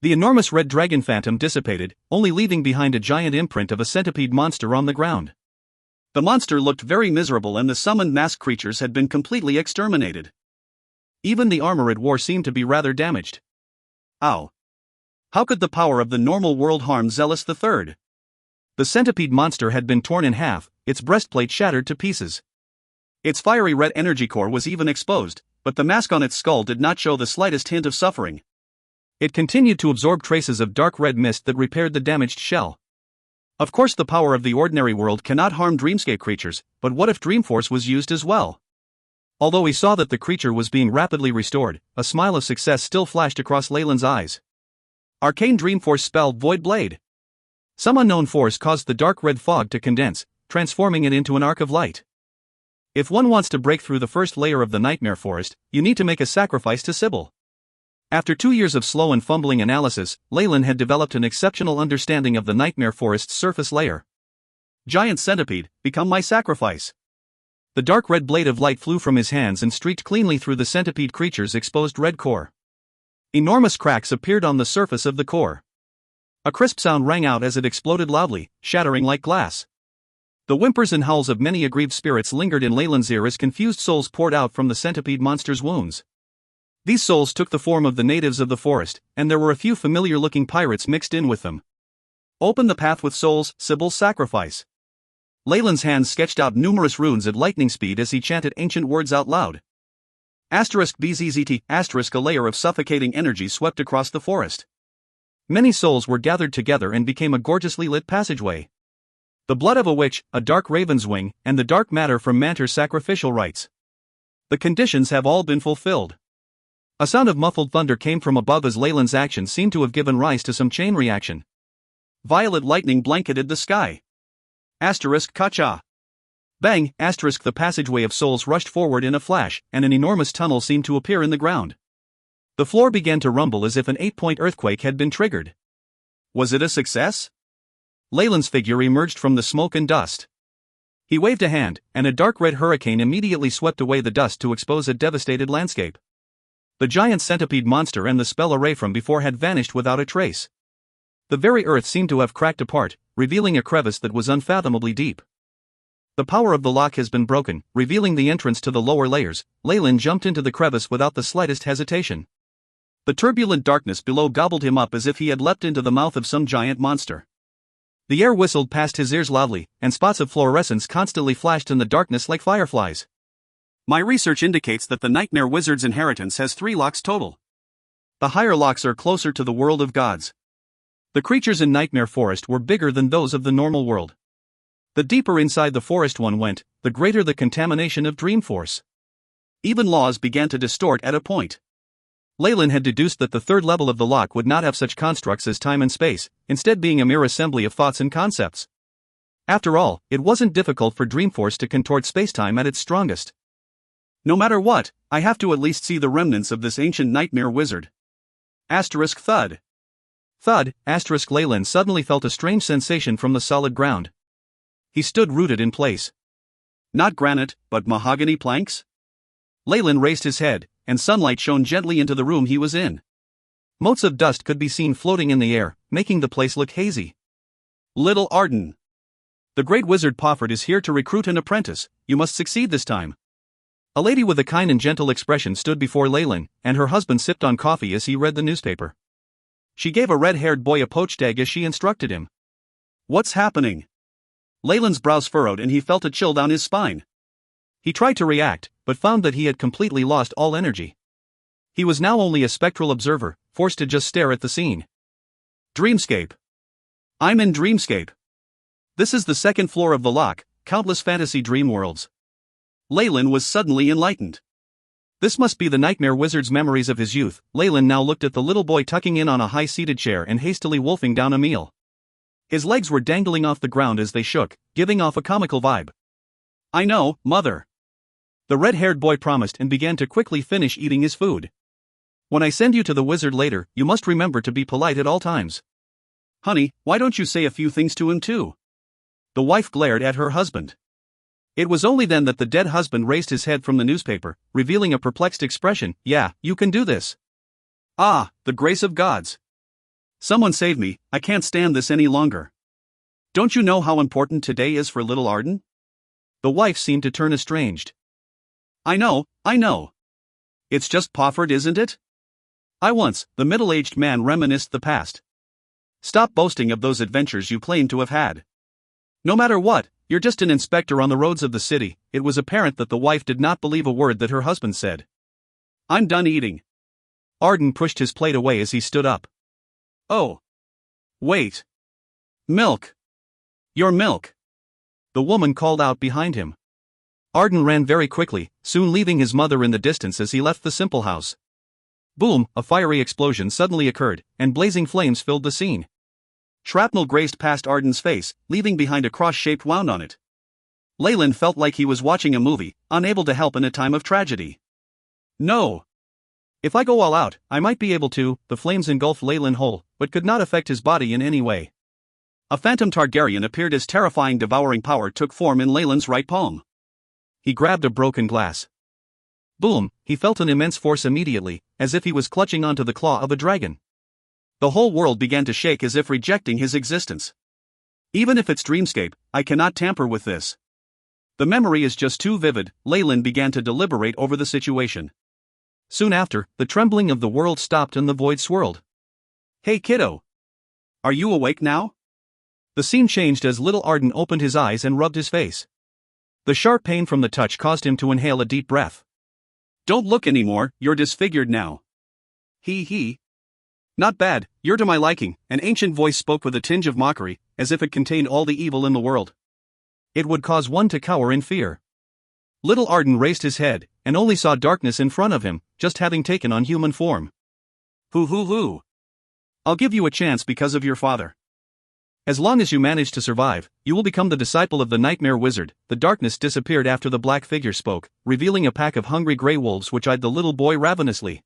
The enormous red dragon phantom dissipated, only leaving behind a giant imprint of a centipede monster on the ground. The monster looked very miserable, and the summoned masked creatures had been completely exterminated. Even the armor it wore seemed to be rather damaged. Ow! How could the power of the normal world harm Zealous III? The centipede monster had been torn in half, its breastplate shattered to pieces. Its fiery red energy core was even exposed, but the mask on its skull did not show the slightest hint of suffering. It continued to absorb traces of dark red mist that repaired the damaged shell. Of course, the power of the ordinary world cannot harm dreamscape creatures, but what if Dreamforce was used as well? Although he saw that the creature was being rapidly restored, a smile of success still flashed across Leyland's eyes. Arcane Dreamforce spell Void Blade. Some unknown force caused the dark red fog to condense, transforming it into an arc of light. If one wants to break through the first layer of the Nightmare Forest, you need to make a sacrifice to Sybil. After 2 years of slow and fumbling analysis, Leyland had developed an exceptional understanding of the Nightmare Forest's surface layer. Giant centipede, become my sacrifice. The dark red blade of light flew from his hands and streaked cleanly through the centipede creature's exposed red core. Enormous cracks appeared on the surface of the core. A crisp sound rang out as it exploded loudly, shattering like glass. The whimpers and howls of many aggrieved spirits lingered in Leyland's ear as confused souls poured out from the centipede monster's wounds. These souls took the form of the natives of the forest, and there were a few familiar-looking pirates mixed in with them. Open the path with souls, Sybil's sacrifice. Leyland's hands sketched out numerous runes at lightning speed as he chanted ancient words out loud. *BZZT***, a layer of suffocating energy swept across the forest. Many souls were gathered together and became a gorgeously lit passageway. The blood of a witch, a dark raven's wing, and the dark matter from Manter's sacrificial rites. The conditions have all been fulfilled. A sound of muffled thunder came from above as Leyland's action seemed to have given rise to some chain reaction. Violet lightning blanketed the sky. *Kacha. Bang! The passageway of souls rushed forward in a flash, and an enormous tunnel seemed to appear in the ground. The floor began to rumble as if an 8-point earthquake had been triggered. Was it a success? Leyland's figure emerged from the smoke and dust. He waved a hand, and a dark red hurricane immediately swept away the dust to expose a devastated landscape. The giant centipede monster and the spell array from before had vanished without a trace. The very earth seemed to have cracked apart, revealing a crevice that was unfathomably deep. The power of the lock has been broken, revealing the entrance to the lower layers. Leyland jumped into the crevice without the slightest hesitation. The turbulent darkness below gobbled him up as if he had leapt into the mouth of some giant monster. The air whistled past his ears loudly, and spots of fluorescence constantly flashed in the darkness like fireflies. My research indicates that the Nightmare Wizard's inheritance has 3 locks total. The higher locks are closer to the world of gods. The creatures in Nightmare Forest were bigger than those of the normal world. The deeper inside the forest one went, the greater the contamination of Dreamforce. Even laws began to distort at a point. Leyland had deduced that the 3rd level of the lock would not have such constructs as time and space, instead being a mere assembly of thoughts and concepts. After all, it wasn't difficult for Dreamforce to contort spacetime at its strongest. No matter what, I have to at least see the remnants of this ancient Nightmare Wizard. *Thud. Thud. Leyland suddenly felt a strange sensation from the solid ground. He stood rooted in place. Not granite, but mahogany planks? Leyland raised his head, and sunlight shone gently into the room he was in. Motes of dust could be seen floating in the air, making the place look hazy. Little Arden. The great wizard Pofford is here to recruit an apprentice. You must succeed this time. A lady with a kind and gentle expression stood before Leyland, and her husband sipped on coffee as he read the newspaper. She gave a red-haired boy a poached egg as she instructed him. What's happening? Leyland's brows furrowed and he felt a chill down his spine. He tried to react, but found that he had completely lost all energy. He was now only a spectral observer, forced to just stare at the scene. Dreamscape. I'm in Dreamscape. This is the 2nd floor of the lock, countless fantasy dream worlds. Leyland was suddenly enlightened. This must be the Nightmare Wizard's memories of his youth. Leyland now looked at the little boy tucking in on a high-seated chair and hastily wolfing down a meal. His legs were dangling off the ground as they shook, giving off a comical vibe. I know, Mother. The red-haired boy promised and began to quickly finish eating his food. When I send you to the wizard later, you must remember to be polite at all times. Honey, why don't you say a few things to him too? The wife glared at her husband. It was only then that the dead husband raised his head from the newspaper, revealing a perplexed expression. Yeah, you can do this. Ah, the grace of gods. Someone save me, I can't stand this any longer. Don't you know how important today is for little Arden? The wife seemed to turn estranged. I know. It's just Pofford, isn't it? The middle-aged man reminisced the past. Stop boasting of those adventures you claim to have had. No matter what, you're just an inspector on the roads of the city. It was apparent that the wife did not believe a word that her husband said. I'm done eating. Arden pushed his plate away as he stood up. Oh. Wait. Milk. Your milk. The woman called out behind him. Arden ran very quickly, soon leaving his mother in the distance as he left the simple house. Boom, a fiery explosion suddenly occurred, and blazing flames filled the scene. Shrapnel grazed past Arden's face, leaving behind a cross-shaped wound on it. Leyland felt like he was watching a movie, unable to help in a time of tragedy. No. If I go all out, I might be able to. The flames engulfed Leyland whole, but could not affect his body in any way. A phantom Targaryen appeared as terrifying devouring power took form in Leyland's right palm. He grabbed a broken glass. Boom, he felt an immense force immediately, as if he was clutching onto the claw of a dragon. The whole world began to shake as if rejecting his existence. Even if it's dreamscape, I cannot tamper with this. The memory is just too vivid. Leyland began to deliberate over the situation. Soon after, the trembling of the world stopped and the void swirled. Hey kiddo! Are you awake now? The scene changed as little Arden opened his eyes and rubbed his face. The sharp pain from the touch caused him to inhale a deep breath. Don't look anymore, you're disfigured now. He. Not bad, you're to my liking, an ancient voice spoke with a tinge of mockery, as if it contained all the evil in the world. It would cause one to cower in fear. Little Arden raised his head, and only saw darkness in front of him, just having taken on human form. Hoo. I'll give you a chance because of your father. As long as you manage to survive, you will become the disciple of the Nightmare Wizard. The darkness disappeared after the black figure spoke, revealing a pack of hungry grey wolves which eyed the little boy ravenously.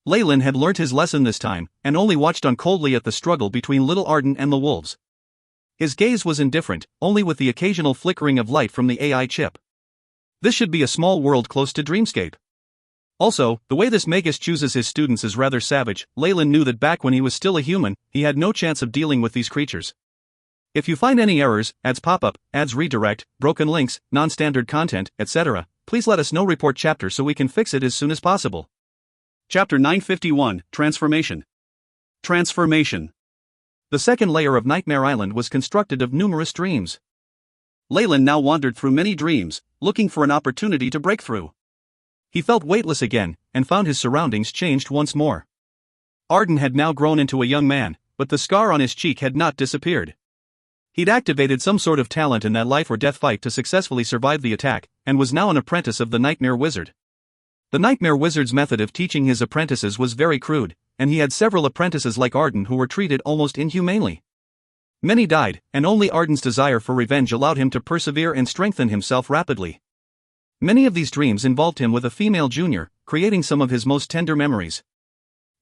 Leyland had learnt his lesson this time, and only watched on coldly at the struggle between little Arden and the wolves. His gaze was indifferent, only with the occasional flickering of light from the AI chip. This should be a small world close to dreamscape. Also, the way this magus chooses his students is rather savage. Leyland knew that back when he was still a human, he had no chance of dealing with these creatures. If you find any errors, ads pop up, ads redirect, broken links, non-standard content, etc., please let us know. Report chapter so we can fix it as soon as possible. Chapter 951, Transformation. Transformation. The second layer of Nightmare Island was constructed of numerous dreams. Leyland now wandered through many dreams, looking for an opportunity to break through. He felt weightless again, and found his surroundings changed once more. Arden had now grown into a young man, but the scar on his cheek had not disappeared. He'd activated some sort of talent in that life or death fight to successfully survive the attack, and was now an apprentice of the Nightmare Wizard. The Nightmare Wizard's method of teaching his apprentices was very crude, and he had several apprentices like Arden who were treated almost inhumanely. Many died, and only Arden's desire for revenge allowed him to persevere and strengthen himself rapidly. Many of these dreams involved him with a female junior, creating some of his most tender memories.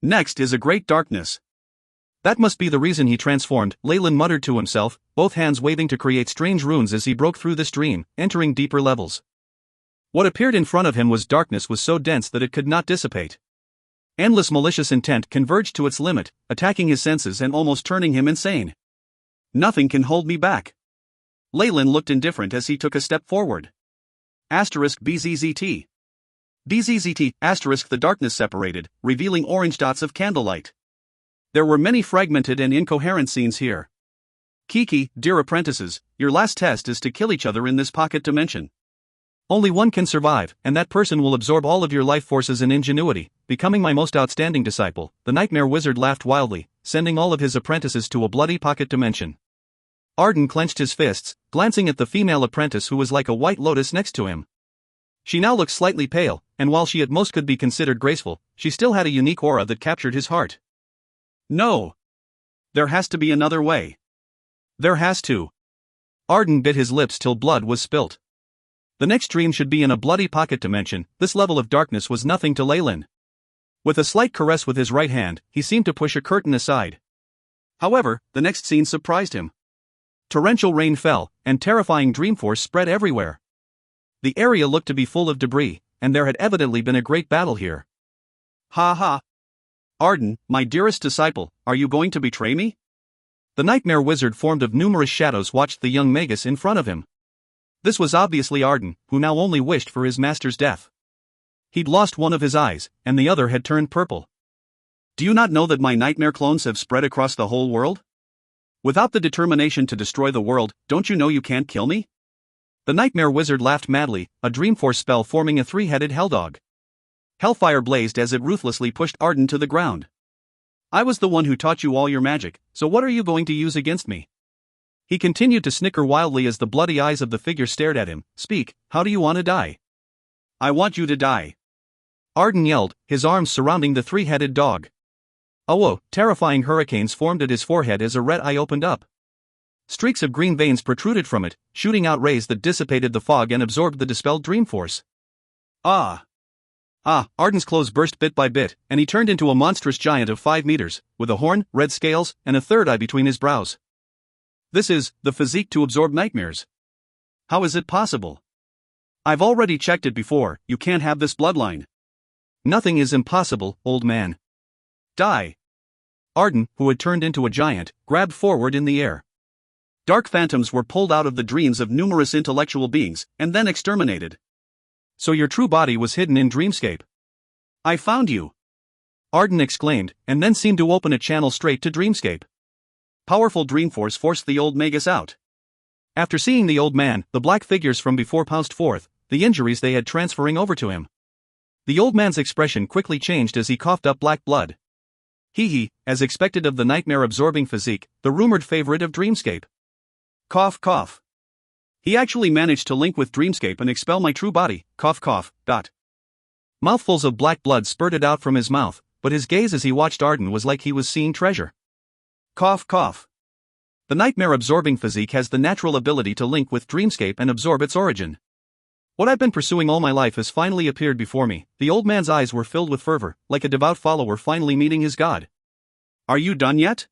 Next is a great darkness. That must be the reason he transformed, Leyland muttered to himself, both hands waving to create strange runes as he broke through this dream, entering deeper levels. What appeared in front of him was darkness was so dense that it could not dissipate. Endless malicious intent converged to its limit, attacking his senses and almost turning him insane. Nothing can hold me back. Leyland looked indifferent as he took a step forward. BZZT. BZZT, the darkness separated, revealing orange dots of candlelight. There were many fragmented and incoherent scenes here. Kiki, dear apprentices, your last test is to kill each other in this pocket dimension. Only one can survive, and that person will absorb all of your life forces and ingenuity, becoming my most outstanding disciple. The Nightmare Wizard laughed wildly, sending all of his apprentices to a bloody pocket dimension. Arden clenched his fists, glancing at the female apprentice who was like a white lotus next to him. She now looked slightly pale, and while she at most could be considered graceful, she still had a unique aura that captured his heart. No. There has to be another way. There has to. Arden bit his lips till blood was spilt. The next dream should be in a bloody pocket dimension. This level of darkness was nothing to Leyland. With a slight caress with his right hand, he seemed to push a curtain aside. However, the next scene surprised him. Torrential rain fell, and terrifying dream force spread everywhere. The area looked to be full of debris, and there had evidently been a great battle here. Ha ha! Arden, my dearest disciple, are you going to betray me? The nightmare wizard formed of numerous shadows watched the young magus in front of him. This was obviously Arden, who now only wished for his master's death. He'd lost one of his eyes, and the other had turned purple. Do you not know that my nightmare clones have spread across the whole world? Without the determination to destroy the world, don't you know you can't kill me? The nightmare wizard laughed madly, a Dreamforce spell forming a three-headed helldog. Hellfire blazed as it ruthlessly pushed Arden to the ground. I was the one who taught you all your magic, so what are you going to use against me? He continued to snicker wildly as the bloody eyes of the figure stared at him. Speak, how do you want to die? I want you to die. Arden yelled, his arms surrounding the three-headed dog. Oh, terrifying hurricanes formed at his forehead as a red eye opened up. Streaks of green veins protruded from it, shooting out rays that dissipated the fog and absorbed the dispelled Dreamforce. Arden's clothes burst bit by bit, and he turned into a monstrous giant of 5 meters, with a horn, red scales, and a third eye between his brows. This is the physique to absorb nightmares. How is it possible? I've already checked it before, you can't have this bloodline. Nothing is impossible, old man. Die. Arden, who had turned into a giant, grabbed forward in the air. Dark phantoms were pulled out of the dreams of numerous intellectual beings, and then exterminated. So your true body was hidden in Dreamscape. I found you! Arden exclaimed, and then seemed to open a channel straight to Dreamscape. Powerful Dreamforce forced the old magus out. After seeing the old man, the black figures from before pounced forth, the injuries they had transferring over to him. The old man's expression quickly changed as he coughed up black blood. Hee, as expected of the nightmare-absorbing physique, the rumored favorite of Dreamscape. Cough cough. He actually managed to link with Dreamscape and expel my true body, cough cough, dot. Mouthfuls of black blood spurted out from his mouth, but his gaze as he watched Arden was like he was seeing treasure. Cough cough. The nightmare-absorbing physique has the natural ability to link with Dreamscape and absorb its origin. What I've been pursuing all my life has finally appeared before me. The old man's eyes were filled with fervor, like a devout follower finally meeting his god. Are you done yet?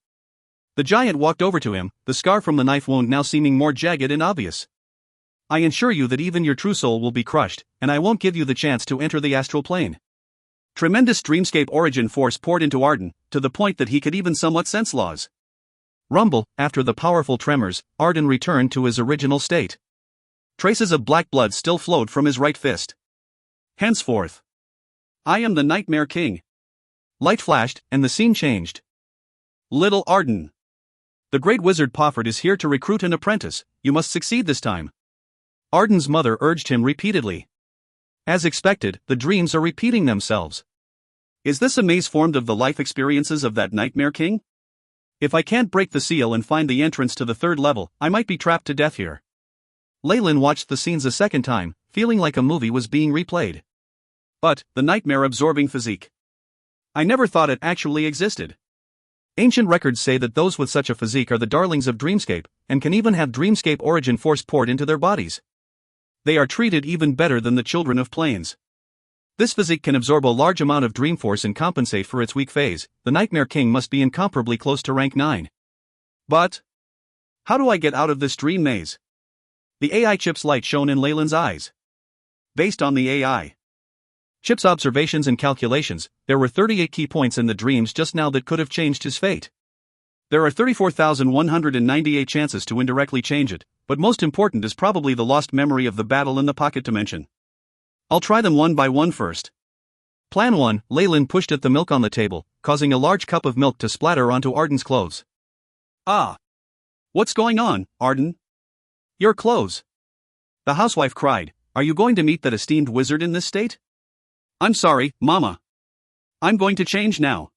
The giant walked over to him, the scar from the knife wound now seeming more jagged and obvious. I ensure you that even your true soul will be crushed, and I won't give you the chance to enter the astral plane. Tremendous Dreamscape origin force poured into Arden, to the point that he could even somewhat sense laws. Rumble, after the powerful tremors, Arden returned to his original state. Traces of black blood still flowed from his right fist. Henceforth, I am the Nightmare King. Light flashed, and the scene changed. Little Arden. The great wizard Pofford is here to recruit an apprentice. You must succeed this time. Arden's mother urged him repeatedly. As expected, the dreams are repeating themselves. Is this a maze formed of the life experiences of that Nightmare King? If I can't break the seal and find the entrance to the 3rd level, I might be trapped to death here. Leyland watched the scenes a second time, feeling like a movie was being replayed. But, the nightmare-absorbing physique. I never thought it actually existed. Ancient records say that those with such a physique are the darlings of Dreamscape, and can even have Dreamscape origin force poured into their bodies. They are treated even better than the children of planes. This physique can absorb a large amount of Dreamforce and compensate for its weak phase. The Nightmare King must be incomparably close to rank 9. But how do I get out of this dream maze? The AI chip's light shone in Leyland's eyes. Based on the AI chip's observations and calculations, there were 38 key points in the dreams just now that could have changed his fate. There are 34,198 chances to indirectly change it, but most important is probably the lost memory of the battle in the pocket dimension. I'll try them one by one first. Plan 1, Leyland pushed at the milk on the table, causing a large cup of milk to splatter onto Arden's clothes. Ah! What's going on, Arden? Your clothes! The housewife cried. Are you going to meet that esteemed wizard in this state? I'm sorry, Mama. I'm going to change now.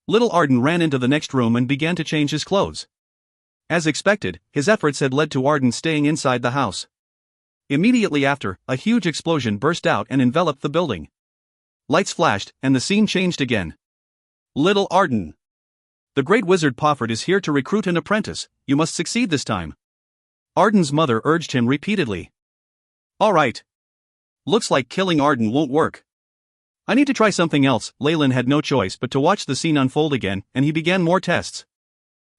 Little Arden ran into the next room and began to change his clothes. As expected, his efforts had led to Arden staying inside the house. Immediately after, a huge explosion burst out and enveloped the building. Lights flashed, and the scene changed again. Little Arden. The great wizard Pofford is here to recruit an apprentice. You must succeed this time. Arden's mother urged him repeatedly. All right. Looks like killing Arden won't work. I need to try something else. Leyland had no choice but to watch the scene unfold again, and he began more tests.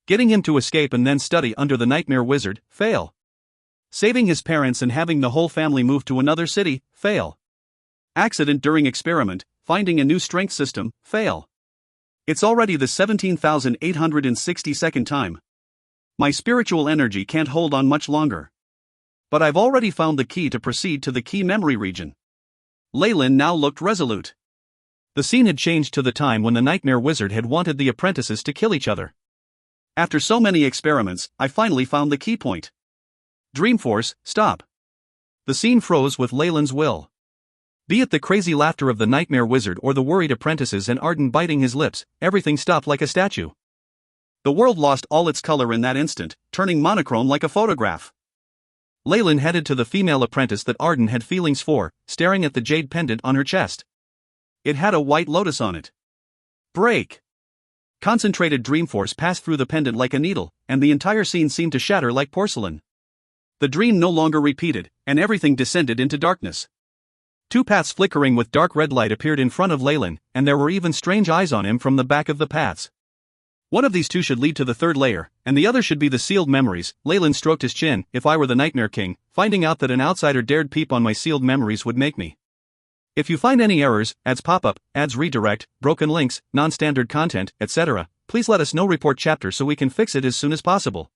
Getting him to escape and then study under the Nightmare Wizard, fail. Saving his parents and having the whole family move to another city, fail. Accident during experiment, finding a new strength system, fail. It's already the 17,862nd time. My spiritual energy can't hold on much longer. But I've already found the key to proceed to the key memory region. Leyland now looked resolute. The scene had changed to the time when the nightmare wizard had wanted the apprentices to kill each other. After so many experiments, I finally found the key point. Dreamforce, stop. The scene froze with Leyland's will. Be it the crazy laughter of the nightmare wizard or the worried apprentices and Arden biting his lips, everything stopped like a statue. The world lost all its color in that instant, turning monochrome like a photograph. Leyland headed to the female apprentice that Arden had feelings for, staring at the jade pendant on her chest. It had a white lotus on it. Break! Concentrated dreamforce passed through the pendant like a needle, and the entire scene seemed to shatter like porcelain. The dream no longer repeated, and everything descended into darkness. Two paths flickering with dark red light appeared in front of Leyland, and there were even strange eyes on him from the back of the paths. One of these two should lead to the third layer, and the other should be the sealed memories. Leyland stroked his chin. If I were the Nightmare King, finding out that an outsider dared peep on my sealed memories would make me. If you find any errors, ads pop up, ads redirect, broken links, non-standard content, etc., please let us know. Report chapter so we can fix it as soon as possible.